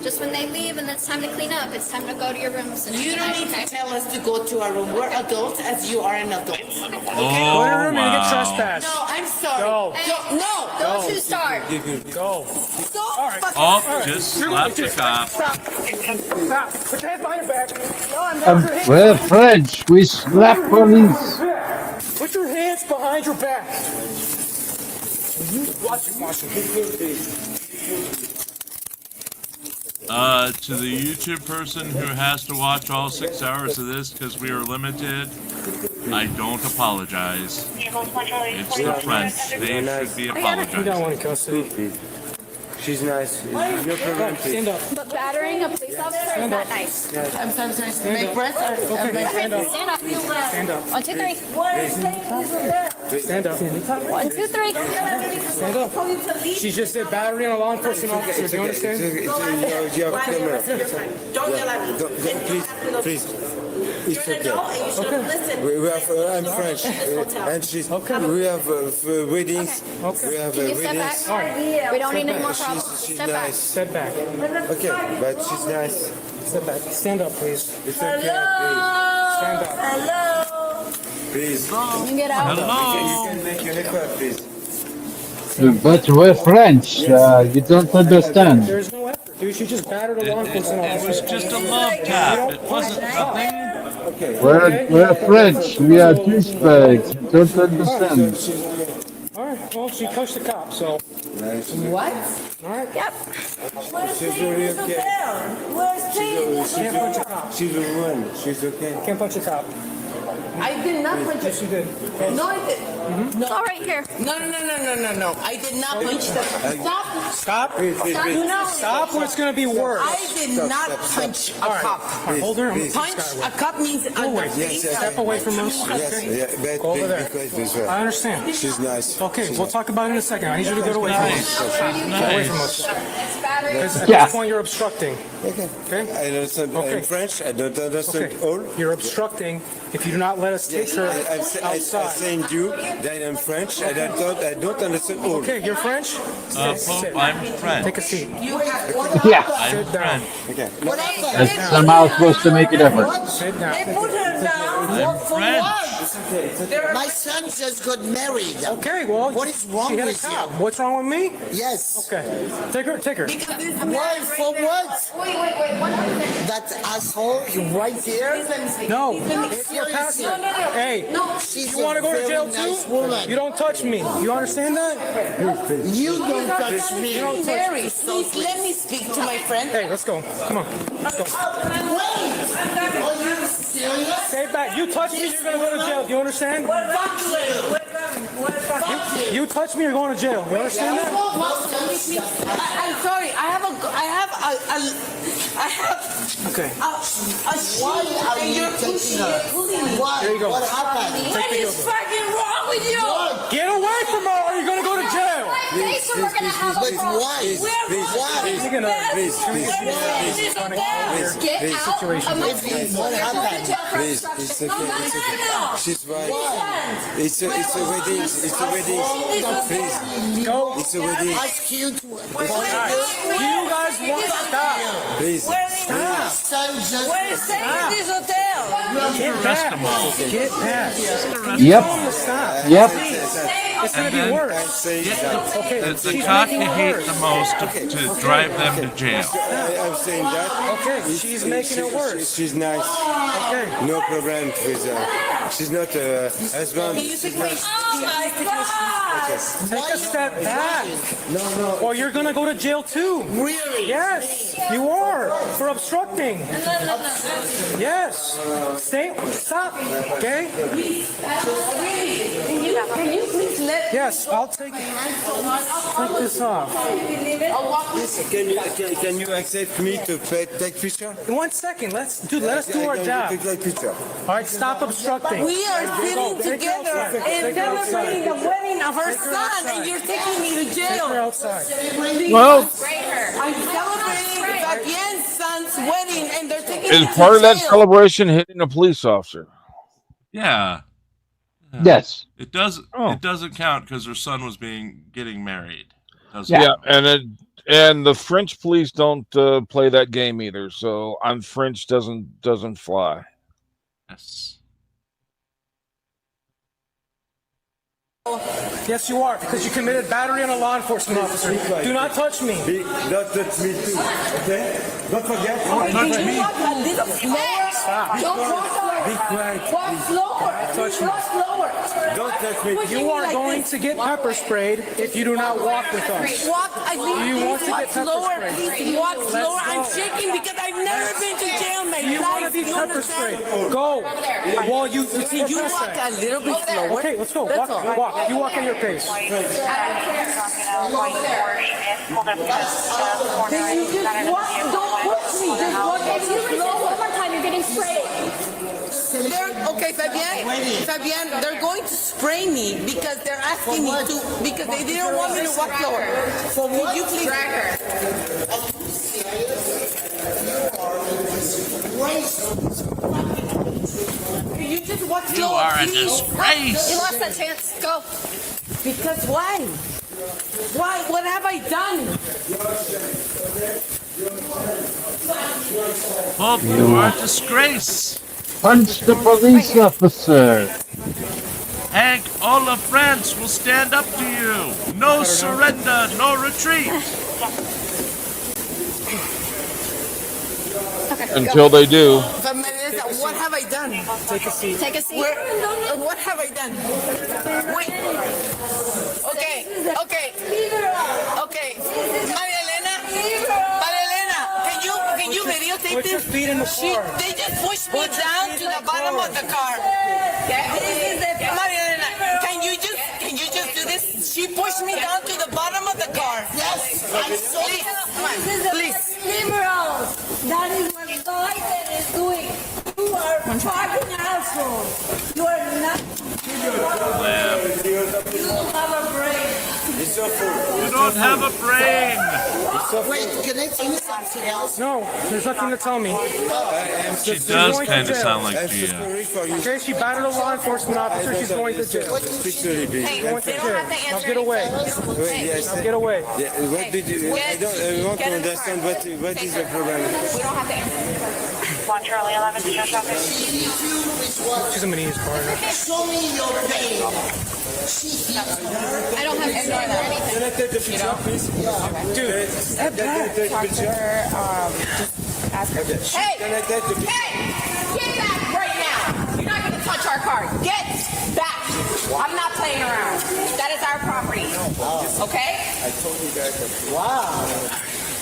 Just when they leave and it's time to clean up, it's time to go to your rooms. And You don't need to tell us to go to our room. We're adults as you are an adult. Oh, Go to your room and get trespassed. No, I'm sorry. Go. No. Those who start. Go. Just slap the cop. Stop. Put your hands behind your back. No, I'm not. We're French. We slap police. Put your hands behind your back. Watch it, Marshall. To the YouTube person who has to watch all 6 hours of this because we are limited, I don't apologize. It's the French. They should be apologized. You don't want to cuss it. She's nice. No problem. Stand up. But battering a police officer is not nice. I'm sorry. Stand Make up. breath or Okay, stand up. Stand up. Stand up. 1, 2, 3. Stand up. 1, 2, 3. Stand up. She just said battery on a law enforcement officer. Do you understand? You have camera. Don't yell at me. Please. It's You're an adult and you should have listened. We have. I'm French, and she's. We have weddings. We have Can you step weddings. back? We don't need any more problems. She's Step back. nice. Step back. Okay, but she's nice. Step back. Stand up, please. It's okay. Stand up. Hello. Please. Can you get out? You can make your effort, please. But we're French. You don't understand. There's no effort, dude. She just battered a law enforcement officer. It was just a love tap. It wasn't nothing. Okay. We're French. We are douchebags. You don't understand. All right. Well, she punched the cop, so. Nice. What? All right. Yep. She's really okay. Where's Pete? Can't punch a cop. She's a woman. She's okay. Can't punch a cop. I did not punch Yes, you did. No, I did. No. It's all right here. No. I did not punch the. Stop. Stop. No. Stop or it's going to be worse. I did not punch a cup. Hold her. Punch a cup means Go away. Step away from us. Okay. Go over there. I understand. She's nice. Okay, we'll talk about it in a second. I need you to get away from us. Get away from us. Because at Yeah. this point you're obstructing. Okay. Okay? I understand Okay. in French. I don't understand Okay. all. You're obstructing if you do not let us take her I'm outside. saying you that I'm French. I don't understand all. Okay, you're French? Pope, I'm French. Take a seat. Yeah. I'm Sit down. French. Okay. That's somehow supposed to make a difference. Sit down. They put her down. I'm For French. what? My son just got married. Okay, well, What is wrong she had a with cop. you? What's wrong with me? Yes. Okay, take her. Because this word for what? Wait, 1 That asshole right there. No, you're passing. Hey, She's you want to go to a jail very too? nice woman. You don't touch me. You understand that? You don't touch me. You don't touch me. Mary, please let me speak to my friend. Hey, let's go. Come on. Let's go. Wait! Are you serious? Stay back. You touch me, you're going to go to jail. Do you understand? Fuck you! You touch me, you're going to jail. You understand that? I'm sorry. I have Okay. a shield and you're pushing it. Why? There you go. What happened? Take the What is fucking wrong with you? Get away from her or you're going to go to jail. Face or we're gonna have a But problem. why? You're going to... Get out of my face. What happened? Please, it's okay. She's right. It's a wedding. It's a wedding. Please. Go. It's a wedding. Ask you to. Do you guys want to stop? Please. My son just. Where is this hotel? Get back. Get back. Yep. Stop. Yep. It's going to be worse. Okay, The she's cop making you it hate worse. the most to drive them to jail. I'm saying that. Okay, she's making it worse. She's nice. Okay. No problem with her. She's not a husband. She's nice. Oh my God! Take a step back. No. Or you're going to go to jail too. Really? Yes, you are. For obstructing. Yes. Stop. Okay? Can you please let? Yes, I'll take this off. Can you accept me to take picture? In 1 second, let us do our job. Take picture. All right, stop obstructing. We are sitting together and celebrating the wedding of her son, and you're taking me to Take her jail. outside. Well, I'm celebrating Fabien's son's wedding, and they're taking me Is to part of that jail. celebration hitting a police officer? Yeah. yes. It doesn't. Oh. It doesn't count because her son was getting married. Yeah, and the French police don't play that game either. So I'm French doesn't fly. Yes. Yes, you are, because you committed battery on a law enforcement officer. Do not touch me. Don't touch me too. Okay? Don't forget. Can you walk a little slower? Stop. Don't walk Be quiet. Walk slower. Touch me. Walk slower. Don't touch me. You are going to get pepper sprayed if you do not walk with us. Walk. I think Do you want to walk get pepper slower. sprayed? Please walk Let's slower. go. I'm shaking because I've never been to jail, my Do you want to life. be You pepper understand? sprayed? Go. Well, you Can you walk a little bit slower? Okay, let's go. Walk. You walk at your pace. Can you just walk? Don't push me. Just walk a little slower. One more time, you're getting sprayed. Okay, Fabienne, they're going to spray me because they're asking me to, because they didn't want me to walk slower. So would you please drag her? Can you just walk slower, You are a please? disgrace. You lost that chance. Go. Because why? Why? What have I done? Pope, you are a disgrace. Punch the police officer. Hank, all of France will stand up to you. No surrender, no retreat. Until they do. What have I done? Take a seat. Take a seat. What have I done? Wait. Okay. Marilena, can you videotape Put your this? feet in the car. They just pushed me down to the bottom of the car. This is the Mariana. Can you just do this? She pushed me down to the bottom of the car. Yes. Please. Liberals. That is what Biden is doing. You are fucking assholes. You are not. You don't have a brain. It's so full. You don't have a brain. Wait, can I tell you something else? No, there's nothing to tell me. She does kind of sound like Gia. Okay, she battered a law enforcement officer. She's going to jail. Hey, Going to they don't jail. have to Now answer get any away. questions. Now get away. What did you? I want to understand what is the problem. We don't have to answer. 1 Charlie 11 to your traffic. She's a mini's partner. Show me your pain. I don't have to ignore that or anything. Can I take the picture, please? Dude, step back. Talk to her, just ask her. Hey! Can I take the picture? Hey! Get back right now! You're not gonna touch our car. Get back! I'm not playing around. That is our property. Okay? I told you guys that. Wow.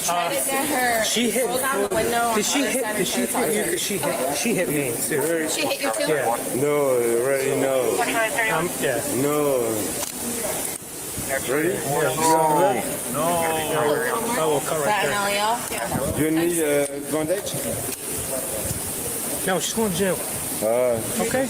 Try to get her. She hit. Roll down the window. Did she hit? Did she hit you? She hit me. Too. She hit you too? Yeah. No, really, no. Yeah. No. Ready? No. I will cut right there. Yeah. You need a bandage? No, she's going to jail. Okay.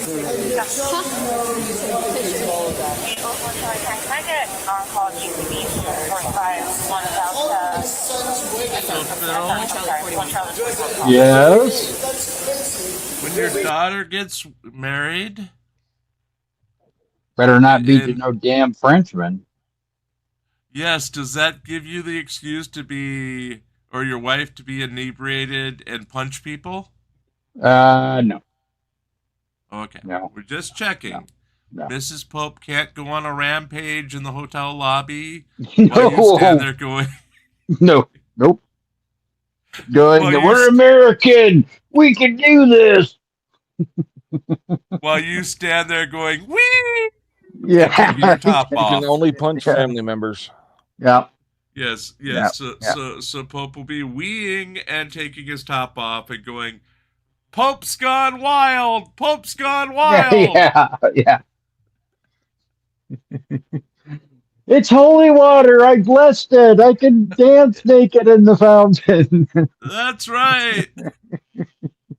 Yes. When your daughter gets married, Better not be to no damn Frenchman. yes, does that give you the excuse to be, or your wife to be inebriated and punch people? No. Okay. No. We're just checking. No. Mrs. Pope can't go on a rampage in the hotel lobby No. while you stand there going, No. Nope. Going, Well, we're American. We can do this. while you stand there going, wee! Yeah. Taking your top You off. can only punch family members. Yeah. Yes, Yeah, yes. yeah. So Pope will be weeing and taking his top off and going, Pope's gone wild! Pope's gone wild! Yeah. It's holy water. I blessed it. I can dance naked in the fountain. That's right.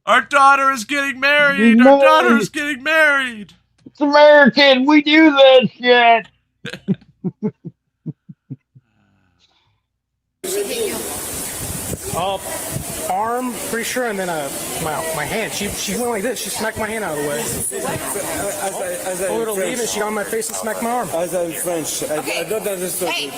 Our daughter is getting married. Our daughter is getting married. It's American. We do this shit. Arm, pretty sure, and then my hand. She went like this. She smacked my hand out of the way. As Told her to I'm leave, and she got on my face and smacked my arm. As I'm French, I don't understand. Hey,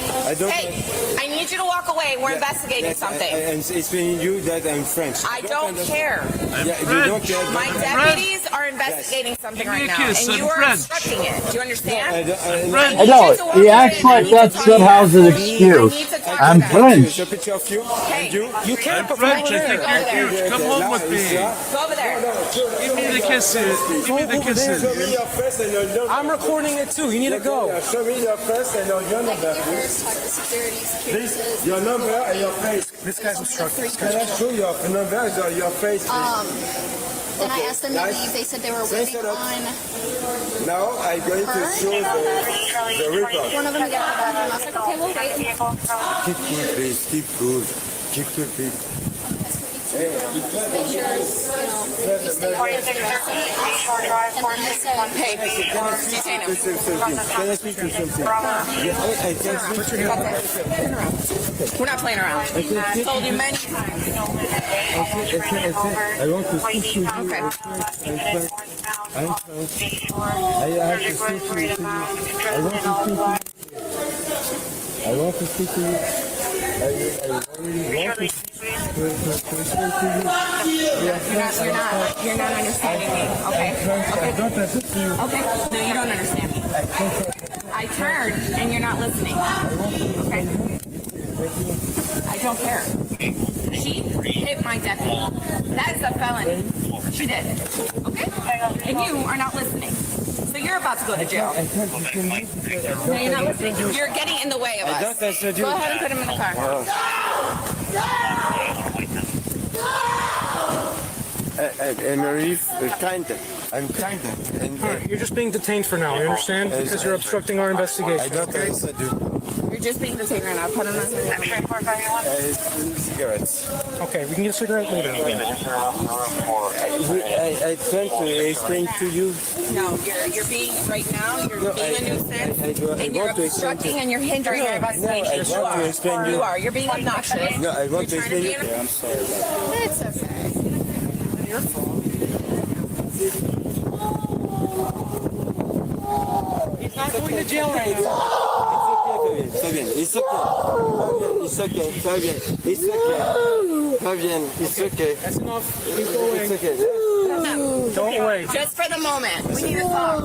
I need you to walk away. We're investigating something. I'm explaining you that I'm French. I don't care. Yeah, you don't care. My deputies are investigating something right now, and you are obstructing it. Do you understand? I know. He acts like that's somehow an excuse. I'm French. A picture of you. Hey, You can't put French, over I think there. you're cute. Come home with me. go over there. Give me the kisses. Give me the kisses. Show me your face and your I'm recording it too. You need to go. Show me your face and your number, please. Please, your number and your face. This guy's obstructing. Can I show your number and your face? Then I asked them to leave. They said they were waiting on Now I'm going to show the report. one of them to get out of the bathroom. I was like, okay, we'll wait. Keep cool, please. Keep cool. Keep cool, please. Make sure, you stay away from the rest. And then I said, Hey, detain him. Can I speak to something? Yeah, I can speak to you. We're not playing around. I've told you many times. I want to speak to you. Okay. I'm French. I have to speak to you. I want to speak to you. I really want to speak to you. You're not understanding me. Okay. I don't understand you. Okay. No, you don't understand me. I turned and you're not listening. Okay. I don't care. She hit my deputy. That is a felony. She did. Okay? And you are not listening. So you're about to go to jail. No, you're not listening. You're getting in the way of us. Go ahead and put him in the car. I'm kind. And, You're just being detained for now, you understand? Because you're obstructing our investigation. I don't okay? also do You're just being detained right now. Put him on cigarettes. Okay, we can get a cigarette later. I try to explain to you. No, you're being, right now, you're being a nuisance, and you're obstructing and you're hindering our investigation. You are. You're being obnoxious. No, I want to explain you. I'm sorry. It's okay. Your fault. He's not going to jail right now. It's okay. It's okay. It's okay. Fabian. It's okay. Fabian. It's okay. That's enough. Keep going. It's okay. Don't wait. Just for the moment. We need to talk. I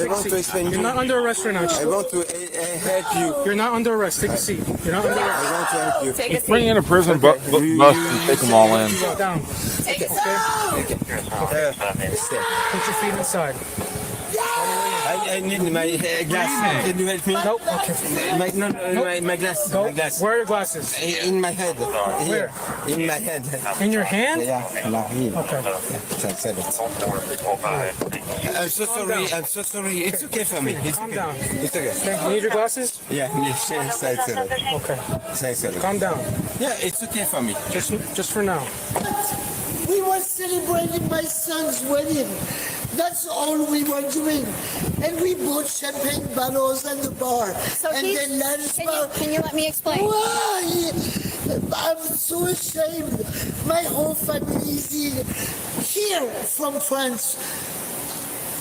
want to explain. You're not under arrest right now. I want to help you. You're not under arrest. Take a seat. You're not under arrest. I want to help you. Take a seat. Bring in a prison bus and take them all in. Go down. Take a seat. Put your feet inside. I need my glasses. Can you help me? Nope. Okay. My glasses. Go. My glasses. Where are your glasses? In my head. Where? In my head. In your hand? Yeah. Okay. I'm so sorry. I'm so sorry. It's okay for me. It's Calm okay. down. It's okay. Okay. You need your glasses? Yeah. Okay. Thanks a lot. Calm down. Yeah, it's okay for me. Just for now. We were celebrating my son's wedding. That's all we were doing. And we bought champagne bottles at the bar. So and then can you let me explain? Why? I'm so ashamed. My whole family is here from France.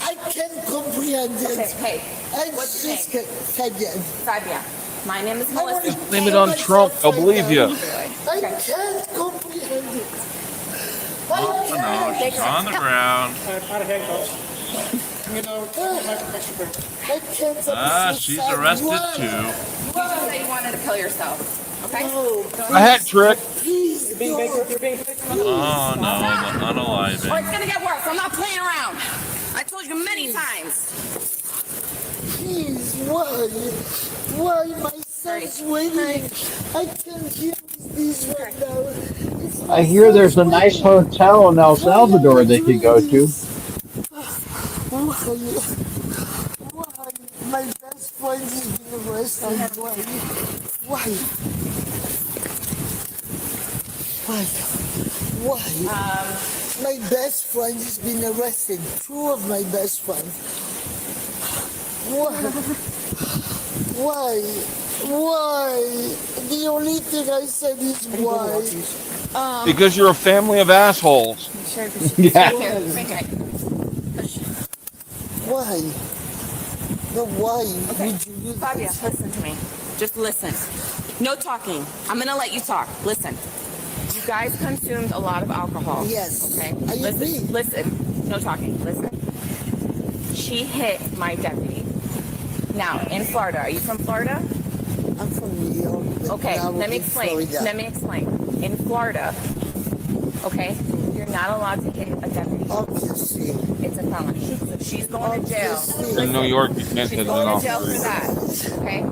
I can't comprehend it. Okay, hey, What's your name? Fabian. Fabian. My name is Melissa. Blame it on Trump. I'll believe you. I can't comprehend it. Oh, no, she's on the ground. I can't She's arrested too. You just say you wanted to kill yourself, okay? A hat trick. Please, You're being Oh no, the unaliving. Or it's gonna get worse. I'm not playing around. I told you many times. Please, why? Why my son's waiting? I can't hear these right now. I hear there's a nice hotel in El Salvador they could go to. Why? My best friend is being arrested. Why? My best friend has been arrested. Two of my best friends. Why? The only thing I said is why. Because you're a family of assholes. Yeah. Why? No, why would you do Fabia, listen to me. Just listen. No talking. I'm gonna let you talk. Listen. You guys consumed a lot of alcohol. Yes. Okay. I agree. Listen. No talking. Listen. She hit my deputy. Now, in Florida. Are you from Florida? I'm from New York. Okay, let me explain. In Florida, okay, you're not allowed to hit a deputy. Obviously. It's a felony. So she's going to jail. In New York, you can't hit She's an going to jail for officer. that. Okay?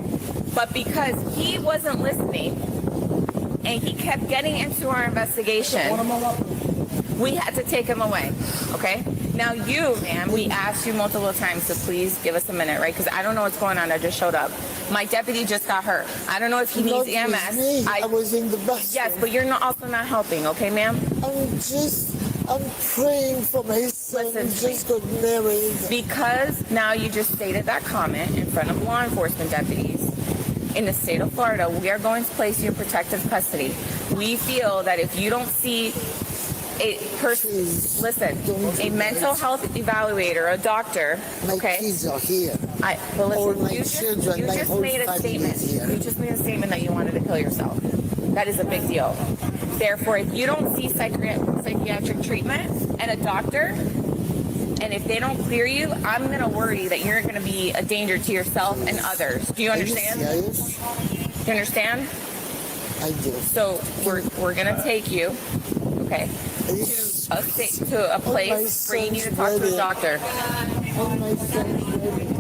But because he wasn't listening and he kept getting into our investigation, we had to take him away. Okay? Now you, ma'am, we asked you multiple times to please give us a minute, right? Because I don't know what's going on. I just showed up. My deputy just got hurt. I don't know if he needs EMS. I was in the bus. Yes, but you're also not helping, okay, ma'am? I'm praying for my son who just got married. Because now you just stated that comment in front of law enforcement deputies in the state of Florida, we are going to place you in protective custody. We feel that if you don't see a person, listen, a mental health evaluator, a doctor, okay? My kids are here. But listen, All my you children, my just whole made a family statement. is here. You just made a statement that you wanted to kill yourself. That is a big deal. Therefore, if you don't see psychiatric treatment and a doctor, and if they don't clear you, I'm going to worry that you're going to be a danger to yourself and others. Do you understand? Are you serious? Do you understand? I do. So we're going to take you, okay, to a place where you need to talk to a doctor. On my son's wedding.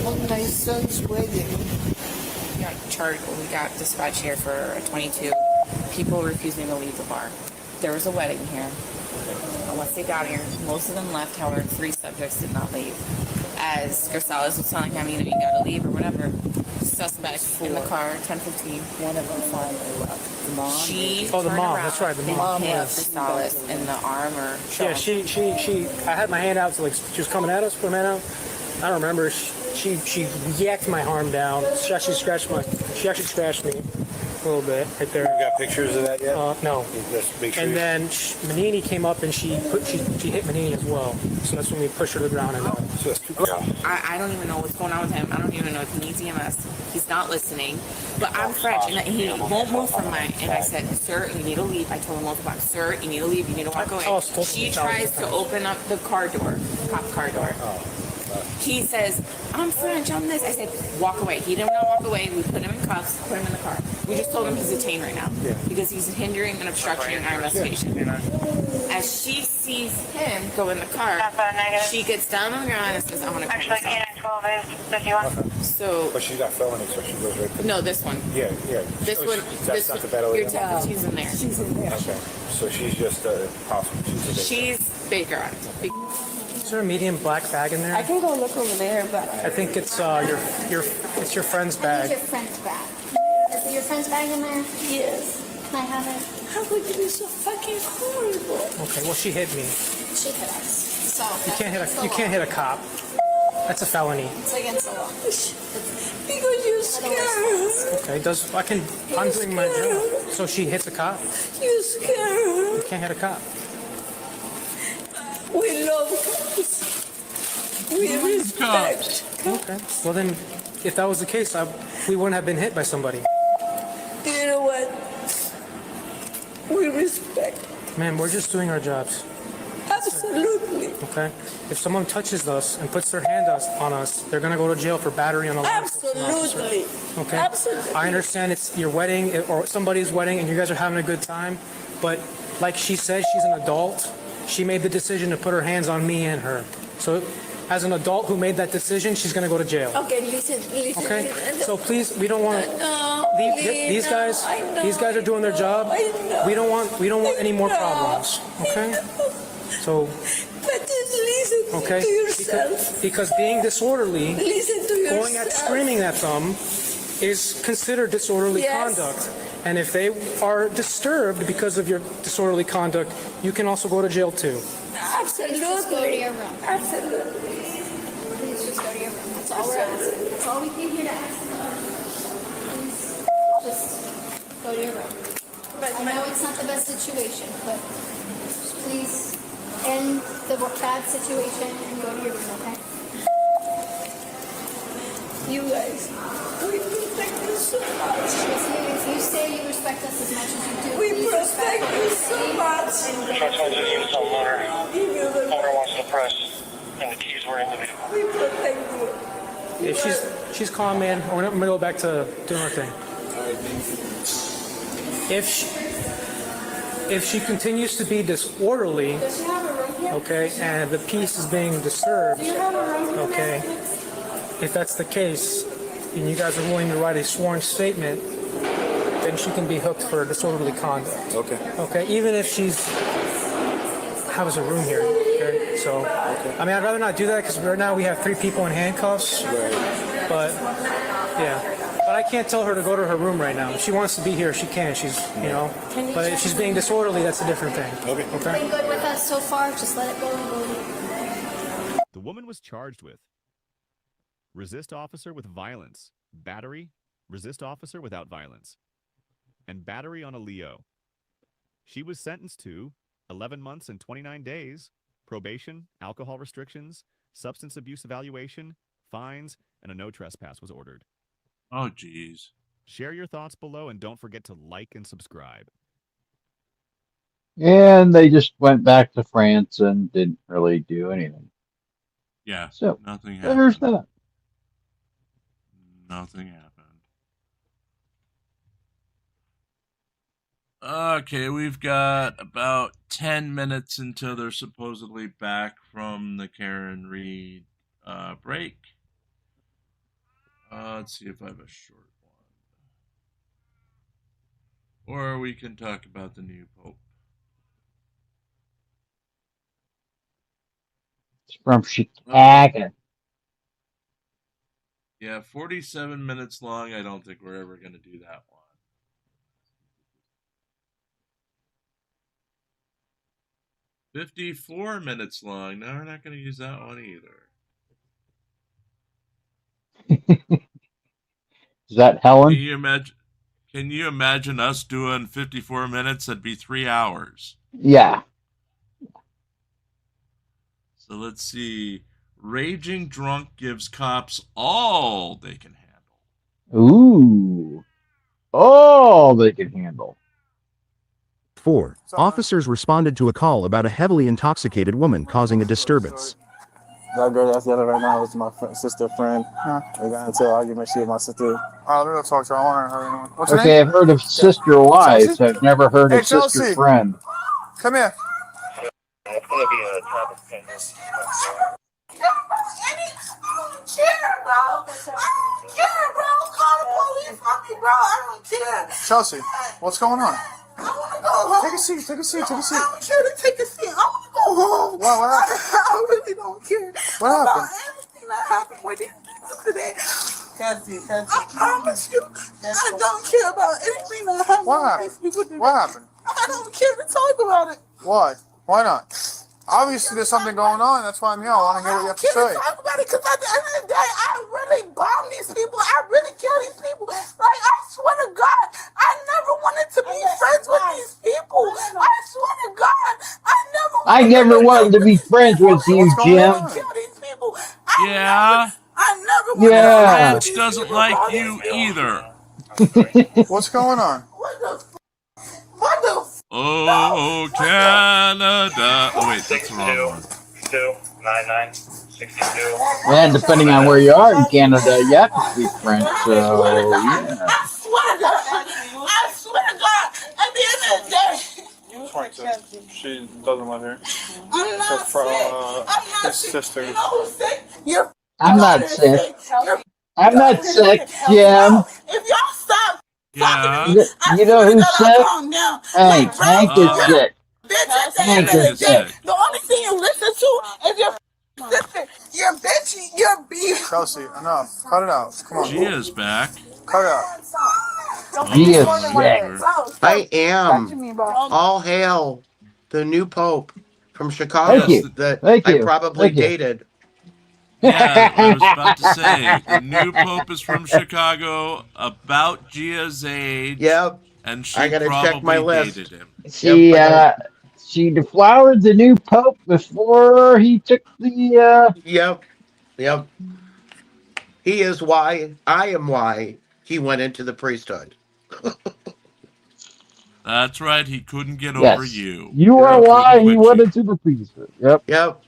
On my son's wedding. We got dispatched here for 22 people refusing to leave the bar. there was a wedding here. Once they got here, most of them left. However, 3 subjects did not leave. As Gonzalez was telling him, you gotta leave or whatever. Suspect in the car, 10:15. One of them finally left. The mom. She. Oh, the turned mom. around That's right. The and mom. hit Yes. Gonzalez in the arm or. Yeah, she. I had my hand out, so like she was coming at us. Put my hand out. I don't remember. She yacked my arm down. She actually scratched me a little bit right there. You got pictures of that yet? No. Just make sure. And then Manini came up and she hit Manini as well. So that's when we pushed her to the ground. And so that's I don't even know what's going on with him. I don't even know if he needs EMS. He's not listening. But I'm French, and he won't move from mine. And I said, sir, you need to leave. I told him multiple times, sir, you need to leave. You need to walk away. She tries to open up the car door, cop car door. He says, I'm French, I'm this. I said, walk away. He didn't want to walk away. We put him in cuffs, put him in the car. We just told him he's detained right now because he's hindering and obstructing our investigation. As she sees him go in the car, she gets down on the ground and says, I want to Actually, K912 is 51. So. But she got felony, so she goes right to. No, this one. Yeah. This one. That's not the battle. You're telling she's in there. She's in there. Okay. So she's just possible. She's Baker. Is there a medium black bag in there? I can go look over there, but I think it's your friend's bag. Your friend's bag. Is it your friend's bag in there? yes. Can I have it? How could you be so fucking horrible? Okay, well she hit me. She hit us. So You can't hit a cop. That's a felony. It's against the law. Because you scare Okay, I'm doing my job. So she hits a cop. You scare You can't hit a cop. We love cops. We respect. Okay. Well then, if that was the case, we wouldn't have been hit by somebody. You know what? We respect. Man, we're just doing our jobs. Absolutely. Okay? If someone touches us and puts their hand on us, they're going to go to jail for battery on a law enforcement officer. Absolutely. Okay? Absolutely. I understand it's your wedding or somebody's wedding and you guys are having a good time, but like she said, she's an adult. She made the decision to put her hands on me and her. So as an adult who made that decision, she's going to go to jail. Okay, listen. Okay? So please, we don't want these guys are doing their job. We don't want any more problems. Okay? So But just listen to yourself. Because being disorderly, Listen to yourself. going at screaming at them is considered disorderly conduct. And if they are disturbed because of your disorderly conduct, you can also go to jail too. Absolutely. Just go to your room. Absolutely. Please just go to your room. That's all we're asking. That's all we came here to ask. Please just go to your room. I know it's not the best situation, but please end the bad situation and go to your room, okay? You guys, we respect you so much. If you say you respect us as much as you do, We please respect you so much. Owner wants the press, and the keys were in the vehicle. We protect you. Yeah, she's calm, man. We're going to go back to doing our thing. If she continues to be disorderly, Does she have a room here? okay, and the peace is being disturbed, Do you have a room here? okay, if that's the case, and you guys are willing to write a sworn statement, then she can be hooked for disorderly conduct. Okay. Okay, even if she's has a room here. Okay, so I mean, I'd rather not do that because right now we have 3 people in handcuffs. But yeah. But I can't tell her to go to her room right now. If she wants to be here, she can. She's, but if she's being disorderly, that's a different thing. Okay. Been good with us so far. Just let it go and go. The woman was charged with resist officer with violence, battery, resist officer without violence, and battery on a Leo. She was sentenced to 11 months and 29 days, probation, alcohol restrictions, substance abuse evaluation, fines, and a no trespass was ordered. Oh, geez. Share your thoughts below and don't forget to like and subscribe. And they just went back to France and didn't really do anything. Yeah. So nothing happened. there's that. Nothing happened. Okay, we've got about 10 minutes until they're supposedly back from the Karen Reed break. Let's see if I have a short one. Or we can talk about the new Pope. from Chicago. Yeah, 47 minutes long. I don't think we're ever going to do that one. $54 minutes long. No, we're not going to use that one either. Is that Helen? Can you imagine us doing 54 minutes? That'd be 3 hours. Yeah. So let's see. Raging drunk gives cops all they can handle. Ooh. All they can handle. 4. Officers responded to a call about a heavily intoxicated woman causing a disturbance. That girl that's yelling right now is my sister friend. Huh? We got into an argument. She was my sister. Oh, let me go talk to her. I want her. What's her Okay, name? I've heard of sister wives. I've never heard of Chelsea. sister friend. Come here. It's going to be a traffic offense. Chelsea, what's going on? Take a seat. Take a seat. Take a seat. I don't care to take a seat. I want to go home. What happened? I really don't care. What happened? About everything that happened with you today. I promise you, I don't care about anything that happened. What with these people today. What happened? I don't care to talk about it. Why? Why not? Obviously, there's something going on. That's why I'm here. I want to hear what you have to I say. can't talk about it because at the end of the day, I really bomb these people. I really kill these people. Like, I swear to God, I never wanted to be friends with these people. I swear to God, I never wanted to be friends with you, Jim. kill these people. Yeah. I never wanted Yeah. French doesn't like you either. What's going on? What the Oh, Canada. Oh, wait, that's the wrong one. 29962. And depending on where you are in Canada, you have to speak French. So, yeah. I swear to God, at the end of the day. She doesn't let her. I'm not sick. His sister. You know who's sick? You're I'm not sick. I'm not sick, Jim. If y'all stop Yeah. You know who's sick? Hank. Hank is sick. Hank is sick. The only thing you listen to is your sister. You're bitchy. You're beef. Chelsea, enough. Cut it out. Come on. Gia's back. Cut it out. He is sick. I am. All hail the new pope from Chicago Thank you. that Thank I you. probably Thank you. dated. Yeah, I was about to say, the new pope is from Chicago, about Gia's age. Yep. And she I gotta probably check my list. dated him. She deflowered the new pope before he took the. Yep. He is why I am why he went into the priesthood. That's right. He couldn't get Yes. over you. You are why he went into the priesthood. Yep.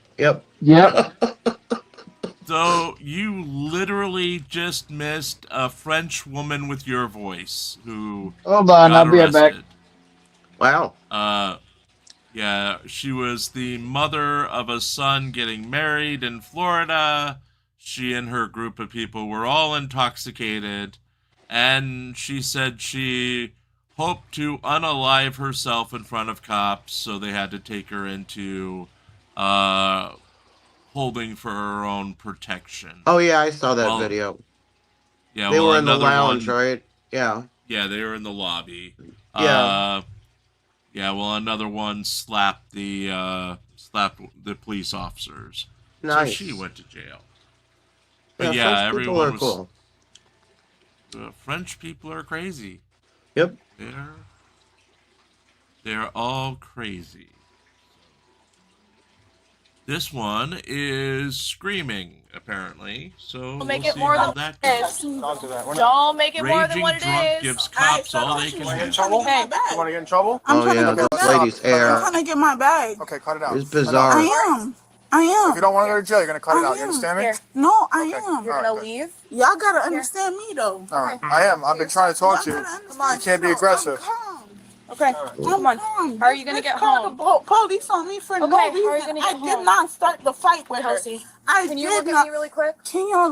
So you literally just missed a French woman with your voice who Hold on, got I'll be right back. arrested. Wow. Yeah, she was the mother of a son getting married in Florida. She and her group of people were all intoxicated, and she said she hoped to unalive herself in front of cops, so they had to take her into holding for her own protection. Oh yeah, I saw that video. Yeah, they well, were in the another lounge, one- right? Yeah. Yeah, they were in the lobby. Yeah. Well, another one slapped the police officers. Nice. So she went to jail. But Yeah, yeah, French people everyone are was. cool. French people are crazy. Yep. They're all crazy. This one is screaming, apparently. So Don't make we'll it see more how than that what goes. it is. Don't make it more than Raging what it drunk is. gives cops all they can You want to get in handle. trouble? Okay. You want to get in trouble? I'm Oh trying yeah, to get this my bag. lady's I'm hair trying to get my bag. Okay, cut it out. is bizarre. I am. If you don't want to go to jail, you're going to cut it out. You understand me? No, I am. You're gonna leave? Y'all gotta understand me though. All right. I am. I've been trying to talk to you. You can't be aggressive. Okay, come on. How are you gonna get home? Police on me for no Okay, how are you reason. gonna I get did home? not start the fight with her. Chelsea. Can you look at me really quick? Can y'all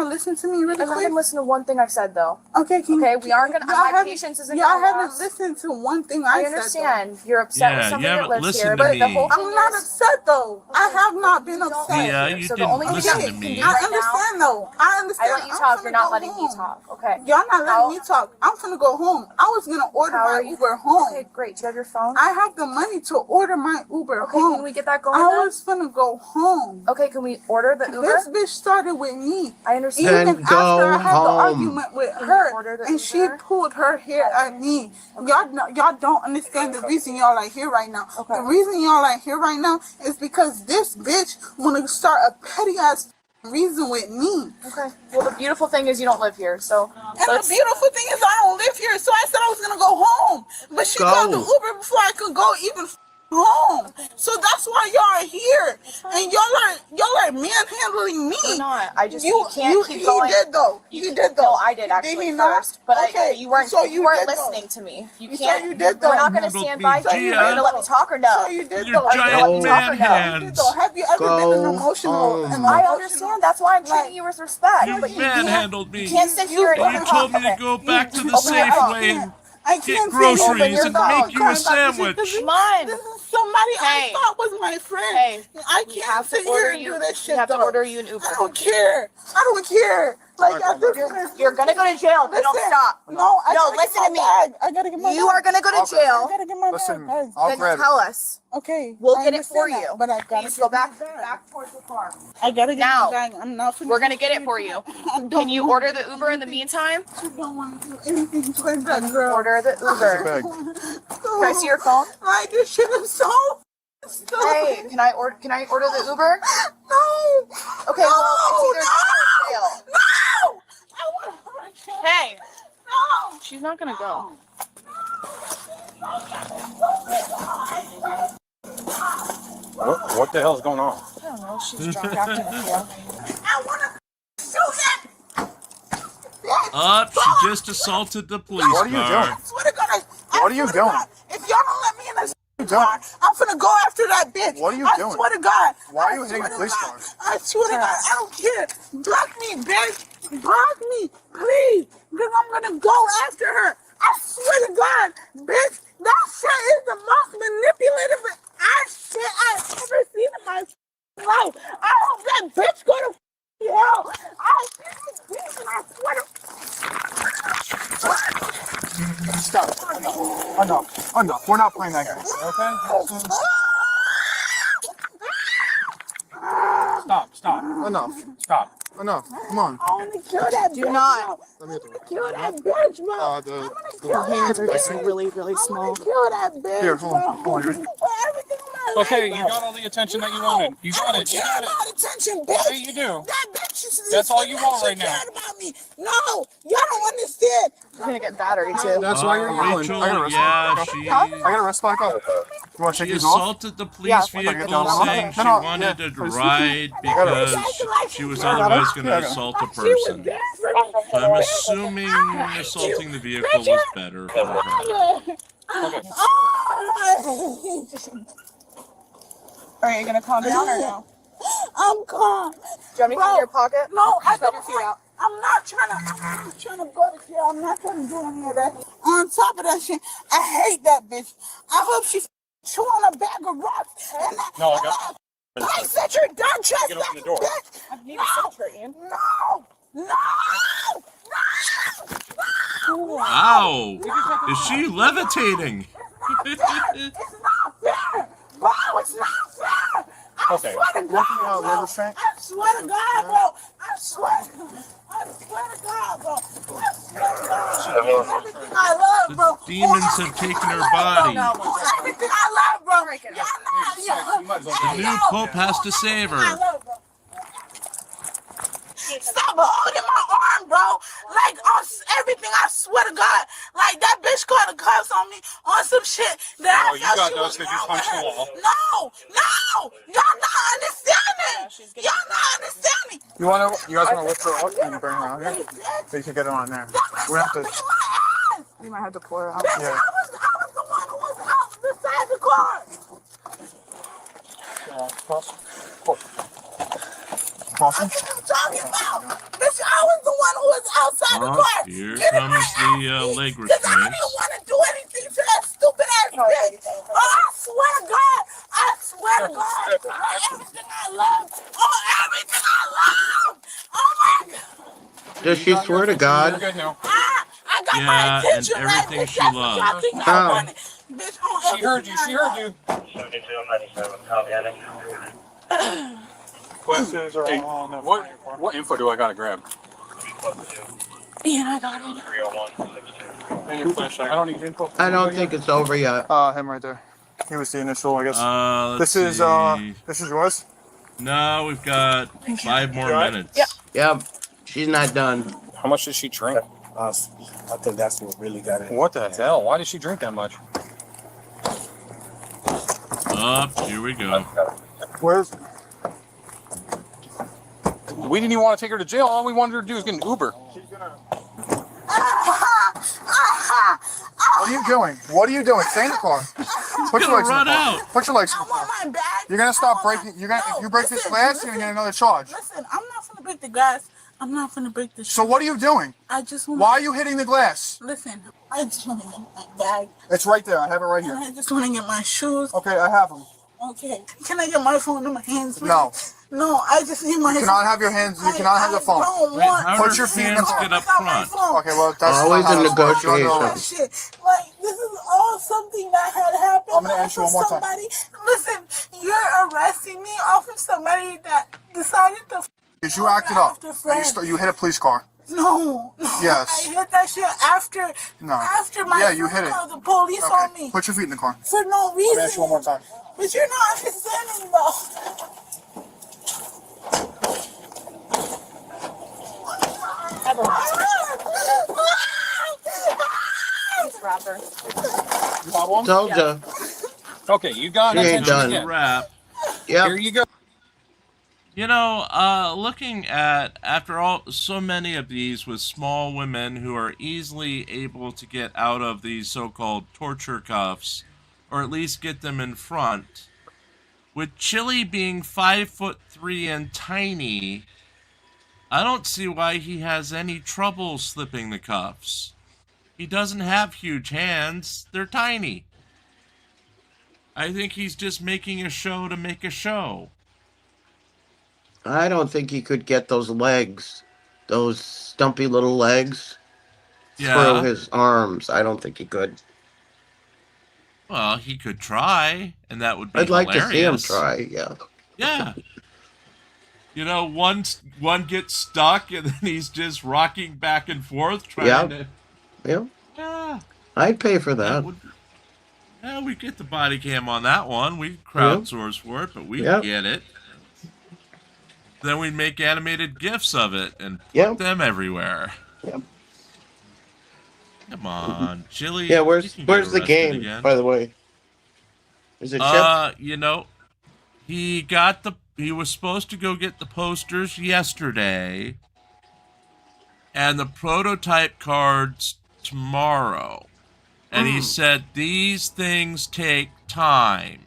listen to me really I'm not quick? gonna listen to one thing I've said though. Okay, we aren't gonna. My patience isn't Y'all gonna haven't last. listened to one thing I I understand. said. You're upset with Yeah, somebody you that haven't lives here, listened to but the me. whole thing I'm not is- upset though. I have not been upset. Yeah, you So the didn't only thing listen I to can me. do I right understand now, though. I understand. I let you I'm talk. finna You're not go letting me home. talk. Okay. Y'all not letting me talk. I'm finna go home. I was gonna order How my are you- Uber home. Okay, great. Do you have your phone? I have the money to order my Uber Okay, home. can we get that going I then? was finna go home. Okay, can we order the Uber? This bitch started with me. I understand. Then Even after I go had the home. argument with her, and she pulled her hair at me. Y'all don't understand the reason y'all are here right now. The reason y'all are here right now is because this bitch wanna start a petty ass reason with me. Okay. Well, the beautiful thing is you don't live here, so. And the beautiful thing is I don't live here, so I said I was gonna go home. But she called the Uber before I could go even home. So that's why y'all are here. And y'all are manhandling me. We're not. I just you can't keep going. You did though. You did though. No, I did actually first. But you weren't listening to me. You can't. You did though. We're not gonna stand by for you. Are you gonna let me talk or no? So you did Your though. giant man hands. Have you ever been an emotional? I understand. That's why I'm treating you with respect. You But you manhandled me. You can't sit here and You told me to go back to the Safeway and get groceries and make you a sandwich. Come on. This is somebody I thought was my friend. Hey, I can't sit here and do this shit. We have to order you an Uber. I don't care. I don't care. Like You're gonna go to jail if you don't stop. No, listen to me. I gotta get my You are gonna go to jail. I gotta get my Listen, bag. I'll Then grab it. tell us. Okay, We'll I get it for understand you. that, but I gotta Please go back towards the car. I gotta get Now. my bag. I'm not finna. We're gonna get it for you. Can you order the Uber in the meantime? I don't want to do anything to that girl. Order the Uber. Can I see your phone? Like this shit is so. Hey, can I order the Uber? No. Okay, well, it's either jail. No. I want her. Hey, No. she's not gonna go. What the hell's going on? I don't know. She's drunk acting a fool. I want to shoot it. She just assaulted the police What are you car. doing? I swear to God. What are you doing? If y'all don't let me in this car, I'm finna go after that bitch. What are you doing? I swear to God. Why are you hitting the police car? I swear to God. I don't care. Block me, bitch. Block me, please. Because I'm gonna go after her. I swear to God, bitch. That shit is the most manipulative shit I've ever seen in my life. I hope that bitch go to hell. I swear to Stop. Enough. We're not playing that game, okay? Stop. Enough. Come on. I want to kill that bitch. Do not. Let me get the Kill that bitch, bro. Your hands are just really, really I small. want to kill that bitch. Here, hold on. Everything in my Okay, life, you got all the attention that you wanted. You got it. You got it. about attention, bitch. Yeah, you do. That bitch is That's all you want right now. cared about me. No, y'all don't understand. You're gonna get battery too. That's why you're yelling. Rachel, I got arrested. yeah, she I got arrested back up. You want to she shake these off? assaulted the police vehicle saying she wanted to ride because she was otherwise going to assault a person. So I'm assuming assaulting the vehicle was better for her. Are you gonna calm down or no? I'm calm. Do you have anything in your pocket? No, I Spread don't. your feet out. I'm not trying to go to jail. I'm not trying to do any of that. On top of that shit, I hate that bitch. I hope she chew on a bag of rocks. No, I got. I said you're done, Chester. Get open the door. I've needed to Ian. No. Ow! Is she levitating? It's not fair. Bro, it's not fair. I Okay. swear to God, bro. I swear to God, bro. I swear to God, bro. I swear to God. Everything I love, bro. Demons have taken her body. Everything I love, bro. The new pope has to save her. Stop holding my arm, bro. Like, on everything, I swear to God. Like, that bitch called the cops on me on some shit that I felt she was because you punched the wall. No. Y'all not understanding. Y'all not understanding. You guys want to lift her up and bring her out here? So you can get her on there. We have to. You might have to pour her out. Bitch, Yeah. I was the one who was out beside the car. Caution. That's what I'm talking about. Bitch, I was the one who was outside the car. Here Get in comes my the ass, leg because I restraints. didn't want to do anything to that stupid ass bitch. Oh, I swear to God. I swear to God. On everything I love. On everything I love. Oh my God. Does she swear to God? I got my Yeah, and attention right. everything Bitch, she that's loves. what y'all think I wanted. Bitch, on She heard you. She heard you. 7297, copy that. Questions or what info do I gotta grab? Yeah, I got it. 30162. And your flashlight. I don't need info. I don't think it's over yet. Him right there. He was the initial, I guess. Let's This is yours? No, we've got 5 more minutes. Yep. She's not done. How much did she drink? I think that's what really got it. What the hell? Why did she drink that much? Up, here we go. Where's... We didn't even want to take her to jail. All we wanted her to do was get an Uber. What are you doing? What are you doing? Stay in the car. Put your legs in the car. Put your legs in the car. My bag. You're gonna stop breaking. You're gonna. If you break this glass, you're gonna get another charge. Listen, I'm not gonna break the glass. I'm not gonna break the. So what are you doing? I just want. Why are you hitting the glass? Listen, I just want to get my bag. It's right there. I have it right here. And I just want to get my shoes. Okay, I have them. Okay. Can I get my phone in my hands, please? No. No, I just need my. You cannot have your hands. You cannot have the phone. Put your feet in the car. Get up front. Okay, well that's Always not a how this works. negotiation. Shit. Like, this is all something that had happened. I'm gonna ask you one more time. Listen, you're arresting me off of somebody that decided to. Because you acted up. You hit a police car. No. Yes. I hit that shit after. No. After my. Yeah, you hit it. The police on me. Put your feet in the car. For no reason. Let me ask you one more time. But you're not understanding though. Robber. Told ya. Okay, you got She ain't done. Wrap. Yep. Here you go. You know, looking at, after all, so many of these with small women who are easily able to get out of these so-called torture cuffs, or at least get them in front, with Chili being 5'3" and tiny, I don't see why he has any trouble slipping the cuffs. He doesn't have huge hands. They're tiny. I think he's just making a show to make a show. I don't think he could get those legs, those stumpy little legs, through his arms. I don't think he could. Well, he could try, and that would be I'd like hilarious. to see him try, yeah. Yeah. You know, one gets stuck, and then he's just rocking back and forth trying to... Yeah. Yeah. I'd pay for that. Yeah, we get the body cam on that one. We crowdsource for it, but we get it. Then we make animated GIFs of it and put them everywhere. Yep. Come on, Chili. Yeah, where's the game, again. by the way? Is it shipped? You know, he was supposed to go get the posters yesterday, and the prototype cards tomorrow. And he said these things take time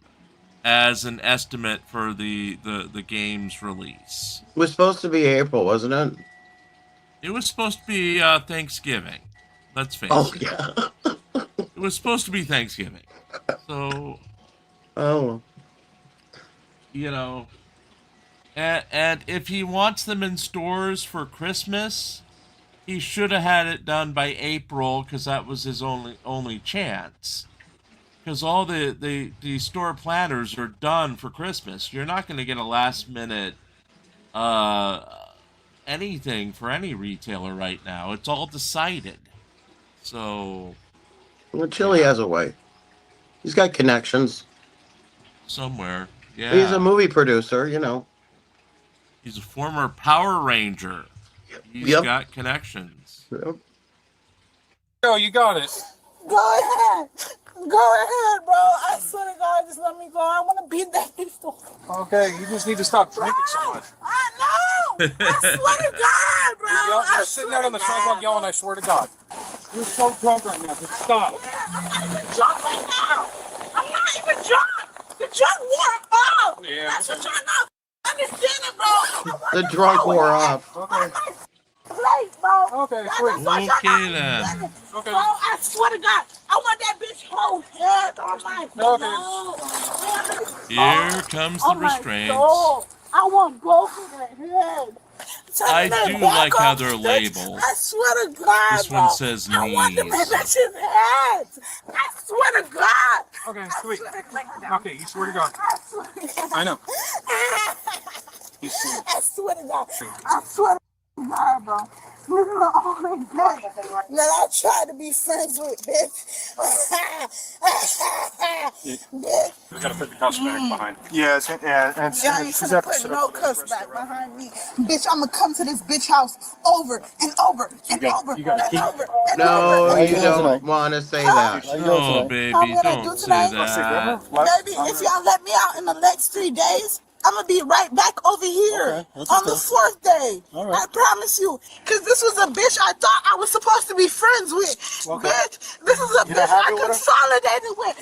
as an estimate for the game's release. It was supposed to be April, wasn't it? It was supposed to be Thanksgiving. Let's face it. Yeah. It was supposed to be Thanksgiving. So... Oh. You know... And if he wants them in stores for Christmas, he should have had it done by April, because that was his only chance. Because all the store planners are done for Christmas. You're not going to get a last minute anything for any retailer right now. It's all decided. So... Well, Chili has a way. He's got connections. Somewhere, yeah. He's a movie producer, you know. He's a former Power Ranger. He's got connections. Yo, you got it. Go ahead. Go ahead, bro. I swear to God, just let me go. I want to beat that pistol. Okay, you just need to stop drinking so much. I know. I swear to God, bro. You're sitting there on the sidewalk yelling, I swear to God. You're so drunk right now. Just stop. I'm not even drunk right now. I'm not even drunk. The drunk wore off. Yeah. That's what you're not understanding, bro. The drunk wore off. Okay. Plate, bro. Okay, sweet. Okay then. Okay. Bro, I swear to God, I want that bitch whole head on my soul. Here comes the On my restraints. soul. I want both of their heads. I do like how they're labeled. I swear to God, This bro. one says I want them knees. bitches' heads. I swear to God. Okay, sweet. Okay, you swear to God. I know. I swear to God. I swear to God, bro. This is the only bitch that I try to be friends with, bitch. Bitch. We gotta put the cuss back behind. Yeah, and Yeah, I ain't gonna put no cuss back behind me. Bitch, I'm gonna come to this bitch house over and over and over and over. No, you don't want to say that. Oh, baby, don't say that. Baby, if y'all let me out in the next 3 days, I'm gonna be right back over here on the 4th day. I promise you. Cause this was a bitch I thought I was supposed to be friends with. Bitch, this is a bitch I consolidated with.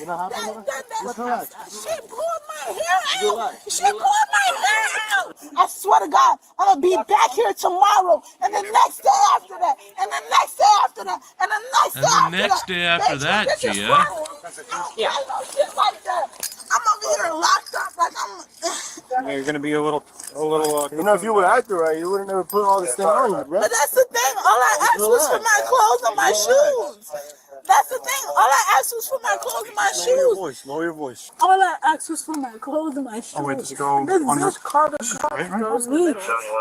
She pulled my hair out. She pulled my hair out. I swear to God, I'm gonna be back here tomorrow, and the next day after that, and the next day after that, and the next day after that. And the next day after that, Gia. Yeah. Shit like that. I'm over here locked up like I'm. you're gonna be a little. You know, if you would act right, you wouldn't ever put all this thing on you, bro. But that's the thing. All I asked was for my clothes and my shoes. That's the thing. All I asked was for my clothes and my shoes. Lower your voice. All I asked was for my clothes and my shoes. Oh, wait, does it go This on your... bitch called the cops.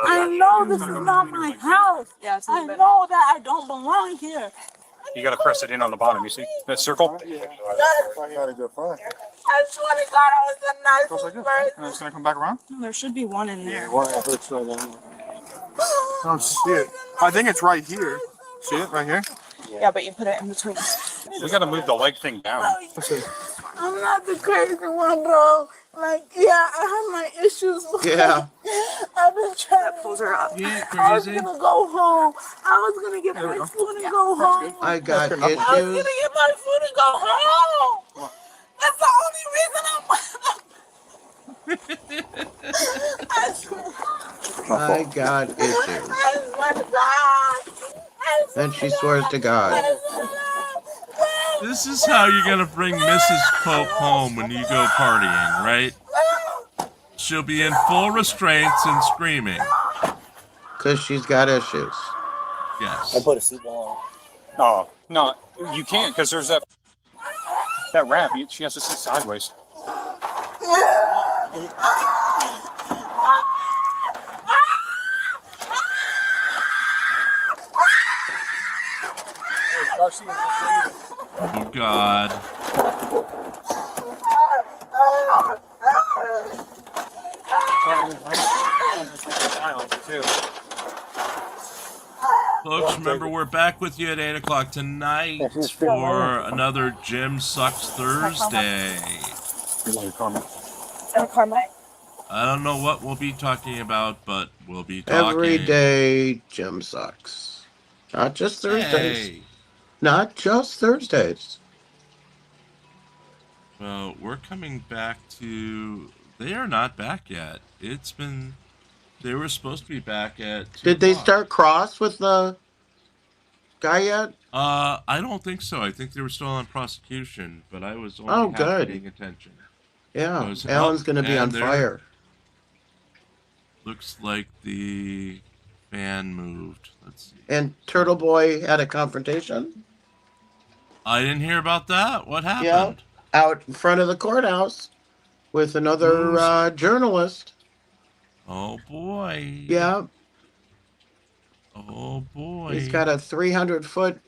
I know this is not my house. I know that I don't belong here. You gotta press it in on the bottom, you see? That circle? I got a good friend. I swear to God, I was the nicest And person. it's gonna come back around? There should be one in there. Oh, shit. I think it's right here. See it right here? Yeah, but you put it in between. We gotta move the leg thing down. I'm not the crazy one, bro. Like, yeah, I have my issues. Yeah. I've been trying to Pulls her up. Yeah, I was crazy. gonna go home. I was gonna get my food and go home. I got I was gonna issues. get my food and go home. That's the only reason I swear. I got issues. I swear to God. Then she swears to God. This is how you're gonna bring Mrs. Pope home when you go partying, right? She'll be in full restraints and screaming. Because she's got issues. Yes. I put a seatbelt on. Oh, no, you can't, because there's that ramp. She has to sit sideways. Oh, God. Folks, remember we're back with you at 8 o'clock tonight for another Gym Sucks Thursday. I don't know what we'll be talking about, but we'll be talking. Every day, Gym sucks. Not just Thursdays. Hey. Not just Thursdays. Well, we're coming back to... They are not back yet. It's been... They were supposed to be back at 2 Did they o'clock. start cross with the guy yet? I don't think so. I think they were still on prosecution, but I was only half good. paying attention. Yeah, Goes Alan's up, going to be and on there fire. Looks like the fan moved. Let's see. And Turtle Boy had a confrontation. I didn't hear about that. What happened? Yeah, out in front of the courthouse with another journalist. Oh, boy. Yeah. Oh, boy. He's got a 300-foot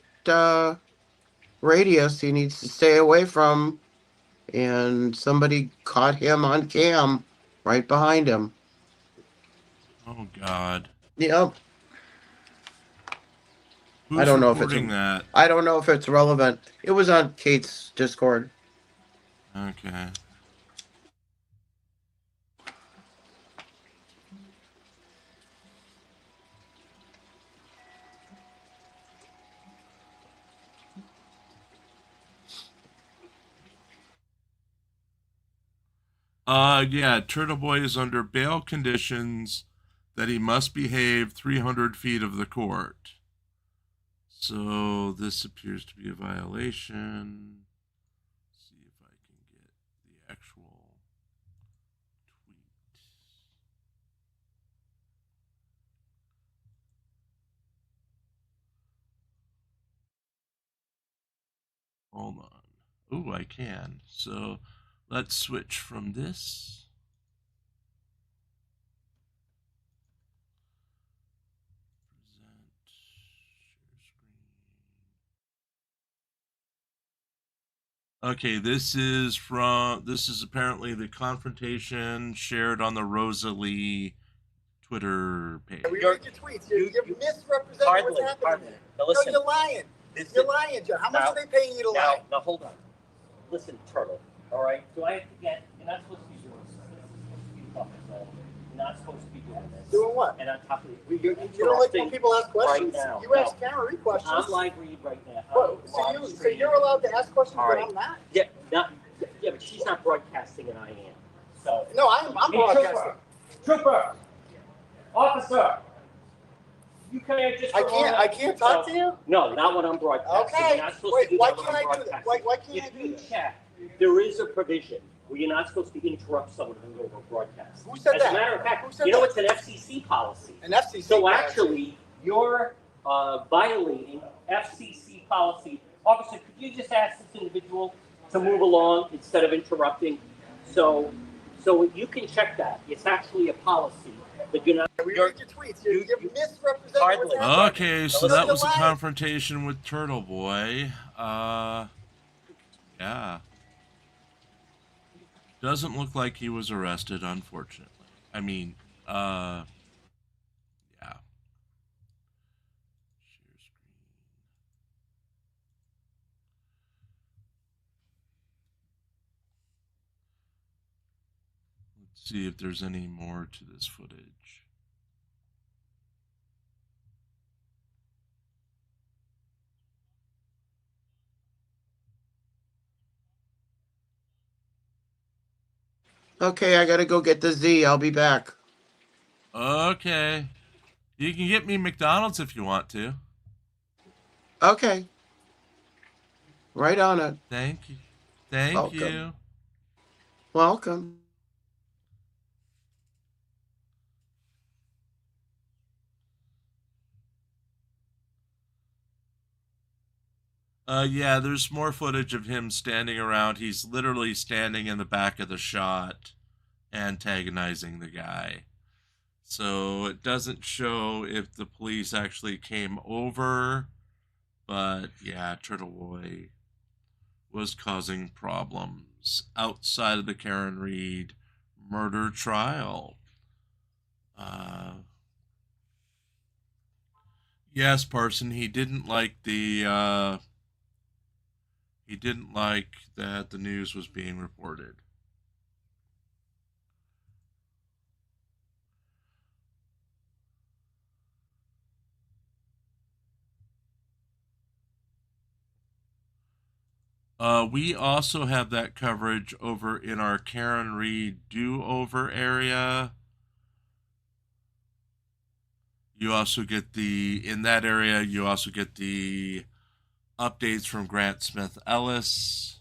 radius he needs to stay away from. And somebody caught him on cam right behind him. Oh, God. Yep. Who's I don't know if it's reporting that? I don't know if it's relevant. It was on Kate's Discord. Okay. Yeah, Turtle Boy is under bail conditions that he must behave 300 feet of the court. So this appears to be a violation. Let's see if I can get the actual tweet. Hold on. Oh, I can. So let's switch from this. Okay, this is apparently the confrontation shared on the Rosalie Twitter page. We read your tweets. You're misrepresenting what's happening. Now listen, no, you're lying. You're lying, John. How much are they paying you to lie? Now hold on. Listen, Turtle. All right. Do I have to get? You're not supposed to be doing this. You're not supposed to be doing this. Doing what? And on top of it, you don't like when people ask questions. Right now. You ask Camry questions. I'm live read right now. So you're allowed to ask questions, but I'm not. Yeah, but she's not broadcasting, and I am. So no, I'm broadcasting. Trooper, officer. You can't just. I can't talk to you. No, not when I'm broadcasting. Okay. You're not supposed to do why that when can't I'm I do that? Why can't I do that? Check. There is a provision where you're not supposed to interrupt someone in the middle of a broadcast. Who said that? As a matter of fact, you know it's an FCC policy. An FCC So policy. actually, you're violating FCC policy. Officer, could you just ask this individual to move along instead of interrupting? So you can check that. It's actually a policy. But you're not. We read your tweets. You're misrepresenting what's happening. Okay, so that was a confrontation with Turtle Boy. Yeah. Doesn't look like he was arrested, unfortunately. I mean, yeah. Share screen. Let's see if there's any more to this footage. Okay, I gotta go get the Z. I'll be back. Okay. You can get me McDonald's if you want to. Okay. Right on it. Thank you. Thank you. Welcome. Yeah, there's more footage of him standing around. He's literally standing in the back of the shot, antagonizing the guy. So it doesn't show if the police actually came over, but yeah, Turtle Boy was causing problems outside of the Karen Reed murder trial. Yes, Parson, he didn't like the he didn't like that the news was being reported. We also have that coverage over in our Karen Reed do-over area. You also get in that area, you also get the updates from Grant Smith Ellis.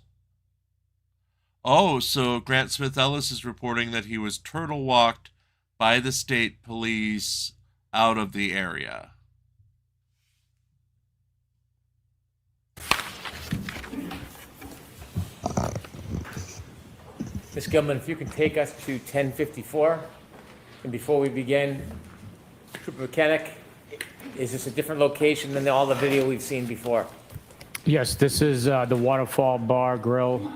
Oh, so Grant Smith Ellis is reporting that he was turtle walked by the state police out of the area. Ms. Gilman, if you can take us to 1054. And before we begin, Trooper Mechanic, is this a different location than all the video we've seen before? Yes, this is the Waterfall Bar Grill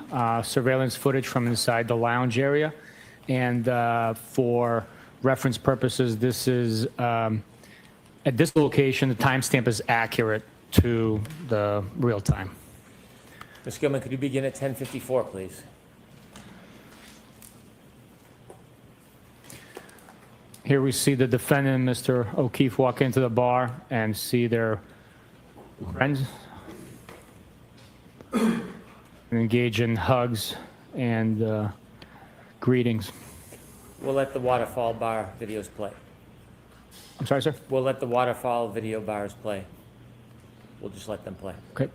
surveillance footage from inside the lounge area. And for reference purposes, this is, at this location, the timestamp is accurate to the real time. Ms. Gilman, could you begin at 1054, please? Here we see the defendant, Mr. O'Keefe, walk into the bar and see their friends and engage in hugs and greetings. We'll let the Waterfall Bar videos play. I'm sorry, sir? We'll let the waterfall video bars play. We'll just let them play. Okay.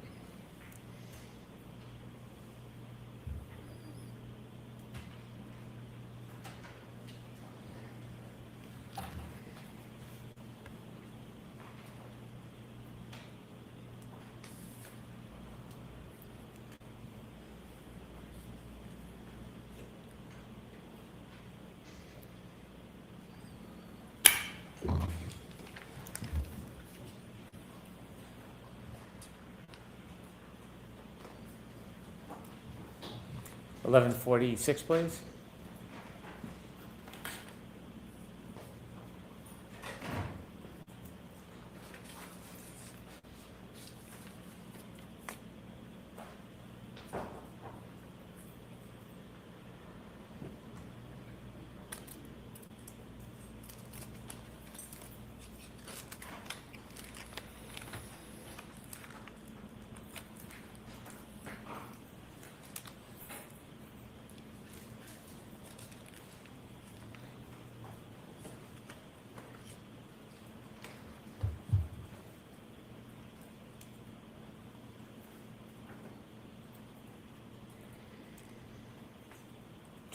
$11.46, please.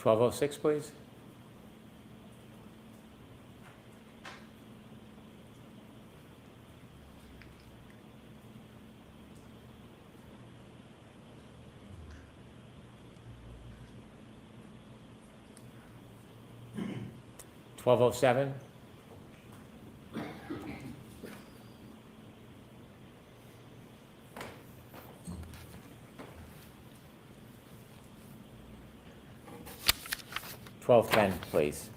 $12.06, please. $12.07. $12.10, please.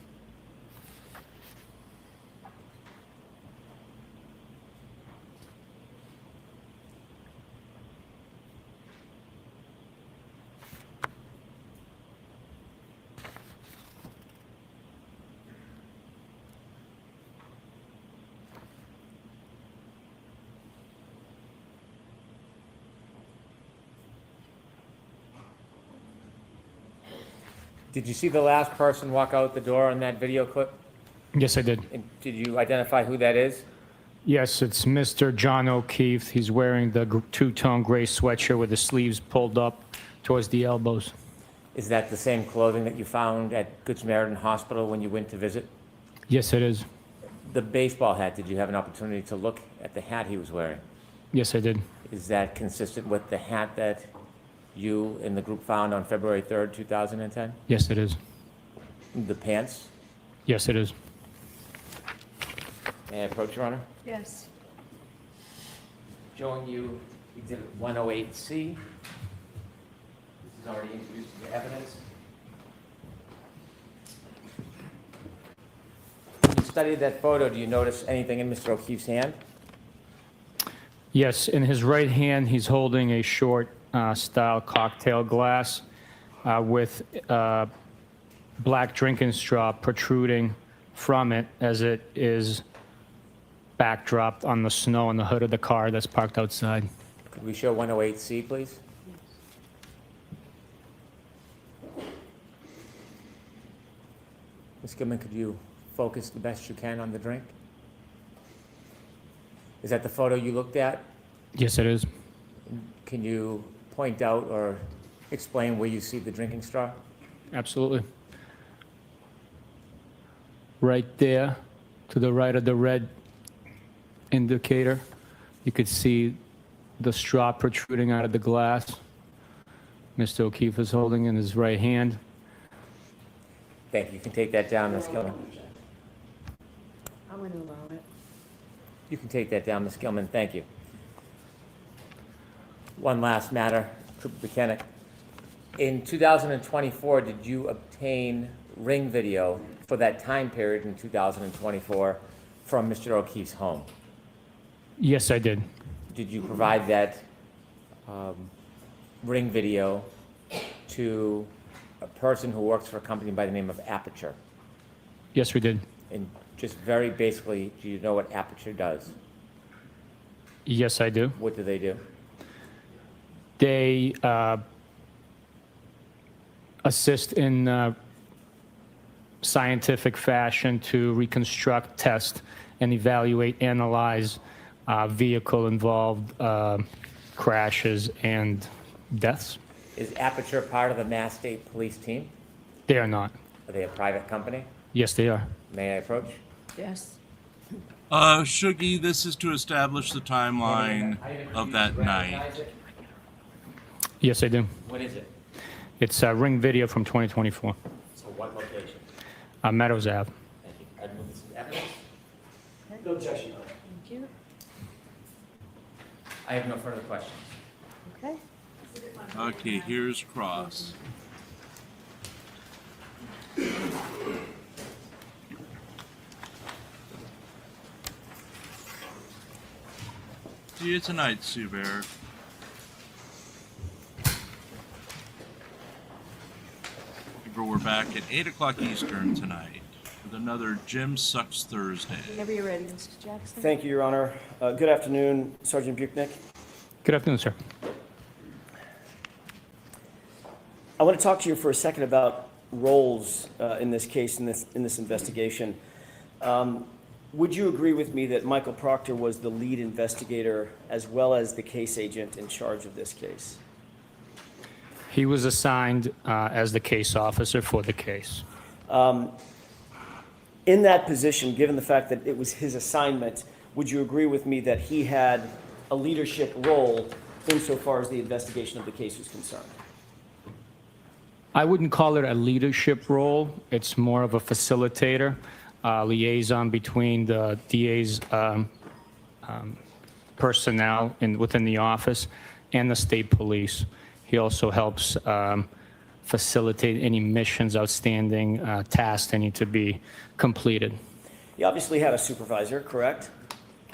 Did you see the last person walk out the door on that video clip? Yes, I did. And did you identify who that is? Yes, it's Mr. John O'Keefe. He's wearing the two-tone gray sweatshirt with the sleeves pulled up towards the elbows. Is that the same clothing that you found at Good Samaritan Hospital when you went to visit? Yes, it is. The baseball hat, did you have an opportunity to look at the hat he was wearing? Yes, I did. Is that consistent with the hat that you and the group found on February 3rd, 2010? Yes, it is. The pants? Yes, it is. May I approach, Your Honor? Yes. Showing you Exhibit 108C. This is already introduced into evidence. When you studied that photo, do you notice anything in Mr. O'Keefe's hand? Yes, in his right hand, he's holding a short style cocktail glass with black drinking straw protruding from it as it is backdropped on the snow in the hood of the car that's parked outside. Could we show 108C, please? Ms. Gilman, could you focus the best you can on the drink? Is that the photo you looked at? Yes, it is. Can you point out or explain where you see the drinking straw? Absolutely. Right there, to the right of the red indicator, you could see the straw protruding out of the glass. Mr. O'Keefe is holding in his right hand. Thank you. You can take that down, Ms. Gilman. I'm going to allow it. You can take that down, Ms. Gilman. Thank you. One last matter, Trooper Buchanan. In 2024, did you obtain ring video for that time period in 2024 from Mr. O'Keefe's home? Yes, I did. Did you provide that ring video to a person who works for a company by the name of Aperture? Yes, we did. And just very basically, do you know what Aperture does? Yes, I do. What do they do? They assist in scientific fashion to reconstruct, test, and evaluate, analyze vehicle-involved crashes and deaths. Is Aperture part of the Mass State Police team? They are not. Are they a private company? Yes, they are. May I approach? Yes. Shuggy, this is to establish the timeline of that night. Yes, I do. What is it? It's a Ring video from 2024. So what location? Meadows Ave. Thank you. I'd move this to evidence. No objection. Thank you. I have no further questions. Okay. Okay, here's Cross. See you tonight, Sue Bear. We're back at 8 o'clock Eastern tonight with another Jim Sucks Thursday. Whenever you're ready, Mr. Jackson. Thank you, Your Honor. Good afternoon, Sergeant Buchnick. Good afternoon, sir. I want to talk to you for a second about roles in this case, in this investigation. Would you agree with me that Michael Proctor was the lead investigator as well as the case agent in charge of this case? He was assigned as the case officer for the case. In that position, given the fact that it was his assignment, would you agree with me that he had a leadership role insofar as the investigation of the case was concerned? I wouldn't call it a leadership role. It's more of a facilitator, liaison between the DA's personnel within the office and the state police. He also helps facilitate any missions, outstanding tasks that need to be completed. He obviously had a supervisor, correct?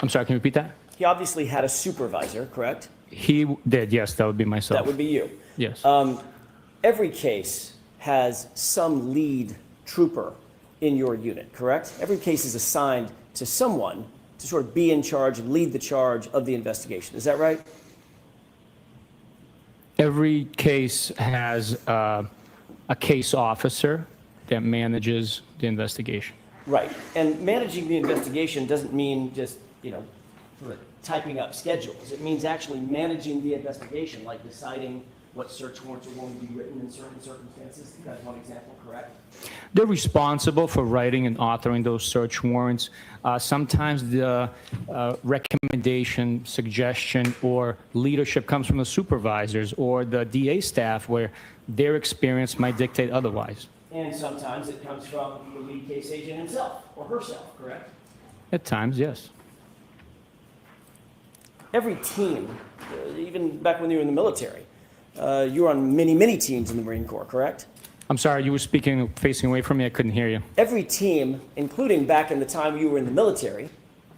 I'm sorry, can you repeat that? He obviously had a supervisor, correct? He did, yes, that would be myself. That would be you. Yes. Every case has some lead trooper in your unit, correct? Every case is assigned to someone to sort of be in charge and lead the charge of the investigation. Is that right? Every case has a case officer that manages the investigation. Right. And managing the investigation doesn't mean just, sort of typing up schedules. It means actually managing the investigation, like deciding what search warrants are going to be written in certain circumstances. That's one example, correct? They're responsible for writing and authoring those search warrants. Sometimes the recommendation, suggestion, or leadership comes from the supervisors or the DA staff where their experience might dictate otherwise. And sometimes it comes from the lead case agent himself or herself, correct? At times, yes. Every team, even back when you were in the military, you were on many, many teams in the Marine Corps, correct? I'm sorry, you were speaking, facing away from me. I couldn't hear you. Every team, including back in the time you were in the military,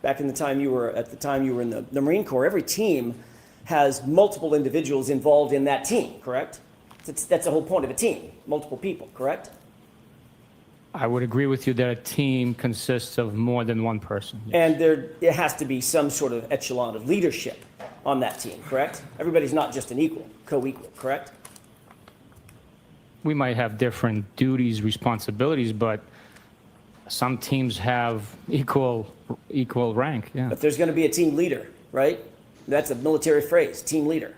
back in the time you were in the Marine Corps, every team has multiple individuals involved in that team, correct? That's the whole point of a team, multiple people, correct? I would agree with you that a team consists of more than one person. Yes. And there has to be some sort of echelon of leadership on that team, correct? Everybody's not just an equal, co-equal, correct? We might have different duties, responsibilities, but some teams have equal rank, yeah. But there's going to be a team leader, right? That's a military phrase, team leader.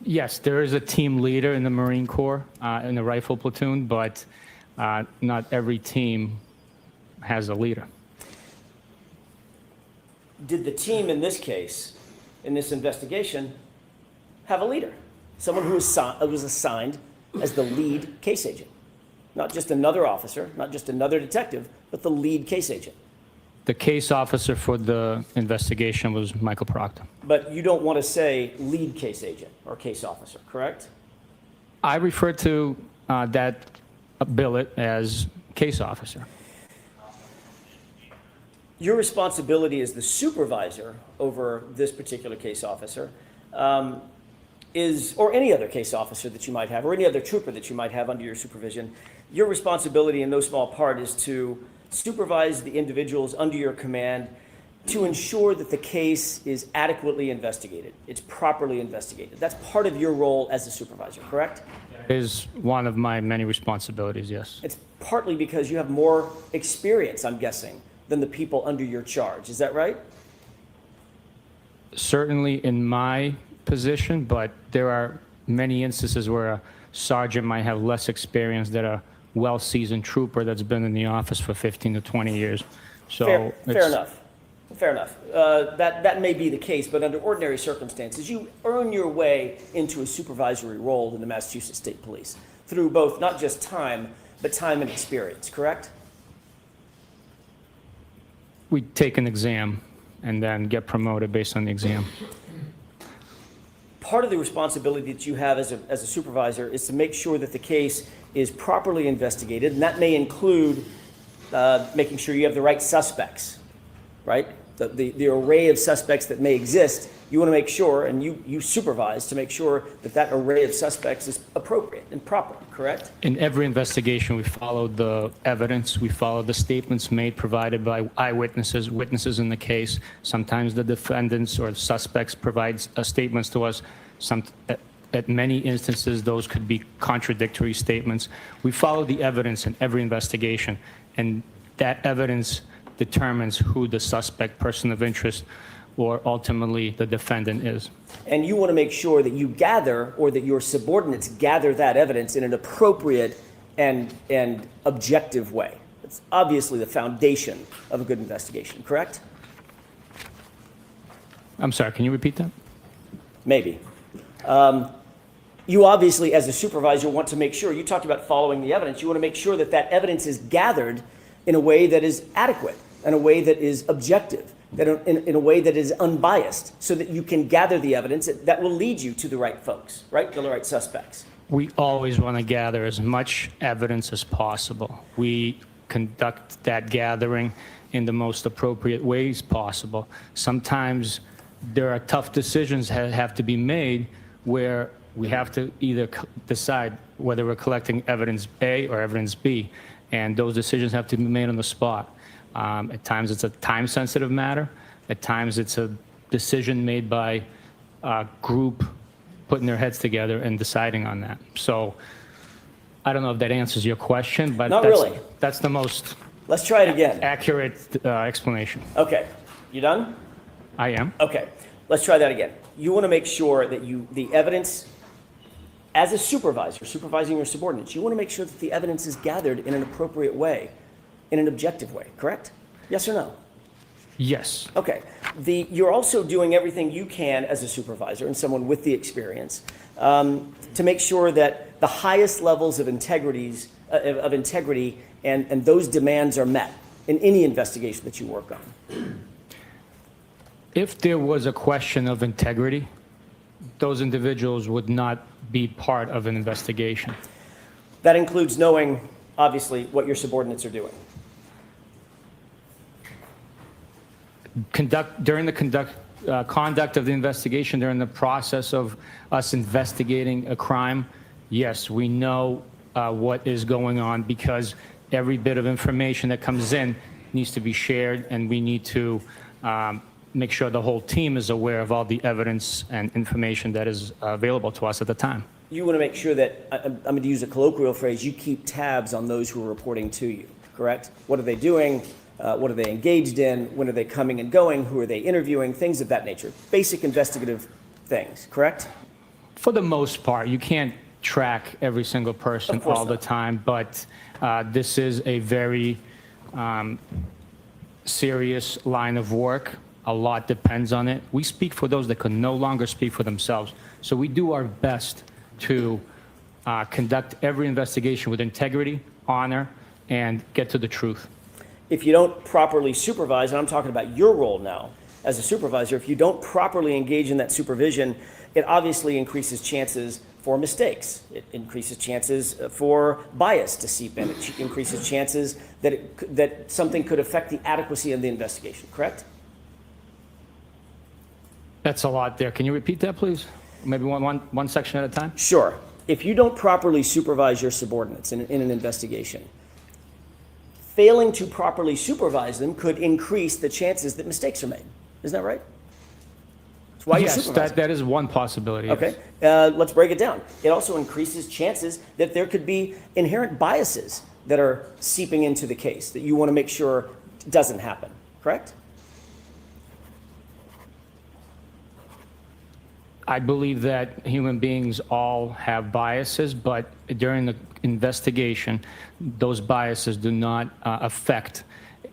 Yes, there is a team leader in the Marine Corps, in the rifle platoon, but not every team has a leader. Did the team in this case, in this investigation, have a leader? Someone who was assigned as the lead case agent? Not just another officer, not just another detective, but the lead case agent. The case officer for the investigation was Michael Proctor. But you don't want to say lead case agent or case officer, correct? I refer to that billet as case officer. Your responsibility as the supervisor over this particular case officer or any other case officer that you might have, or any other trooper that you might have under your supervision, your responsibility in no small part is to supervise the individuals under your command to ensure that the case is adequately investigated, it's properly investigated. That's part of your role as a supervisor, correct? Is one of my many responsibilities, yes. It's partly because you have more experience, I'm guessing, than the people under your charge. Is that right? Certainly in my position, but there are many instances where a sergeant might have less experience than a well-seasoned trooper that's been in the office for 15 to 20 years. So Fair enough. Fair enough. That may be the case, but under ordinary circumstances, you earn your way into a supervisory role in the Massachusetts State Police through both not just time, but time and experience, correct? We take an exam and then get promoted based on the exam. Part of the responsibility that you have as a supervisor is to make sure that the case is properly investigated, and that may include making sure you have the right suspects, right? The array of suspects that may exist, you want to make sure, and you supervise to make sure that that array of suspects is appropriate and proper, correct? In every investigation, we follow the evidence, we follow the statements made, provided by eyewitnesses, witnesses in the case. Sometimes the defendants or suspects provide statements to us. At many instances, those could be contradictory statements. We follow the evidence in every investigation, and that evidence determines who the suspect, person of interest, or ultimately the defendant is. And you want to make sure that you gather, or that your subordinates gather that evidence in an appropriate and objective way. It's obviously the foundation of a good investigation, correct? I'm sorry, can you repeat that? Maybe. You obviously, as a supervisor, want to make sure, you talked about following the evidence, you want to make sure that that evidence is gathered in a way that is adequate, in a way that is objective, that in a way that is unbiased, so that you can gather the evidence that will lead you to the right folks, right? To the right suspects. We always want to gather as much evidence as possible. We conduct that gathering in the most appropriate ways possible. Sometimes there are tough decisions that have to be made where we have to either decide whether we're collecting evidence A or evidence B, and those decisions have to be made on the spot. At times it's a time-sensitive matter. At times it's a decision made by a group putting their heads together and deciding on that. So I don't know if that answers your question, but Not really. That's the most Let's try it again. accurate explanation. Okay, you done? I am. Okay, let's try that again. You want to make sure that the evidence, as a supervisor, supervising your subordinates, you want to make sure that the evidence is gathered in an appropriate way, in an objective way, correct? Yes or no? Yes. Okay. You're also doing everything you can as a supervisor and someone with the experience to make sure that the highest levels of integrity and those demands are met in any investigation that you work on. If there was a question of integrity, those individuals would not be part of an investigation. That includes knowing, obviously, what your subordinates are doing. During the conduct of the investigation, during the process of us investigating a crime, yes, we know what is going on, because every bit of information that comes in needs to be shared, and we need to make sure the whole team is aware of all the evidence and information that is available to us at the time. You want to make sure that, I'm going to use a colloquial phrase, you keep tabs on those who are reporting to you, correct? What are they doing? What are they engaged in? When are they coming and going? Who are they interviewing? Things of that nature. Basic investigative things, correct? For the most part, you can't track every single person all the time, but this is a very serious line of work. A lot depends on it. We speak for those that can no longer speak for themselves. So we do our best to conduct every investigation with integrity, honor, and get to the truth. If you don't properly supervise, and I'm talking about your role now as a supervisor, if you don't properly engage in that supervision, it obviously increases chances for mistakes. It increases chances for bias to seep in. It increases chances that something could affect the adequacy of the investigation, correct? That's a lot there. Can you repeat that, please? Maybe one section at a time? Sure. If you don't properly supervise your subordinates in an investigation, failing to properly supervise them could increase the chances that mistakes are made. Isn't that right? That's why you Yes, supervise. that is one possibility. Okay, yes. let's break it down. It also increases chances that there could be inherent biases that are seeping into the case that you want to make sure doesn't happen, correct? I believe that human beings all have biases, but during the investigation, those biases do not affect,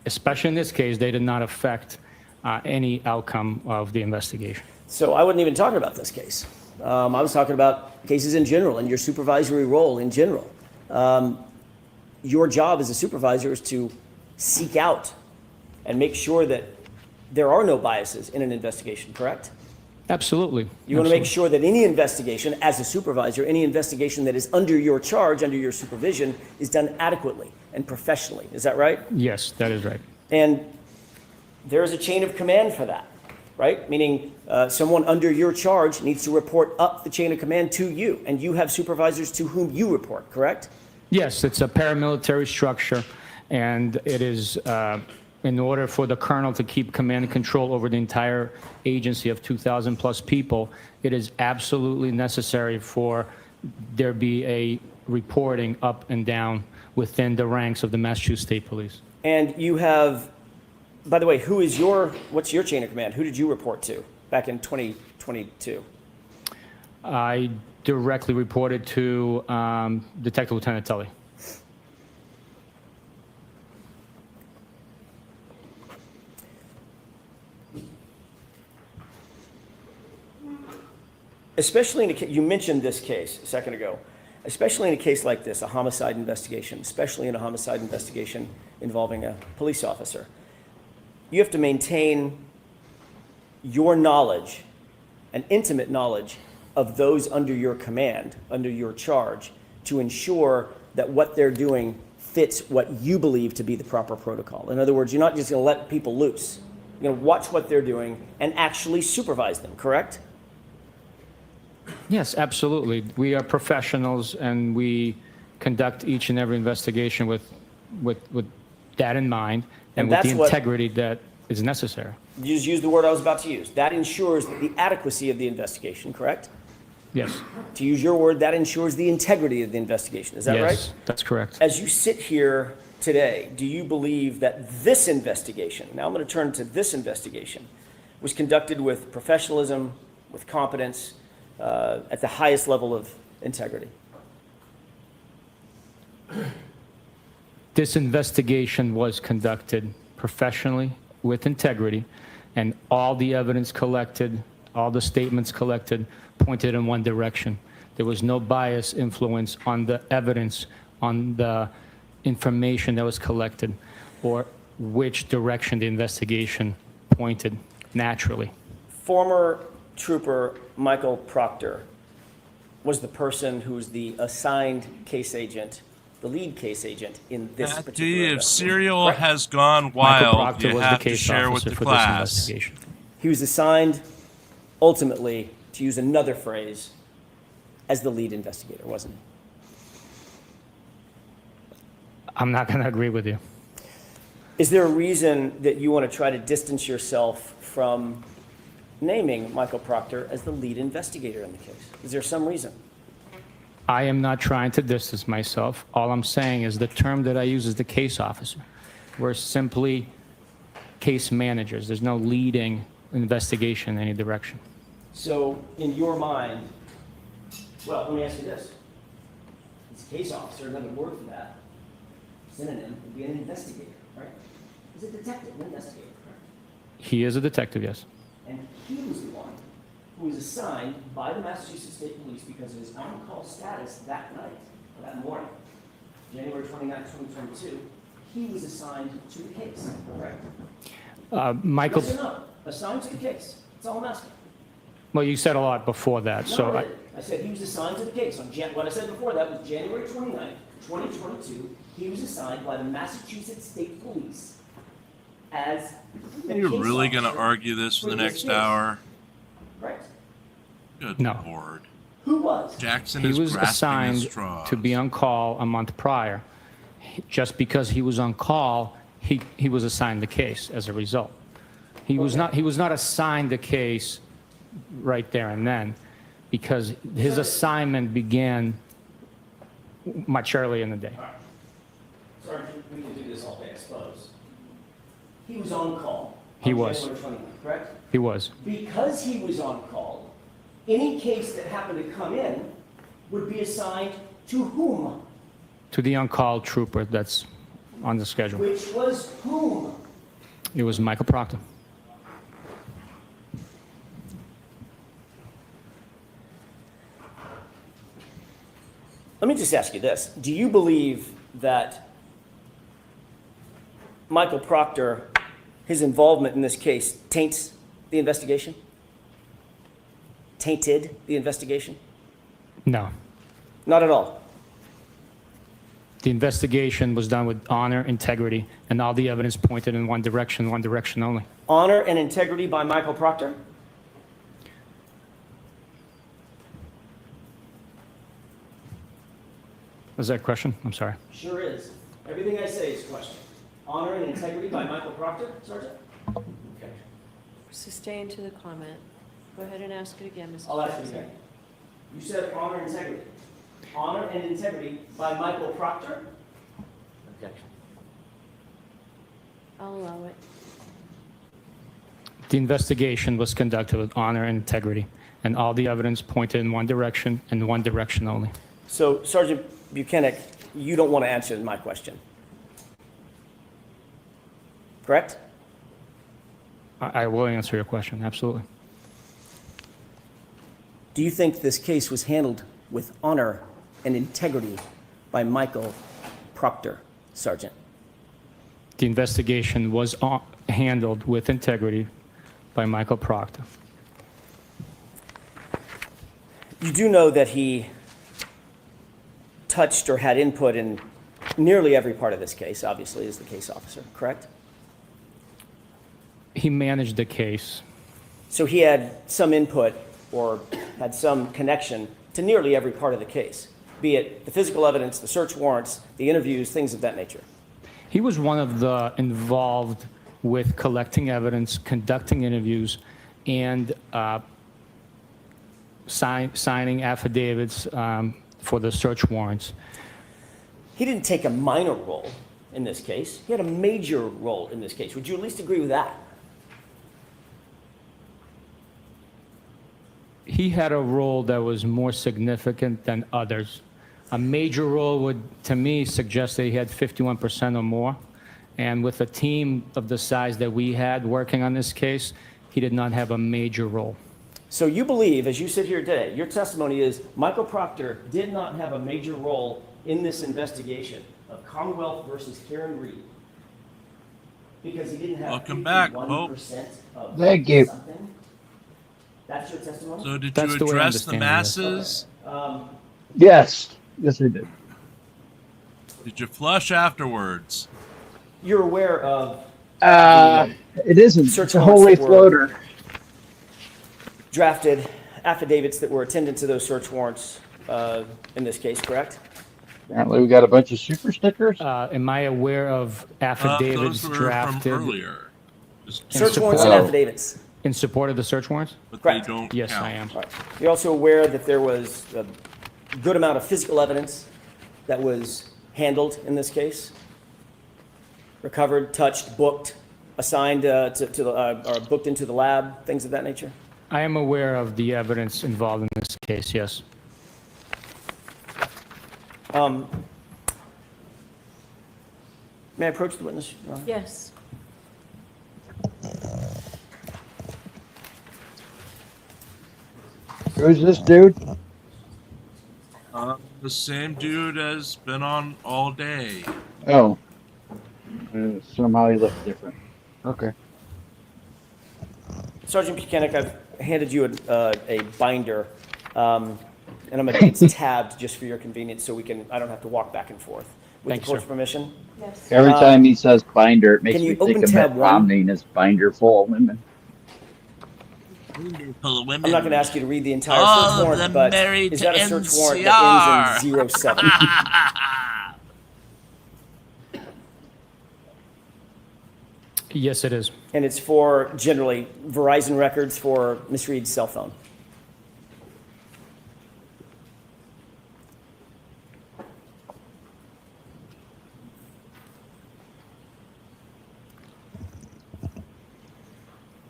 especially in this case, they did not affect any outcome of the investigation. So I wasn't even talking about this case. I was talking about cases in general and your supervisory role in general. Your job as a supervisor is to seek out and make sure that there are no biases in an investigation, correct? Absolutely. You want to make sure that any investigation, as a supervisor, any investigation that is under your charge, under your supervision, is done adequately and professionally. Is that right? Yes, that is right. And there is a chain of command for that, right? Meaning someone under your charge needs to report up the chain of command to you, and you have supervisors to whom you report, correct? Yes, it's a paramilitary structure, and it is in order for the colonel to keep command and control over the entire agency of 2,000 plus people, it is absolutely necessary for there be a reporting up and down within the ranks of the Massachusetts State Police. And you have, by the way, what's your chain of command? Who did you report to back in 2022? I directly reported to Detective Lieutenant Tully. Especially in a case, you mentioned this case a second ago, especially in a case like this, a homicide investigation, especially in a homicide investigation involving a police officer, you have to maintain your knowledge, an intimate knowledge of those under your command, under your charge, to ensure that what they're doing fits what you believe to be the proper protocol. In other words, you're not just going to let people loose. You're going to watch what they're doing and actually supervise them, correct? Yes, absolutely. We are professionals, and we conduct each and every investigation with that in mind and with the integrity that is necessary. You just used the word I was about to use. That ensures the adequacy of the investigation, correct? Yes. To use your word, that ensures the integrity of the investigation. Is that right? Yes, that's correct. As you sit here today, do you believe that this investigation, now I'm going to turn to this investigation, was conducted with professionalism, with competence, at the highest level of integrity? This investigation was conducted professionally, with integrity, and all the evidence collected, all the statements collected pointed in one direction. There was no bias influence on the evidence, on the information that was collected, or which direction the investigation pointed naturally. Former Trooper Michael Proctor was the person who's the assigned case agent, the lead case agent in this particular If investigation. Serial Right? has gone Michael wild, Proctor you was have the to case share with officer the for class. this investigation. He was assigned, ultimately, to use another phrase, as the lead investigator, wasn't he? I'm not going to agree with you. Is there a reason that you want to try to distance yourself from naming Michael Proctor as the lead investigator in the case? Is there some reason? I am not trying to distance myself. All I'm saying is the term that I use is the case officer. We're simply case managers. There's no leading investigation in any direction. So, in your mind, well, let me ask you this. He's a case officer, another word for that, synonym would be an investigator, right? He's a detective, an investigator, correct? He is a detective, yes. And he was the one who was assigned by the Massachusetts State Police because of his on-call status that night, or that morning, January 29, 2022. He was assigned to the case, correct? Michael, Yes or no? Assigned to the case. That's all I'm asking. well, you said a lot before that, No, so I didn't. I said he was assigned to the case. What I said before that was January 29, 2022. He was assigned by the Massachusetts State Police as the You're case really going to officer argue this for the next case. hour? Right. Good No. Lord. Who was? Jackson he is was grasping at assigned straws. to be on call a month prior. Just because he was on call, he was assigned the case as a result. He was not assigned the case right there and then, because his assignment began much earlier in the day. Sergeant, we can do this all day, I suppose. He was on call. He on was. January 29th, correct? He was. Because he was on call, any case that happened to come in would be assigned to whom? To the on-call trooper that's on the schedule. Which was whom? It was Michael Proctor. Let me just ask you this. Do you believe that Michael Proctor, his involvement in this case, taints the investigation? Tainted the investigation? No. Not at all. The investigation was done with honor, integrity, and all the evidence pointed in one direction only. Honor and integrity by Michael Proctor? Was that a question? I'm sorry. Sure is. Everything I say is a question. Honor and integrity by Michael Proctor, Sergeant? Okay. Sustain to the comment. Go ahead and ask it again, Mr. I'll ask it Jackson. again. You said honor and integrity. Honor and integrity by Michael Proctor? Objection. I'll allow it. The investigation was conducted with honor and integrity, and all the evidence pointed in one direction and one direction only. So, Sergeant Buchanan, you don't want to answer my question. Correct? I will answer your question, absolutely. Do you think this case was handled with honor and integrity by Michael Proctor, Sergeant? The investigation was handled with integrity by Michael Proctor. You do know that he touched or had input in nearly every part of this case, obviously, as the case officer, correct? He managed the case. So he had some input or had some connection to nearly every part of the case, be it the physical evidence, the search warrants, the interviews, things of that nature. He was one of the involved with collecting evidence, conducting interviews, and signing affidavits for the search warrants. He didn't take a minor role in this case. He had a major role in this case. Would you at least agree with that? He had a role that was more significant than others. A major role would, to me, suggest that he had 51% or more. And with a team of the size that we had working on this case, he did not have a major role. So you believe, as you sit here today, your testimony is Michael Proctor did not have a major role in this investigation of Commonwealth versus Karen Reed because he didn't have Welcome back, 51% of Thank you. something? That's your testimony? So did That's you the way I address the understand it, masses? Yes. Yes, I did. Did you flush afterwards? You're aware of It isn't. search It's a warrants holy that were floater. drafted, affidavits that were attendant to those search warrants in this case, correct? Apparently, we got a bunch of super stickers. Am I aware of affidavits Those were drafted from earlier. Search warrants and affidavits. in support of the search warrants? But Correct. they don't Yes, count. I am. Right. You're also aware that there was a good amount of physical evidence that was handled in this case? Recovered, touched, booked, assigned or booked into the lab, things of that nature? I am aware of the evidence involved in this case, yes. May I approach the witness? Your Honor? Yes. Who's this dude? The same dude has been on all day. Oh. Somehow he looked different. Okay. Sergeant Buchanan, I've handed you a binder, and it's tabbed just for your convenience, so I don't have to walk back and forth. With Thank the you, court's sir. permission. Yes. Every time he says binder, it makes Can me you think open of tab Mitt one? Romney and his binder full of women. Full of I'm not going to ask you to read the entire All search warrant, the but married is that a to search warrant that ends in NCR? 07? Yes, it is. And it's for generally Verizon records for Ms. Reed's cell phone.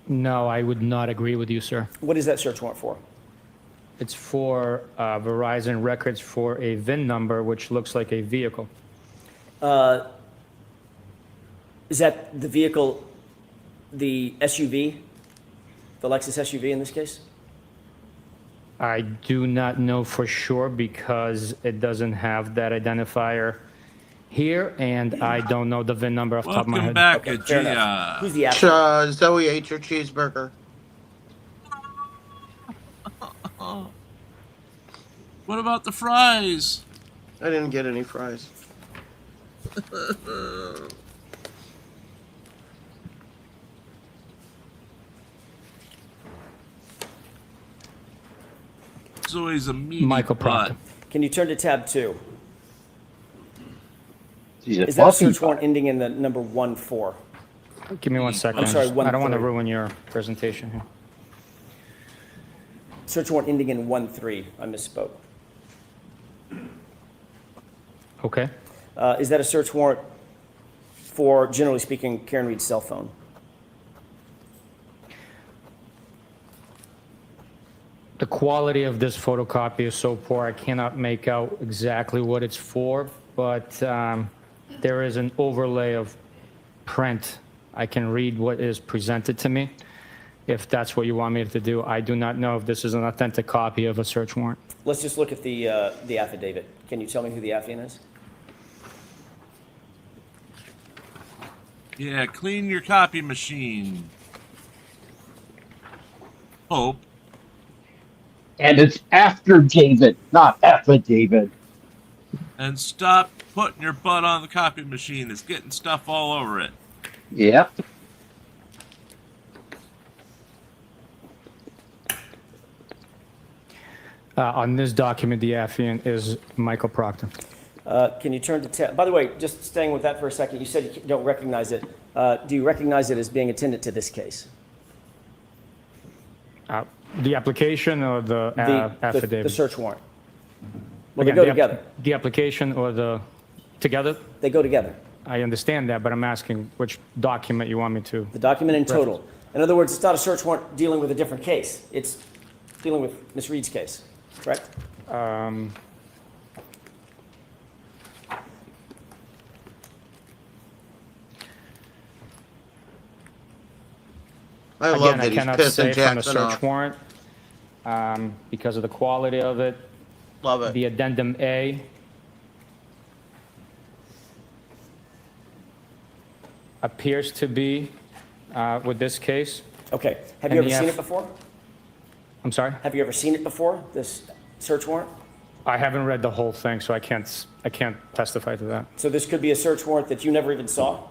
No, I would not agree with you, sir. What is that search warrant for? It's for Verizon records for a VIN number, which looks like a vehicle. Is that the vehicle, the SUV, the Lexus SUV in this case? I do not know for sure because it doesn't have that identifier here, and I don't know the VIN number off the top of my Welcome head. back, Gia. Who's the applicant? Zoe ate your cheeseburger. What about the fries? I didn't get any fries. Zoe's a meaty Michael butt. Proctor. Can you turn to tab 2? She's a Is that a fluffy search warrant butt. ending in the number 14? Give me 1 second. I'm sorry, I don't want to 13. ruin your presentation here. Search warrant ending in 13. I misspoke. Okay. Is that a search warrant for, generally speaking, Karen Reed's cell phone? The quality of this photocopy is so poor, I cannot make out exactly what it's for, but there is an overlay of print. I can read what is presented to me, if that's what you want me to do. I do not know if this is an authentic copy of a search warrant. Let's just look at the affidavit. Can you tell me who the affiant is? Yeah, clean your copy machine. Hope. And it's after David, not affidavit. And stop putting your butt on the copy machine. It's getting stuff all over it. Yep. On this document, the affiant is Michael Proctor. Can you turn to tab? By the way, just staying with that for a second, you said you don't recognize it. Do you recognize it as being attendant to this case? The application or the affidavit? The search warrant. Well, Again, they go together. The application or the together? They go together. I understand that, but I'm asking which document you want me to. The document in total. In other words, it's not a search warrant dealing with a different case. It's dealing with Ms. Reed's case, correct? I love Again, that I he's cannot pissing say from the Jackson search off. warrant because of the quality of it. Love it. The addendum A. Appears to be with this case. Okay. Have you ever seen it before? I'm sorry? Have you ever seen it before, this search warrant? I haven't read the whole thing, so I can't testify to that. So this could be a search warrant that you never even saw?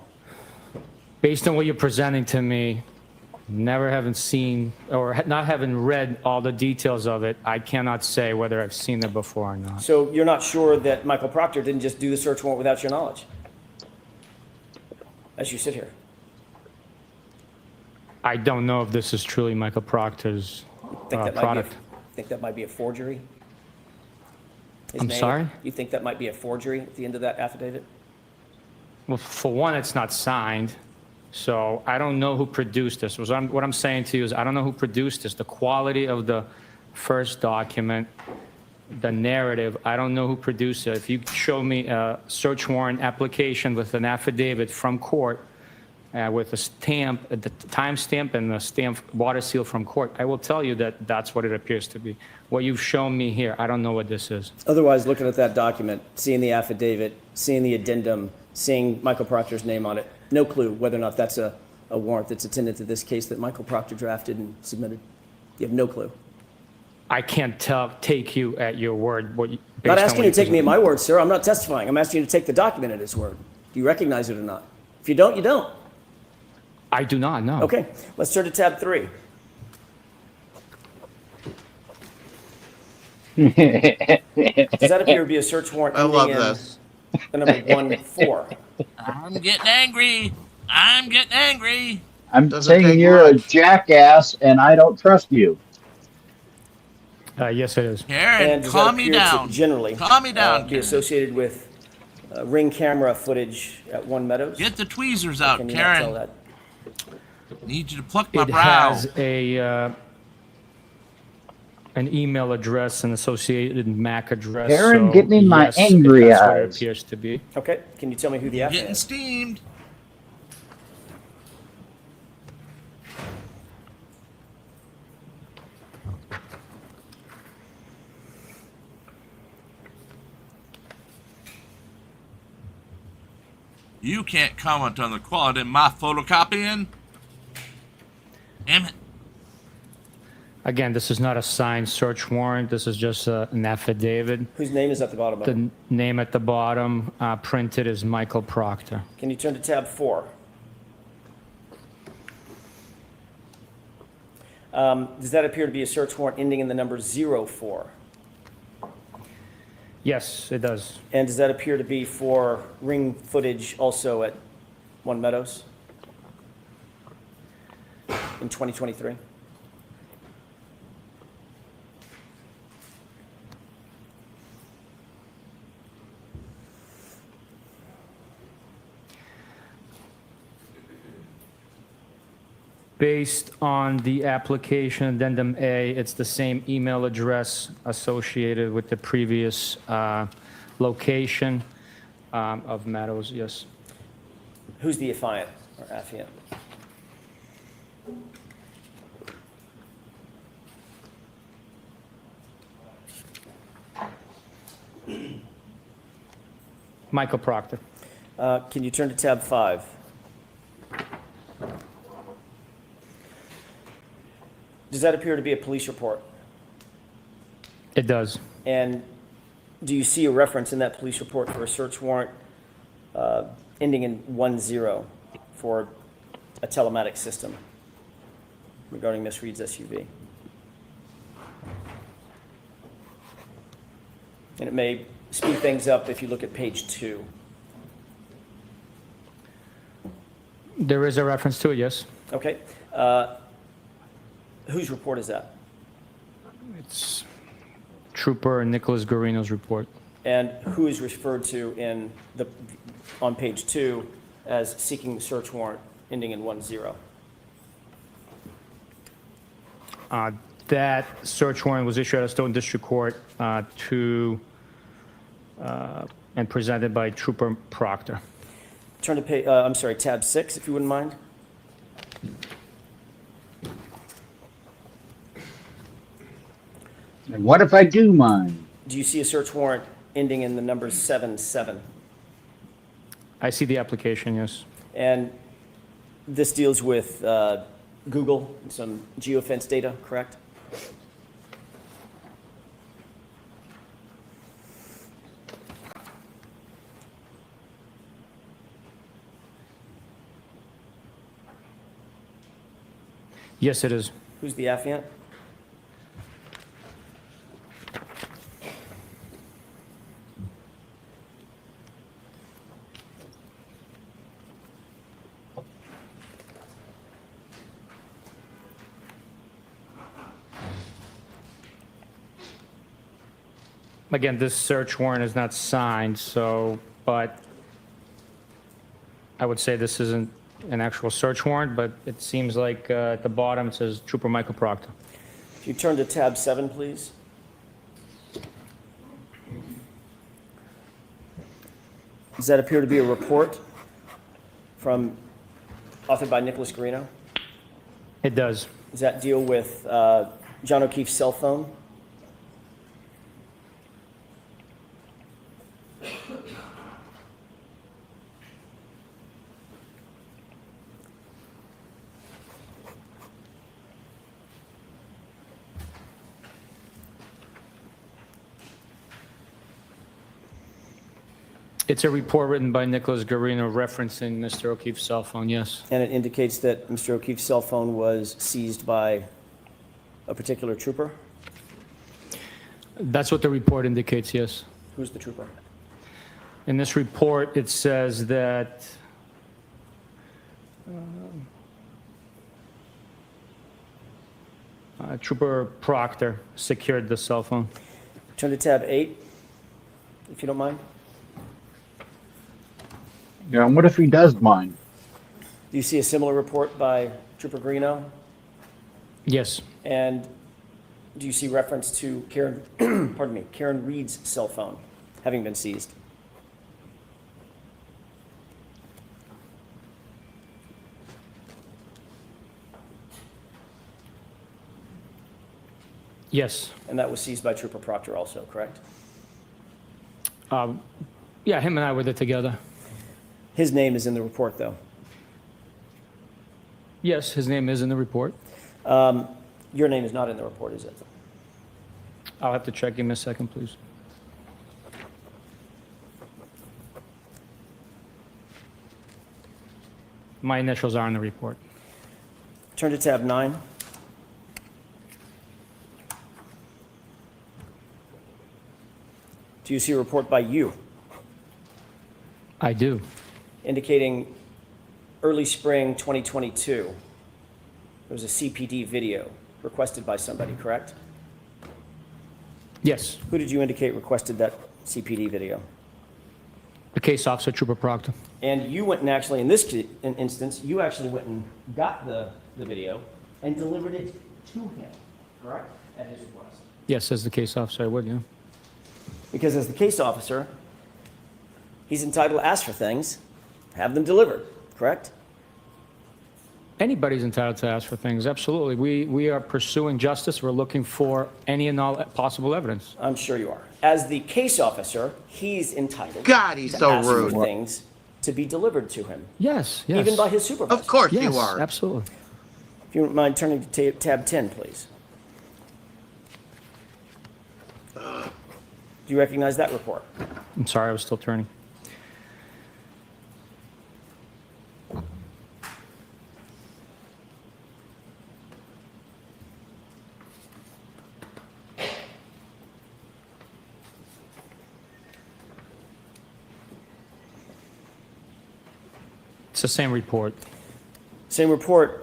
Based on what you're presenting to me, never having seen or not having read all the details of it, I cannot say whether I've seen it before or not. So you're not sure that Michael Proctor didn't just do the search warrant without your knowledge? As you sit here. I don't know if this is truly Michael Proctor's product. Think that might be a forgery? His I'm name? sorry? You think that might be a forgery at the end of that affidavit? Well, for one, it's not signed, so I don't know who produced this. What I'm saying to you is I don't know who produced this. The quality of the first document, the narrative, I don't know who produced it. If you show me a search warrant application with an affidavit from court with a stamp, the time stamp and the stamp water seal from court, I will tell you that that's what it appears to be. What you've shown me here, I don't know what this is. Otherwise, looking at that document, seeing the affidavit, seeing the addendum, seeing Michael Proctor's name on it, no clue whether or not that's a warrant that's attendant to this case that Michael Proctor drafted and submitted. You have no clue. I can't take you at your word. I'm not asking you to take me at my word, sir. I'm not testifying. I'm asking you to take the document at his word. Do you recognize it or not? If you don't, you don't. I do not know. Okay, let's turn to tab 3. Does that appear to be a search warrant? I love ending in this. The number 14. I'm getting angry. I'm getting angry. I'm Doesn't saying take you're a much. jackass, and I don't trust you. Yes, it is. Karen, And does calm that me appear down. to generally Calm me down, be Karen. associated with Ring camera footage at One Meadows? Get the tweezers Or out, can you not tell Karen. that? Need you to pluck my It brow. has an email address, an associated MAC address. Karen, so get me my yes, angry that's what it eyes. appears to be. Okay, can you tell me who the affiant Getting is? steamed. You can't comment on the quality of my photocopying. Damn it. Again, this is not a signed search warrant. This is just an affidavit. Whose name is at the bottom of it? The name at the bottom printed is Michael Proctor. Can you turn to tab 4? Does that appear to be a search warrant ending in the number 04? Yes, it does. And does that appear to be for Ring footage also at One Meadows in 2023? Based on the application addendum A, it's the same email address associated with the previous location of Meadows, yes. Who's the affiant or affiant? Michael Proctor. Can you turn to tab 5? Does that appear to be a police report? It does. And do you see a reference in that police report for a search warrant ending in 10 for a telematics system regarding Miss Reed's SUV? And it may speed things up if you look at page 2. There is a reference to it, yes. Okay. Whose report is that? It's Trooper Nicholas Guarino's report. And who is referred to on page 2 as seeking search warrant ending in 10? That search warrant was issued at a Stone District Court and presented by Trooper Proctor. Turn to tab 6, if you wouldn't mind. And what if I do mine? Do you see a search warrant ending in the number 77? I see the application, yes. And this deals with Google and some geofence data, correct? Yes, it is. Who's the affiant? Again, this search warrant is not signed, but I would say this isn't an actual search warrant, but it seems like at the bottom it says Trooper Michael Proctor. If you turn to tab 7, please. Does that appear to be a report authored by Nicholas Guarino? It does. Does that deal with John O'Keefe's cell phone? It's a report written by Nicholas Guarino referencing Mr. O'Keefe's cell phone, yes. And it indicates that Mr. O'Keefe's cell phone was seized by a particular trooper? That's what the report indicates, yes. Who's the trooper? In this report, it says that Trooper Proctor secured the cell phone. Turn to tab 8, if you don't mind. Yeah, and what if he does mind? Do you see a similar report by Trooper Greeno? Yes. And do you see reference to Karen, pardon me, Karen Reed's cell phone having been seized? Yes. And that was seized by Trooper Proctor also, correct? Yeah, him and I were there together. His name is in the report, though. Yes, his name is in the report. Your name is not in the report, is it? I'll have to check. Give me a second, please. My initials are in the report. Turn to tab 9. Do you see a report by you I do. indicating early spring 2022? There was a CPD video requested by somebody, correct? Yes. Who did you indicate requested that CPD video? The case officer, Trooper Proctor. And you went and actually, in this instance, you actually went and got the video and delivered it to him, correct? At his request. Yes, as the case officer, I would, yeah. Because as the case officer, he's entitled to ask for things, have them delivered, correct? Anybody's entitled to ask for things, absolutely. We are pursuing justice. We're looking for any and all possible evidence. I'm sure you are. As the case officer, he's entitled God, he's to so ask rude. for things to be delivered to him. Yes, yes. Even by his supervisor. Of course Yes, you are. absolutely. If you don't mind turning to tab 10, please. Do you recognize that report? I'm sorry, I was still turning. It's the same report. Same report,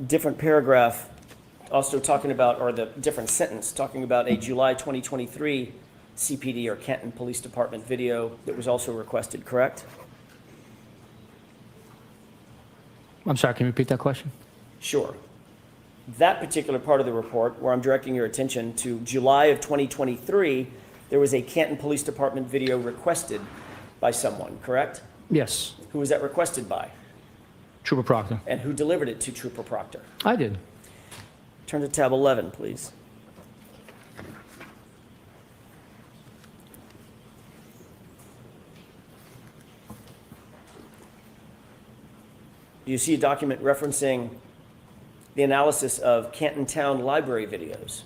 different paragraph, also talking about, or the different sentence, talking about a July 2023 CPD or Canton Police Department video that was also requested, correct? I'm sorry, can you repeat that question? Sure. That particular part of the report, where I'm directing your attention to July of 2023, there was a Canton Police Department video requested by someone, correct? Yes, Who was that requested by? Trooper Proctor. And who delivered it to Trooper Proctor? I did. Turn to tab 11, please. Do you see a document referencing the analysis of Canton Town Library videos?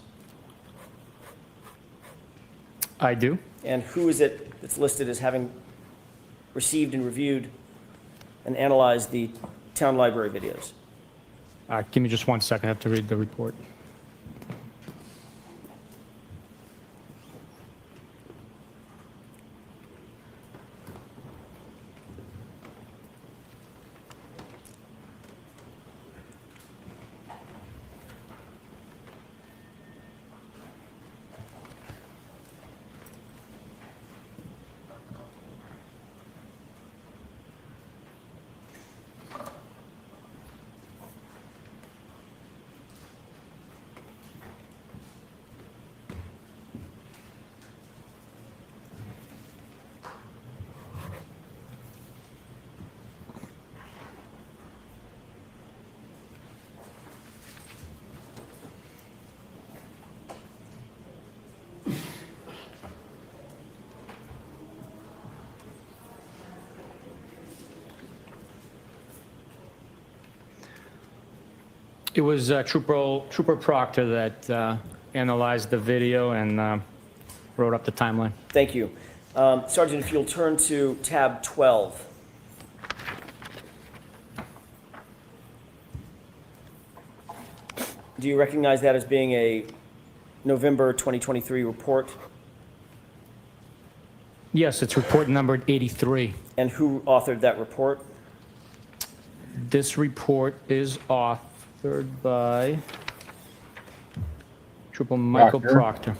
I do. And who is it that's listed as having received and reviewed and analyzed the town library videos? Give me just 1 second. I have to read the report. It was Trooper Proctor that analyzed the video and wrote up the timeline. Thank you. Sergeant, if you'll turn to tab 12. Do you recognize that as being a November 2023 report? Yes, it's report number 83. And who authored that report? This report is authored by Trooper Michael Proctor.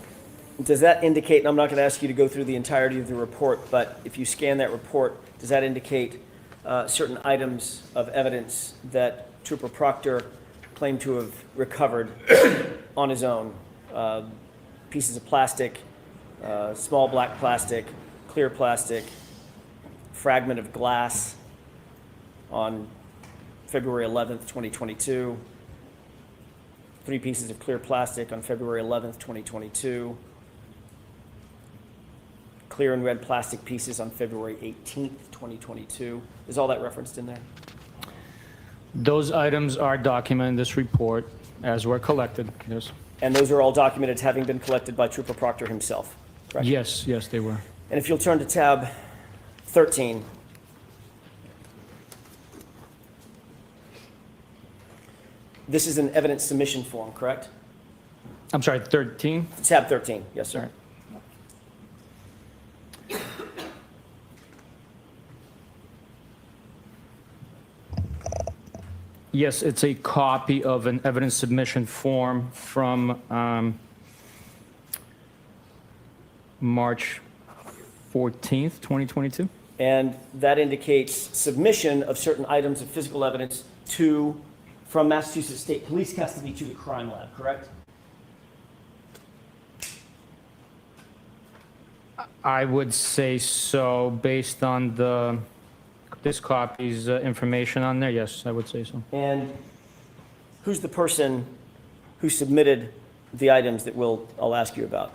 Does that indicate, and I'm not going to ask you to go through the entirety of the report, but if you scan that report, does that indicate certain items of evidence that Trooper Proctor claimed to have recovered on his own? Pieces of plastic, small black plastic, clear plastic, fragment of glass on February 11th, 2022, 3 pieces of clear plastic on February 11th, 2022, clear and red plastic pieces on February 18th, 2022. Is all that referenced in there? Those items are documented in this report as were collected, yes. And those are all documented having been collected by Trooper Proctor himself, correct? Yes, yes, they were. And if you'll turn to tab 13. This is an evidence submission form, correct? I'm sorry, 13? Tab 13, yes, sir. Yes, it's a copy of an evidence submission form from March 14th, 2022. And that indicates submission of certain items of physical evidence from Massachusetts State Police custody to the crime lab, correct? I would say so, based on this copy's information on there. Yes, I would say so. And who's the person who submitted the items that I'll ask you about?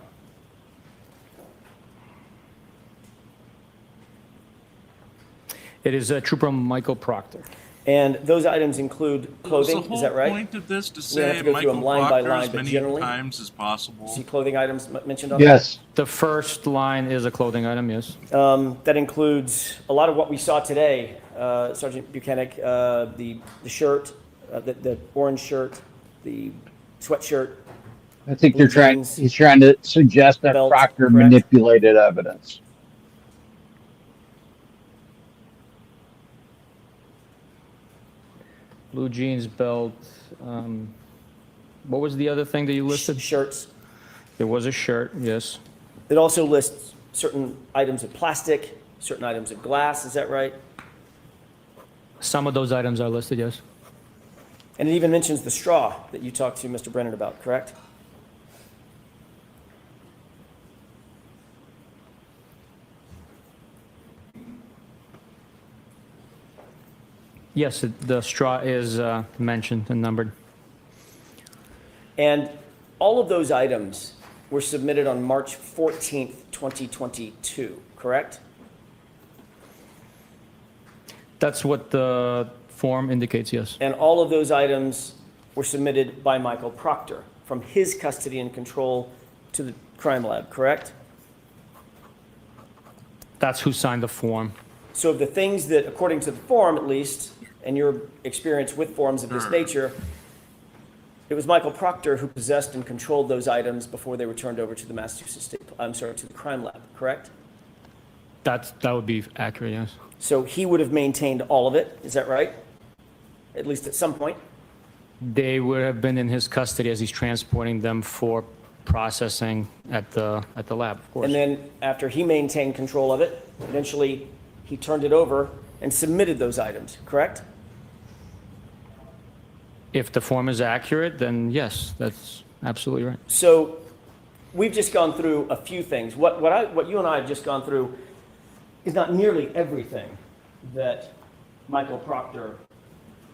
It is Trooper Michael Proctor. And those items include clothing, the is that right? whole point of this to We don't have say to go through them Michael line by Proctor line, as but many generally, times as possible. see clothing items mentioned on Yes. The first line is a clothing item, yes. That includes a lot of what we saw today, Sergeant Buchanan, the shirt, the orange shirt, the sweatshirt. I think blue he's trying to suggest that belt, Proctor correct? manipulated evidence. Blue jeans, belt. What was the other thing that you listed? Shirts. There was a shirt, yes. It also lists certain items of plastic, certain items of glass, is that right? Some of those items are listed, yes. And it even mentions the straw that you talked to Mr. Brennan about, correct? Yes, the straw is mentioned and numbered. And all of those items were submitted on March 14th, 2022, correct? That's what the form indicates, yes. And all of those items were submitted by Michael Proctor from his custody and control to the crime lab, correct? That's who signed the form. So the things that, according to the form at least, and your experience with forms of this nature, it was Michael Proctor who possessed and controlled those items before they were turned over to the to the crime lab, correct? That would be accurate, yes. So he would have maintained all of it, is that right? At least at some point? They would have been in his custody as he's transporting them for processing at the lab, of course. And then after he maintained control of it, eventually he turned it over and submitted those items, correct? If the form is accurate, then yes, that's absolutely right. So we've just gone through a few things. What you and I have just gone through is not nearly everything that Michael Proctor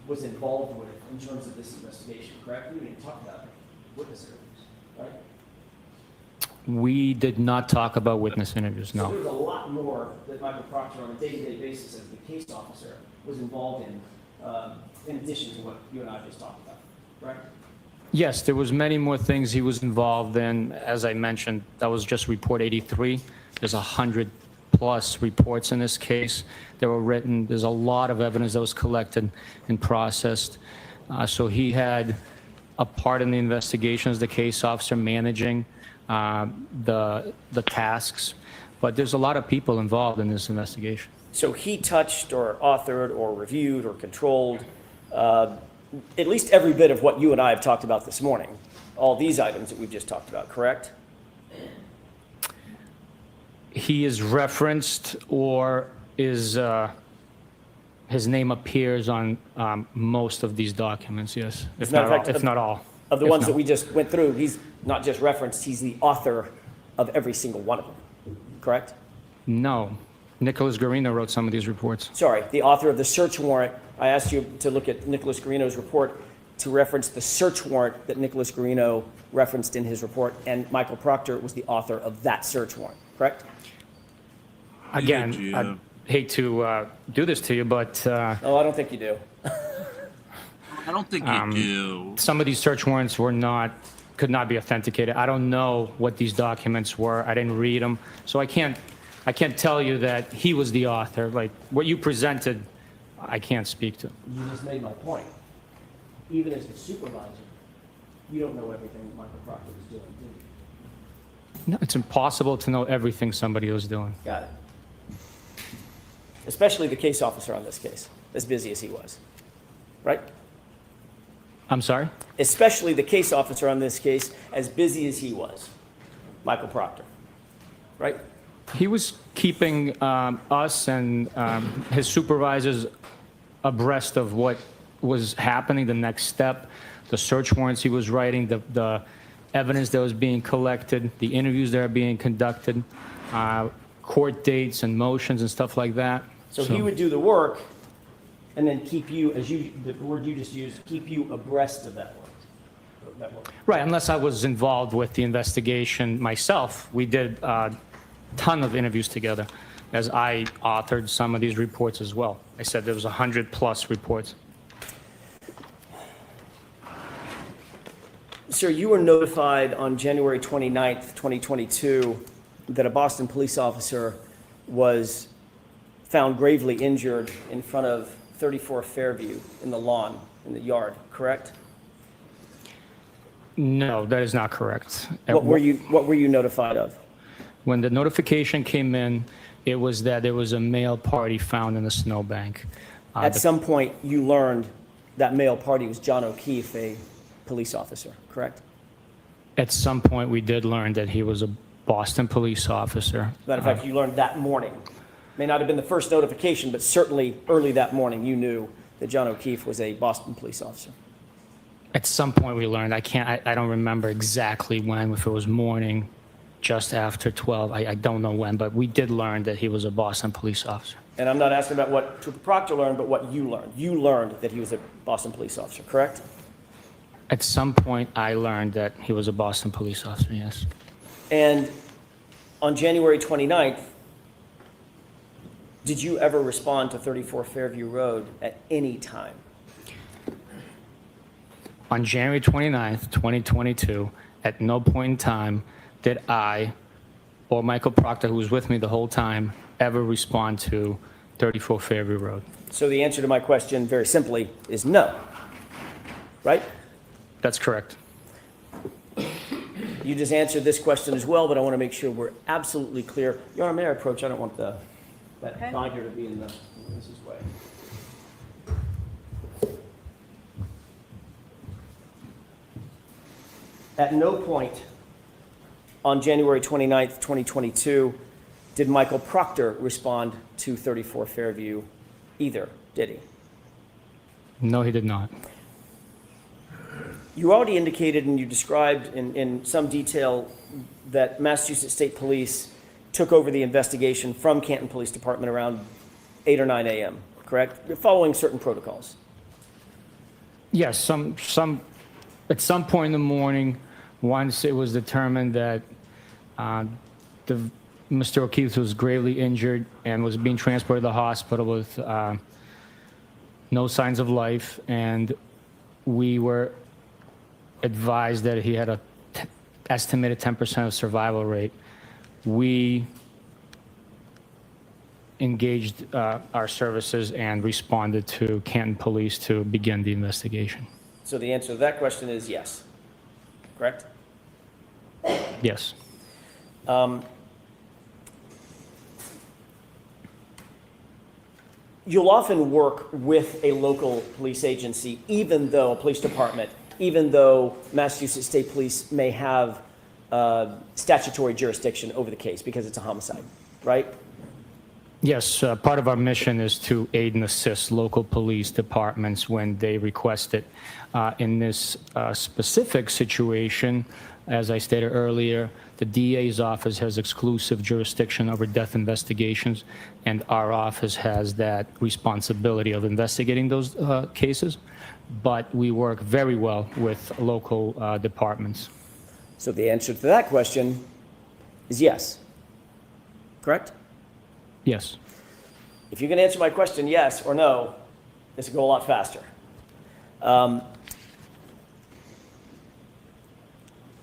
was involved with in terms of this investigation, correct? We didn't talk about witness interviews, right? We did not talk about witness interviews, So no. there's a lot more that Michael Proctor on a day-to-day basis as the case officer was involved in addition to what you and I just talked about, right? Yes, there was many more things he was involved in. As I mentioned, that was just report 83. There's 100+ reports in this case that were written. There's a lot of evidence that was collected and processed. So he had a part in the investigation as the case officer managing the tasks. But there's a lot of people involved in this investigation. So he touched or authored or reviewed or controlled at least every bit of what you and I have talked about this morning, all these items that we've just talked about, correct? He is referenced or is, his name appears on most of these documents, yes, As a matter of fact, if not all. Of the If ones not. that we just went through, he's not just referenced, he's the author of every single one of them, correct? No. Nicholas Garino wrote some of these reports. Sorry, the author of the search warrant. I asked you to look at Nicholas Garino's report to reference the search warrant that Nicholas Garino referenced in his report, and Michael Proctor was the author of that search warrant, correct? Again, I hate to do this to you, but Oh, I don't think you do. I don't think you do. some of these search warrants could not be authenticated. I don't know what these documents were. I didn't read them, so I can't tell you that he was the author. Like what you presented, I can't speak to. You just made my point. Even as the supervisor, you don't know everything that Michael Proctor was doing, do you? No, it's impossible to know everything somebody was doing. Got it. Especially the case officer on this case, as busy as he was, right? I'm sorry? Especially the case officer on this case, as busy as he was, Michael Proctor, right? He was keeping us and his supervisors abreast of what was happening, the next step, the search warrants he was writing, the evidence that was being collected, the interviews that are being conducted, court dates and motions and stuff like that. So he would do the work and then keep you, as you, the word you just used, keep you abreast of that work. Right, unless I was involved with the investigation myself. We did a ton of interviews together, as I authored some of these reports as well. I said there was 100+ reports. Sir, you were notified on January 29th, 2022, that a Boston police officer was found gravely injured in front of 34 Fairview in the lawn, in the yard, correct? No, that is not correct. What were you notified of? When the notification came in, it was that there was a male party found in the snowbank. At some point, you learned that male party was John O'Keefe, a police officer, correct? At some point, we did learn that he was a Boston police officer. Matter of fact, you learned that morning. May not have been the first notification, but certainly early that morning, you knew that John O'Keefe was a Boston police officer. At some point, we learned. I don't remember exactly when, if it was morning, just after 12. I don't know when, but we did learn that he was a Boston police officer. And I'm not asking about what Trooper Proctor learned, but what you learned. You learned that he was a Boston police officer, correct? At some point, I learned that he was a Boston police officer, yes. And on January 29th, did you ever respond to 34 Fairview Road at any time? On January 29th, 2022, at no point in time did I or Michael Proctor, who was with me the whole time, ever respond to 34 Fairview Road. So the answer to my question, very simply, is no, right? That's correct. You just answered this question as well, but I want to make sure we're absolutely clear. Your Honor, may I approach? I don't want that binder to be in the witness's way. At no point on January 29th, 2022, did Michael Proctor respond to 34 Fairview either, did he? No, he did not. You already indicated and you described in some detail that Massachusetts State Police took over the investigation from Canton Police Department around 8 or 9 a.m., correct? You're following certain protocols. Yes, at some point in the morning, once it was determined that Mr. O'Keefe was gravely injured and was being transported to the hospital with no signs of life, and we were advised that he had a estimated 10% of survival rate, we engaged our services and responded to Canton Police to begin the investigation. So the answer to that question is yes, correct? Yes. you'll often work with a local police agency, even though a police department, even though Massachusetts State Police may have statutory jurisdiction over the case because it's a homicide, right? Yes, part of our mission is to aid and assist local police departments when they request it. In this specific situation, as I stated earlier, the DA's office has exclusive jurisdiction over death investigations, and our office has that responsibility of investigating those cases. But we work very well with local departments. So the answer to that question is yes. Correct? Yes. If you can answer my question yes or no, this will go a lot faster.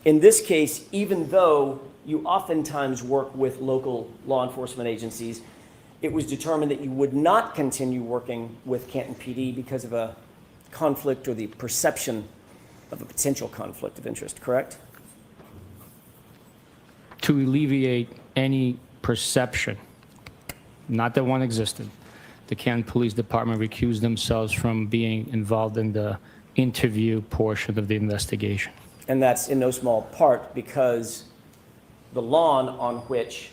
In this case, even though you oftentimes work with local law enforcement agencies, it was determined that you would not continue working with Canton PD because of a conflict or the perception of a potential conflict of interest, correct? To alleviate any perception, not that one existed, the Canton Police Department recused themselves from being involved in the interview portion of the investigation. And that's in no small part because the lawn on which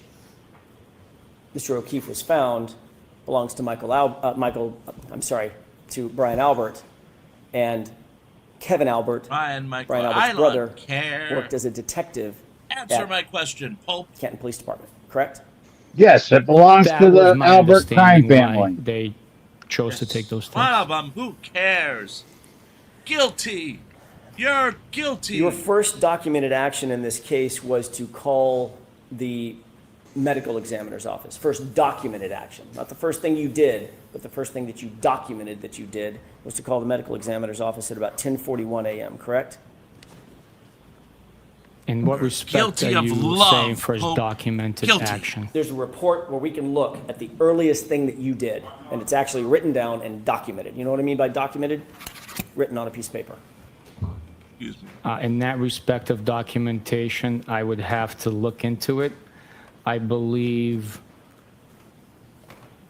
Mr. O'Keefe was found belongs to to Brian Albert, and Kevin Albert, Brian Albert's brother, worked as a detective. Answer my question, Pope. Canton Police Department, correct? Yes, it belongs to the Albert crime family. They chose to take those steps. One of them, who cares? Guilty. You're guilty. Your first documented action in this case was to call the medical examiner's office. First documented action. Not the first thing you did, but the first thing that you documented that you did was to call the medical examiner's office at about 10:41 a.m., correct? In what respect Guilty are of you love, saying first Pope. documented Guilty. action? There's a report where we can look at the earliest thing that you did, and it's actually written down and documented. You know what I mean by documented? Written on a piece of paper. Excuse me. In that respect of documentation, I would have to look into it. I believe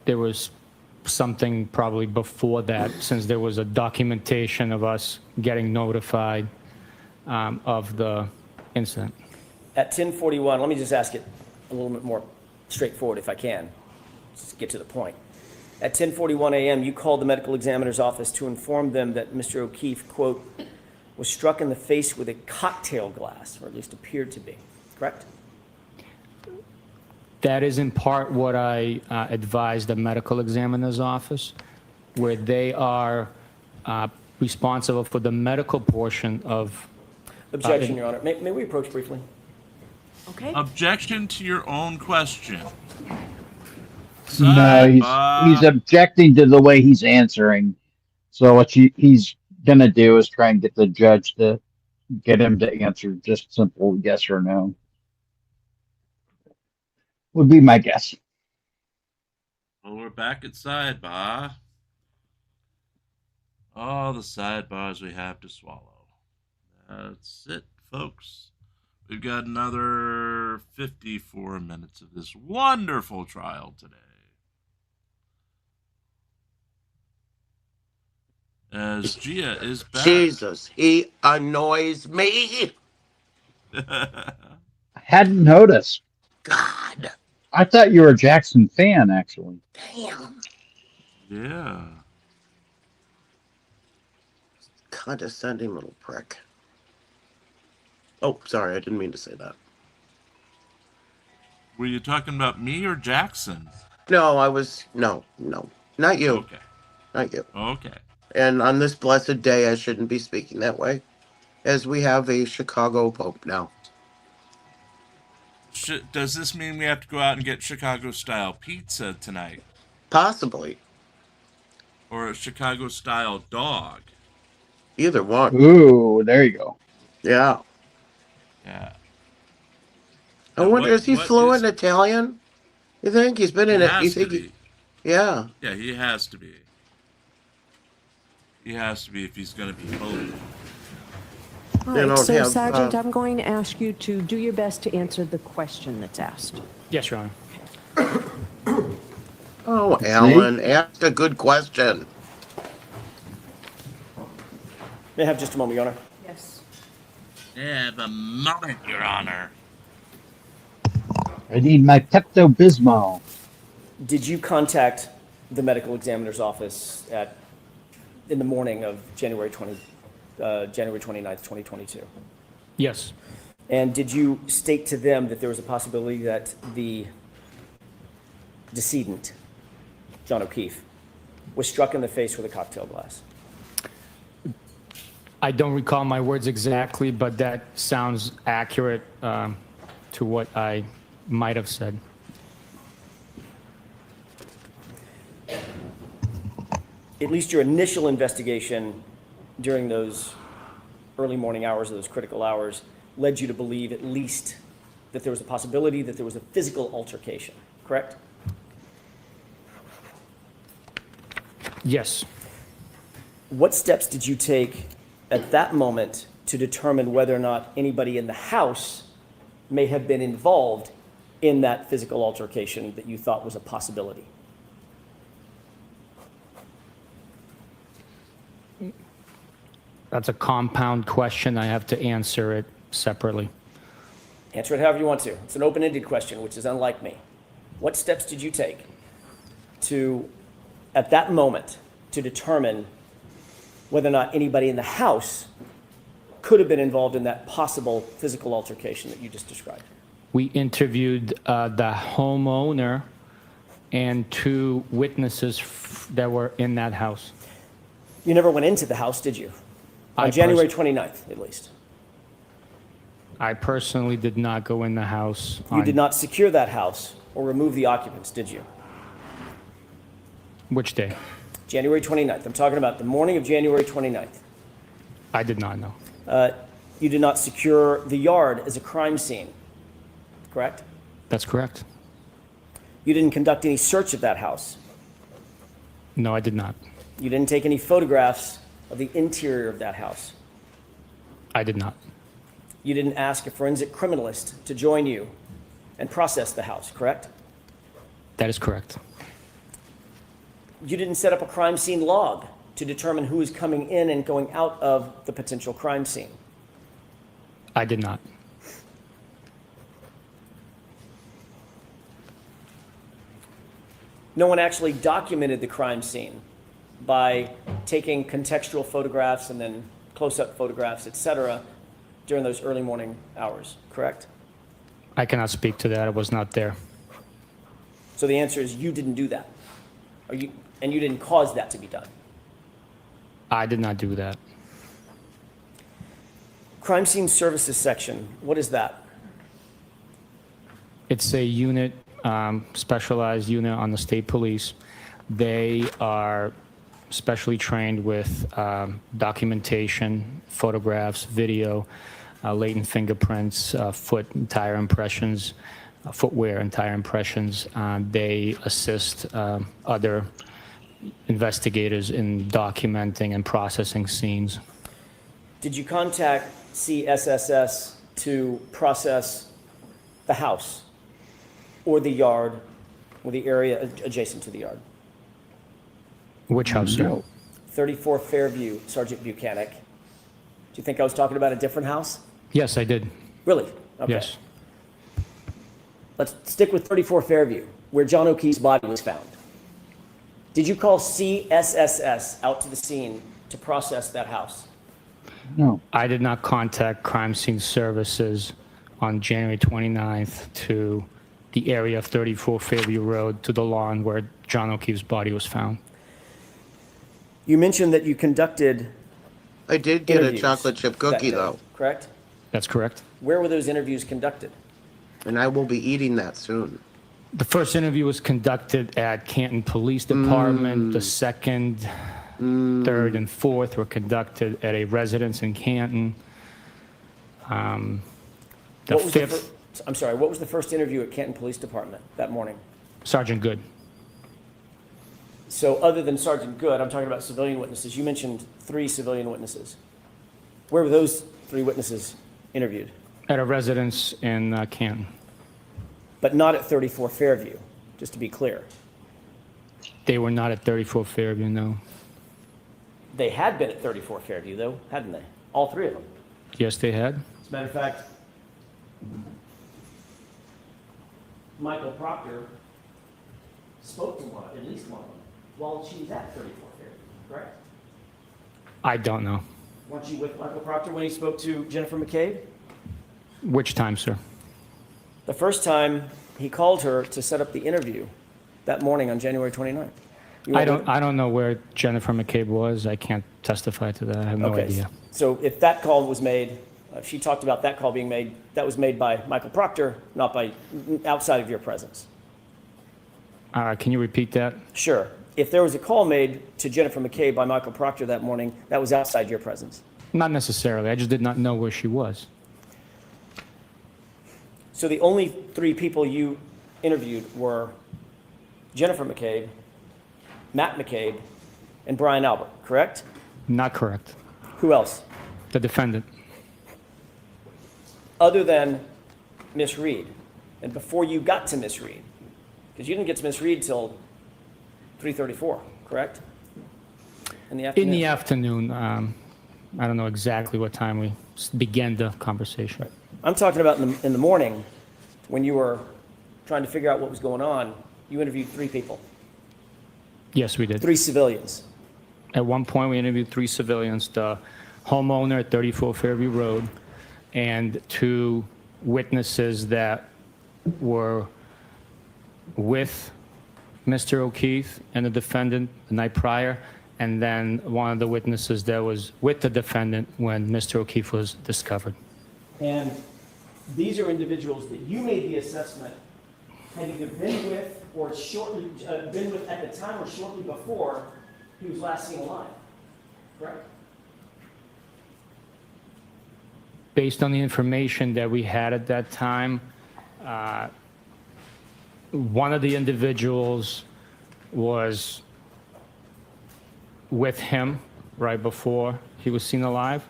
there was something probably before that, since there was a documentation of us getting notified of the incident. At 10:41, let me just ask it a little bit more straightforward if I can. Just get to the point. At 10:41 a.m., you called the medical examiner's office to inform them that Mr. O'Keefe, quote, was struck in the face with a cocktail glass, or at least appeared to be, correct? That is in part what I advised the medical examiner's office, where they are responsible for the medical portion of... Objection, Your Honor. May we approach briefly? Okay. Objection to your own question. No, he's objecting to the way he's answering. So what he's going to do is try and get the judge to get him to answer just simple yes or no. Would be my guess. Well, we're back at sidebah. All the sidebars we have to swallow. That's it, folks. We've got another 54 minutes of this wonderful trial today. As Gia is back. Jesus, he annoys me. I hadn't noticed. God. I thought you were a Jackson fan, actually. Damn. Yeah. Condescending little prick. Oh, sorry, I didn't mean to say that. Were you talking about me or Jackson? No, no, not you. Okay. Not you. Okay. And on this blessed day, I shouldn't be speaking that way, as we have a Chicago Pope now. Does this mean we have to go out and get Chicago-style pizza tonight? Possibly. Or a Chicago-style dog? Either one. Ooh, there you go. Yeah. Yeah. I wonder, is he fluent in Italian? You think he's been in it? You think yeah. Yeah, he has to be. He has to be if he's going to be holy. All right, so Sergeant, I'm going to ask you to do your best to answer the question that's asked. Yes, Your Honor. Oh, Alan, ask a good question. May I have just a moment, Your Honor? Yes. Yeah, the moment, Your Honor. I need my Pepto-Bismol. Did you contact the medical examiner's office in the morning of January 29th, 2022? Yes. And did you state to them that there was a possibility that the decedent, John O'Keefe, was struck in the face with a cocktail glass? I don't recall my words exactly, but that sounds accurate to what I might have said. At least your initial investigation during those early morning hours, or those critical hours, led you to believe at least that there was a possibility that there was a physical altercation, correct? Yes. What steps did you take at that moment to determine whether or not anybody in the house may have been involved in that physical altercation that you thought was a possibility? That's a compound question. I have to answer it separately. Answer it however you want to. It's an open-ended question, which is unlike me. What steps did you take to, at that moment, to determine whether or not anybody in the house could have been involved in that possible physical altercation that you just described? We interviewed the homeowner and 2 witnesses that were in that house. You never went into the house, did you? On January 29th, at least. I personally did not go in the house. You did not secure that house or remove the occupants, did you? Which day? January 29th. I'm talking about the morning of January 29th. I did not know. You did not secure the yard as a crime scene, correct? That's correct. You didn't conduct any search of that house. No, I did not. You didn't take any photographs of the interior of that house. I did not. You didn't ask a forensic criminalist to join you and process the house, correct? That is correct. You didn't set up a crime scene log to determine who is coming in and going out of the potential crime scene. I did not. No one actually documented the crime scene by taking contextual photographs and then close-up photographs, etc., during those early morning hours, correct? I cannot speak to that. I was not there. So the answer is you didn't do that, and you didn't cause that to be done. I did not do that. Crime Scene Services section, what is that? It's a unit, specialized unit on the state police. They are specially trained with documentation, photographs, video, latent fingerprints, foot and tire impressions, footwear and tire impressions. They assist other investigators in documenting and processing scenes. Did you contact CSSS to process the house or the yard or the area adjacent to the yard? Which house, sir? 34 Fairview, Sergeant Buchanan. Do you think I was talking about a different house? Yes, I did. Really? Okay. Yes. Let's stick with 34 Fairview, where John O'Keefe's body was found. Did you call CSSS out to the scene to process that house? No. I did not contact Crime Scene Services on January 29th to the area of 34 Fairview Road to the lawn where John O'Keefe's body was found. You mentioned that you conducted I did get a interviews chocolate chip cookie, that day, though. correct? That's correct. Where were those interviews conducted? And I will be eating that soon. The first interview was conducted at Canton Police Department. The second, third, and fourth were conducted at a residence in Canton. The fifth, I'm sorry, what was the first interview at Canton Police Department that morning? Sergeant Good. So other than Sergeant Good, I'm talking about civilian witnesses. You mentioned 3 civilian witnesses. Where were those 3 witnesses interviewed? At a residence in Canton. But not at 34 Fairview, just to be clear. They were not at 34 Fairview, no. They had been at 34 Fairview, though, hadn't they? All three of them. Yes, they had. As a matter of fact, Michael Proctor spoke to one, at least one of them, while she was at 34 Fairview, correct? I don't know. Weren't you with Michael Proctor when he spoke to Jennifer McCabe? Which time, sir? The first time he called her to set up the interview that morning on January 29th. You I weren't don't know where Jennifer McCabe was. I can't testify to that. I have no Okay, idea. so if that call was made, if she talked about that call being made, that was made by Michael Proctor, not by, outside of your presence. Can you repeat that? Sure. If there was a call made to Jennifer McCabe by Michael Proctor that morning, that was outside your presence. Not necessarily. I just did not know where she was. So the only three people you interviewed were Jennifer McCabe, Matt McCabe, and Brian Albert, correct? Not correct. Who else? The defendant. Other than Miss Reed, and before you got to Miss Reed, because you didn't get to Miss Reed till 3:34, correct? In the afternoon. In the afternoon. I don't know exactly what time we began the conversation. I'm talking about in the morning, when you were trying to figure out what was going on, you interviewed three people, Yes, we did. three civilians. At one point, we interviewed three civilians, the homeowner at 34 Fairview Road, and two witnesses that were with Mr. O'Keefe and the defendant the night prior, and then one of the witnesses that was with the defendant when Mr. O'Keefe was discovered. And these are individuals that you made the assessment had either been with or shortly, been with at the time or shortly before he was last seen alive, correct? Based on the information that we had at that time, one of the individuals was with him right before he was seen alive,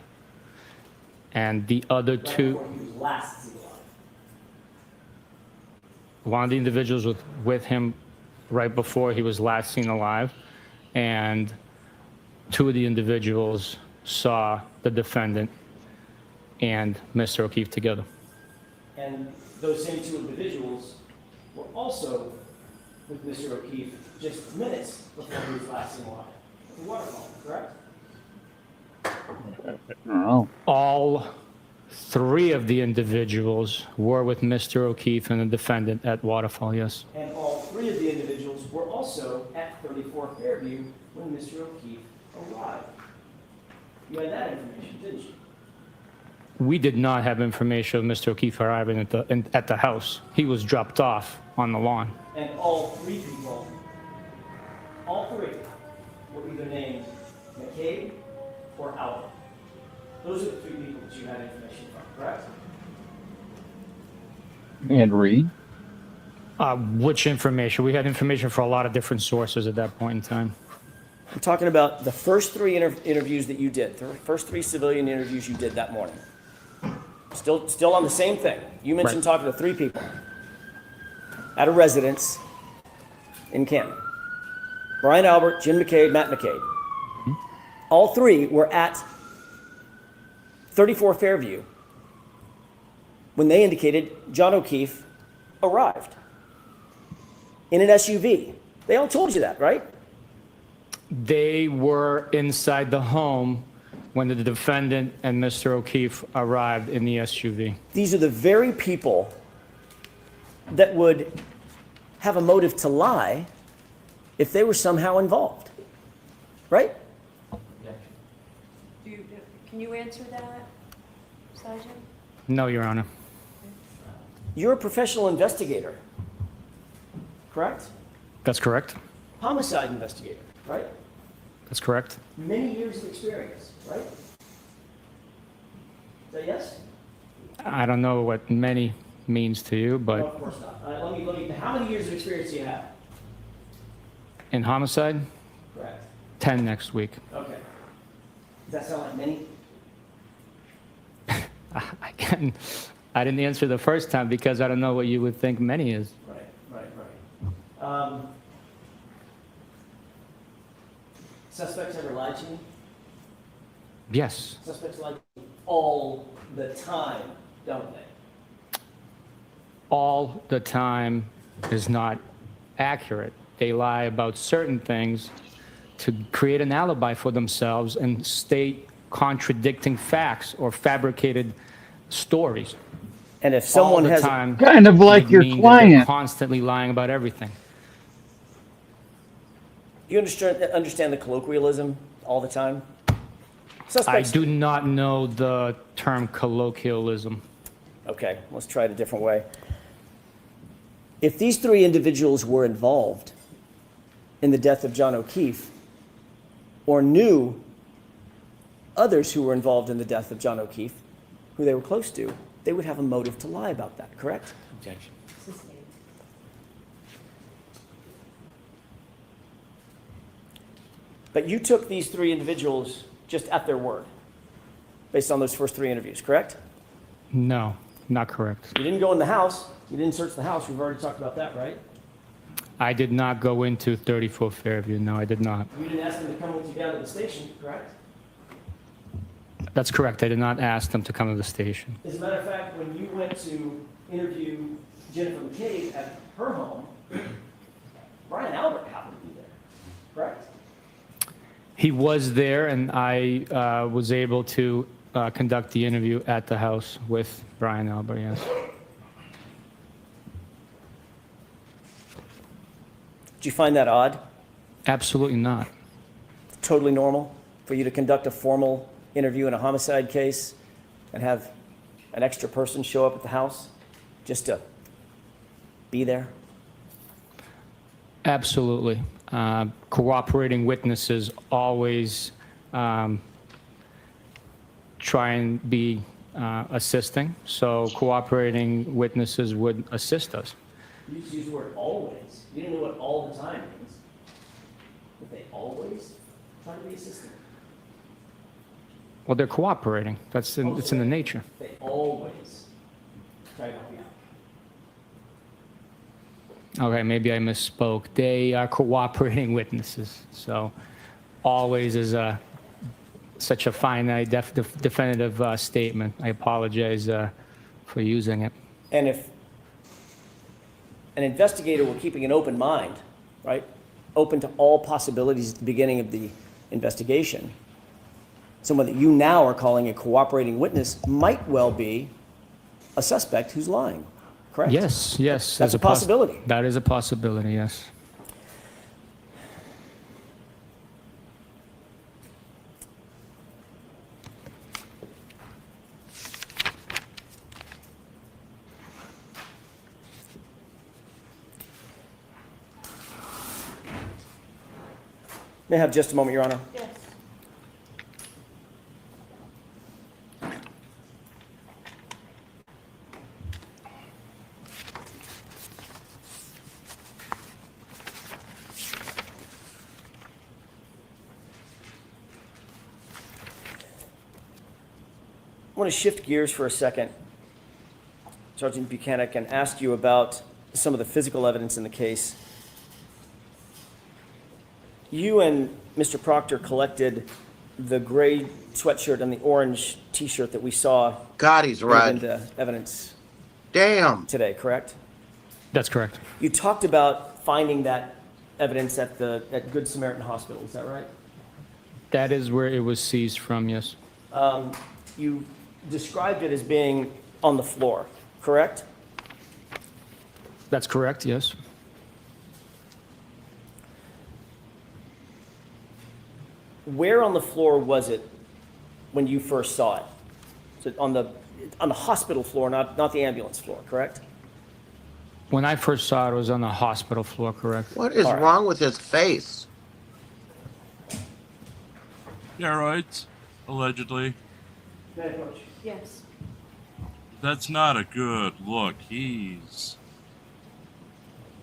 and the other two, Before he was last seen alive. one of the individuals was with him right before he was last seen alive, and two of the individuals saw the defendant and Mr. O'Keefe together. And those same two individuals were also with Mr. O'Keefe just minutes before he was last seen alive at the waterfall, correct? No. All three of the individuals were with Mr. O'Keefe and the defendant at Waterfall, yes. And all three of the individuals were also at 34 Fairview when Mr. O'Keefe arrived. You had that information, didn't you? We did not have information of Mr. O'Keefe arriving at the house. He was dropped off on the lawn. And all three people, all three, were either named McCabe or Albert. Those are the three people that you had information from, correct? And Reed? Which information? We had information for a lot of different sources at that point in time. I'm talking about the first three interviews that you did, the first three civilian interviews you did that morning. Still on the same thing. You mentioned talking to three people at a residence in Canton. Brian Albert, Jim McCabe, Matt McCabe. All three were at 34 Fairview when they indicated John O'Keefe arrived in an SUV. They all told you that, right? They were inside the home when the defendant and Mr. O'Keefe arrived in the SUV. These are the very people that would have a motive to lie if they were somehow involved, right? Can you answer that, Sergeant? No, Your Honor. You're a professional investigator, correct? That's correct. Homicide investigator, right? That's correct. Many years of experience, right? Is that yes? I don't know what many means to you, No, but of course not. Let me, how many years of experience do you have? in homicide, Correct. 10 next week. Okay. Does that sound like many? I didn't answer the first time because I don't know what you would think many is. Right. Suspects ever lied to you? Yes. Suspects lie all the time, don't they? All the time is not accurate. They lie about certain things to create an alibi for themselves and state contradicting facts or fabricated stories. And if someone has kind of like would your mean that client. they're constantly lying about everything. You understand the colloquialism all the time? I Suspects. do not know the term colloquialism. Okay, let's try it a different way. If these three individuals were involved in the death of John O'Keefe, or knew others who were involved in the death of John O'Keefe, who they were close to, they would have a motive to lie about that, correct? Objection. But you took these three individuals just at their word, based on those first three interviews, correct? No, not correct. You didn't go in the house. You didn't search the house. We've already talked about that, right? I did not go into 34 Fairview. No, I did not. You didn't ask them to come with you down to the station, correct? That's correct. I did not ask them to come to the station. As a matter of fact, when you went to interview Jennifer McCabe at her home, Brian Albert happened to be there, correct? He was there, and I was able to conduct the interview at the house with Brian Albert, yes. Did you find that odd? Absolutely not. Totally normal for you to conduct a formal interview in a homicide case and have an extra person show up at the house just to be there? Absolutely. Cooperating witnesses always try and be assisting, so cooperating witnesses would assist us. You just use the word always. You didn't know what all the time means. But they always try to be assistant. Well, they're cooperating. It's in the nature. They always try to help you out. Okay, maybe I misspoke. They are cooperating witnesses. So always is such a finite, definitive statement. I apologize for using it. And if an investigator were keeping an open mind, right, open to all possibilities at the beginning of the investigation, someone that you now are calling a cooperating witness might well be a suspect who's lying, correct? Yes, yes. That's a possibility. That is a possibility, yes. May I have just a moment, Your Honor? Yes. I want to shift gears for a second, Sergeant Buchanan, and ask you about some of the physical evidence in the case. You and Mr. Proctor collected the gray sweatshirt and the orange T-shirt that we saw. God, he's red. Into evidence. Damn. Today, correct? That's correct. You talked about finding that evidence at Good Samaritan Hospital. Is that right? That is where it was seized from, yes. You described it as being on the floor, correct? That's correct, yes. Where on the floor was it when you first saw it? So on the hospital floor, not the ambulance floor, correct? When I first saw it, it was on the hospital floor, correct? What is wrong with his face? Yeah, right. Allegedly. Yes. That's not a good look. He's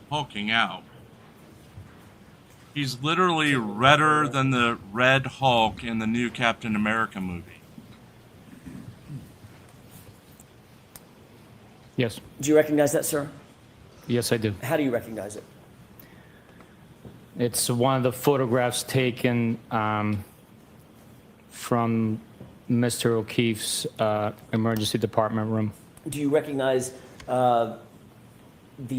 hulking out. He's literally redder than the Red Hulk in the new Captain America movie. Yes. Do you recognize that, sir? Yes, I do. How do you recognize it? It's one of the photographs taken from Mr. O'Keefe's emergency department room. Do you recognize the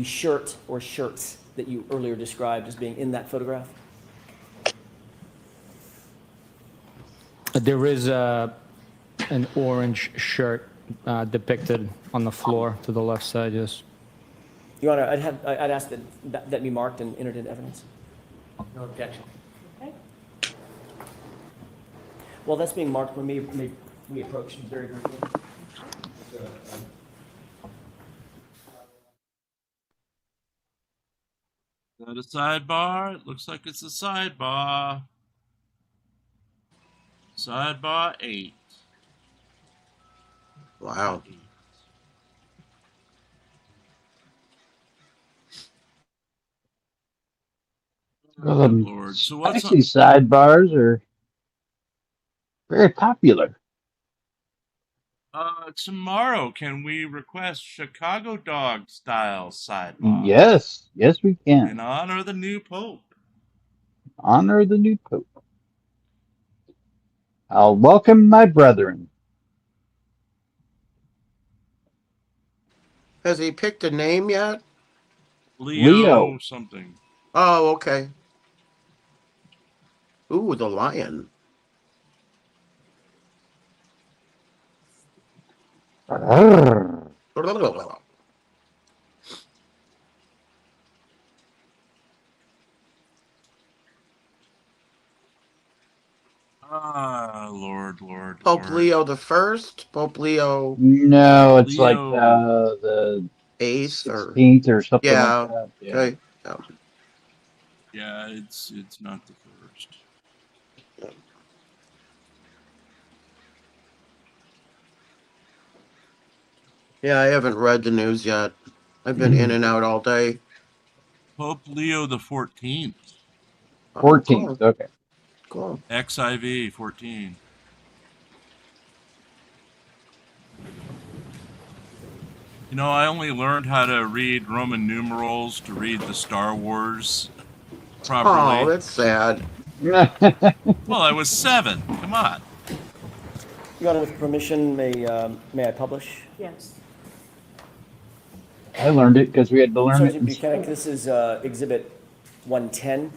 shirt or shirts that you earlier described as being in that photograph? There is an orange shirt depicted on the floor to the left side, yes. Your Honor, I'd ask that be marked and entered into evidence. No objection. Okay. Well, that's being marked when we approach very briefly. Is that a sidebar? It looks like it's a sidebar. Sidebar 8. Wow. Lord. So what's Actually, sidebars are very popular. Tomorrow, can we request Chicago dog style sidebar? Yes, yes, we can. In honor of the new Pope. Honor the new Pope. I'll welcome my brethren. Has he picked a name yet? Leo something. Oh, okay. Ooh, the lion. Lord. Pope Leo the First, Pope Leo. No, it's like Leo. the 8th or 16th or something yeah. like that. Yeah. Okay. Yeah, it's not the first. Yeah, I haven't read the news yet. I've been in and out all day. Pope Leo the 14th. 14th, okay. Cool. XIV 14. You know, I only learned how to read Roman numerals to read the Star Wars properly. Oh, that's sad. Well, I was 7. Come on. Your Honor, with permission, may I publish? Yes. I learned it because we had to learn Sergeant it. Buchanan, this is Exhibit 110.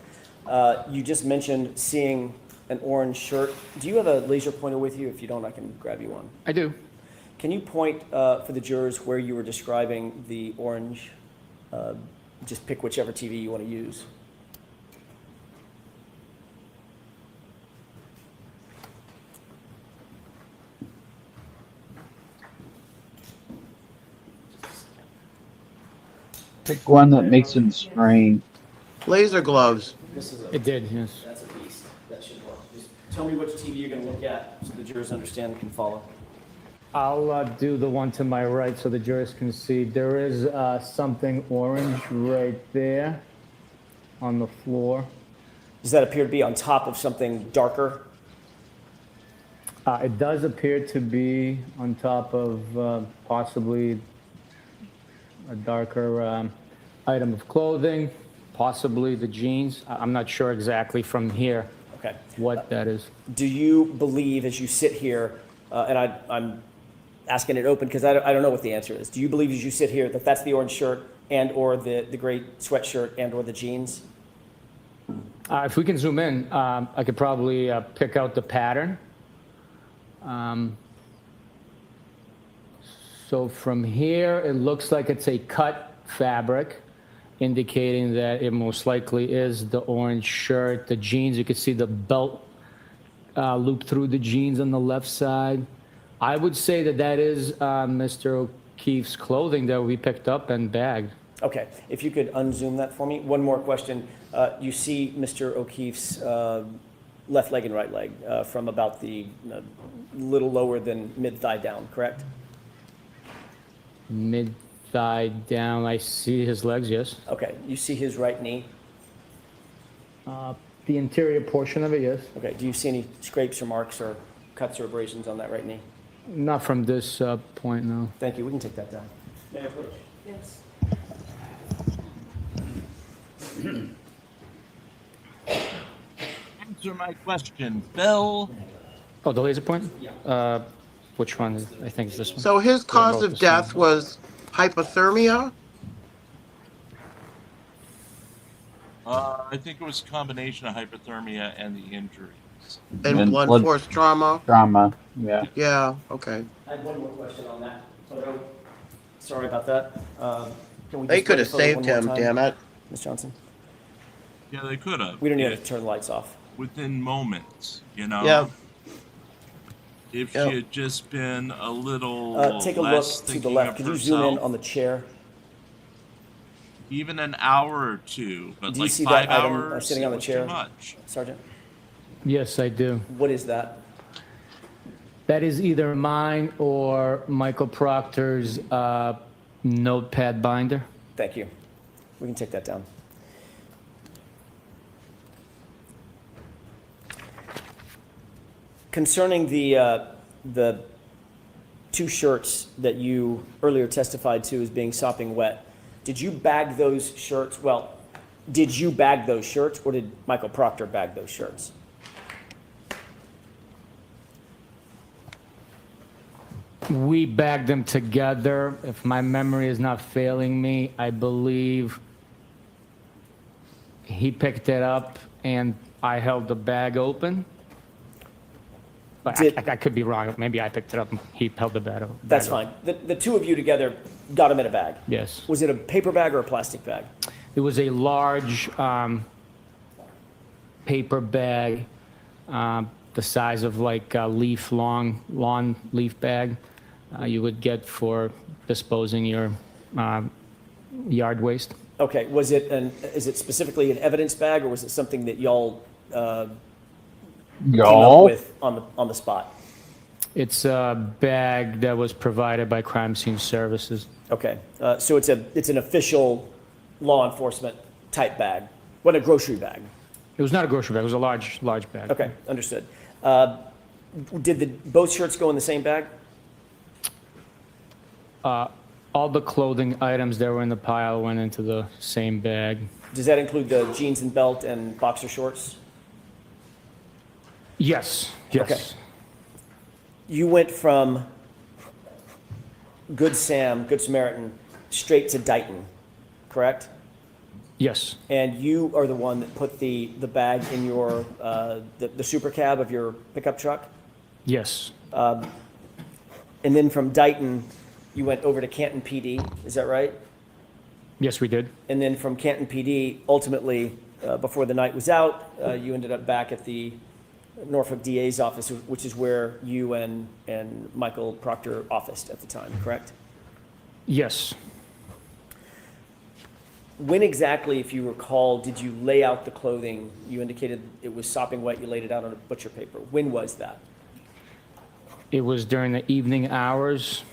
You just mentioned seeing an orange shirt. Do you have a laser pointer with you? If you don't, I can grab you one. I do. Can you point for the jurors where you were describing the orange? Just pick whichever TV you want to use. Pick one that makes him strain. Laser gloves. It did, yes. That's a beast. That should work. Just tell me which TV you're going to look at so the jurors understand and can follow. I'll do the one to my right so the jurors can see. There is something orange right there on the floor. Does that appear to be on top of something darker? It does appear to be on top of possibly a darker item of clothing, possibly the jeans. I'm not sure exactly from here what that is. Do you believe, as you sit here, and I'm asking it open because I don't know what the answer is. Do you believe as you sit here that that's the orange shirt and or the gray sweatshirt and or the jeans? If we can zoom in, I could probably pick out the pattern. So from here, it looks like it's a cut fabric, indicating that it most likely is the orange shirt. The jeans, you can see the belt loop through the jeans on the left side. I would say that that is Mr. O'Keefe's clothing that we picked up and bagged. Okay, if you could unzoom that for me. One more question. You see Mr. O'Keefe's left leg and right leg from about the little lower than mid-thigh down, correct? Mid-thigh down, I see his legs, yes. Okay, you see his right knee? The interior portion of it, yes. Okay, do you see any scrapes or marks or cuts or abrasions on that right knee? Not from this point, no. Thank you, we can take that down. May I approach? Yes. Answer my question, Bill. Oh, the laser point? Which one? I think it's this one. So his They're cause both of the same. death was hypothermia? I think it was a combination of hypothermia and the injuries. And blunt force trauma? Trauma, yeah. Yeah, okay. I had one more question on that photo. Sorry about that. Can we They just could play have the photo saved one more him, time, damn it. Ms. Johnson? Yeah, they could have. We don't need to turn the lights off. Within moments, you know? Yeah. If Yeah. she had just been a little Take a look less to the thinking left. of Could you zoom in herself, on the chair? even an hour or two, but Do you like see 5 that item hours, sitting it on the was chair, too much. Sergeant? Yes, I do. What is that? That is either mine or Michael Proctor's notepad binder. Thank you. We can take that down. Concerning the two shirts that you earlier testified to as being sopping wet, did you bag those shirts? Well, did you bag those shirts, or did Michael Proctor bag those shirts? We bagged them together. If my memory is not failing me, I believe he picked it up and I held the bag open. But I could be wrong. Maybe I picked it up and he held the bag open. That's fine. The two of you together got them in a bag. Yes. Was it a paper bag or a plastic bag? It was a large paper bag, the size of like a lawn leaf bag you would get for disposing your yard waste. Okay. Is it specifically an evidence bag, or was it something that y'all came up with on the spot? It's a bag that was provided by Crime Scene Services. Okay. So it's an official law enforcement type bag. What, a grocery bag? It was not a grocery bag. It was a large bag. Okay, understood. Did both shirts go in the same bag? All the clothing items that were in the pile went into the same bag. Does that include the jeans and belt and boxer shorts? Yes. Yes. Okay. You went from Good Samaritan, straight to Dighton, correct? Yes. And you are the one that put the bag in your the super cab of your pickup truck? Yes. And then from Dighton, you went over to Canton PD, is that right? Yes, we did. And then from Canton PD, ultimately, before the night was out, you ended up back at the Norfolk DA's office, which is where you and Michael Proctor officed at the time, correct? Yes. When exactly, if you recall, did you lay out the clothing? You indicated it was sopping wet, you laid it out on a butcher paper. When was that? It was during the evening hours,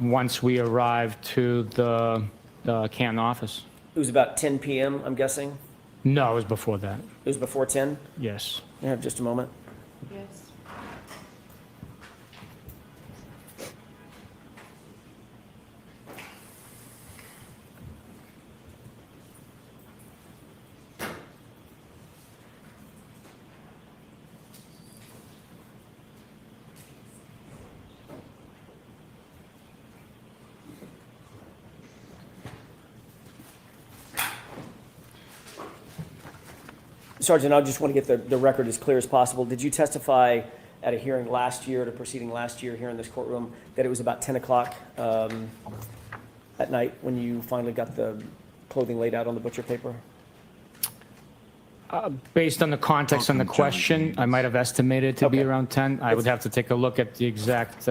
once we arrived to the Canton office. It was about 10 p.m., I'm guessing? No, it was before that. It was before 10? Yes. You have just a moment. Yes. Sergeant, I just want to get the record as clear as possible. Did you testify at a hearing last year, at a proceeding last year here in this courtroom, that it was about 10 o'clock at night when you finally got the clothing laid out on the butcher paper? Based on the context on the question, I might have estimated to be around 10. I would have to take a look at the exact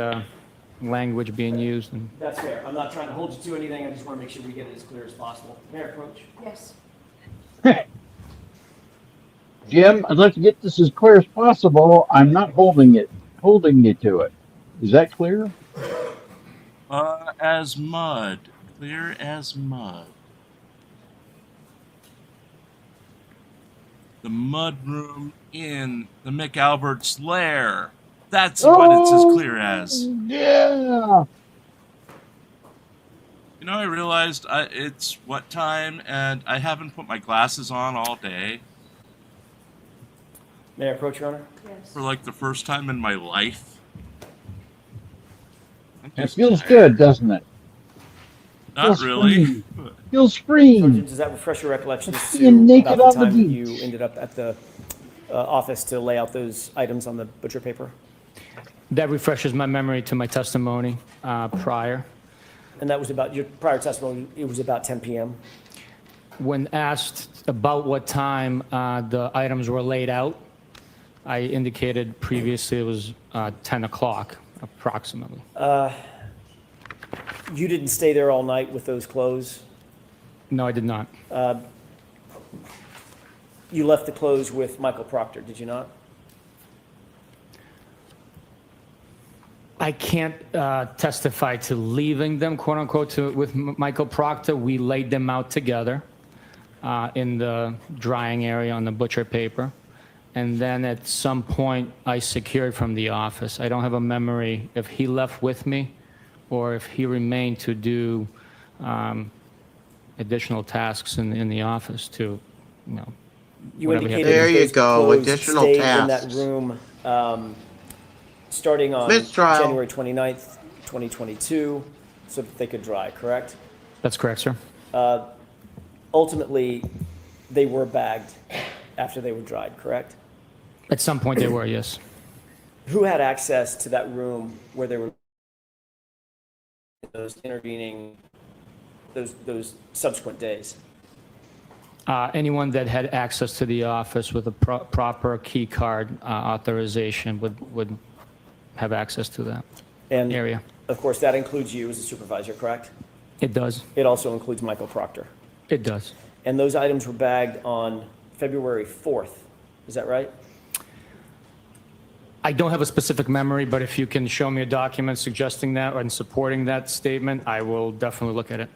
language being used. That's fair. I'm not trying to hold you to anything. I just want to make sure we get it as clear as possible. May I approach? Yes. Jim, I'd like to get this as clear as possible. I'm not holding you to it. Is that clear? As mud. Clear as mud. The mud room in the McAlbert's lair. That's what it's as clear as. Yeah. You know, I realized it's what time, and I haven't put my glasses on all day. May I approach, Your Honor? Yes. For like the first time in my life. It feels good, doesn't it? Not Feels really. free. Feels free. Sergeant, does that refresh your recollections Being to naked about the on the time that beach. you ended up at the office to lay out those items on the butcher paper? That refreshes my memory to my testimony prior. And that was about, your prior testimony, it was about 10 p.m.? When asked about what time the items were laid out, I indicated previously it was 10 o'clock approximately. You didn't stay there all night with those clothes? No, I did not. You left the clothes with Michael Proctor, did you not? I can't testify to leaving them, quote unquote, with Michael Proctor. We laid them out together in the drying area on the butcher paper. And then at some point, I secured from the office. I don't have a memory if he left with me or if he remained to do additional tasks in the office to, you know. You whatever he had indicated to There do. you those go, clothes additional stayed tasks. in that room starting on Mistrial. January 29th, 2022, so that they could dry, correct? That's correct, sir. Ultimately, they were bagged after they were dried, correct? At some point they were, yes. Who had access to that room where they were those intervening, those subsequent days? Anyone that had access to the office with a proper key card authorization would have access to that And area. of course, that includes you as a supervisor, correct? It does. It also includes Michael Proctor. It does. And those items were bagged on February 4th, is that right? I don't have a specific memory, but if you can show me a document suggesting that and supporting that statement, I will definitely look at it.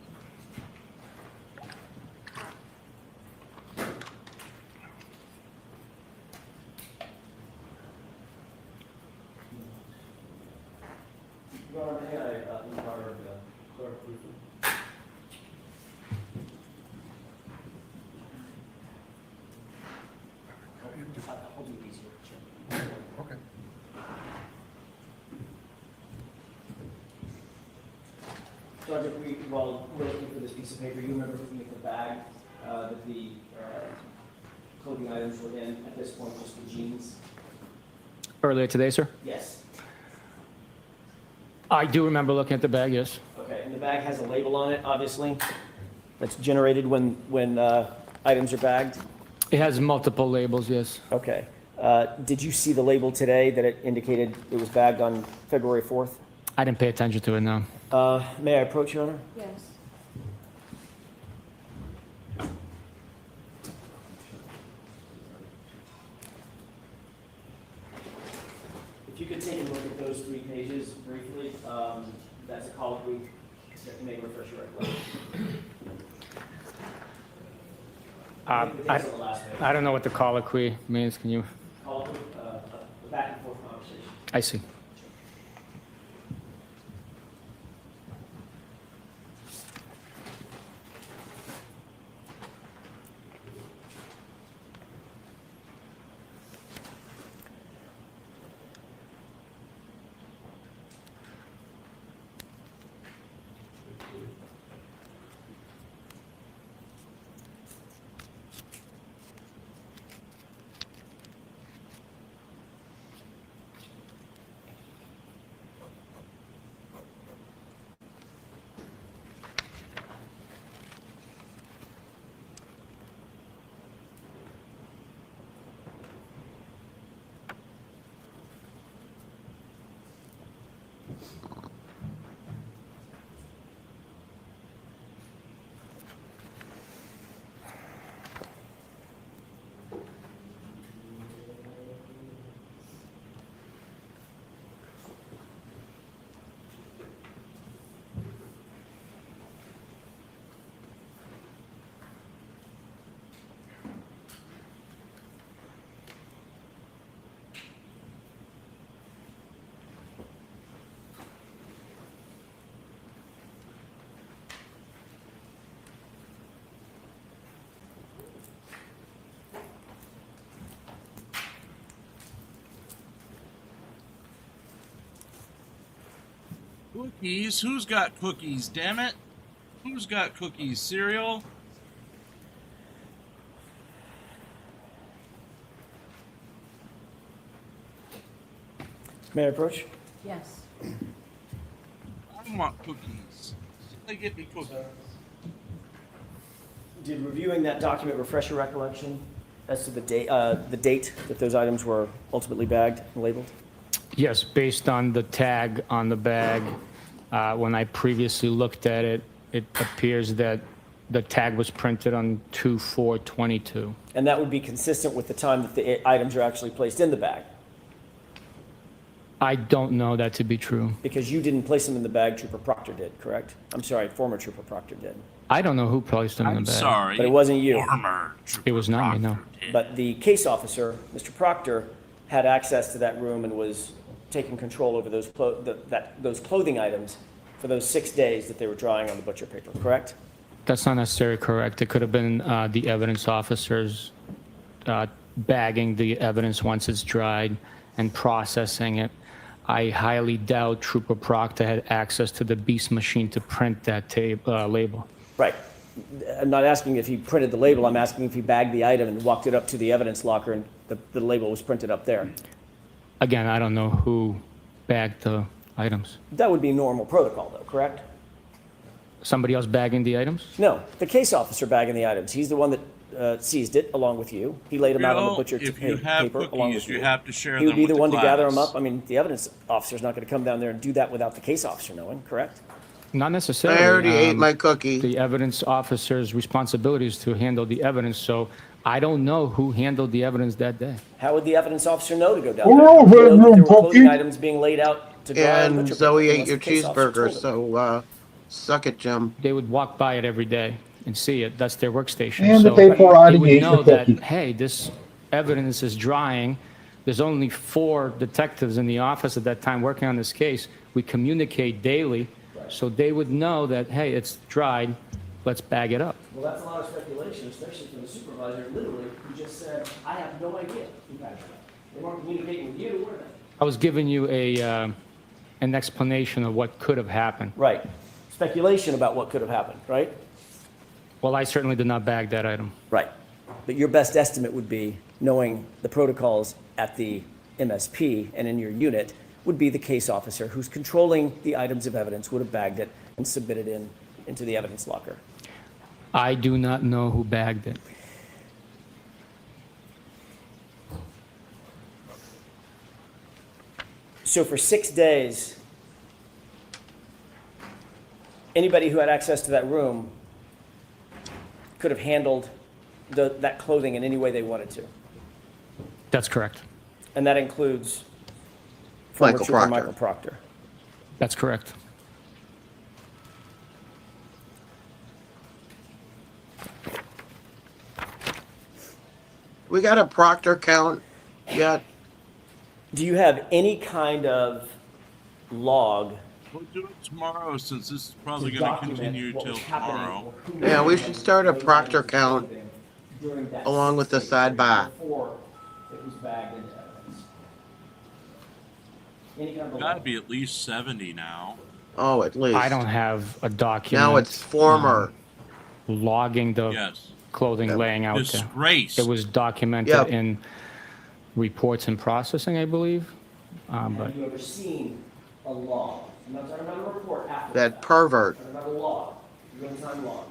Sergeant, while we're looking for this piece of paper, you remember looking at the bag that the clothing items were in at this point, just the jeans? Earlier today, sir? Yes. I do remember looking at the bag, yes. Okay, and the bag has a label on it, obviously, that's generated when items are bagged? It has multiple labels, yes. Okay. Did you see the label today that it indicated it was bagged on February 4th? I didn't pay attention to it, no. May I approach, Your Honor? Yes. If you could take a look at those 3 pages briefly, that's a colloquy that may refresh your recollection. I don't know what the colloquy means. Can you? Colloquy, a back and forth conversation. I see. Cookies? Who's got cookies? Damn it! Who's got cookies? Cereal? May I approach? Yes. I want cookies. They get me cookies. Did reviewing that document refresh your recollection as to the date that those items were ultimately bagged and labeled? Yes, based on the tag on the bag, when I previously looked at it, it appears that the tag was printed on 2/4/22. And that would be consistent with the time that the items are actually placed in the bag? I don't know that to be true. Because you didn't place them in the bag, Trooper Proctor did, correct? I'm sorry, former Trooper Proctor did. I don't know who placed them in the I'm bag. sorry. But it wasn't you. Former It was not me, no. But the case officer, Mr. Proctor, had access to that room and was taking control over those clothing items for those 6 days that they were drying on the butcher paper, correct? That's not necessarily correct. It could have been the evidence officers bagging the evidence once it's dried and processing it. I highly doubt Trooper Proctor had access to the beast machine to print that label. Right. I'm not asking if he printed the label. I'm asking if he bagged the item and walked it up to the evidence locker and the label was printed up there. Again, I don't know who bagged the items. That would be normal protocol, though, correct? Somebody else bagging the items? No, the case officer bagging the items. He's the one that seized it along with you. He laid them out on the butcher paper along with you. You have to share He would them be with the the one to gather them class. up. I mean, the evidence officer's not going to come down there and do that without the case officer knowing, correct? Not necessarily. I already ate my cookie. The evidence officer's responsibility is to handle the evidence, so I don't know who handled the evidence that day. How would the evidence officer know to go down there? How would he know that there were clothing items being laid out to dry on the And butcher Zoe paper ate unless your the case officer cheeseburger, told him? so suck it, Jim. They would walk by it every day and see it. That's their workstation. And so the paper ID they would ate know the that, cookie. hey, this evidence is drying. There's only 4 detectives in the office at that time working on this case. We communicate daily, so they would know that, hey, it's dried. Let's bag it up. Well, that's a lot of speculation, especially from the supervisor, literally, who just said, I have no idea who bagged it up. They weren't communicating with you, were they? I was giving you an explanation of what could have happened. Right. Speculation about what could have happened, right? Well, I certainly did not bag that item. Right. But your best estimate would be, knowing the protocols at the MSP and in your unit, would be the case officer who's controlling the items of evidence would have bagged it and submitted into the evidence locker. I do not know who bagged it. So for 6 days, anybody who had access to that room could have handled that clothing in any way they wanted to. That's correct. And that includes former Michael Trooper Proctor. Michael Proctor. That's correct. We got a Proctor count yet? Do you have any kind of log? We'll do it tomorrow since this is probably To going to document continue what till was happening tomorrow. or who Yeah, we was should start a Proctor count during that along with the 6 days sidebah. before it was bagged into evidence? Any kind of a Got to log? be at least 70 now. Oh, at least. I don't have a document. Now it's former. Logging the Yes. clothing laying out there. Disgrace. It was documented Yep. in reports and processing, I believe. But Have you ever seen a log? I'm not talking about a report after the That fact. pervert. I'm talking about a log, real-time log,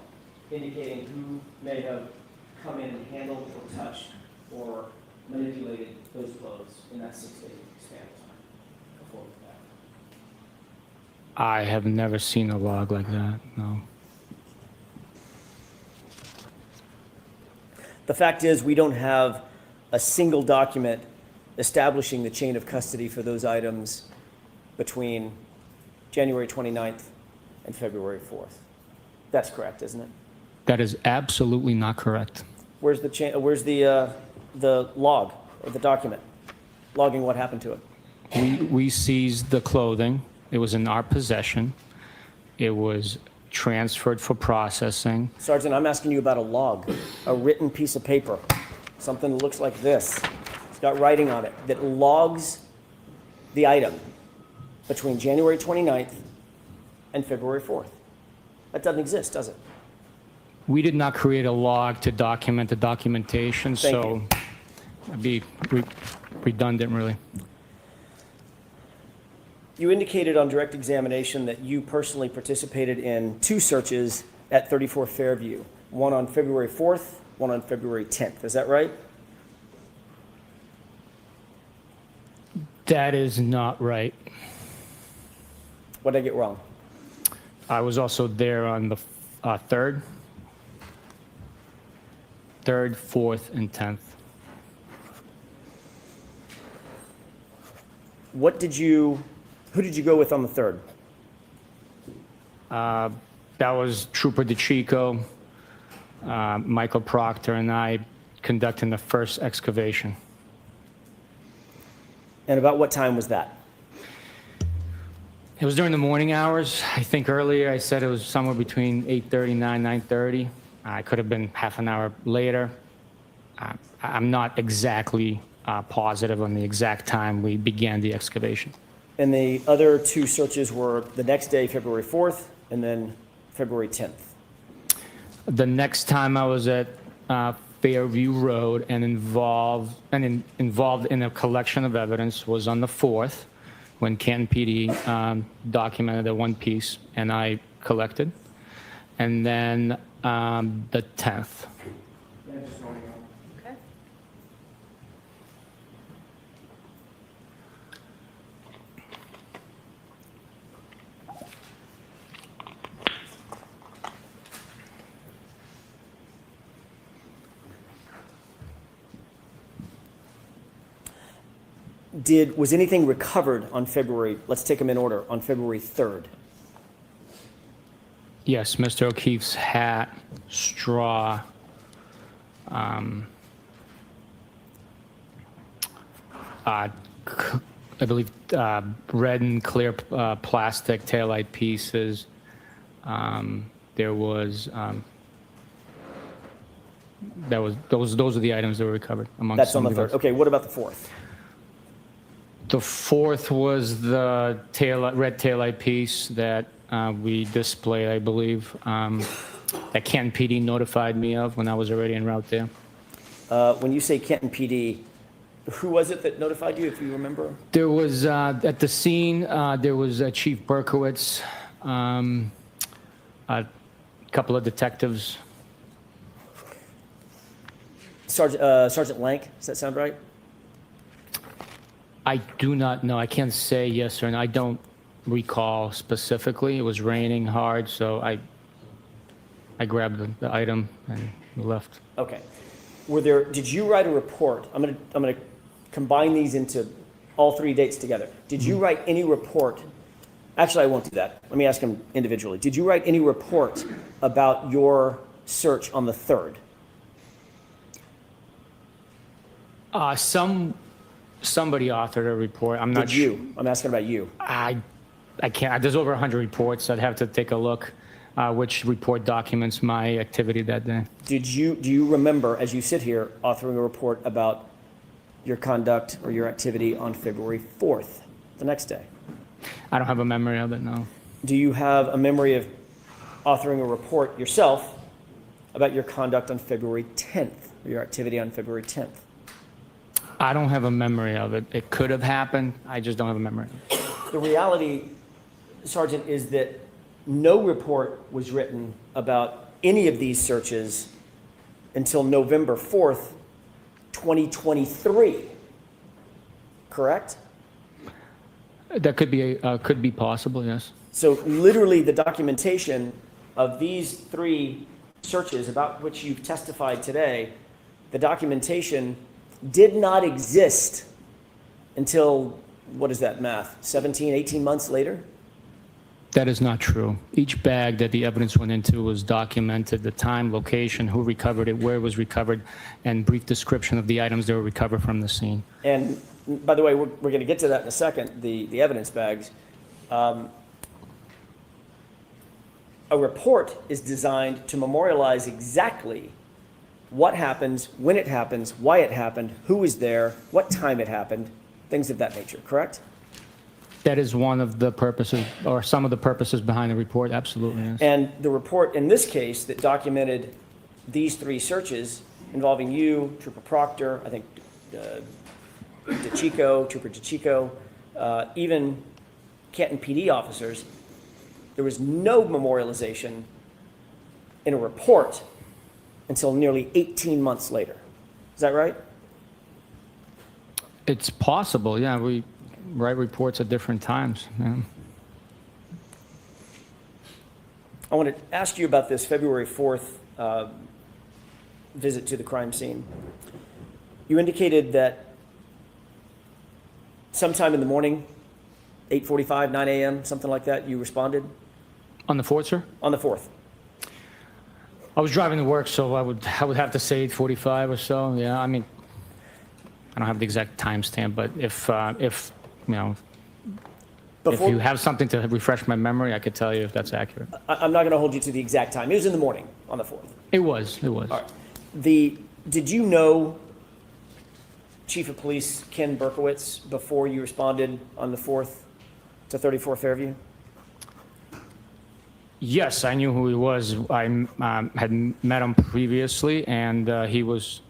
indicating who may have come in and handled or touched or manipulated those clothes in that 6-day span of time before the fact. I have never seen a log like that, no. The fact is, we don't have a single document establishing the chain of custody for those items between January 29th and February 4th. That's correct, isn't it? That is absolutely not correct. Where's the log or the document logging what happened to it? We seized the clothing. It was in our possession. It was transferred for processing. Sergeant, I'm asking you about a log, a written piece of paper, something that looks like this. It's got writing on it that logs the item between January 29th and February 4th. That doesn't exist, does it? We did not create a log to document the documentation, Thank so it'd be redundant, really. You indicated on direct examination that you personally participated in 2 searches at 34 Fairview, one on February 4th, one on February 10th. Is that right? That is not right. What did I get wrong? I was also there on the 3rd, 4th, and 10th. Who did you go with on the 3rd? That was Trooper DeChico, Michael Proctor, and I conducting the first excavation. And about what time was that? It was during the morning hours. I think earlier I said it was somewhere between 8:39, 9:30. I could have been half an hour later. I'm not exactly positive on the exact time we began the excavation. And the other 2 searches were the next day, February 4th, and then February 10th. The next time I was at Fairview Road and involved in a collection of evidence was on the 4th, when Canton PD documented a 1 piece and I collected, and then the 10th. Okay. Was anything recovered on February, let's take them in order, on February 3rd? Yes, Mr. O'Keefe's hat, straw, I believe red and clear plastic taillight pieces. There was those are the items that were recovered amongst. That's on the some of 3rd. Okay, what about the 4th? The 4th was the red taillight piece that we displayed, I believe, that Canton PD notified me of when I was already en route there. When you say Canton PD, who was it that notified you, if you remember? There was, at the scene, there was Chief Berkowitz, a couple of detectives. Sergeant Lank, does that sound right? I do not know. I can't say yes or no. I don't recall specifically. It was raining hard, so I grabbed the item and left. Okay. Did you write a report? I'm gonna combine these into all 3 dates together. Did you write any report? Actually, I won't do that. Let me ask them individually. Did you write any report about your search on the 3rd? Somebody authored a report. I'm not sure. I'm asking about you. I can't. There's over 100 reports. I'd have to take a look which report documents my activity that day. Do you remember, as you sit here, authoring a report about your conduct or your activity on February 4th, the next day? I don't have a memory of it, no. Do you have a memory of authoring a report yourself about your conduct on February 10th, or your activity on February 10th? I don't have a memory of it. It could have happened. I just don't have a memory. The reality, Sergeant, is that no report was written about any of these searches until November 4th, 2023. Correct? That could be possible, yes. So literally the documentation of these 3 searches about which you've testified today, the documentation did not exist until, what is that math, 17, 18 months later? That is not true. Each bag that the evidence went into was documented, the time, location, who recovered it, where it was recovered, and brief description of the items that were recovered from the scene. And by the way, we're going to get to that in a second, the evidence bags. A report is designed to memorialize exactly what happens, when it happens, why it happened, who was there, what time it happened, things of that nature, correct? That is one of the purposes, or some of the purposes behind the report, absolutely, yes. And the report in this case that documented these 3 searches involving you, Trooper Proctor, I think Trooper DeChico, even Canton PD officers, there was no memorialization in a report until nearly 18 months later. Is that right? It's possible, yeah. We write reports at different times. Yeah. I want to ask you about this February 4th visit to the crime scene. You indicated that sometime in the morning, 8:45, 9 a.m., something like that, you responded? On the 4th, sir? On the 4th. I was driving to work, so I would have to say 8:45 or so. Yeah, I mean, I don't have the exact timestamp, but if you know, if you have something to refresh my memory, I could tell you if that's accurate. I'm not going to hold you to the exact time. It was in the morning on the 4th. It was. All right. Did you know Chief of Police Ken Berkowitz before you responded on the 4th to 34 Fairview? Yes, I knew who he was. I had met him previously, and he was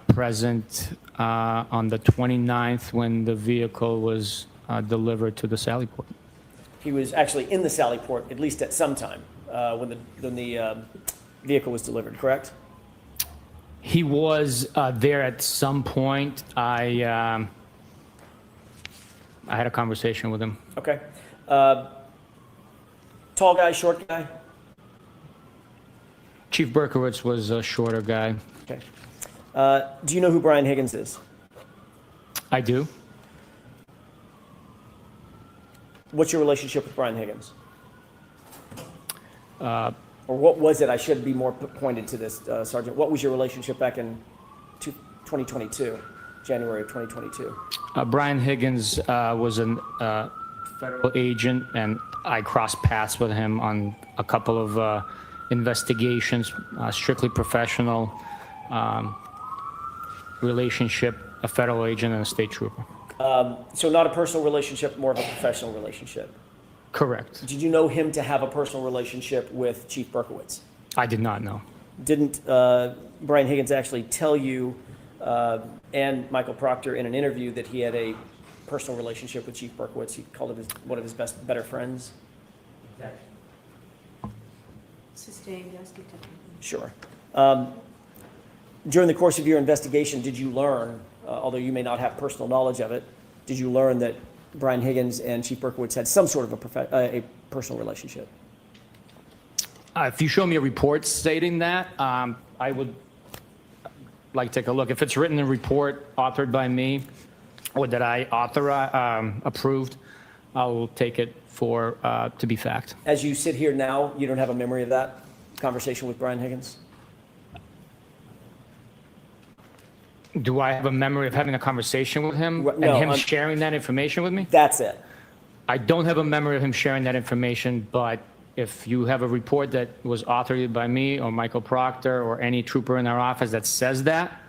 present on the 29th when the vehicle was delivered to the Sally Port. He was actually in the Sally Port, at least at some time, when the vehicle was delivered, correct? He was there at some point. I had a conversation with him. Okay. Tall guy, short guy? Chief Berkowitz was a shorter guy. Okay. Do you know who Brian Higgins is? I do. What's your relationship with Brian Higgins? Or what was it? I should be more pointed to this, Sergeant. What was your relationship back in 2022, January of 2022? Brian Higgins was a federal agent, and I crossed paths with him on a couple of investigations, strictly professional relationship, a federal agent and a state trooper. So not a personal relationship, more of a professional relationship? Correct. Did you know him to have a personal relationship with Chief Berkowitz? I did not know. Didn't Brian Higgins actually tell you and Michael Proctor in an interview that he had a personal relationship with Chief Berkowitz? He called it one of his better friends? Sustained, yes. Sure. During the course of your investigation, did you learn, although you may not have personal knowledge of it, did you learn that Brian Higgins and Chief Berkowitz had some sort of a personal relationship? If you show me a report stating that, I would like to take a look. If it's written in a report authored by me or that I approved, I will take it for to be fact. As you sit here now, you don't have a memory of that conversation with Brian Higgins? Do I have a memory of having a conversation with him and him sharing that information with me? That's it. I don't have a memory of him sharing that information, but if you have a report that was authored by me or Michael Proctor or any trooper in our office that says that,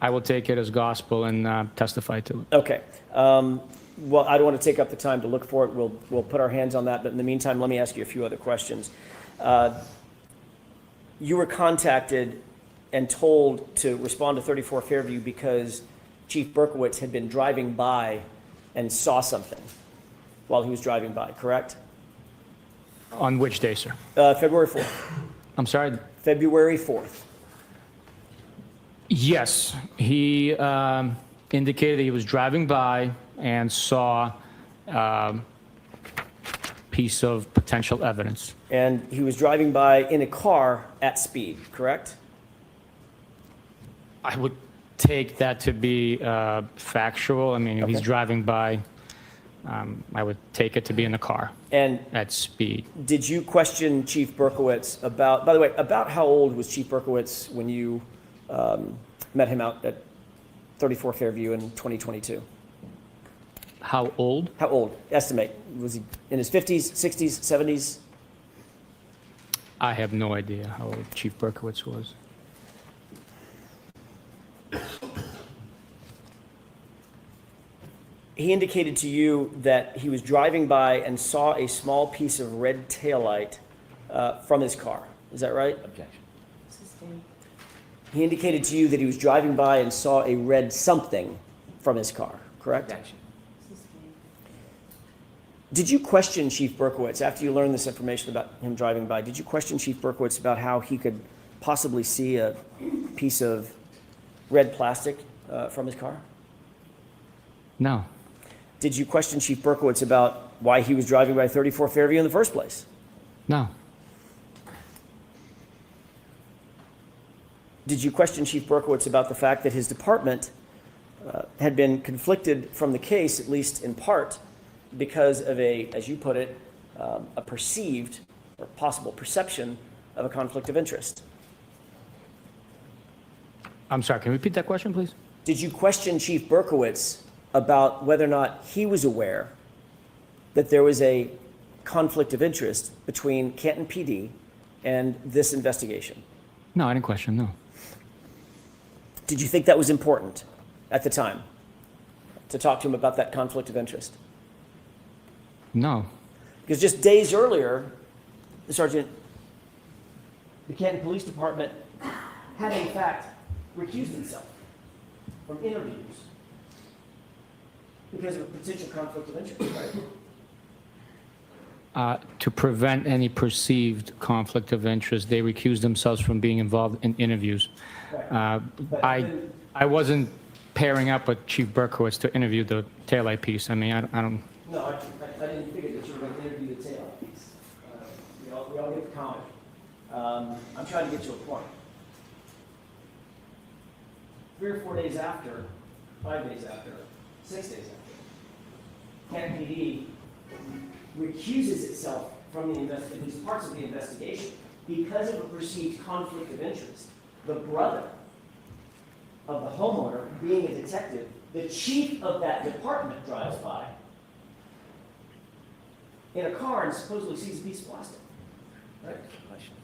I will take it as gospel and testify to it. Okay. Well, I don't want to take up the time to look for it. We'll put our hands on that. But in the meantime, let me ask you a few other questions. You were contacted and told to respond to 34 Fairview because Chief Berkowitz had been driving by and saw something while he was driving by, correct? On which day, sir? February 4th. I'm sorry? February 4th. Yes. He indicated that he was driving by and saw a piece of potential evidence. And he was driving by in a car at speed, correct? I would take that to be factual. I mean, if he's driving by, I would take it to be in a car and at speed. Did you question Chief Berkowitz about, by the way, about how old was Chief Berkowitz when you met him out at 34 Fairview in 2022? How old? How old? Estimate. Was he in his 50s, 60s, 70s? I have no idea how old Chief Berkowitz was. he indicated to you that he was driving by and saw a small piece of red taillight from his car. Is that right? Objection. He indicated to you that he was driving by and saw a red something from his car, correct? Objection. Did you question Chief Berkowitz after you learned this information about him driving by? Did you question Chief Berkowitz about how he could possibly see a piece of red plastic from his car? No. Did you question Chief Berkowitz about why he was driving by 34 Fairview in the first place? No. Did you question Chief Berkowitz about the fact that his department had been conflicted from the case, at least in part, because of a, as you put it, a perceived or possible perception of a conflict of interest? I'm sorry, can you repeat that question, please? Did you question Chief Berkowitz about whether or not he was aware that there was a conflict of interest between Canton PD and this investigation? No, I didn't question, no. Did you think that was important at the time to talk to him about that conflict of interest? No. Because just days earlier, the Sergeant, the Canton Police Department had in fact recused himself from interviews because of a potential conflict of interest, right? To prevent any perceived conflict of interest, they recused themselves from being involved in interviews. I wasn't pairing up with Chief Berkowitz to interview the taillight piece. I mean, I don't. No, I didn't figure that you were going to interview the taillight piece. We all get the comment. I'm trying to get to a point. 3 or 4 days after, 5 days after, 6 days after, Canton PD recuses itself from these parts of the investigation because of a perceived conflict of interest. The brother of the homeowner, being a detective, the chief of that department drives by in a car and supposedly sees a piece of plastic. Right? Question.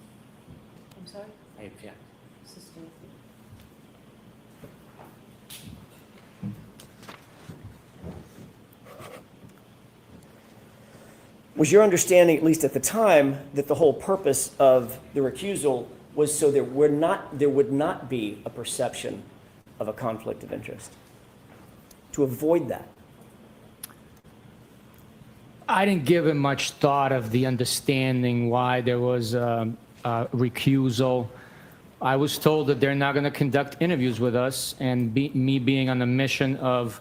I'm sorry? I object. Sustained. Was your understanding, at least at the time, that the whole purpose of the recusal was so there would not be a perception of a conflict of interest? To avoid that? I didn't give it much thought of the understanding why there was a recusal. I was told that they're not going to conduct interviews with us, and me being on the mission of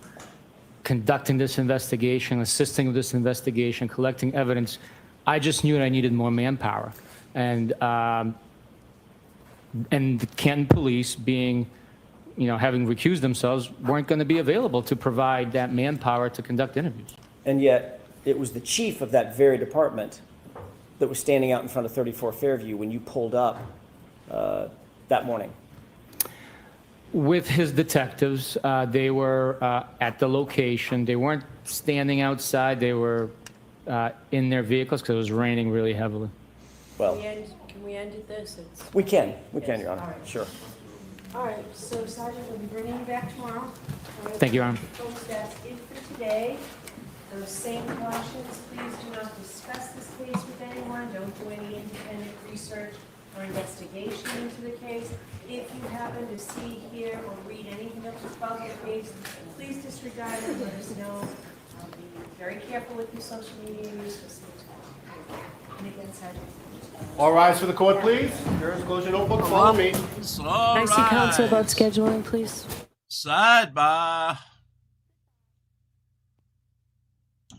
conducting this investigation, assisting with this investigation, collecting evidence, I just knew that I needed more manpower. And the Canton Police, being, having recused themselves, weren't going to be available to provide that manpower to conduct interviews. And yet, it was the chief of that very department that was standing out in front of 34 Fairview when you pulled up that morning. With his detectives, they were at the location. They weren't standing outside. They were in their vehicles because it was raining really heavily. Well, Can we end at this? we can, Your Honor. All right. Sure. All right, so Sergeant, we'll be bringing you back tomorrow. All right, Thank you, Your Honor. Folks, that's it for today. Those same cautions, please do not discuss this case with anyone. Don't do any independent research or investigation into the case. If you happen to see, hear, or read anything else about the case, please disregard it, let us know. Be very careful with your social media use. And again, Sergeant. All rise for the court, please. Jurors, close your notebook. Follow me. Oh, Can I see counsel about scheduling, please? Sidebar.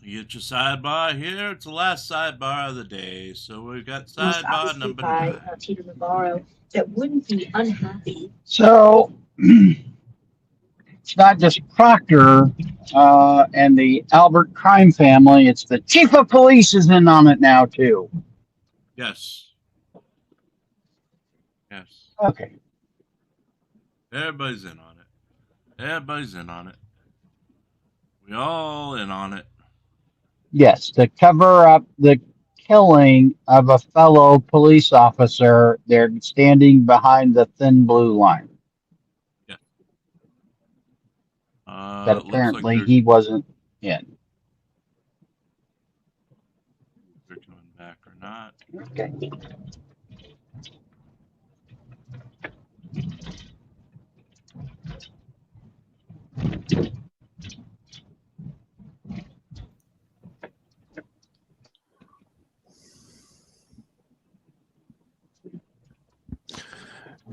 You get your sidebar here. It's the last sidebar of the day. So we've got sidebar number 9. Tita Navarro, that wouldn't be unhappy. So it's not just Proctor and the Albert crime family. It's the chief of police is in on it now too. Yes. Yes. Okay. Everybody's in on it. Everybody's in on it. We all in on it. Yes, to cover up the killing of a fellow police officer. They're standing behind the thin blue line. Yeah. That apparently he wasn't in. If they're coming back or not. Okay.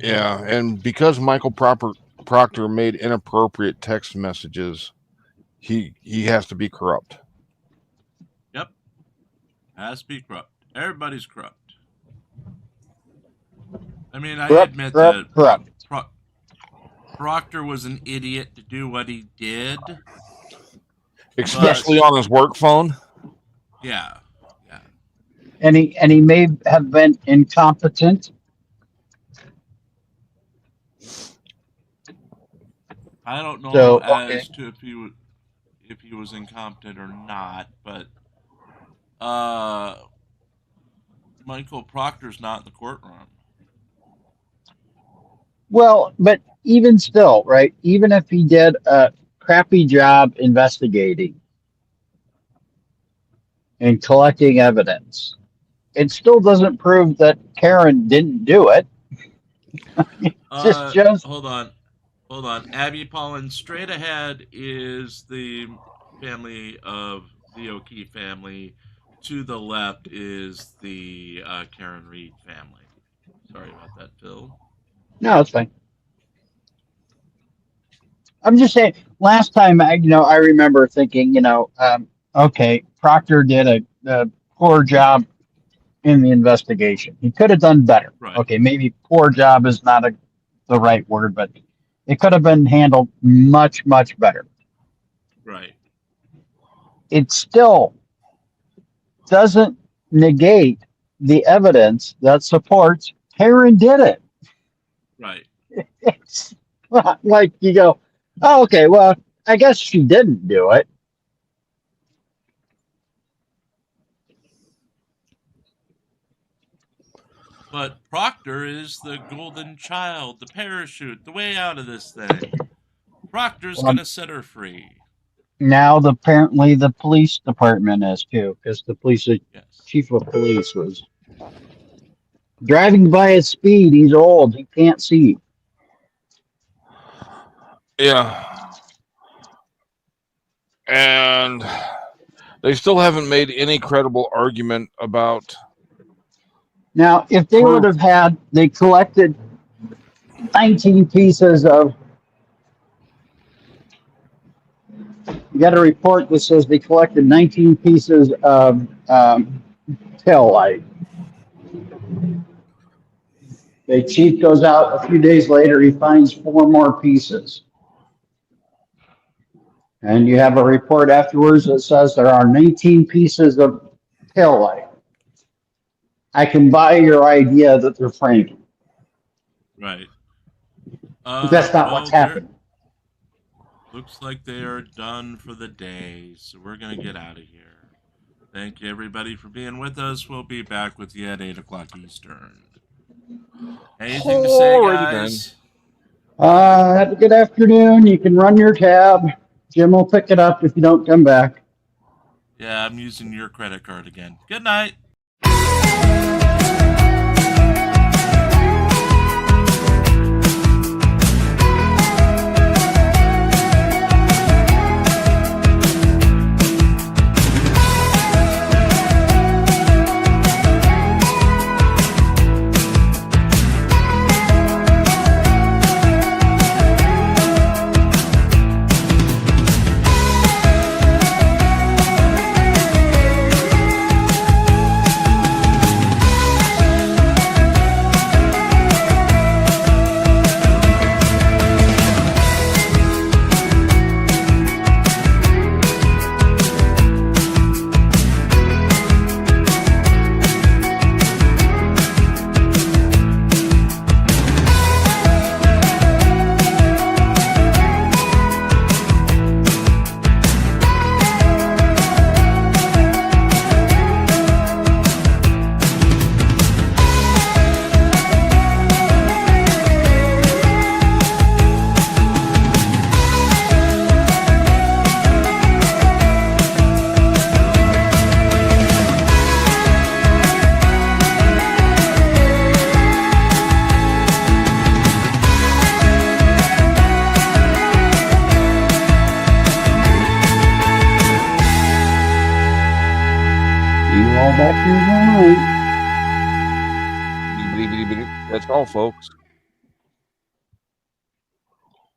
Yeah, and because Michael Proctor made inappropriate text messages, he has to be corrupt. Yep. Has to be corrupt. Everybody's corrupt. I mean, I admit that Proctor was an idiot to do what he did. Especially on his work phone. Yeah. And he may have been incompetent. I don't know So, as to if he was incompetent or not, but Michael Proctor's not in the courtroom. Well, but even still, right? Even if he did a crappy job investigating and collecting evidence, it still doesn't prove that Karen didn't do it. Just hold on. Abby Pollen, straight ahead is the family of the O'Keefe family. To the left is the Karen Reed family. Sorry about that, Phil. No, it's fine. I'm just saying. Last time, I remember thinking, okay, Proctor did a poor job in the investigation. He could have done better. Right. Okay, maybe poor job is not the right word, but it could have been handled much, much better. Right. It still doesn't negate the evidence that supports Karen did it. Right. It's like you go, oh, okay, well, I guess she didn't do it. But Proctor is the golden child, the parachute, the way out of this thing. Proctor's going to set her free. Now, apparently, the police department is too, because the chief of police was driving by at speed. He's old. He can't see. Yeah. And they still haven't made any credible argument about. Now, if they would have they collected 19 pieces of. You got a report that says they collected 19 pieces of tail light. The chief goes out a few days later, he finds 4 more pieces. And you have a report afterwards that says there are 19 pieces of tail light. I can buy your idea that they're framing. Right. But that's not what's happening. Looks like they are done for the day, so we're going to get out of here. Thank you, everybody, for being with us. We'll be back with you at 8 o'clock Eastern. Anything to say, guys? Have a good afternoon. You can run your tab. Jim will pick it up if you don't come back. Yeah, I'm using your credit card again. Good night. you all back here tomorrow night. That's all, folks.